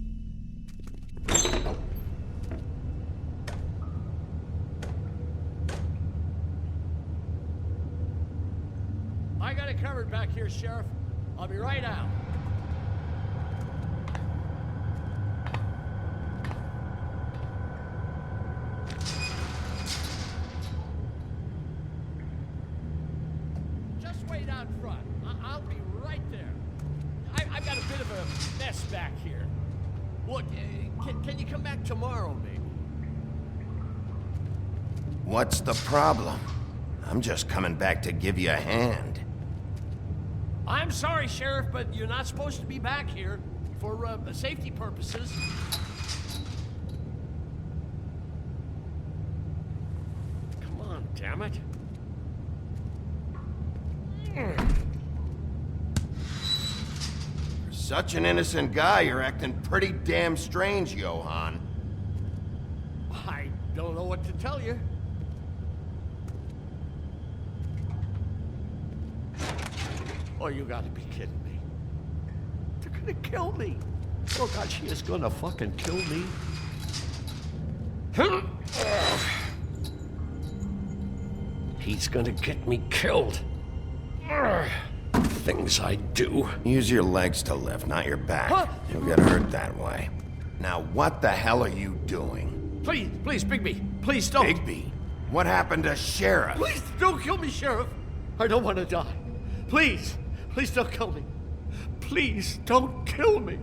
I got it covered back here, Sheriff. I'll be right out. Just wait out front. I'll be right there. I've got a bit of a mess back here. Look, can you come back tomorrow, maybe? What's the problem? I'm just coming back to give you a hand. I'm sorry, Sheriff, but you're not supposed to be back here for safety purposes. Come on, damn it. For such an innocent guy, you're acting pretty damn strange, Johann. I don't know what to tell you. Oh, you gotta be kidding me. They're gonna kill me. Oh, God, she is gonna fucking kill me. He's gonna get me killed. Things I do. Use your legs to lift, not your back. Huh? You'll get hurt that way. Now, what the hell are you doing? Please, Bigby. Please don't. Bigby? What happened to Sheriff? Please don't kill me, Sheriff. I don't want to die. Please don't kill me. Please don't kill me.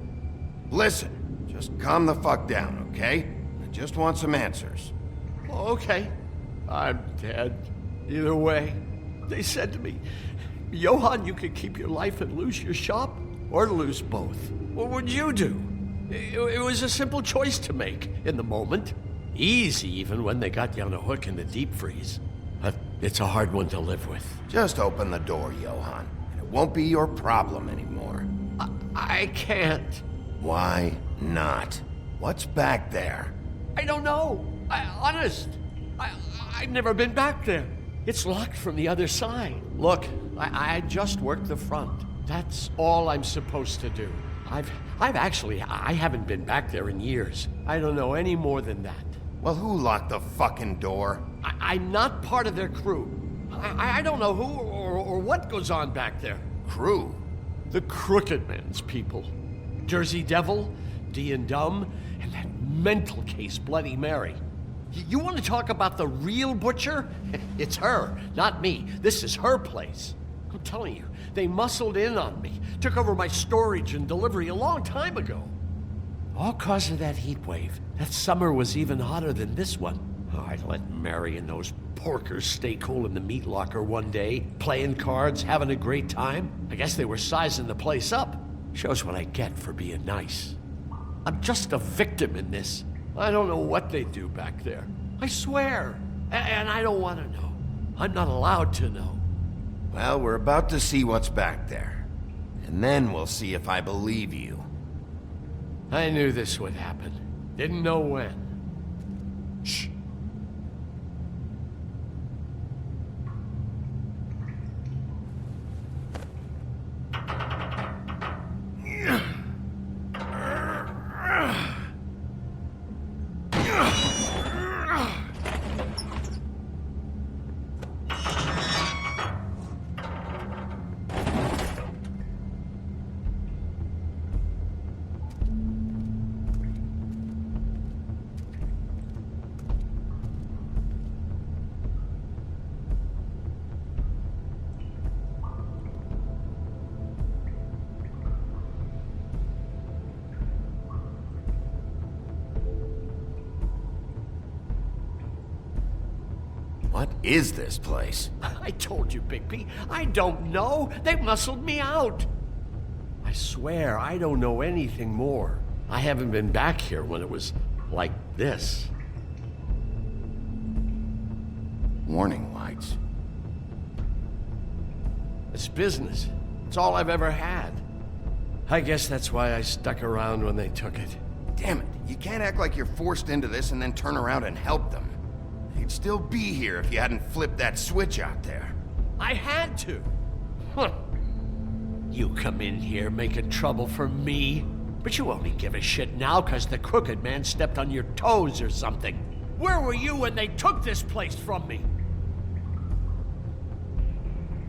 Listen, just calm the fuck down, okay? I just want some answers. Okay. I'm dead. Either way. They said to me, Johann, you could keep your life and lose your shop, or lose both. What would you do? It was a simple choice to make in the moment. Easy even when they got you on a hook in the deep freeze. But it's a hard one to live with. Just open the door, Johann, and it won't be your problem anymore. I can't. Why not? What's back there? I don't know. Honest. I've never been back there. It's locked from the other side. Look, I just worked the front. That's all I'm supposed to do. I haven't been back there in years. I don't know any more than that. Well, who locked the fucking door? I'm not part of their crew. I don't know who or what goes on back there. Crew? The Crooked Man's people. Jersey Devil, D and Dumb, and that mental case, Bloody Mary. You want to talk about the real butcher? It's her, not me. This is her place. I'm telling you, they muscled in on me, took over my storage and delivery a long time ago. All cause of that heat wave. That summer was even hotter than this one. Oh, I let Mary and those porkers stay cool in the meat locker one day, playing cards, having a great time. I guess they were sizing the place up. Shows what I get for being nice. I'm just a victim in this. I don't know what they do back there. I swear. And I don't want to know. I'm not allowed to know. Well, we're about to see what's back there. And then we'll see if I believe you. I knew this would happen. Didn't know when. Shh. What is this place? I told you, Bigby. I don't know. They muscled me out. I swear, I don't know anything more. I haven't been back here when it was like this. Warning lights. It's business. It's all I've ever had. I guess that's why I stuck around when they took it. Damn it, you can't act like you're forced into this and then turn around and help them. You'd still be here if you hadn't flipped that switch out there. I had to. Huh. You come in here making trouble for me, but you only give a shit now because the Crooked Man stepped on your toes or something. Where were you when they took this place from me?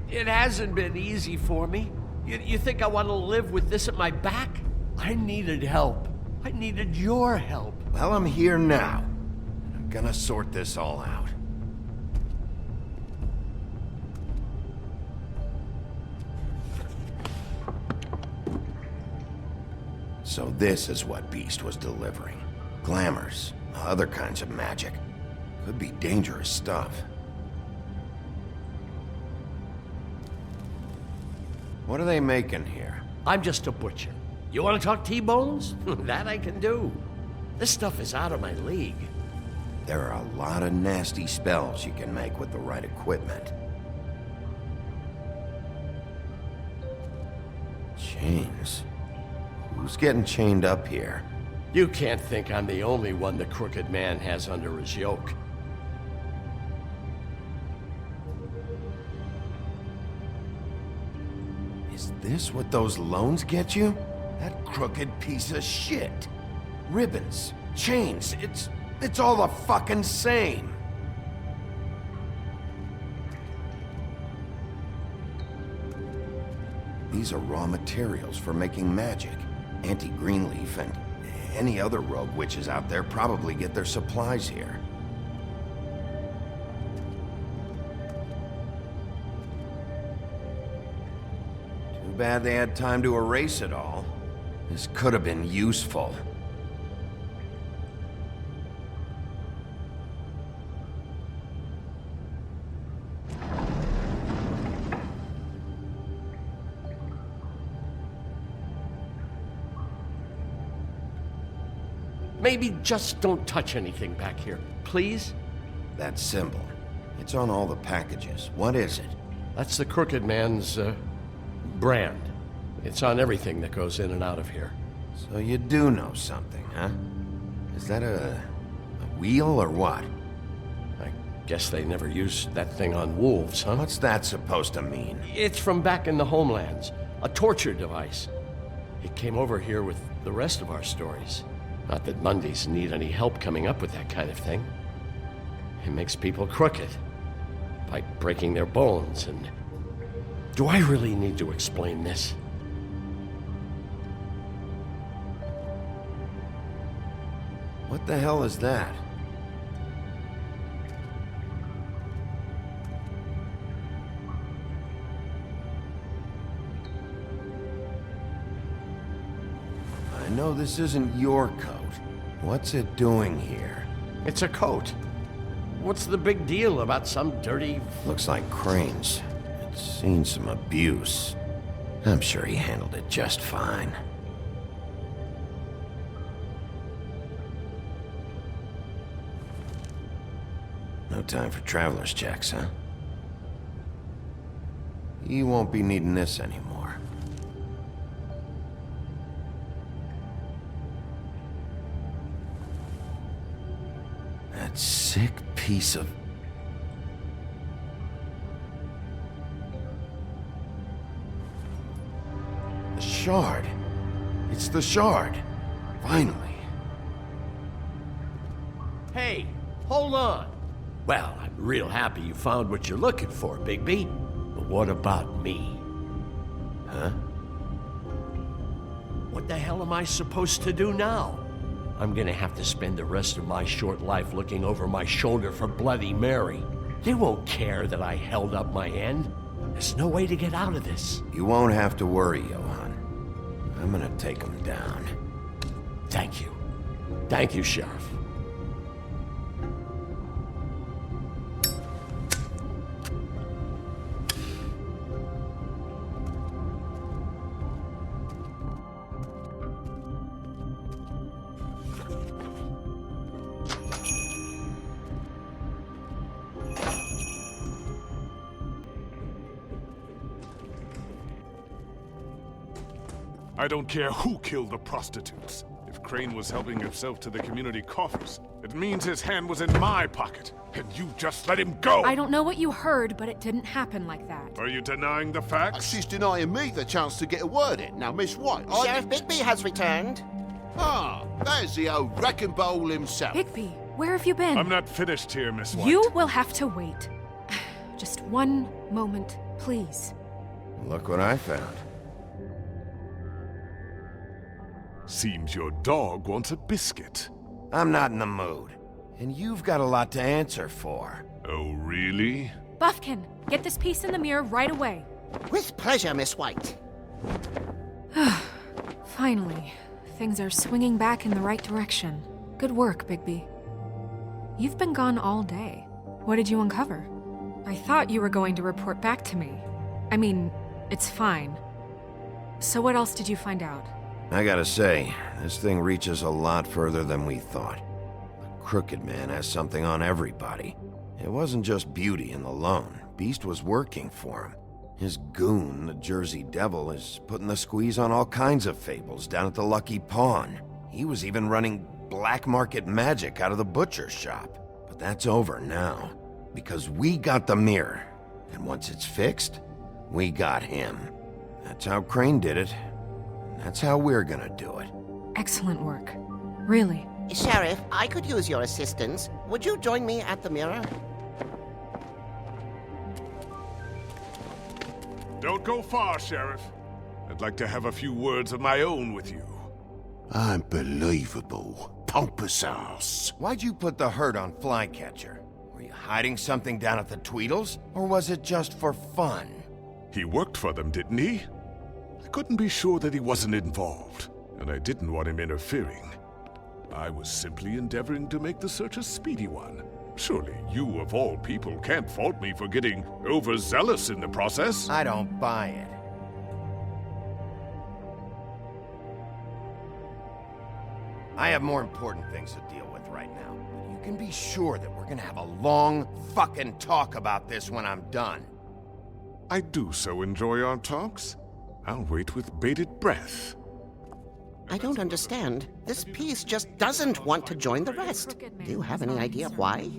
It hasn't been easy for me. You think I want to live with this at my back? I needed help. I needed your help. Well, I'm here now. I'm gonna sort this all out. So this is what Beast was delivering. Glamours, other kinds of magic. Could be dangerous stuff. What are they making here? I'm just a butcher. You want to talk T-bones? That I can do. This stuff is out of my league. There are a lot of nasty spells you can make with the right equipment. Chains. Who's getting chained up here? You can't think I'm the only one the Crooked Man has under his yoke. Is this what those loans get you? That crooked piece of shit. Ribbons, chains, it's all the fucking same. These are raw materials for making magic. Auntie Greenleaf and any other rogue witches out there probably get their supplies here. Too bad they had time to erase it all. This could have been useful. Maybe just don't touch anything back here, please? That symbol. It's on all the packages. What is it? That's the Crooked Man's, brand. It's on everything that goes in and out of here. So you do know something, huh? Is that a wheel or what? I guess they never used that thing on wolves, huh? What's that supposed to mean? It's from back in the homelands. A torture device. It came over here with the rest of our stories. Not that Mundies need any help coming up with that kind of thing. It makes people crooked. By breaking their bones and... Do I really need to explain this? What the hell is that? I know this isn't your coat. What's it doing here? It's a coat. What's the big deal about some dirty... Looks like Crane's. It's seen some abuse. I'm sure he handled it just fine. No time for traveler's checks, huh? You won't be needing this anymore. That sick piece of... The shard. It's the shard. Finally. Hey, hold on. Well, I'm real happy you found what you're looking for, Bigby. But what about me? Huh? What the hell am I supposed to do now? I'm gonna have to spend the rest of my short life looking over my shoulder for Bloody Mary. They won't care that I held up my end. There's no way to get out of this. You won't have to worry, Johan. I'm gonna take him down. Thank you. Thank you, Sheriff. I don't care who killed the prostitutes. If Crane was helping himself to the community coffers, it means his hand was in my pocket, and you just let him go! I don't know what you heard, but it didn't happen like that. Are you denying the facts? She's denying me the chance to get a word in. Now, Miss White, Sheriff Bigby has returned. Ah, there's the old wrecking bowl himself. Bigby, where have you been? I'm not finished here, Miss White. You will have to wait. Just one moment, please. Look what I found. Seems your dog wants a biscuit. I'm not in the mood. And you've got a lot to answer for. Oh, really? Buffkin, get this piece in the mirror right away. With pleasure, Miss White. Finally, things are swinging back in the right direction. Good work, Bigby. You've been gone all day. What did you uncover? I thought you were going to report back to me. I mean, it's fine. So what else did you find out? I gotta say, this thing reaches a lot further than we thought. The Crooked Man has something on everybody. It wasn't just Beauty and the Lone. Beast was working for him. His goon, the Jersey Devil, is putting the squeeze on all kinds of Fables down at the Lucky Pawn. He was even running black market magic out of the butcher shop. But that's over now, because we got the mirror. And once it's fixed, we got him. That's how Crane did it. That's how we're gonna do it. Excellent work. Really. Sheriff, I could use your assistance. Would you join me at the mirror? Don't go far, Sheriff. I'd like to have a few words of my own with you. Unbelievable. Pompous ass. Why'd you put the hurt on Flycatcher? Were you hiding something down at the Tweedles? Or was it just for fun? He worked for them, didn't he? I couldn't be sure that he wasn't involved, and I didn't want him interfering. I was simply endeavoring to make the search a speedy one. Surely you, of all people, can't fault me for getting overzealous in the process. I don't buy it. I have more important things to deal with right now. But you can be sure that we're gonna have a long fucking talk about this when I'm done. I do so enjoy our talks. I'll wait with bated breath. I don't understand. This piece just doesn't want to join the rest. Do you have any idea why?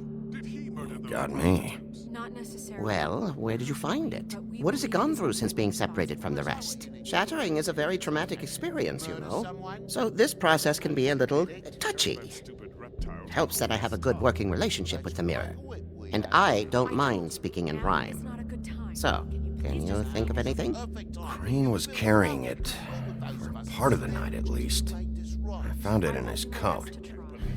Got me. Not necessarily. Well, where did you find it? What has it gone through since being separated from the rest? Shattering is a very traumatic experience, you know. So this process can be a little touchy. It helps that I have a good working relationship with the mirror. And I don't mind speaking in rhyme. So, can you think of anything? Crane was carrying it, for part of the night at least. I found it in his coat.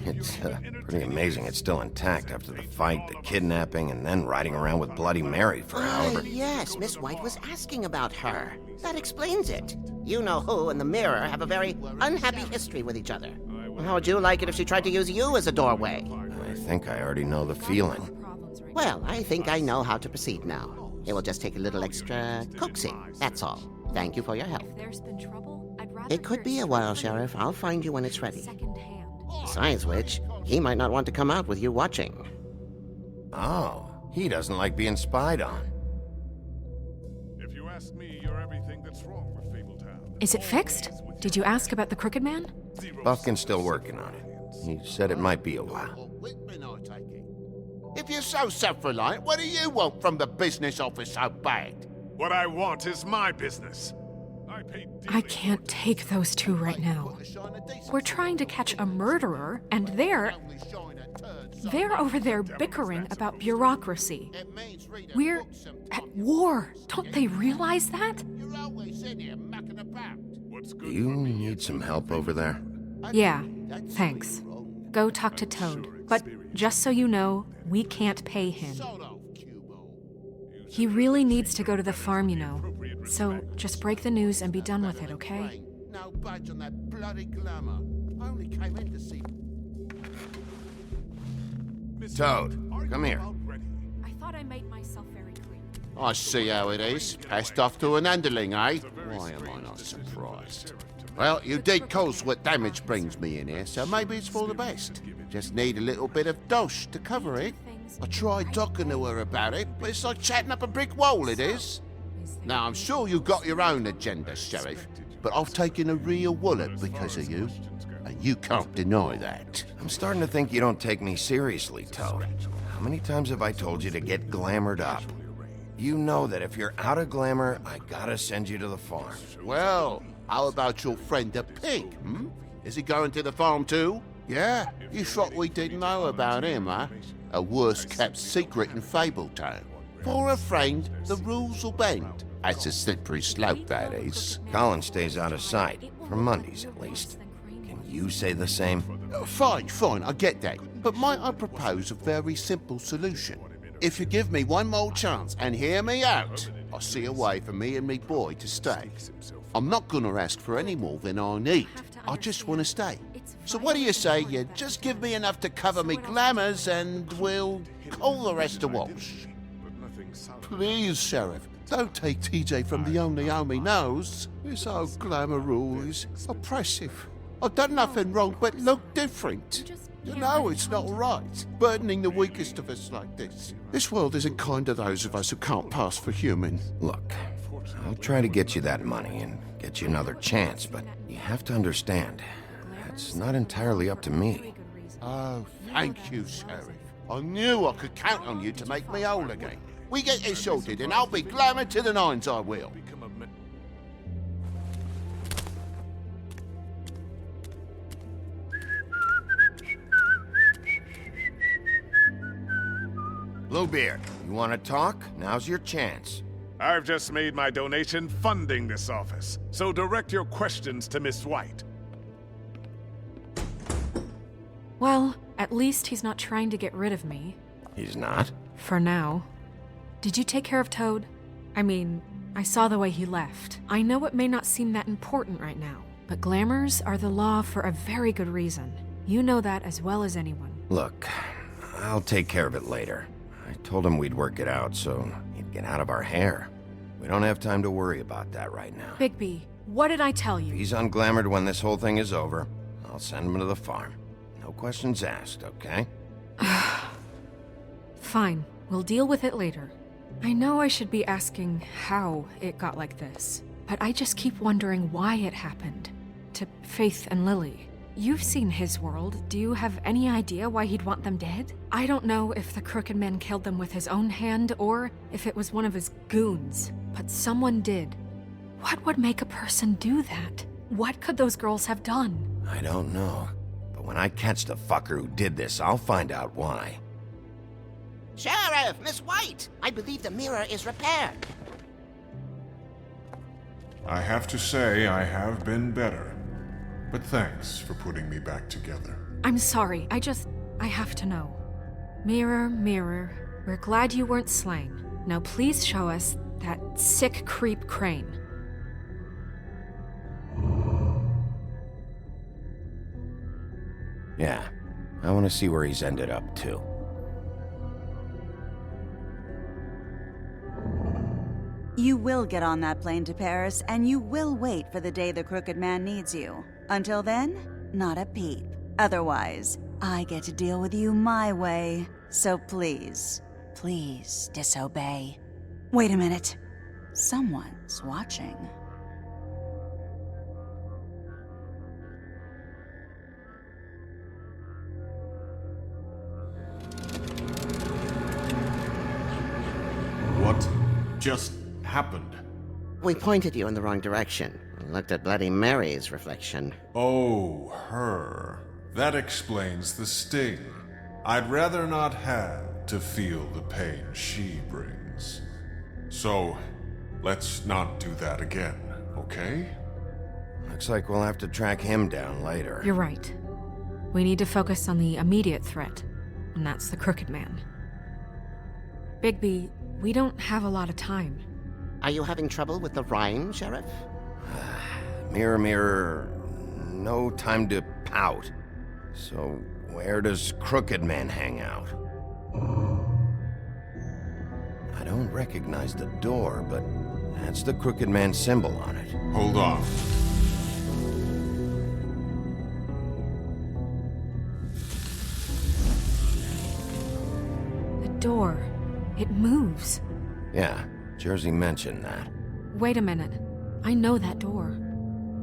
It's pretty amazing it's still intact after the fight, the kidnapping, and then riding around with Bloody Mary for however... Yes, Miss White was asking about her. That explains it. You know who and the mirror have a very unhappy history with each other. How would you like it if she tried to use you as a doorway? I think I already know the feeling. Well, I think I know how to proceed now. It will just take a little extra coaxing, that's all. Thank you for your help. It could be a while, Sheriff. I'll find you when it's ready. Besides which, he might not want to come out with you watching. Oh, he doesn't like being spied on. If you ask me, you're everything that's wrong with Fabletown. Is it fixed? Did you ask about the Crooked Man? Buffkin's still working on it. He said it might be a while. If you're so self-reliant, what do you want from the business office so bad? What I want is my business. I can't take those two right now. We're trying to catch a murderer, and they're over there bickering about bureaucracy. We're at war. Don't they realize that? Do you need some help over there? Yeah, thanks. Go talk to Toad. But just so you know, we can't pay him. He really needs to go to the farm, you know. So just break the news and be done with it, okay? No budge on that bloody glamour. I only came in to see... Toad, come here. I thought I made myself very clear. I see how it is. Passed off to an underling, eh? Why am I not surprised? Well, you did cause what damage brings me in here, so maybe it's for the best. Just need a little bit of dosh to cover it. I tried talking to her about it, but it's like chatting up a brick wall, it is. Now, I'm sure you've got your own agenda, Sheriff, but I've taken a real wallet because of you, and you can't deny that. I'm starting to think you don't take me seriously, Toad. How many times have I told you to get glamored up? You know that if you're out of glamour, I gotta send you to the farm. Well, how about your friend the pig, Is he going to the farm too? Yeah? You thought we didn't know about him, huh? A worst-kept secret in Fabletown. For a friend, the rules will bend. That's a slippery slope, that is. Colin stays out of sight, for Mondays at least. Can you say the same? Fine, I get that. But might I propose a very simple solution? If you give me one more chance and hear me out, I'll see a way for me and me boy to stay. I'm not gonna ask for any more than I need. I just want to stay. So what do you say you just give me enough to cover me glamours and we'll call the rest a wash? Please, Sheriff, don't take TJ from the only home he knows. This old glamour rule is oppressive. I've done nothing wrong but look different. You know it's not right, burdening the weakest of us like this. This world isn't kind to those of us who can't pass for human. Look, I'll try to get you that money and get you another chance, but you have to understand, that's not entirely up to me. Oh, thank you, Sheriff. I knew I could count on you to make me whole again. We get this sorted and I'll be glamour to the nines, I will. Bluebeard, you want to talk? Now's your chance. I've just made my donation funding this office, so direct your questions to Miss White. Well, at least he's not trying to get rid of me. He's not? For now. Did you take care of Toad? I mean, I saw the way he left. I know it may not seem that important right now, but glamours are the law for a very good reason. You know that as well as anyone. Look, I'll take care of it later. I told him we'd work it out so he'd get out of our hair. We don't have time to worry about that right now. Bigby, what did I tell you? If he's unglamored when this whole thing is over, I'll send him to the farm. No questions asked, okay? Fine, we'll deal with it later. I know I should be asking how it got like this, but I just keep wondering why it happened. To Faith and Lily. You've seen his world. Do you have any idea why he'd want them dead? I don't know if the Crooked Man killed them with his own hand or if it was one of his goons, but someone did. What would make a person do that? What could those girls have done? I don't know. But when I catch the fucker who did this, I'll find out why. Sheriff, Miss White! I believe the mirror is repaired. I have to say I have been better. But thanks for putting me back together. I'm sorry, I have to know. Mirror, mirror, we're glad you weren't slain. Now please show us that sick creep Crane. Yeah, I want to see where he's ended up, too. You will get on that plane to Paris, and you will wait for the day the Crooked Man needs you. Until then, not a peep. Otherwise, I get to deal with you my way. So please, please disobey. Wait a minute. Someone's watching. What just happened? We pointed you in the wrong direction. We looked at Bloody Mary's reflection. Oh, her. That explains the sting. I'd rather not have to feel the pain she brings. So, let's not do that again, okay? Looks like we'll have to track him down later. You're right. We need to focus on the immediate threat, and that's the Crooked Man. Bigby, we don't have a lot of time. Are you having trouble with the rhyme, Sheriff? Mirror, mirror, no time to pout. So, where does Crooked Man hang out? I don't recognize the door, but that's the Crooked Man symbol on it. Hold on. The door. It moves. Yeah, Jersey mentioned that. Wait a minute. I know that door.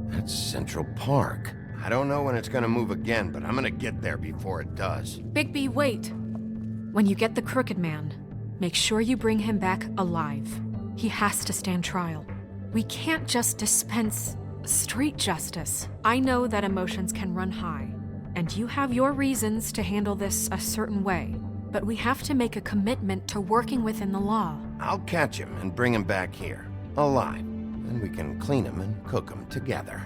That's Central Park. I don't know when it's gonna move again, but I'm gonna get there before it does. Bigby, wait! When you get the Crooked Man, make sure you bring him back alive. He has to stand trial. We can't just dispense street justice. I know that emotions can run high, and you have your reasons to handle this a certain way, but we have to make a commitment to working within the law. I'll catch him and bring him back here, alive. Then we can clean him and cook him together.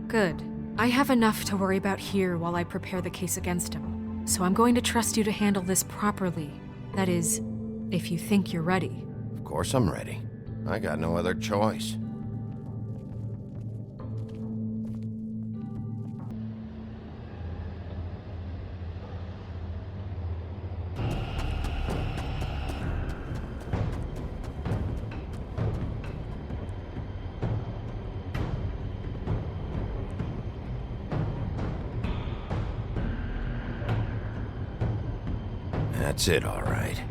Good. I have enough to worry about here while I prepare the case against him. So I'm going to trust you to handle this properly. That is, if you think you're ready. Of course I'm ready. I got no other choice. That's it, all right.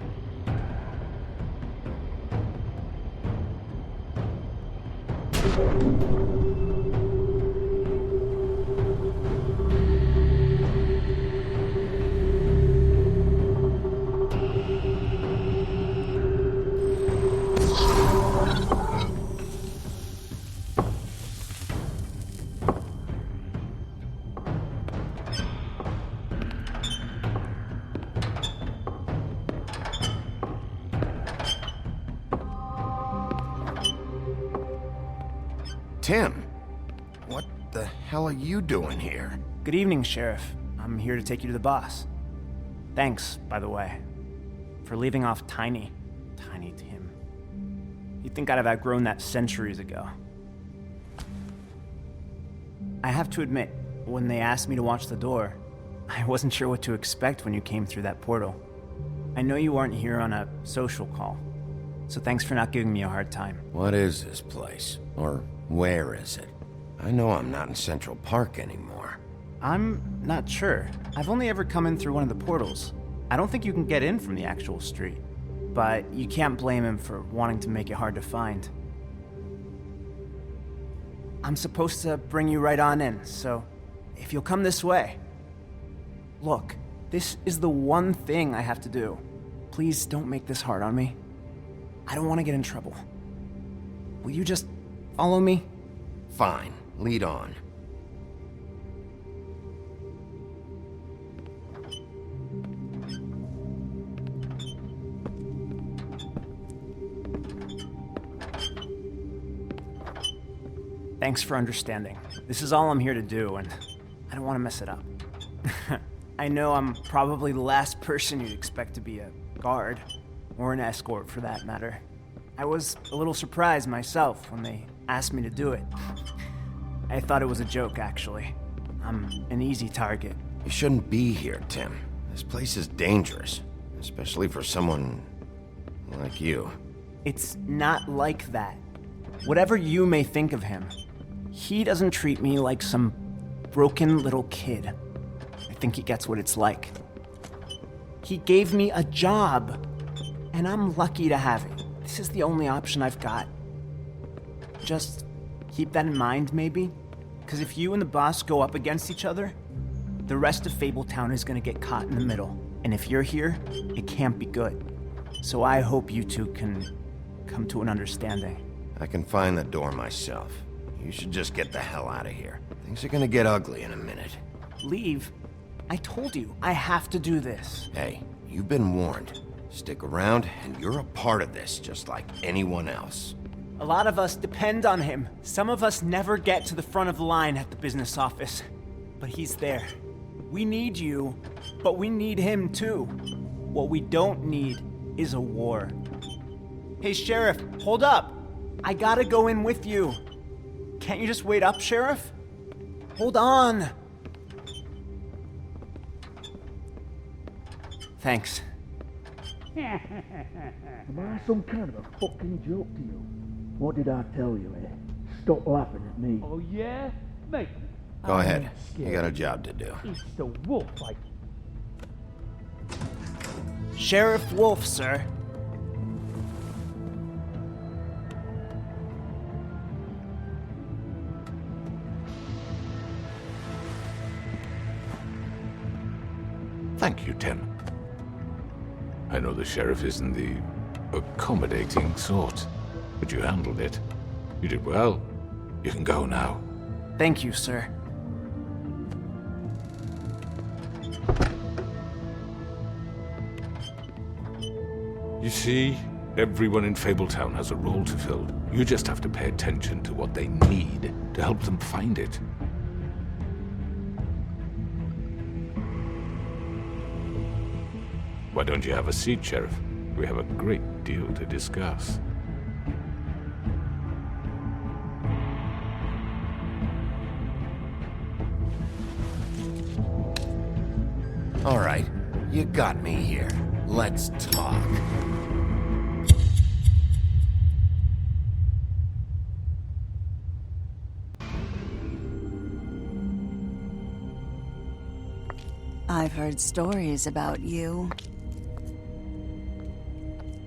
Tim, what the hell are you doing here? Good evening, Sheriff. I'm here to take you to the boss. Thanks, by the way, for leaving off Tiny. Tiny Tim. You'd think I'd have outgrown that centuries ago. I have to admit, when they asked me to watch the door, I wasn't sure what to expect when you came through that portal. I know you aren't here on a social call, so thanks for not giving me a hard time. What is this place? Or where is it? I know I'm not in Central Park anymore. I'm not sure. I've only ever come in through one of the portals. I don't think you can get in from the actual street. But you can't blame him for wanting to make it hard to find. I'm supposed to bring you right on in, so if you'll come this way. Look, this is the one thing I have to do. Please don't make this hard on me. I don't want to get in trouble. Will you just follow me? Fine. Lead on. Thanks for understanding. This is all I'm here to do, and I don't want to mess it up. I know I'm probably the last person you'd expect to be a guard, or an escort for that matter. I was a little surprised myself when they asked me to do it. I thought it was a joke, actually. I'm an easy target. You shouldn't be here, Tim. This place is dangerous, especially for someone like you. It's not like that. Whatever you may think of him, he doesn't treat me like some broken little kid. I think he gets what it's like. He gave me a job, and I'm lucky to have it. This is the only option I've got. Just keep that in mind, maybe? Because if you and the boss go up against each other, the rest of Fabletown is gonna get caught in the middle. And if you're here, it can't be good. So I hope you two can come to an understanding. I can find the door myself. You should just get the hell out of here. Things are gonna get ugly in a minute. Leave? I told you, I have to do this. Hey, you've been warned. Stick around, and you're a part of this, just like anyone else. A lot of us depend on him. Some of us never get to the front of the line at the business office. But he's there. We need you, but we need him too. What we don't need is a war. Hey, Sheriff, hold up. I gotta go in with you. Can't you just wait up, Sheriff? Hold on. Thanks. Am I some kind of a fucking joke to you? What did I tell you, eh? Stop laughing at me. Oh, yeah? Mate. Go ahead. You got a job to do. It's the wolf, Sheriff Wolf, sir. Thank you, Tim. I know the sheriff isn't the accommodating sort, but you handled it. You did well. You can go now. Thank you, sir. You see, everyone in Fabletown has a role to fill. You just have to pay attention to what they need to help them find it. Why don't you have a seat, Sheriff? We have a great deal to discuss. All right, you got me here. Let's talk. I've heard stories about you.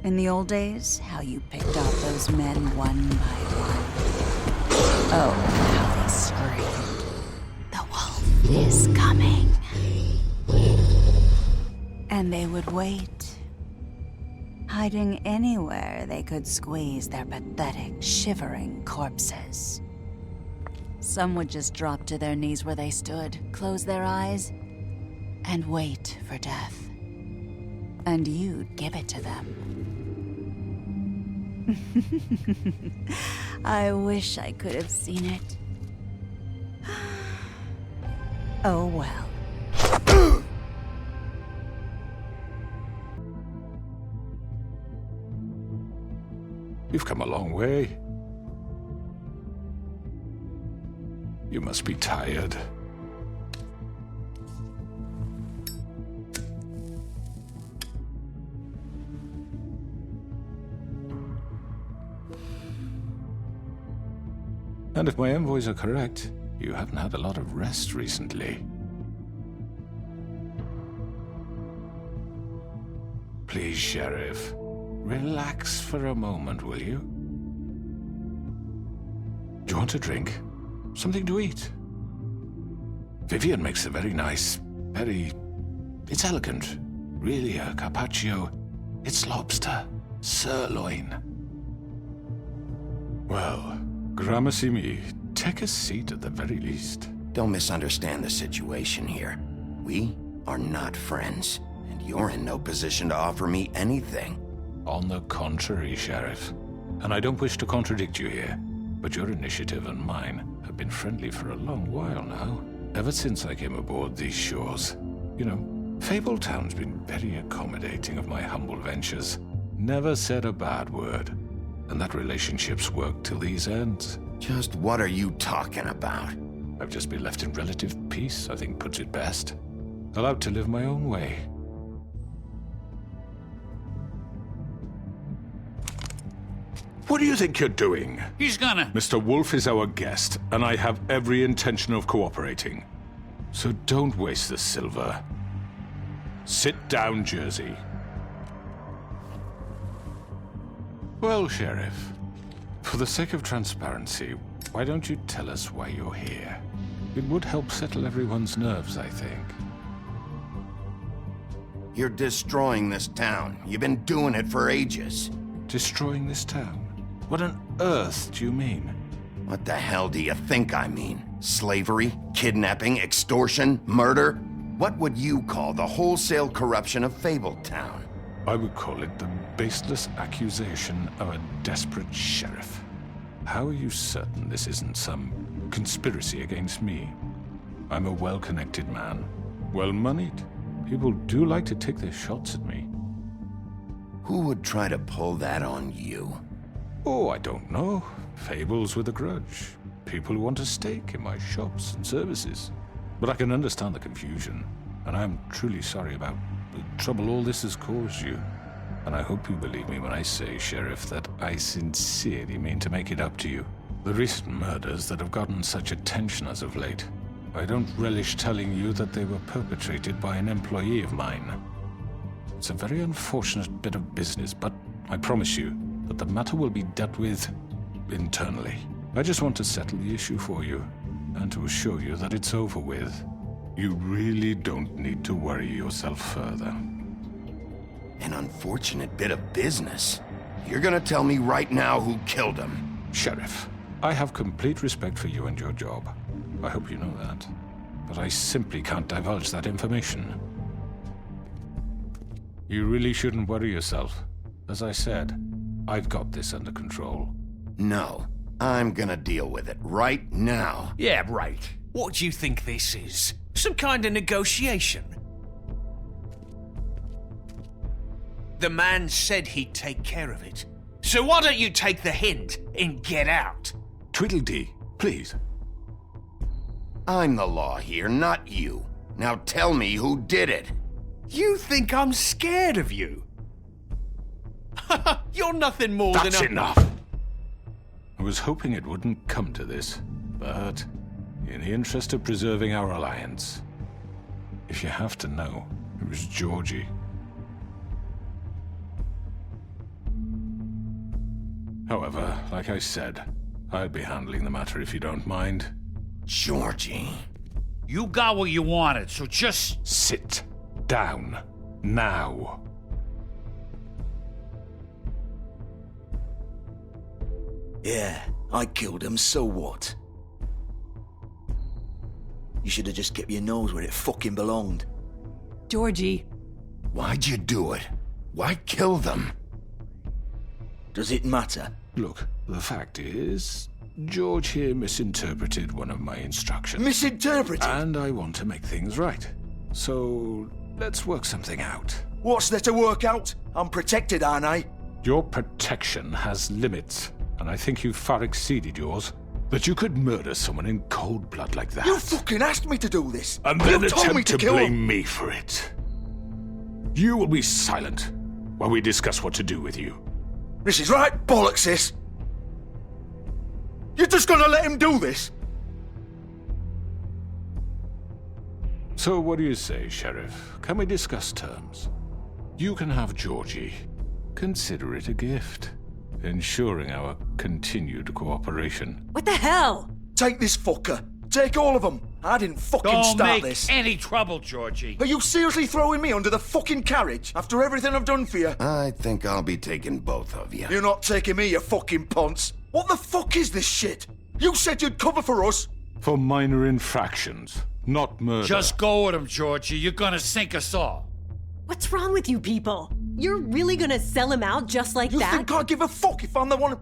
In the old days, how you picked off those men one by one. Oh, how they screamed. The wolf is coming. And they would wait, hiding anywhere they could squeeze their pathetic, shivering corpses. Some would just drop to their knees where they stood, close their eyes, and wait for death. And you'd give it to them. I wish I could have seen it. Oh well. You've come a long way. You must be tired. And if my envoys are correct, you haven't had a lot of rest recently. Please, Sheriff. Relax for a moment, will you? Do you want a drink? Something to eat? Vivian makes a very nice, it's elegant. Really a carpaccio. It's lobster. Sirloin. Well, gramercy me. Take a seat at the very least. Don't misunderstand the situation here. We are not friends, and you're in no position to offer me anything. On the contrary, Sheriff. And I don't wish to contradict you here, but your initiative and mine have been friendly for a long while now. Ever since I came aboard these shores. You know, Fabletown's been very accommodating of my humble ventures. Never said a bad word. And that relationship's worked till these ends. Just what are you talking about? I've just been left in relative peace, I think puts it best. Allowed to live my own way. What do you think you're doing? He's gonna... Mr. Wolf is our guest, and I have every intention of cooperating. So don't waste the silver. Sit down, Jersey. Well, Sheriff, for the sake of transparency, why don't you tell us why you're here? It would help settle everyone's nerves, I think. You're destroying this town. You've been doing it for ages. Destroying this town? What on earth do you mean? What the hell do you think I mean? Slavery? Kidnapping? Extortion? Murder? What would you call the wholesale corruption of Fabletown? I would call it the baseless accusation of a desperate sheriff. How are you certain this isn't some conspiracy against me? I'm a well-connected man, well-moneyed. People do like to take their shots at me. Who would try to pull that on you? Oh, I don't know. Fables with a grudge. People who want a stake in my shops and services. But I can understand the confusion, and I'm truly sorry about the trouble all this has caused you. And I hope you believe me when I say, Sheriff, that I sincerely mean to make it up to you. The recent murders that have gotten such attention as of late, I don't relish telling you that they were perpetrated by an employee of mine. It's a very unfortunate bit of business, but I promise you that the matter will be dealt with internally. I just want to settle the issue for you, and to assure you that it's over with. You really don't need to worry yourself further. An unfortunate bit of business? You're gonna tell me right now who killed him? Sheriff, I have complete respect for you and your job. I hope you know that. But I simply can't divulge that information. You really shouldn't worry yourself. As I said, I've got this under control. No. I'm gonna deal with it right now. Yeah, right. What do you think this is? Some kind of negotiation? The man said he'd take care of it. So why don't you take the hint and get out? Tweedledee, please. I'm the law here, not you. Now tell me who did it. You think I'm scared of you? You're nothing more than a... That's enough! I was hoping it wouldn't come to this, but in the interest of preserving our alliance, if you have to know, it was Georgie. However, like I said, I'll be handling the matter if you don't mind. Georgie. You got what you wanted, so just... Sit down. Now. Yeah, I killed him, so what? You should have just kept your nose where it fucking belonged. Georgie. Why'd you do it? Why kill them? Does it matter? Look, the fact is, George here misinterpreted one of my instructions. Misinterpreted? And I want to make things right. So, let's work something out. What's there to work out? I'm protected, aren't I? Your protection has limits, and I think you've far exceeded yours. That you could murder someone in cold blood like that. You fucking asked me to do this! And then you told me attempt to kill blame him. me for it. You will be silent while we discuss what to do with you. This is right bollocks, sis! You're just gonna let him do this? So what do you say, Sheriff? Can we discuss terms? You can have Georgie. Consider it a gift, ensuring our continued cooperation. What the hell? Take this fucker. Take all of them. I didn't fucking Don't start make this. any trouble, Georgie. Are you seriously throwing me under the fucking carriage after everything I've done for you? I think I'll be taking both of you. You're not taking me, you fucking ponce. What the fuck is this shit? You said you'd cover for us. For minor infractions, not murder. Just go with him, Georgie. You're gonna sink us all. What's wrong with you people? You're really gonna sell him out just like You that? think I give a fuck if I'm the one?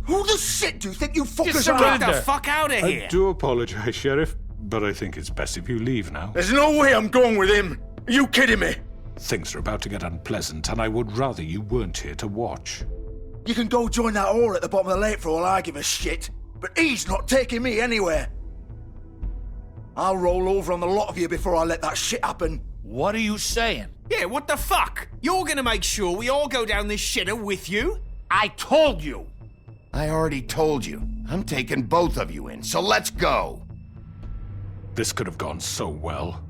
Who the shit do you think you fuckers surrender. are? Get the fuck out of here. I do apologize, Sheriff, but I think it's best if you leave now. There's no way I'm going with him. Are you kidding me? Things are about to get unpleasant, and I would rather you weren't here to watch. You can go join that whore at the bottom of the lake for all I give a shit. But he's not taking me anywhere. I'll roll over on the lot of you before I let that shit happen. What are you saying? Yeah, what the fuck? You're gonna make sure we all go down this shitter with you? I told you. I already told you. I'm taking both of you in, so let's go. This could have gone so well.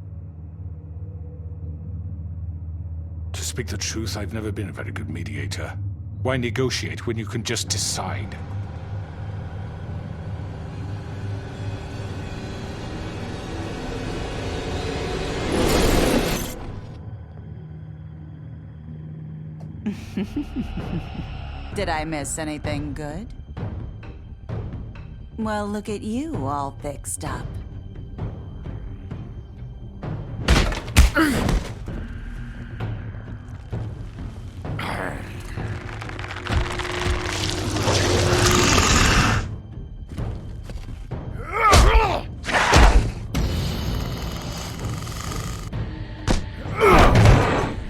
To speak the truth, I've never been a very good mediator. Why negotiate when you can just decide? Did I miss anything good? Well, look at you, all fixed up.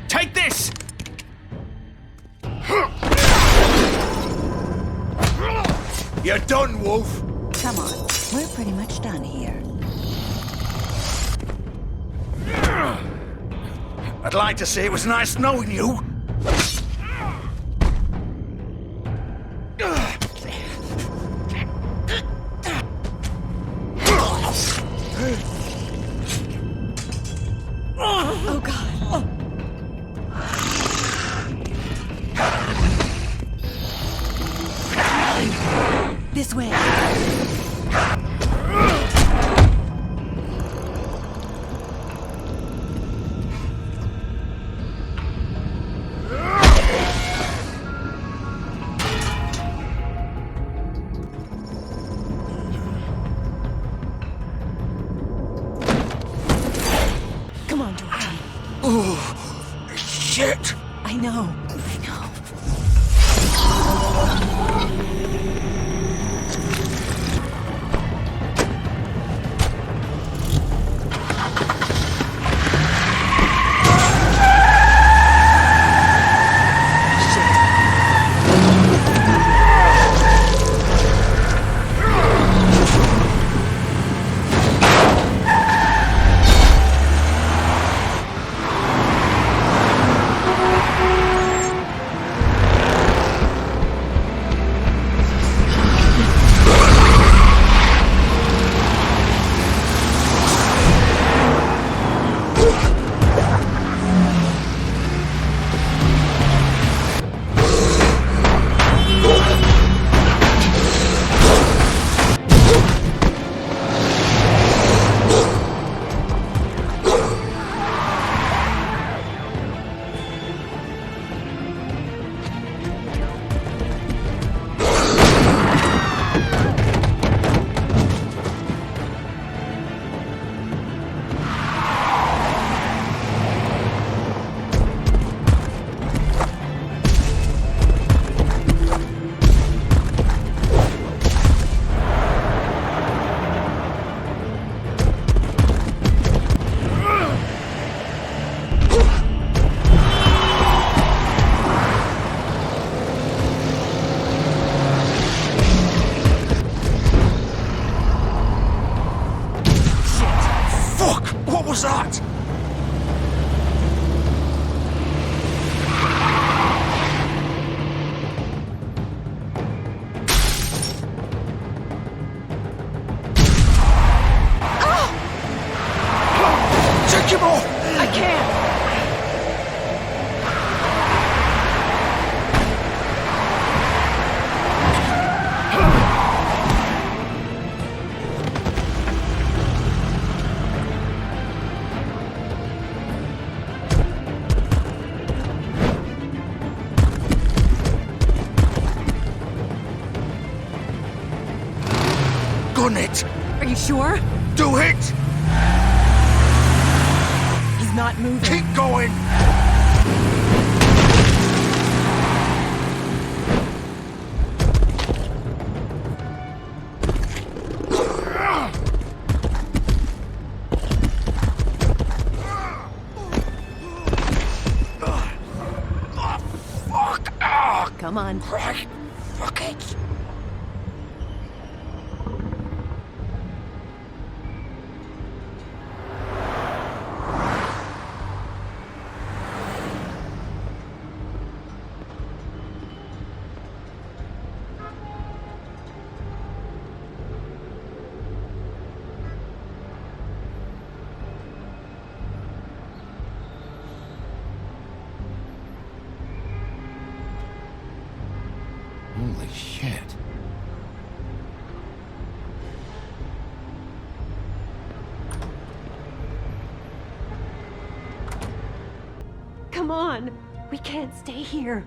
Take this! You're done, Wolf. Come on, we're pretty much done here. I'd like to say it was nice knowing you. Oh, God. This way. Come on, Georgie. Oh, shit. I know. done it! Are you sure? Do it! He's not moving. Keep going! Come on. Christ, fuck it! Holy shit. Come on. We can't stay here.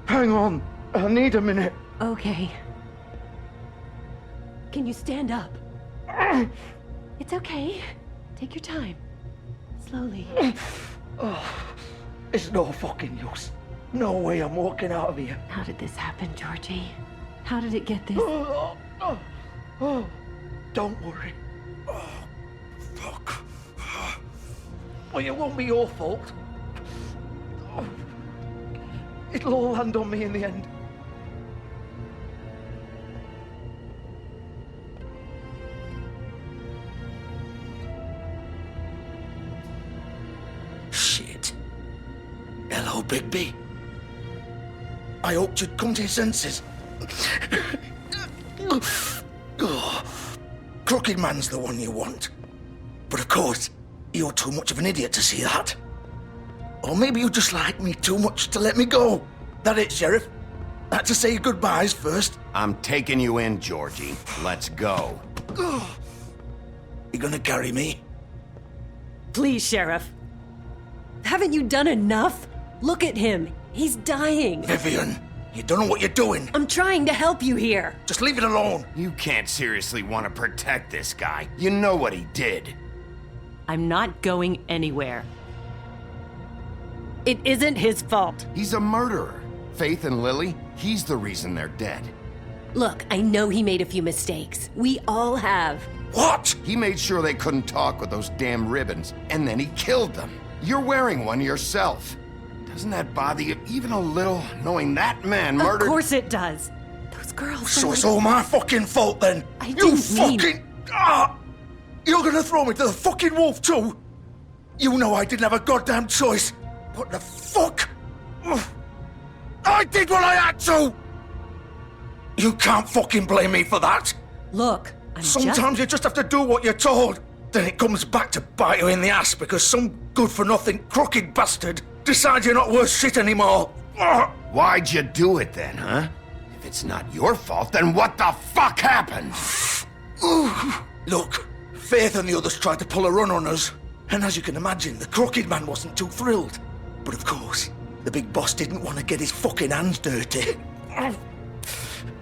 Hang on, I need a minute. Okay. Can you stand up? It's okay. Take your time. Slowly. It's no fucking use. No way I'm walking out of here. How did this happen, Georgie? How did it get this? Don't worry. Oh, fuck. Well, it won't be your fault. It'll all land on me in the end. Shit. Hello, Bigby. I hoped you'd come to your senses. Crooked Man's the one you want. But of course, you're too much of an idiot to see that. Or maybe you just like me too much to let me go. That it, Sheriff? I had to say your goodbyes first. I'm taking you in, Georgie. Let's go. You gonna carry me? Please, Sheriff. Haven't you done enough? Look at him. He's dying. Vivian, you don't know what you're doing. I'm trying to help you here. Just leave it alone. You can't seriously want to protect this guy. You know what he did. I'm not going anywhere. It isn't his fault. He's a murderer. Faith and Lily, he's the reason they're dead. Look, I know he made a few mistakes. We all have. What? He made sure they couldn't talk with those damn ribbons, and then he killed them. You're wearing one yourself. Doesn't that bother you even a little, knowing that man murdered— Of course it does. Those girls— So it's all my fucking fault then? I You didn't fucking— You're gonna throw me to the fucking wolf too? You know I didn't have a goddamn choice. What the fuck? I did what I had to! You can't fucking blame me for that. Look, Sometimes you just have to do what you're told. Then it comes back to bite you in the ass because some good-for-nothing crooked bastard decides you're not worth shit anymore. Why'd you do it then, huh? If it's not your fault, then what the fuck happened? Look, Faith and the others tried to pull a run on us. And as you can imagine, the Crooked Man wasn't too thrilled. But of course, the big boss didn't want to get his fucking hands dirty.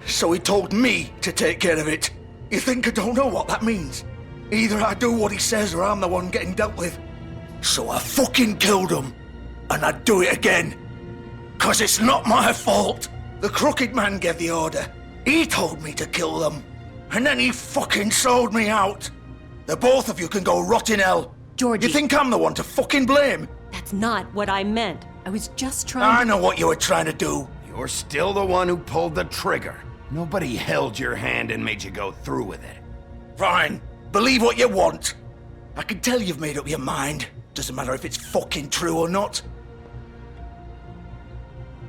So he told me to take care of it. You think I don't know what that means? Either I do what he says or I'm the one getting dealt with. So I fucking killed him. And I'd do it again. 'Cause it's not my fault. The Crooked Man gave the order. He told me to kill them. And then he fucking sold me out. The both of you can go rot in hell. Georgie. You think I'm the one to fucking blame? That's not what I meant. I was just trying I know what you were trying to do. You're still the one who pulled the trigger. Nobody held your hand and made you go through with it. Fine. Believe what you want. I can tell you've made up your mind. Doesn't matter if it's fucking true or not.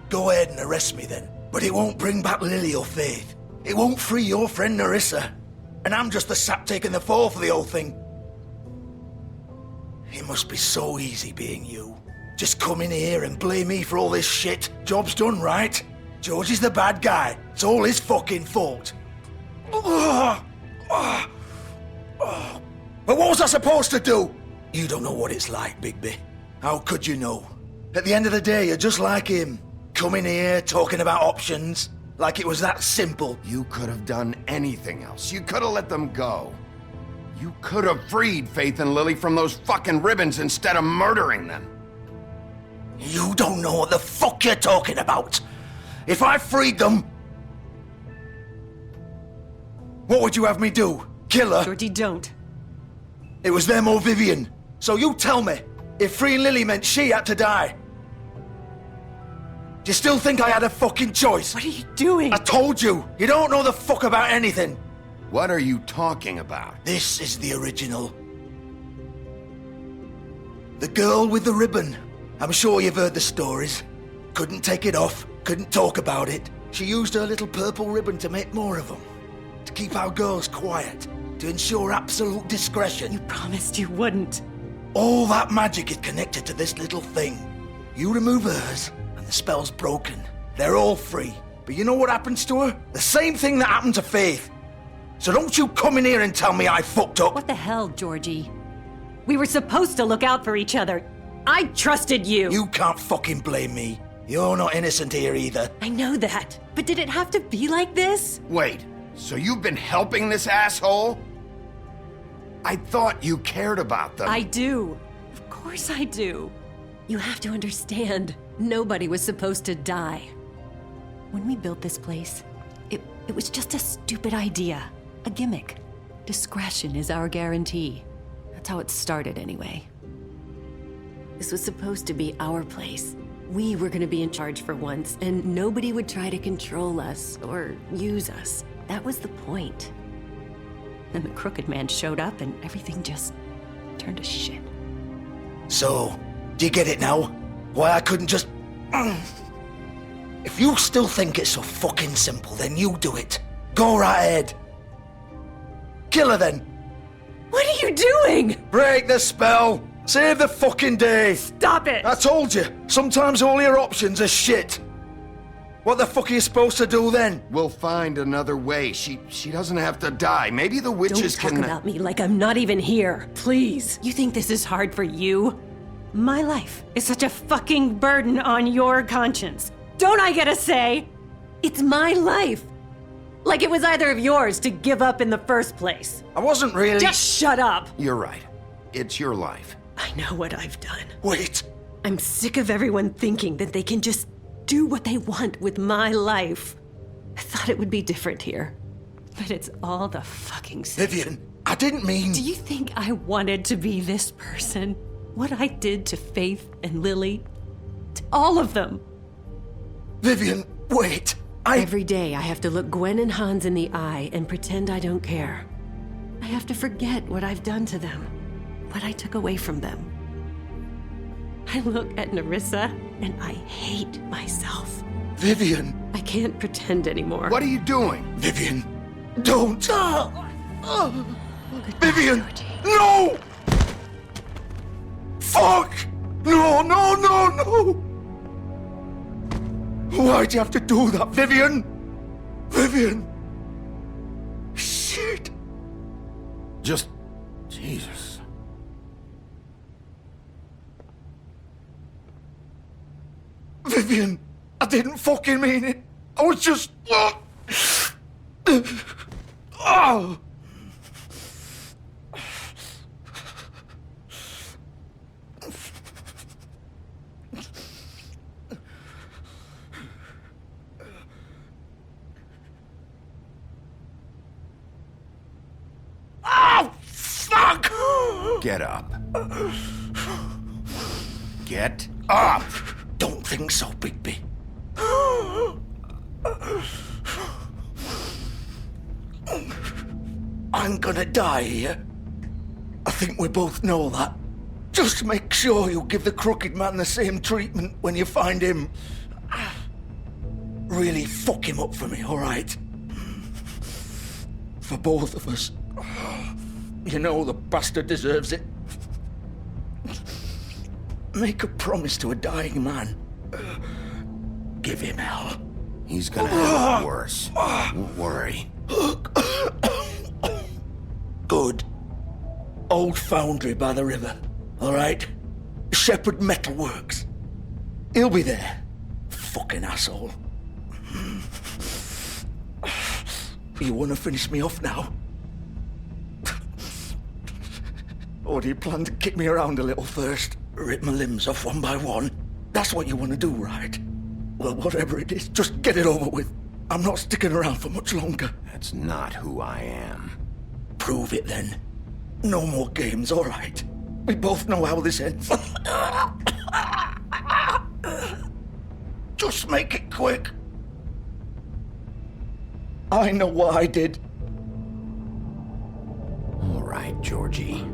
Go ahead and arrest me then. But it won't bring back Lily or Faith. It won't free your friend Narissa. And I'm just the sap taking the fall for the whole thing. It must be so easy being you. Just come in here and blame me for all this shit. Job's done, right? George is the bad guy. It's all his fucking fault. But what was I supposed to do? You don't know what it's like, Bigby. How could you know? At the end of the day, you're just like him. Coming here, talking about options. Like it was that simple. You could have done anything else. You could have let them go. You could have freed Faith and Lily from those fucking ribbons instead of murdering them. You don't know what the fuck you're talking about. If I freed them... What would you have me do? Kill her? Georgie, don't. It was them or Vivian. So you tell me, if freeing Lily meant she had to die... Do you still think I had a fucking choice? What are you doing? I told you, you don't know the fuck about anything. What are you talking about? This is the original. The girl with the ribbon. I'm sure you've heard the stories. Couldn't take it off, couldn't talk about it. She used her little purple ribbon to make more of them. To keep our girls quiet. To ensure absolute discretion. You promised you wouldn't. All that magic is connected to this little thing. You remove hers, and the spell's broken. They're all free. But you know what happens to her? The same thing that happened to Faith. So don't you come in here and tell me I fucked up. What the hell, Georgie? We were supposed to look out for each other. I trusted you. You can't fucking blame me. You're not innocent here either. I know that. But did it have to be like this? Wait, so you've been helping this asshole? I thought you cared about them. I do. Of course I do. You have to understand, nobody was supposed to die. When we built this place, it was just a stupid idea. A gimmick. Discretion is our guarantee. That's how it started anyway. This was supposed to be our place. We were gonna be in charge for once, and nobody would try to control us or use us. That was the point. Then the Crooked Man showed up and everything just turned to shit. So, do you get it now? Why I couldn't just... If you still think it's so fucking simple, then you do it. Go right ahead. Kill her then. What are you doing? Break the spell. Save the fucking day. Stop it. I told you, sometimes all your options are shit. What the fuck are you supposed to do then? We'll find another way. She doesn't have to die. Maybe the witches Don't talk about me like I'm not even here. Please. You think this is hard for you? My life is such a fucking burden on your conscience. Don't I get a say? It's my life. Like it was either of yours to give up in the first place. I wasn't really... Just shut up. You're right. It's your life. I know what I've done. Wait. I'm sick of everyone thinking that they can just do what they want with my life. I thought it would be different here. But it's all the fucking same. Vivian, I didn't mean... Do you think I wanted to be this person? What I did to Faith and Lily? To all of them? Vivian, wait. Every day I have to look Gwen and Hans in the eye and pretend I don't care. I have to forget what I've done to them. What I took away from them. I look at Nerissa and I hate myself. Vivian. I can't pretend anymore. What are you doing? Vivian, don't. Vivian, no! Fuck! No, no, no, no! Why'd you have to do that, Vivian? Vivian! Shit! Just... Jesus. Vivian, I didn't fucking mean it. I was just... Oh! Fuck! Get up. Get up! Don't think so, Bigby. I'm gonna die here. I think we both know that. Just make sure you give the Crooked Man the same treatment when you find him. Really fuck him up for me, alright? For both of us. You know the bastard deserves it. Make a promise to a dying man. Give him hell. He's gonna have it worse. Don't worry. Good. Old foundry by the river. Alright? Shepherd Metalworks. He'll be there. Fucking asshole. You want to finish me off now? Or do you plan to kick me around a little first? Rip my limbs off one by one? That's what you want to do, right? Well, whatever it is, just get it over with. I'm not sticking around for much longer. That's not who I am. Prove it then. No more games, all right? We both know how this ends. Just make it quick. I know what I did. All right, Georgie.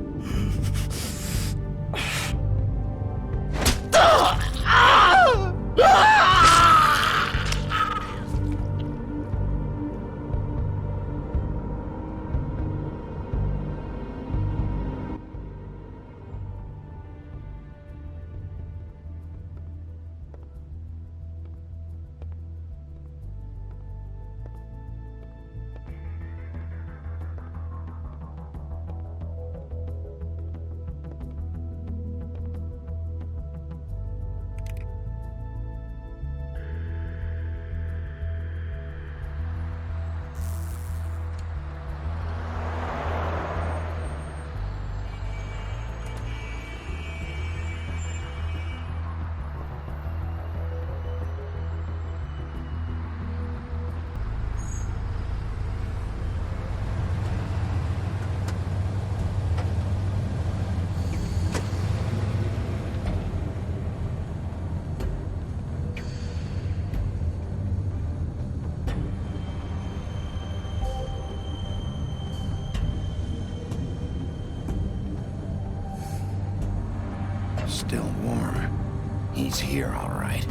Still warm. He's here, all right.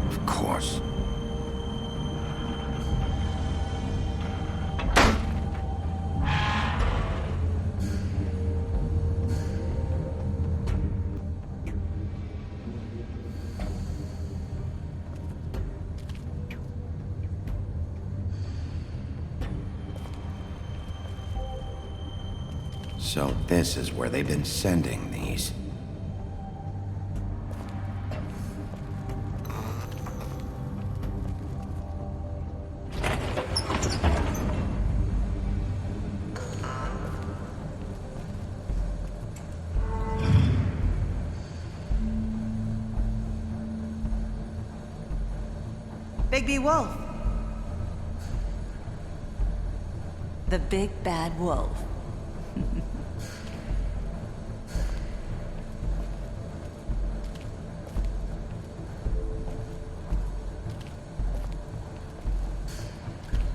Of course. So this is where they've been sending these. Bigby Wolf. The big bad wolf.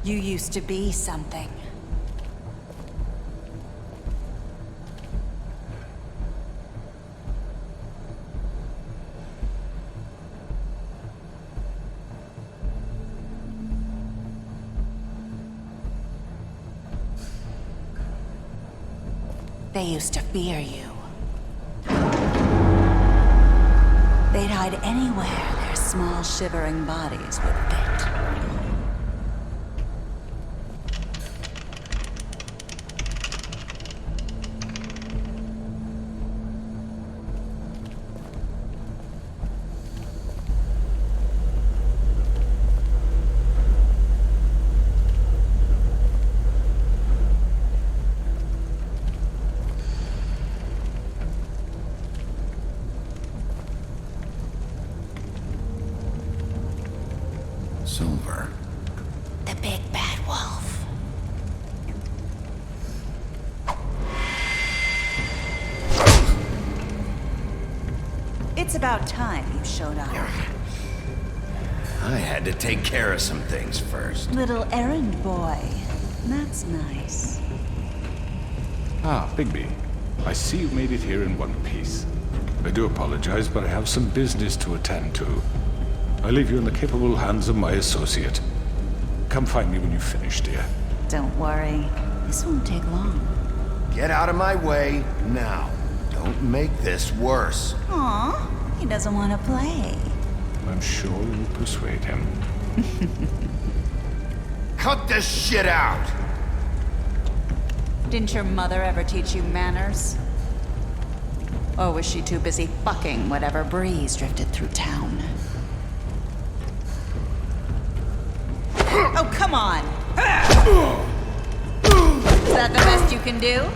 You used to be something. They used to fear you. They'd hide anywhere their small, shivering bodies would fit. Silver. The big bad wolf. It's about time you showed up. I had to take care of some things first. Little errand boy. That's nice. Ah, Bigby. I see you made it here in one piece. I do apologize, but I have some business to attend to. I leave you in the capable hands of my associate. Come find me when you've finished, dear. Don't worry. This won't take long. Get out of my way now. Don't make this worse. Aw, he doesn't want to play. I'm sure you'll persuade him. Cut this shit out! Didn't your mother ever teach you manners? Or was she too busy fucking whatever breeze drifted through town? Oh, come on! Is that the best you can do?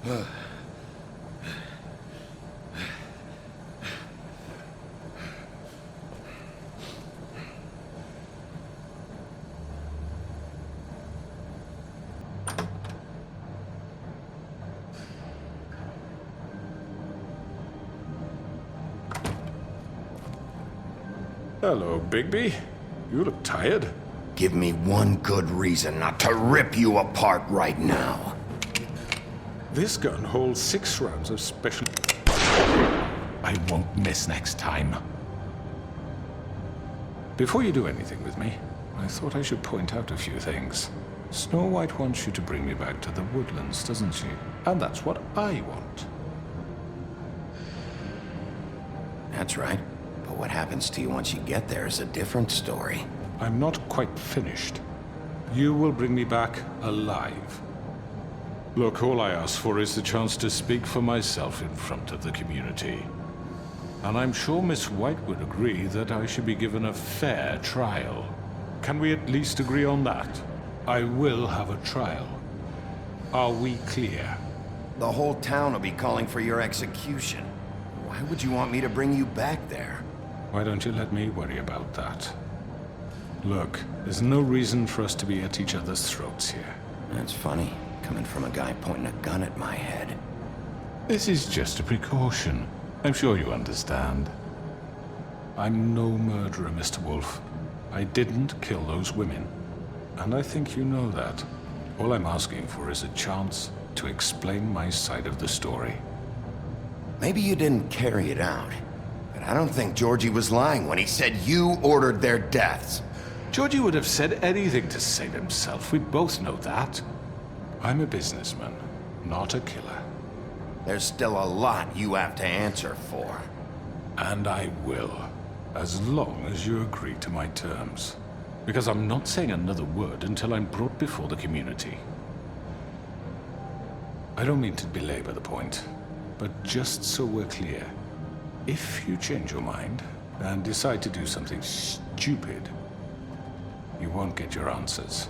Hello, Bigby. You look tired. Give me one good reason not to rip you apart right now. This gun holds 6 rounds of special... I won't miss next time. Before you do anything with me, I thought I should point out a few things. Snow White wants you to bring me back to the woodlands, doesn't she? And that's what I want. That's right. But what happens to you once you get there is a different story. I'm not quite finished. You will bring me back alive. Look, all I ask for is the chance to speak for myself in front of the community. And I'm sure Miss White would agree that I should be given a fair trial. Can we at least agree on that? I will have a trial. Are we clear? The whole town will be calling for your execution. Why would you want me to bring you back there? Why don't you let me worry about that? Look, there's no reason for us to be at each other's throats here. That's funny, coming from a guy pointing a gun at my head. This is just a precaution. I'm sure you understand. I'm no murderer, Mr. Wolf. I didn't kill those women. And I think you know that. All I'm asking for is a chance to explain my side of the story. Maybe you didn't carry it out, but I don't think Georgie was lying when he said you ordered their deaths. Georgie would have said anything to save himself. We both know that. I'm a businessman, not a killer. There's still a lot you have to answer for. And I will, as long as you agree to my terms. Because I'm not saying another word until I'm brought before the community. I don't mean to belabor the point, but just so we're clear, if you change your mind and decide to do something stupid, you won't get your answers.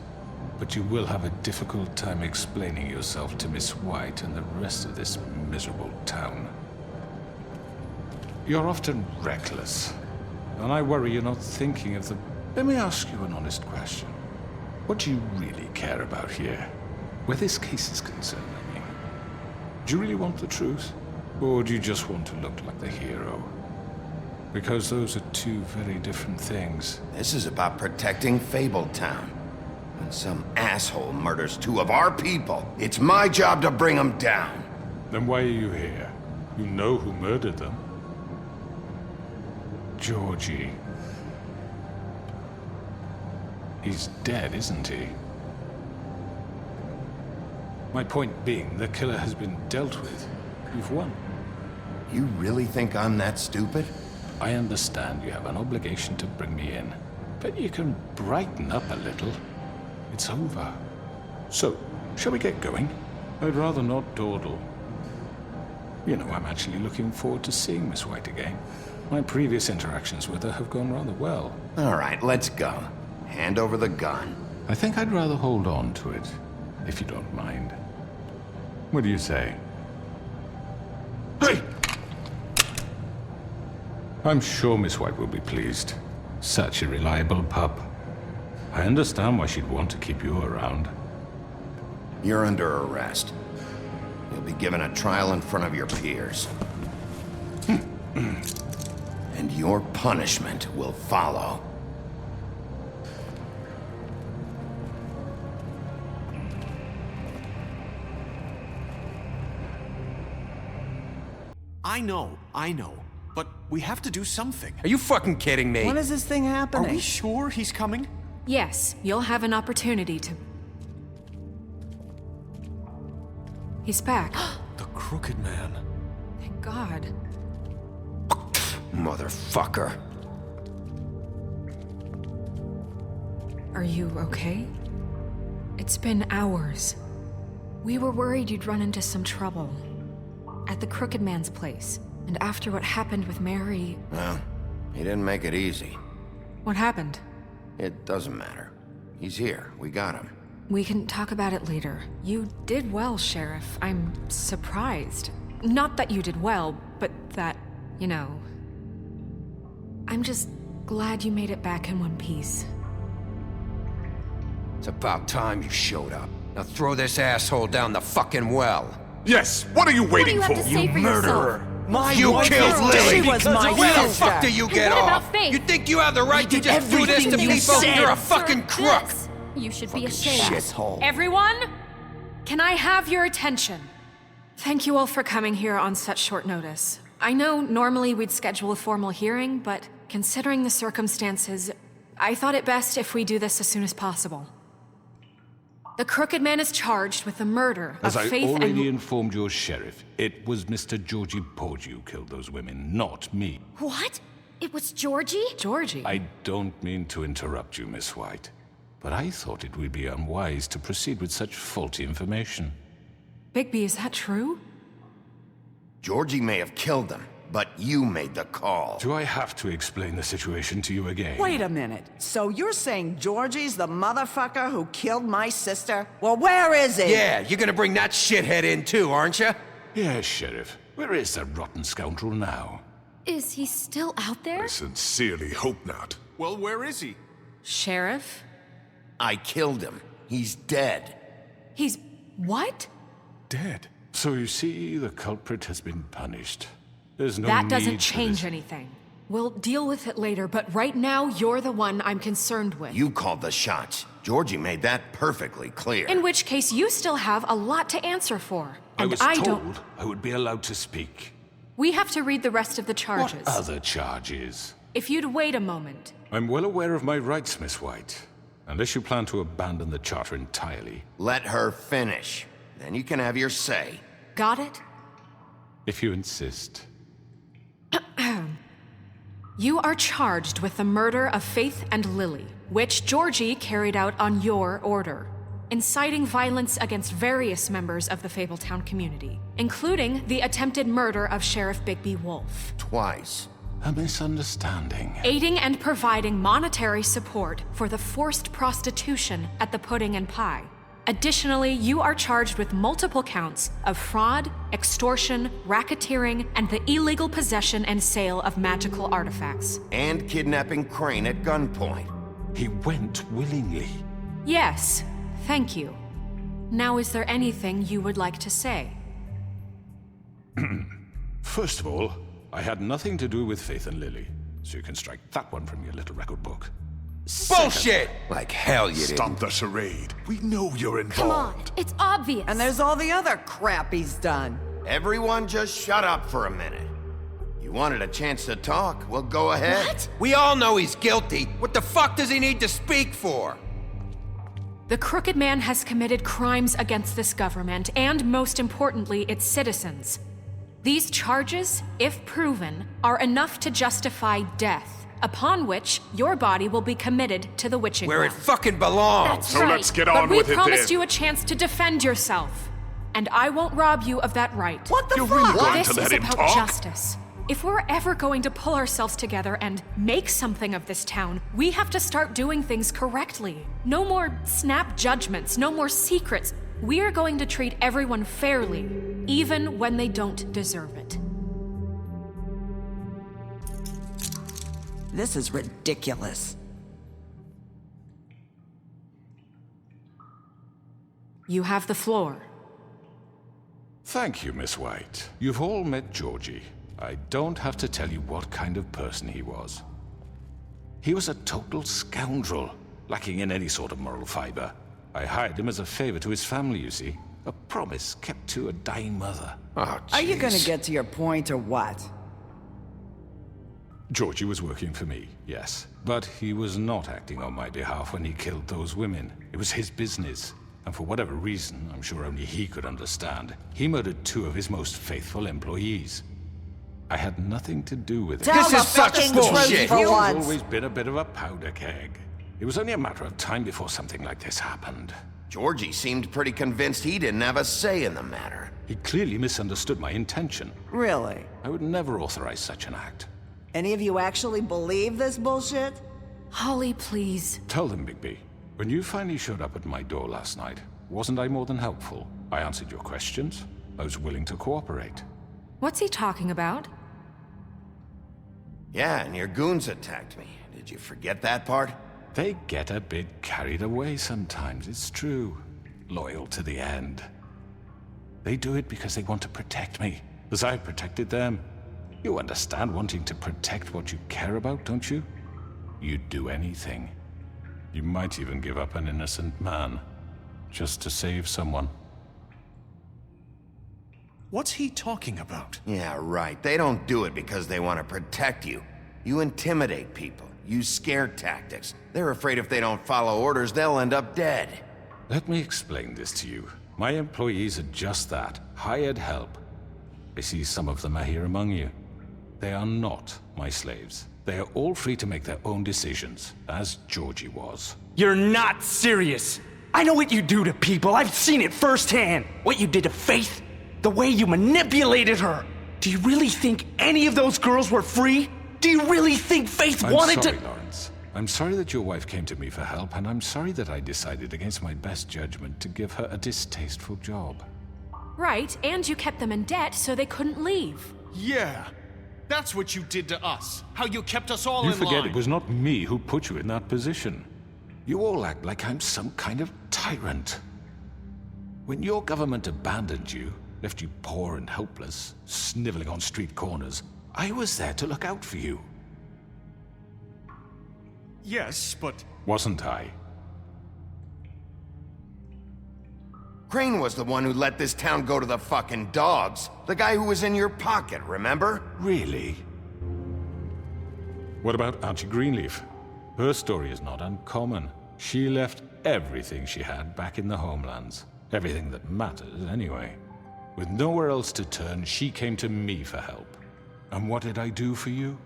But you will have a difficult time explaining yourself to Miss White and the rest of this miserable town. You're often reckless, and I worry you're not thinking of the... Let me ask you an honest question. What do you really care about here? Where this case is concerned, I mean. Do you really want the truth? Or do you just want to look like the hero? Because those are two very different things. This is about protecting Fabletown. When some asshole murders 2 of our people, it's my job to bring them down. Then why are you here? You know who murdered them. Georgie. He's dead, isn't he? My point being, the killer has been dealt with. You've won. You really think I'm that stupid? I understand you have an obligation to bring me in, but you can brighten up a little. It's over. So, shall we get going? I'd rather not dawdle. You know, I'm actually looking forward to seeing Miss White again. My previous interactions with her have gone rather well. All right, let's go. Hand over the gun. I think I'd rather hold on to it, if you don't mind. What do you say? Hey! I'm sure Miss White will be pleased. Such a reliable pup. I understand why she'd want to keep you around. You're under arrest. You'll be given a trial in front of your peers. And your punishment will follow. I know. But we have to do something. Are you fucking kidding me? When is this thing happening? Are we sure he's coming? Yes, you'll have an opportunity to... He's back. The Crooked Man. Thank God. Motherfucker. Are you okay? It's been hours. We were worried you'd run into some trouble. At the Crooked Man's place. And after what happened with Mary... Well, he didn't make it easy. What happened? It doesn't matter. He's here. We got him. We can talk about it later. You did well, Sheriff. I'm surprised. Not that you did well, but that, you know... I'm just glad you made it back in one piece. It's about time you showed up. Now throw this asshole down the fucking well. Yes, what are you waiting What do you have to say for murderer! yourself? You killed Lily! She was my Where the sister. fuck do you get What about off? Faith? You think you have the right to did just do this to everything you people? said. You're a fucking Sir, crook! this. You should be ashamed. Shithole. Everyone, can I have your attention? Thank you all for coming here on such short notice. I know normally we'd schedule a formal hearing, but considering the circumstances, I thought it best if we do this as soon as possible. The Crooked Man is charged with the murder As of I Faith already and... informed your sheriff, it was Mr. Georgie Porgy who killed those women, not me. What? It was Georgie? Georgie? I don't mean to interrupt you, Miss White, but I thought it would be unwise to proceed with such faulty information. Bigby, is that true? Georgie may have killed them, but you made the call. Do I have to explain the situation to you again? Wait a minute. So you're saying Georgie's the motherfucker who killed my sister? Well, where is he? Yeah, you're gonna bring that shithead in too, aren't you? Yes, Sheriff. Where is that rotten scoundrel now? Is he still out there? I sincerely hope not. Well, where is he? Sheriff? I killed him. He's dead. He's... what? Dead. So you see, the culprit has been punished. There's no That need doesn't for change this. anything. We'll deal with it later, but right now, you're the one I'm concerned with. You called the shots. Georgie made that perfectly clear. In which case, you still have a lot to answer for. I And was I told don't... I would be allowed to speak. We have to read the rest of the charges. What other charges? If you'd wait a moment. I'm well aware of my rights, Miss White. Unless you plan to abandon the charter entirely. Let her finish. Then you can have your say. Got it? If you insist. You are charged with the murder of Faith and Lily, which Georgie carried out on your order, inciting violence against various members of the Fabletown community, including the attempted murder of Sheriff Bigby Wolf. Twice. A misunderstanding. Aiding and providing monetary support for the forced prostitution at the Pudding and Pie. Additionally, you are charged with multiple counts of fraud, extortion, racketeering, and the illegal possession and sale of magical artifacts. And kidnapping Crane at gunpoint. He went willingly. Yes, thank you. Now, is there anything you would like to say? First of all, I had nothing to do with Faith and Lily, so you can strike that one from your little record book. Bullshit! Like hell you did. Stop the charade. We know you're Come involved. on, it's obvious. And there's all the other crap he's done. Everyone just shut up for a minute. You wanted a chance to talk? Well, go ahead. What? We all know he's guilty. What the fuck does he need to speak for? The Crooked Man has committed crimes against this government and, most importantly, its citizens. These charges, if proven, are enough to justify death, upon which your body will be committed to the witching Where it well. fucking belongs. That's So right. let's get on but with we it promised then. you a chance to defend yourself, and I won't rob you of that right. What the You're fuck? really going This to let is him about talk? justice. If we're ever going to pull ourselves together and make something of this town, we have to start doing things correctly. No more snap judgments, no more secrets. We are going to treat everyone fairly, even when they don't deserve it. This is ridiculous. You have the floor. Thank you, Miss White. You've all met Georgie. I don't have to tell you what kind of person he was. He was a total scoundrel, lacking in any sort of moral fiber. I hired him as a favor to his family, you see. A promise kept to a dying mother. Oh, Are you gonna jeez. get to your point or what? Georgie was working for me, yes. But he was not acting on my behalf when he killed those women. It was his business. And for whatever reason, I'm sure only he could understand, he murdered 2 of his most faithful employees. I had nothing to do with it. Tell the fucking truth He's for once. always been a bit of a powder keg. It was only a matter of time before something like this happened. Georgie seemed pretty convinced he didn't have a say in the matter. He clearly misunderstood my intention. Really? I would never authorize such an act. Any of you actually believe this bullshit? Holly, please. Tell them, Bigby. When you finally showed up at my door last night, wasn't I more than helpful? I answered your questions. I was willing to cooperate. What's he talking about? Yeah, and your goons attacked me. Did you forget that part? They get a bit carried away sometimes, it's true. Loyal to the end. They do it because they want to protect me, as I've protected them. You understand wanting to protect what you care about, don't you? You'd do anything. You might even give up an innocent man, just to save someone. What's he talking about? Yeah, right. They don't do it because they want to protect you. You intimidate people, use scare tactics. They're afraid if they don't follow orders, they'll end up dead. Let me explain this to you. My employees are just that, hired help. I see some of them are here among you. They are not my slaves. They are all free to make their own decisions, as Georgie was. You're not serious. I know what you do to people. I've seen it firsthand. What you did to Faith, the way you manipulated her. Do you really think any of those girls were free? Do you really think Faith wanted to— I'm sorry, Lawrence. I'm sorry that your wife came to me for help, and I'm sorry that I decided against my best judgment to give her a distasteful job. Right, and you kept them in debt so they couldn't leave. Yeah. That's what you did to us. How you kept us all in line. You forget it was not me who put you in that position. You all act like I'm some kind of tyrant. When your government abandoned you, left you poor and helpless, sniveling on street corners, I was there to look out for you. Yes, but... Wasn't I? Crane was the one who let this town go to the fucking dogs. The guy who was in your pocket, remember? Really? What about Archie Greenleaf? Her story is not uncommon. She left everything she had back in the homelands. Everything that matters, anyway. With nowhere else to turn, she came to me for help. And what did I do for you?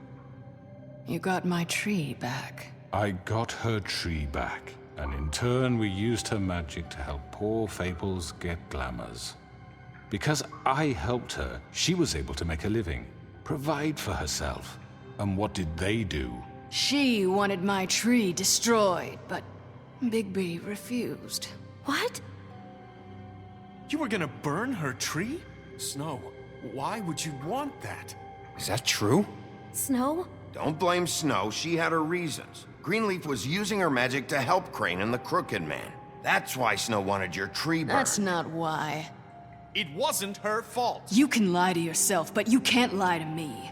You got my tree back. I got her tree back. And in turn, we used her magic to help poor Fables get glamours. Because I helped her, she was able to make a living, provide for herself. And what did they do? She wanted my tree destroyed, but Bigby refused. What? You were gonna burn her tree? Snow, why would you want that? Is that true? Snow? Don't blame Snow, she had her reasons. Greenleaf was using her magic to help Crane and the Crooked Man. That's why Snow wanted your tree burned. That's not why. It wasn't her fault. You can lie to yourself, but you can't lie to me.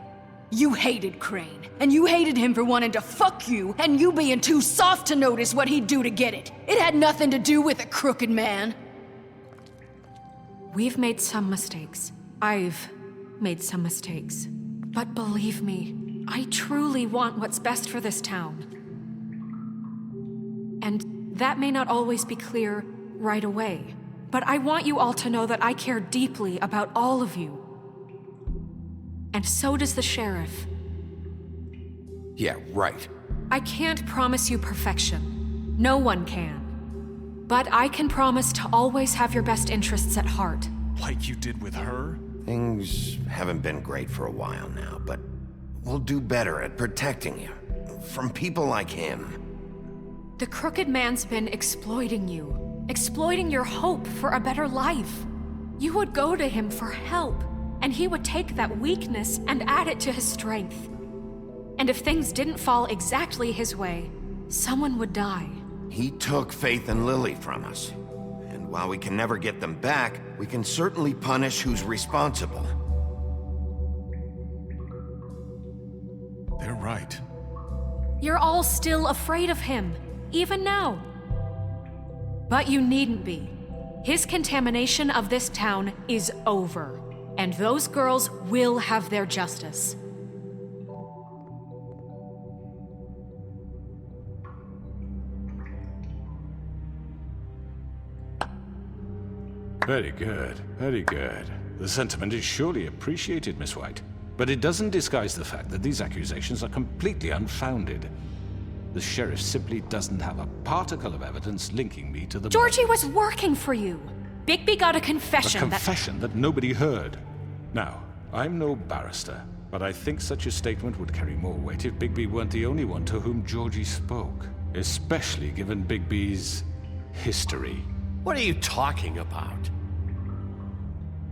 You hated Crane, and you hated him for wanting to fuck you, and you being too soft to notice what he'd do to get it. It had nothing to do with the Crooked Man. We've made some mistakes. I've made some mistakes. But believe me, I truly want what's best for this town. And that may not always be clear right away, but I want you all to know that I care deeply about all of you. And so does the sheriff. Yeah, right. I can't promise you perfection. No one can. But I can promise to always have your best interests at heart. Like you did with her? Things haven't been great for a while now, but we'll do better at protecting you. From people like him. The Crooked Man's been exploiting you. Exploiting your hope for a better life. You would go to him for help, and he would take that weakness and add it to his strength. And if things didn't fall exactly his way, someone would die. He took Faith and Lily from us. And while we can never get them back, we can certainly punish who's responsible. They're right. You're all still afraid of him, even now. But you needn't be. His contamination of this town is over, and those girls will have their justice. Very good, very good. The sentiment is surely appreciated, Miss White. But it doesn't disguise the fact that these accusations are completely unfounded. The sheriff simply doesn't have a particle of evidence linking me to the Georgie was working for you. Bigby got a confession A confession that nobody heard. Now, I'm no barrister, but I think such a statement would carry more weight if Bigby weren't the only one to whom Georgie spoke. especially given Bigby's history. What are you talking about?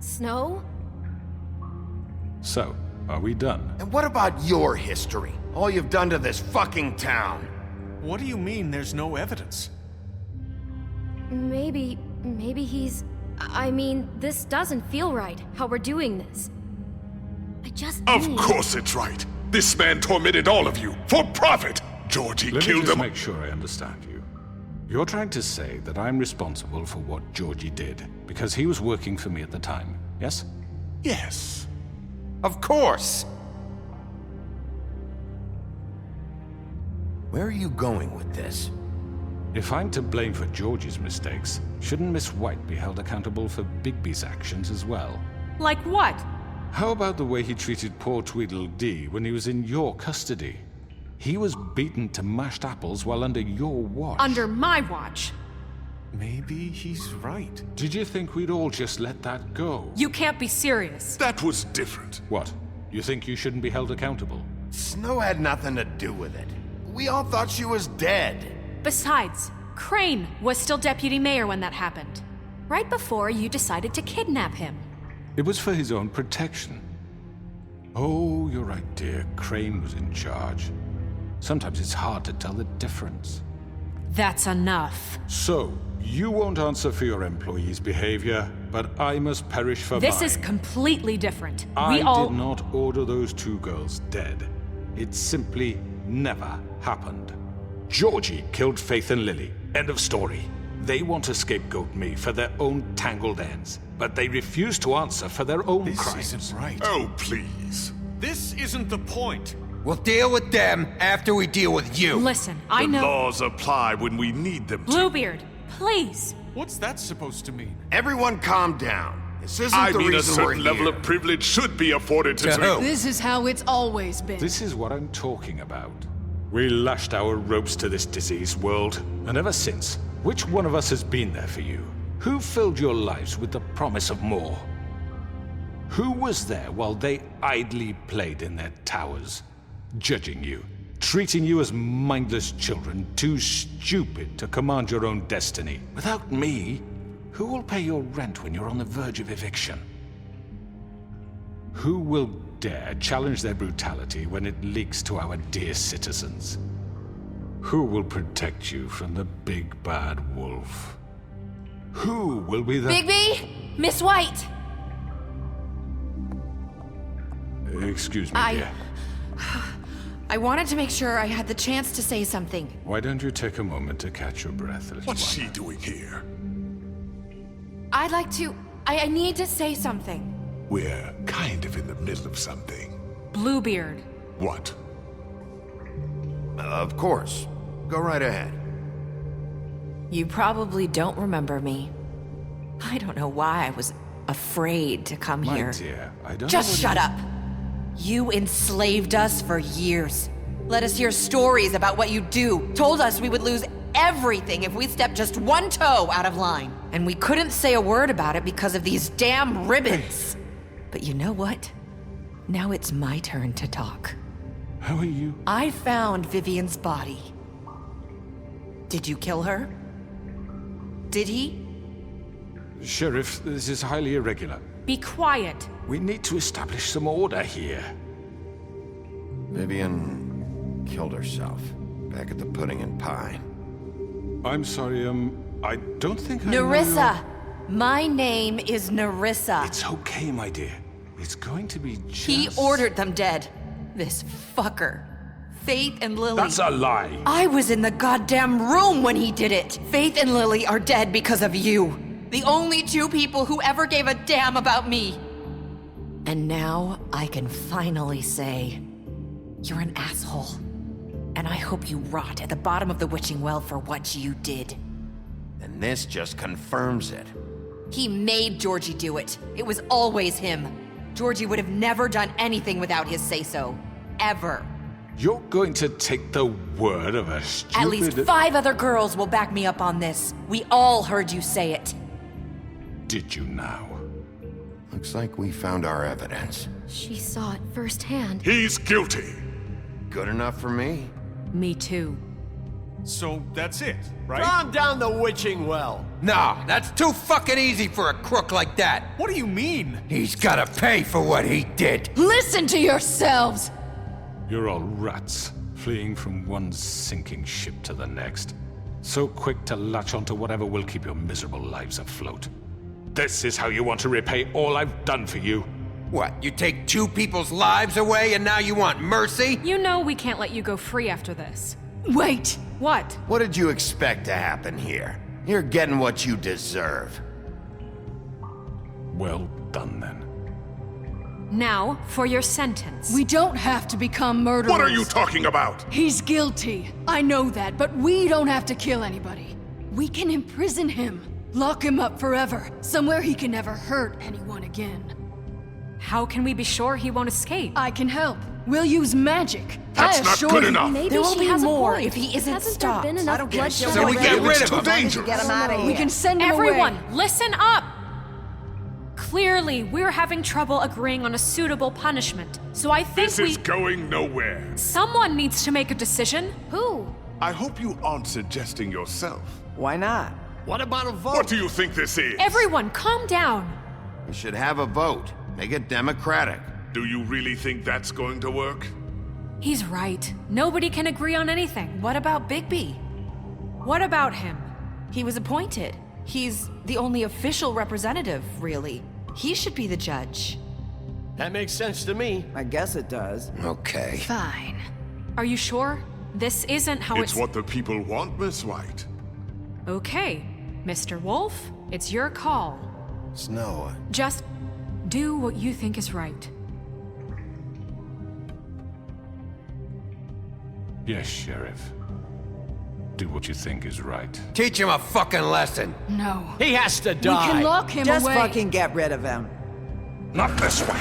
Snow? So, are we done? And what about your history? All you've done to this fucking town? What do you mean there's no evidence? Maybe he's... I mean, this doesn't feel right, how we're doing this. I just Of need... course it's right. This man tormented all of you for profit. Georgie Let killed me just them. make sure I understand you. You're trying to say that I'm responsible for what Georgie did because he was working for me at the time, yes? Yes. Of course! Where are you going with this? If I'm to blame for Georgie's mistakes, shouldn't Miss White be held accountable for Bigby's actions as well? Like what? How about the way he treated poor Tweedledee when he was in your custody? He was beaten to mashed apples while under your watch. Under my watch. Maybe he's right. Did you think we'd all just let that go? You can't be serious. That was different. What? You think you shouldn't be held accountable? Snow had nothing to do with it. We all thought she was dead. Besides, Crane was still deputy mayor when that happened. Right before you decided to kidnap him. It was for his own protection. Oh, you're right, dear. Crane was in charge. Sometimes it's hard to tell the difference. That's enough. So, you won't answer for your employees' behavior, but I must perish for This mine. is completely different. I We all... did not order those two girls dead. It simply never happened. Georgie killed Faith and Lily. End of story. They want to scapegoat me for their own tangled ends, but they refuse to answer for their own crimes. This isn't right. Oh, please. This isn't the point. We'll deal with them after we deal with you. Listen, I know... The laws apply when we need them to. Bluebeard, please. What's that supposed to mean? Everyone calm down. This isn't I the mean, a reason we're certain level here. of privilege should be afforded to... This is how it's always been. This is what I'm talking about. We lashed our ropes to this diseased world, and ever since, which one of us has been there for you? Who filled your lives with the promise of more? Who was there while they idly played in their towers, judging you, treating you as mindless children, too stupid to command your own destiny? Without me, who will pay your rent when you're on the verge of eviction? Who will dare challenge their brutality when it leaks to our dear citizens? Who will protect you from the big bad wolf? Who will be the... Bigby! Miss White! Excuse me, dear. I wanted to make sure I had the chance to say something. Why don't you take a moment to catch your breath, little What's one? she doing here? I'd like to... I need to say something. We're kind of in the middle of something. Bluebeard. What? Of course. Go right ahead. You probably don't remember me. I don't know why I was afraid to come My here. dear, I don't Just know what shut up! You enslaved us for years. Let us hear stories about what you do. Told us we would lose everything if we stepped just one toe out of line. And we couldn't say a word about it because of these damn ribbons. But you know what? Now it's my turn to talk. How are you? I found Vivian's body. Did you kill her? Did he? Sheriff, this is highly irregular. Be quiet. We need to establish some order here. Vivian killed herself back at the Pudding and Pie. I'm sorry, I don't think I know Nerissa! My name is Nerissa. It's okay, my dear. It's going to be just... He ordered them dead. This fucker. Faith and Lily. That's a lie. I was in the goddamn room when he did it. Faith and Lily are dead because of you. The only two people who ever gave a damn about me. And now I can finally say, you're an asshole. And I hope you rot at the bottom of the witching well for what you did. And this just confirms it. He made Georgie do it. It was always him. Georgie would have never done anything without his say-so. Ever. You're going to take the word of a stupid... At least 5 other girls will back me up on this. We all heard you say it. Did you now? Looks like we found our evidence. She saw it firsthand. He's guilty. Good enough for me. Me too. So that's it, right? Calm down the witching well. No, that's too fucking easy for a crook like that. What do you mean? He's gotta pay for what he did. Listen to yourselves! You're all rats, fleeing from one sinking ship to the next. So quick to latch onto whatever will keep your miserable lives afloat. This is how you want to repay all I've done for you? What, you take two people's lives away and now you want mercy? You know we can't let you go free after this. Wait! What? What did you expect to happen here? You're getting what you deserve. Well done, then. Now, for your sentence. We don't have to become murderers. What are you talking about? He's guilty. I know that, but we don't have to kill anybody. We can imprison him. Lock him up forever. Somewhere he can never hurt anyone again. How can we be sure he won't escape? I can help. We'll use magic. That's not good enough. Maybe There will she be has more a point. if he isn't Hasn't stopped. there been enough bloodshed? So we get rid of him. Dangerous. Get him out of here. We can send him Everyone, away. listen up! Clearly, we're having trouble agreeing on a suitable punishment. So I think This is going nowhere. Someone needs to make a decision. Who? I hope you aren't suggesting yourself. Why not? What about a vote? What do you think this is? Everyone, calm down. We should have a vote. Make it democratic. Do you really think that's going to work? He's right. Nobody can agree on anything. What about Bigby? What about him? He was appointed. He's the only official representative, really. He should be the judge. That makes sense to me. I guess it does. Okay. Fine. Are you sure? This isn't how It's what the people want, Miss White. Okay, Mr. Wolf, it's your call. Snow, Just do what you think is right. Yes, Sheriff. Do what you think is right. Teach him a fucking lesson. No. He has to We die. can lock him Just away. fucking get rid of him. Not this way.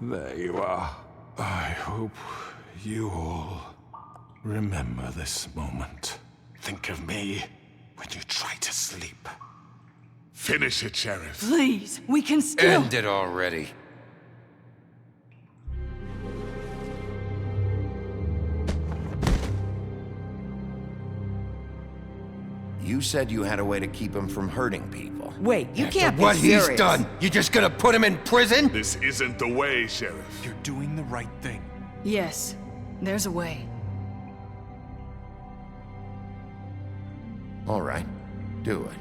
There you are. I hope you all remember this moment. Think of me when you try to sleep. Finish it, Sheriff. Please, we can still. End it already. you said you had a way to keep him from hurting people. Wait, you can't be What serious. he's done, you just gonna put him in prison? This isn't the way, Sheriff. You're doing the right thing. Yes, there's a way. All right, do it.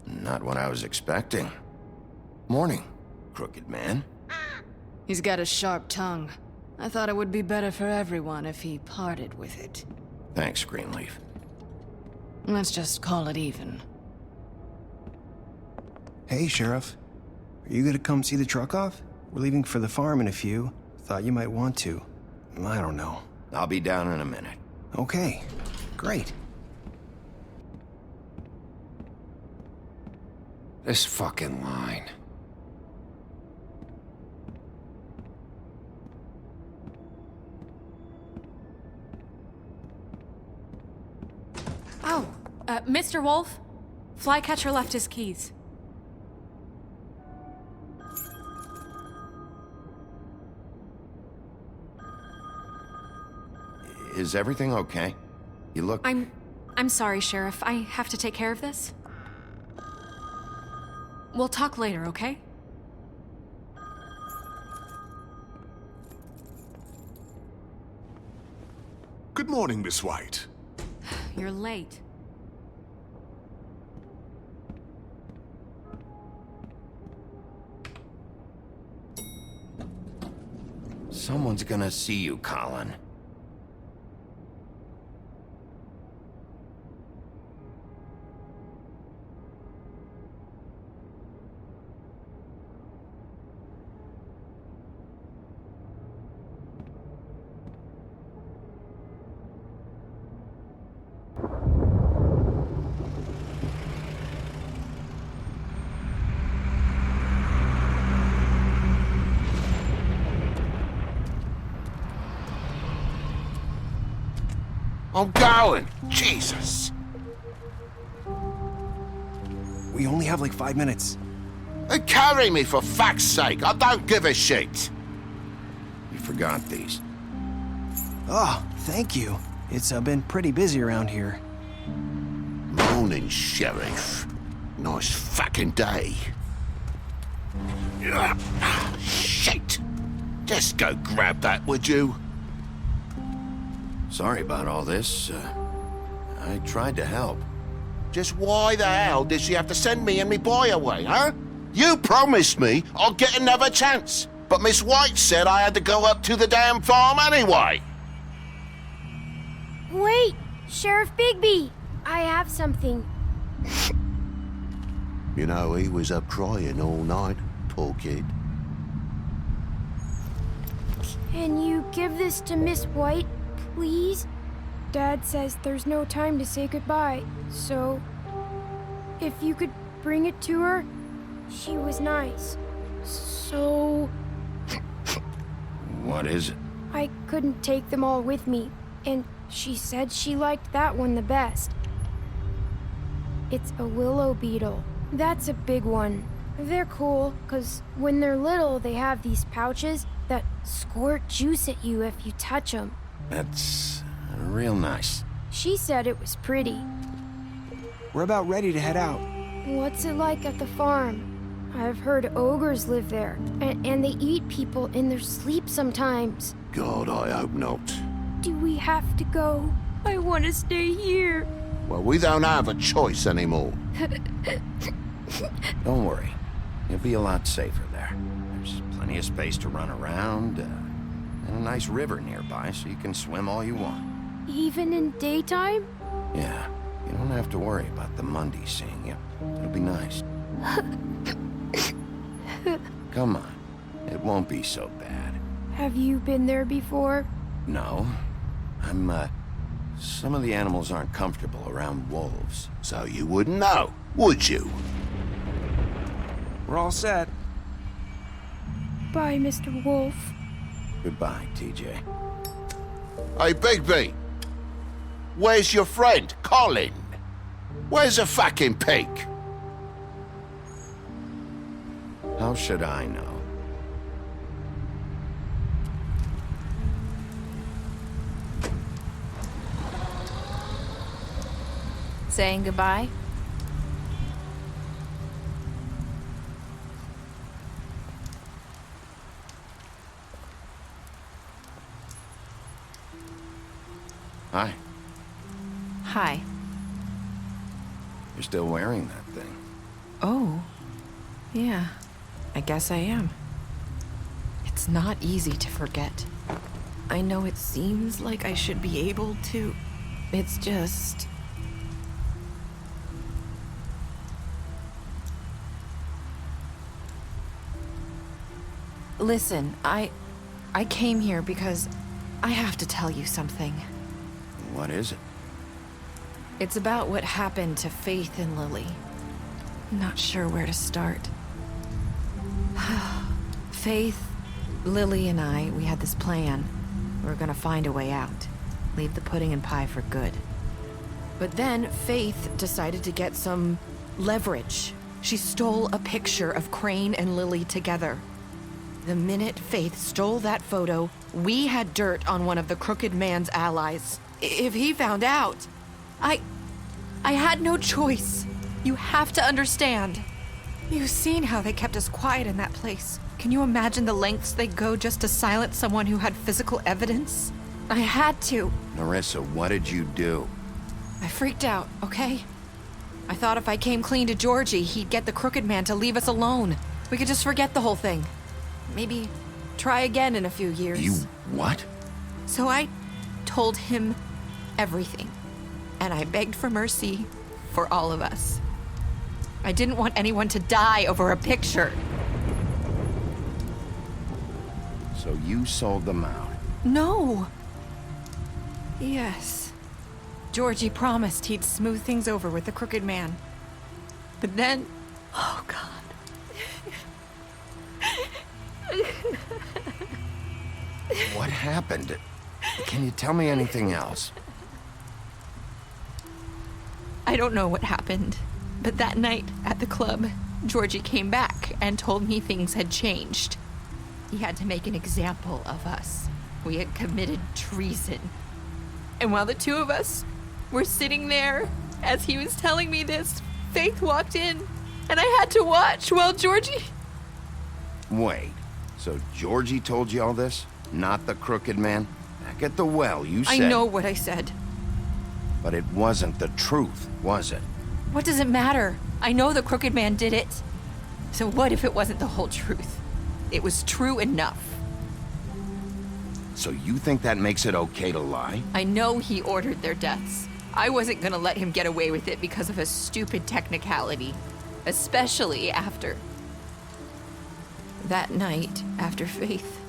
Not what I was expecting. Morning, crooked man. He's got a sharp tongue. I thought it would be better for everyone if he parted with it. Thanks, Greenleaf. Let's just call it even. Hey, Sheriff. Are you gonna come see the truck off? We're leaving for the farm in a few. Thought you might want to. I don't know. I'll be down in a minute. Okay, great. This fucking line. Oh, Mr. Wolf? Flycatcher left his keys. Is everything okay? You look... I'm sorry, Sheriff. I have to take care of this. We'll talk later, okay? Good morning, Miss White. You're late. Someone's gonna see you, Colin. I'm going. Jesus. We only have like 5 minutes. Carry me for fuck's sake. I don't give a shit. You forgot these. Oh, thank you. It's been pretty busy around here. Morning, Sheriff. Nice fucking day. Shit. Just go grab that, would you? Sorry about all this. I tried to help. Just why the hell did she have to send me and me boy away, huh? You promised me I'll get another chance, but Miss White said I had to go up to the damn farm anyway. Wait, Sheriff Bigby, I have something. You know, he was up crying all night, poor kid. Can you give this to Miss White, please? Dad says there's no time to say goodbye, so if you could bring it to her, she was nice. So... What is it? I couldn't take them all with me, and she said she liked that one the best. It's a willow beetle. That's a big one. They're cool, 'cause when they're little, they have these pouches that squirt juice at you if you touch them. That's real nice. She said it was pretty. We're about ready to head out. What's it like at the farm? I've heard ogres live there, and they eat people in their sleep sometimes. God, I hope not. Do we have to go? I want to stay here. Well, we don't have a choice anymore. Don't worry. You'll be a lot safer there. There's plenty of space to run around, and a nice river nearby so you can swim all you want. Even in daytime? Yeah, you don't have to worry about the Mundies seeing you. It'll be nice. Come on. It won't be so bad. Have you been there before? No. Some of the animals aren't comfortable around wolves, so you wouldn't know, would you? We're all set. Bye, Mr. Wolf. Goodbye, TJ. Hey, Bigby! Where's your friend, Colin? Where's the fucking pig? How should I know? Saying goodbye? Hi. Hi. You're still wearing that thing. Oh. Yeah. I guess I am. It's not easy to forget. I know it seems like I should be able to. It's just... Listen, I came here because I have to tell you something. What is it? It's about what happened to Faith and Lily. I'm not sure where to start. Faith, Lily, and I, we had this plan. We were gonna find a way out. Leave the pudding and pie for good. But then Faith decided to get some leverage. She stole a picture of Crane and Lily together. The minute Faith stole that photo, we had dirt on one of the Crooked Man's allies. If he found out, I had no choice. You have to understand. You've seen how they kept us quiet in that place. Can you imagine the lengths they go just to silence someone who had physical evidence? I had to. Narissa, what did you do? I freaked out, okay? I thought if I came clean to Georgie, he'd get the Crooked Man to leave us alone. We could just forget the whole thing. Maybe try again in a few years. You what? So I told him everything. And I begged for mercy for all of us. I didn't want anyone to die over a picture. So you sold them out? No. Yes. Georgie promised he'd smooth things over with the Crooked Man. But then... Oh, God. What happened? Can you tell me anything else? I don't know what happened, but that night at the club, Georgie came back and told me things had changed. He had to make an example of us. We had committed treason. And while the two of us were sitting there, as he was telling me this, Faith walked in, and I had to watch while Georgie... Wait, so Georgie told you all this? Not the crooked man? Back at the well, you said... I know what I said. But it wasn't the truth, was it? What does it matter? I know the crooked man did it. So what if it wasn't the whole truth? It was true enough. So you think that makes it okay to lie? I know he ordered their deaths. I wasn't gonna let him get away with it because of a stupid technicality. Especially after... that night, after Faith.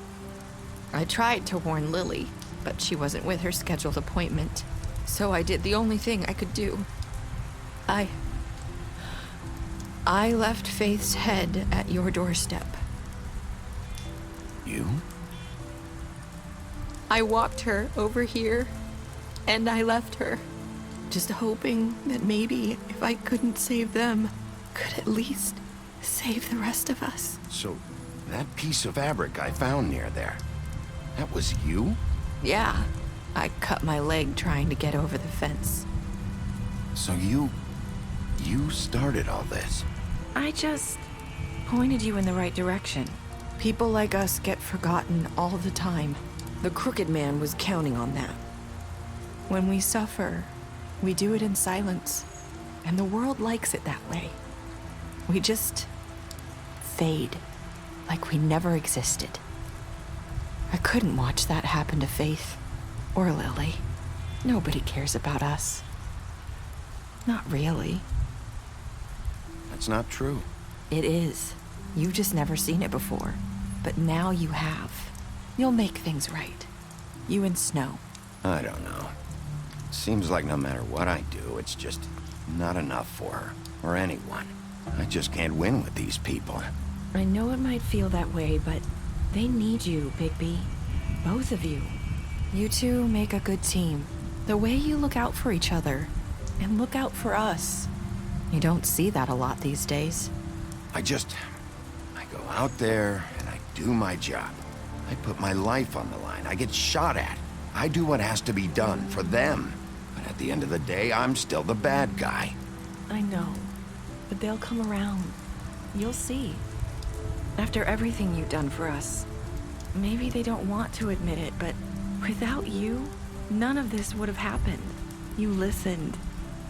I tried to warn Lily, but she wasn't with her scheduled appointment. So I did the only thing I could do. I left Faith's head at your doorstep. You? I walked her over here, and I left her, just hoping that maybe if I couldn't save them, could at least save the rest of us. So, that piece of fabric I found near there, that was you? Yeah, I cut my leg trying to get over the fence. So you started all this? I just pointed you in the right direction. People like us get forgotten all the time. The crooked man was counting on that. When we suffer, we do it in silence, and the world likes it that way. We just fade, like we never existed. I couldn't watch that happen to Faith, or Lily. Nobody cares about us. Not really. That's not true. It is. You've just never seen it before. But now you have. You'll make things right. You and Snow. I don't know. Seems like no matter what I do, it's just not enough for her, or anyone. I just can't win with these people. I know it might feel that way, but they need you, Bigby. Both of you. You two make a good team. The way you look out for each other, and look out for us. You don't see that a lot these days. I go out there, and I do my job. I put my life on the line. I get shot at. I do what has to be done for them. But at the end of the day, I'm still the bad guy. I know, but they'll come around. You'll see. After everything you've done for us, maybe they don't want to admit it, but without you, none of this would have happened. You listened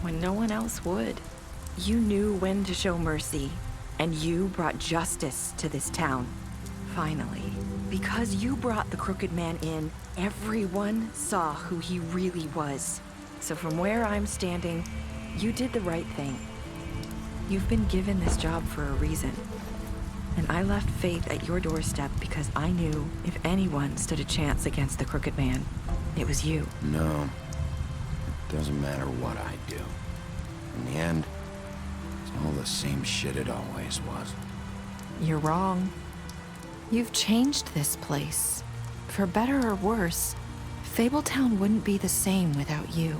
when no one else would. You knew when to show mercy, and you brought justice to this town. Finally. Because you brought the crooked man in, everyone saw who he really was. So from where I'm standing, you did the right thing. You've been given this job for a reason. And I left Faith at your doorstep because I knew if anyone stood a chance against the crooked man, it was you. No. It doesn't matter what I do. In the end, it's all the same shit it always was. You're wrong. You've changed this place. For better or worse, Fabletown wouldn't be the same without you.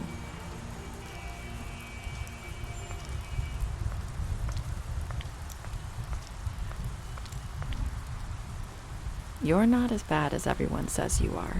You're not as bad as everyone says you are.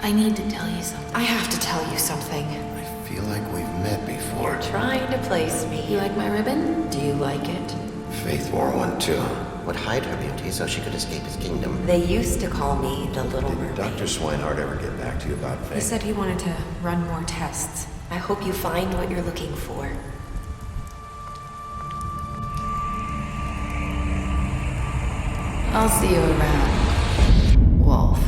I need to tell you something. I have to tell you something. I feel like we've met before. You're trying to place me. You like my ribbon? Do you like it? Faith wore one too. Would hide her beauty so she could escape his kingdom. They used to call me the Little Mermaid. Did Dr. Swinehart ever get back to you about Faith? He said he wanted to run more tests. I hope you find what you're looking for. I'll see you around, Wolf.